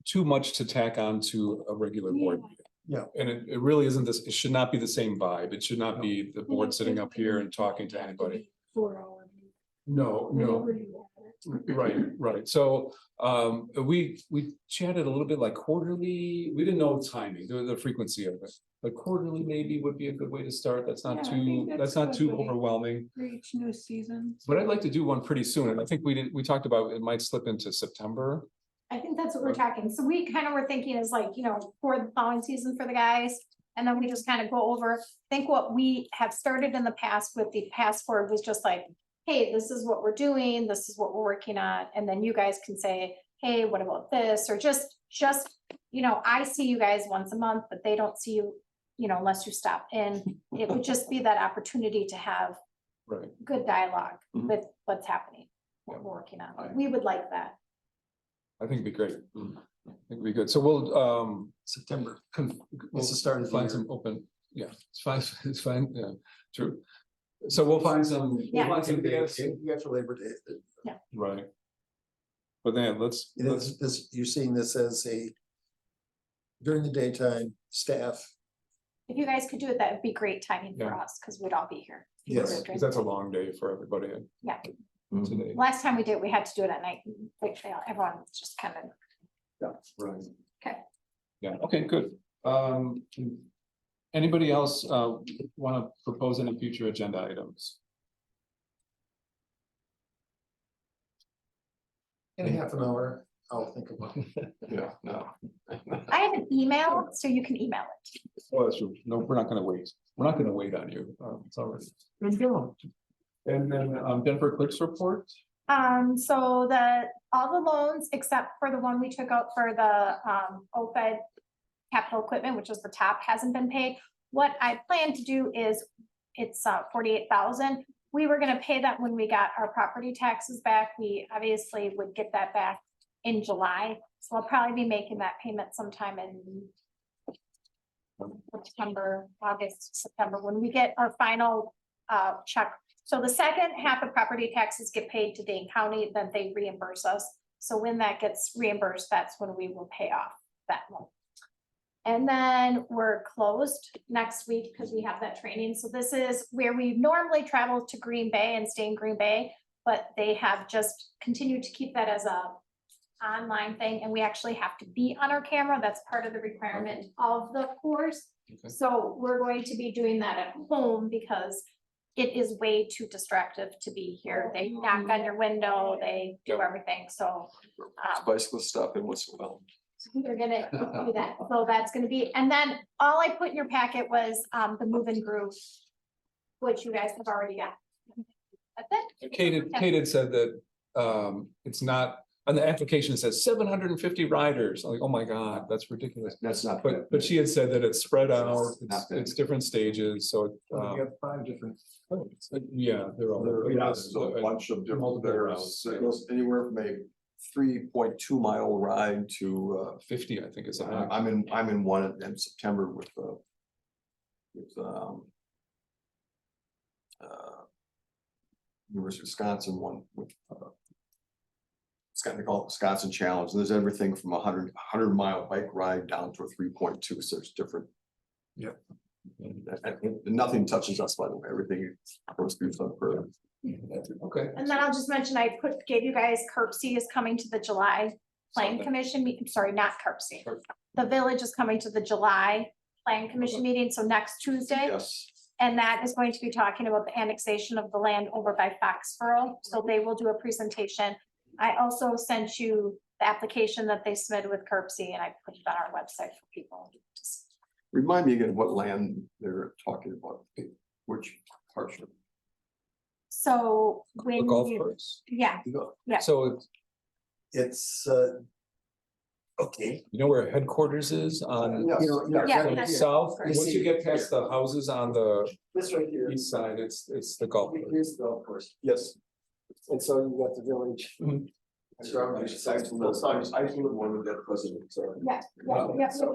[SPEAKER 1] too much to tack on to a regular board meeting.
[SPEAKER 7] Yeah.
[SPEAKER 1] And it really isn't this, it should not be the same vibe. It should not be the board sitting up here and talking to anybody.
[SPEAKER 9] 4 hours.
[SPEAKER 1] No. Right. So we chatted a little bit like quarterly. We didn't know timing, the frequency of it. But quarterly maybe would be a good way to start. That's not
[SPEAKER 9] Yeah, I think
[SPEAKER 1] that's not
[SPEAKER 9] a
[SPEAKER 1] too
[SPEAKER 9] good way
[SPEAKER 1] overwhelming.
[SPEAKER 9] For each new season.
[SPEAKER 1] But I'd like to do one pretty soon. And I think we talked about it might slip into September.
[SPEAKER 2] I think that's what we're talking. So we kind of were thinking is like, you know, for the plowing season for the guys. And then we just kind of go over, I think what we have started in the past with the passport was just like, hey, this is what we're doing, this is what we're working on. And then you guys can say, hey, what about this? Or just, you know, I see you guys once a month, but they don't see you, you know, unless you stop in. It would just be that opportunity to have
[SPEAKER 1] Right.
[SPEAKER 2] good dialogue
[SPEAKER 1] Mhm.
[SPEAKER 2] with what's happening, what we're working on. We would like that.
[SPEAKER 1] I think it'd be great. I think it'd be good. So we'll,
[SPEAKER 7] September.
[SPEAKER 1] We'll
[SPEAKER 7] It's the start of the
[SPEAKER 1] find
[SPEAKER 7] year.
[SPEAKER 1] some open, yeah, it's fine, it's fine, yeah, true. So we'll find some. we'll
[SPEAKER 2] Yeah.
[SPEAKER 1] find some dates.
[SPEAKER 7] You got your Labor Day.
[SPEAKER 1] Right. But then let's,
[SPEAKER 7] You're seeing this as during the daytime, staff.
[SPEAKER 2] If you guys could do it, that would be great timing for
[SPEAKER 1] Yeah.
[SPEAKER 2] us, because we'd all be here.
[SPEAKER 7] Yes,
[SPEAKER 1] because that's a long day for everybody
[SPEAKER 2] Yeah.
[SPEAKER 1] today.
[SPEAKER 2] Last time we did, we had to do it at night, like, everyone was just kind of,
[SPEAKER 1] Right.
[SPEAKER 2] okay.
[SPEAKER 1] Yeah, okay, good. Anybody else want to propose any future agenda items?
[SPEAKER 7] In a half an hour, I'll think about it.
[SPEAKER 8] Yeah, no.
[SPEAKER 2] I have an email, so you can email it.
[SPEAKER 1] Oh, that's true. No, we're not gonna wait. We're not gonna wait on you. It's already. And then Denver Clerk's report.
[SPEAKER 2] So all the loans, except for the one we took out for the OPED capital equipment, which is the top, hasn't been paid. What I plan to do is, it's 48,000. We were gonna pay that when we got our property taxes back. We obviously would get that back in July. So I'll probably be making that payment sometime in September, August, September, when we get our final check. So the second half of property taxes get paid to Dane County, then they reimburse us. So when that gets reimbursed, that's when we will pay off that loan. And then we're closed next week because we have that training. So this is where we normally travel to Green Bay and stay in Green Bay, but they have just continued to keep that as a online thing, and we actually have to be on our camera. That's part of the requirement of the course.
[SPEAKER 1] Okay.
[SPEAKER 2] So we're going to be doing that at home because it is way too distractive to be here. They knock on your window, they do everything, so
[SPEAKER 8] Bicyclists stop in once in a while.
[SPEAKER 2] they're gonna do that. So that's gonna be, and then all I put in your packet was the move and groove, which you guys have already got. That's it.
[SPEAKER 1] Kate had said that it's not, on the application, it says 750 riders. I'm like, oh my God, that's ridiculous.
[SPEAKER 8] That's not.
[SPEAKER 1] But she had said that it's spread out,
[SPEAKER 8] Not bad.
[SPEAKER 1] it's different stages, so.
[SPEAKER 7] We have 5 different.
[SPEAKER 1] Yeah, they're all.
[SPEAKER 8] Yeah, there's a bunch of different,
[SPEAKER 1] Multiple
[SPEAKER 8] there's,
[SPEAKER 1] routes.
[SPEAKER 8] it goes anywhere from a 3.2 mile ride to
[SPEAKER 1] 50, I think is.
[SPEAKER 8] I'm in one in September with University of Wisconsin, one with it's got to call it Wisconsin Challenge, and there's everything from 100 mile bike ride down to a 3.2, so it's different.
[SPEAKER 1] Yeah.
[SPEAKER 8] And nothing touches us, by the way, everything goes through some further.
[SPEAKER 1] Okay.
[SPEAKER 2] And then I'll just mention, gave you guys Curbsy is coming to the July Plan Commission meeting, sorry, not Curbsy. The Village is coming to the July Plan Commission meeting, so next Tuesday.
[SPEAKER 8] Yes.
[SPEAKER 2] And that is going to be talking about the annexation of the land over by Foxborough, so they will do a presentation. I also sent you the application that they submitted with Curbsy, and I put it on our website for people to see.
[SPEAKER 8] Remind me again what land they're talking about, which portion?
[SPEAKER 2] So when
[SPEAKER 1] The golf
[SPEAKER 2] you,
[SPEAKER 1] course.
[SPEAKER 2] yeah, yeah.
[SPEAKER 1] So
[SPEAKER 7] It's, okay.
[SPEAKER 1] you know where headquarters is on
[SPEAKER 2] Yeah, that's it.
[SPEAKER 1] south,
[SPEAKER 2] Correct.
[SPEAKER 1] once you get past the houses on the
[SPEAKER 7] This right here.
[SPEAKER 1] east side, it's the golf course.
[SPEAKER 7] Here's the golf course.
[SPEAKER 8] Yes.
[SPEAKER 7] And so you got the village.
[SPEAKER 1] Mhm.
[SPEAKER 8] I used to live one with that president, so.
[SPEAKER 2] Yeah, yeah.
[SPEAKER 7] So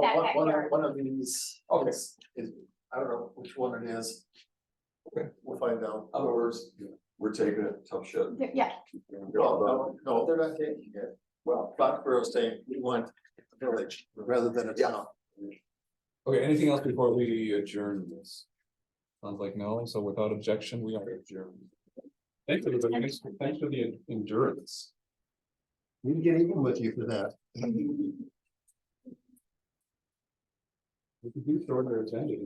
[SPEAKER 2] That
[SPEAKER 7] one of these.
[SPEAKER 1] Okay.
[SPEAKER 7] is, I don't know which one it is.
[SPEAKER 8] Okay.
[SPEAKER 7] We'll find out.
[SPEAKER 8] In other words, we're taking it tough shit.
[SPEAKER 2] Yeah,
[SPEAKER 7] No, they're not taking it. Well, Foxborough's saying we want a village rather than a town.
[SPEAKER 1] Okay, anything else before we adjourn this? Sounds like no, so without objection, we are adjourned. Thanks, everybody. Thanks for the endurance.
[SPEAKER 7] We can get even with you for that.
[SPEAKER 1] We could do shorter agenda.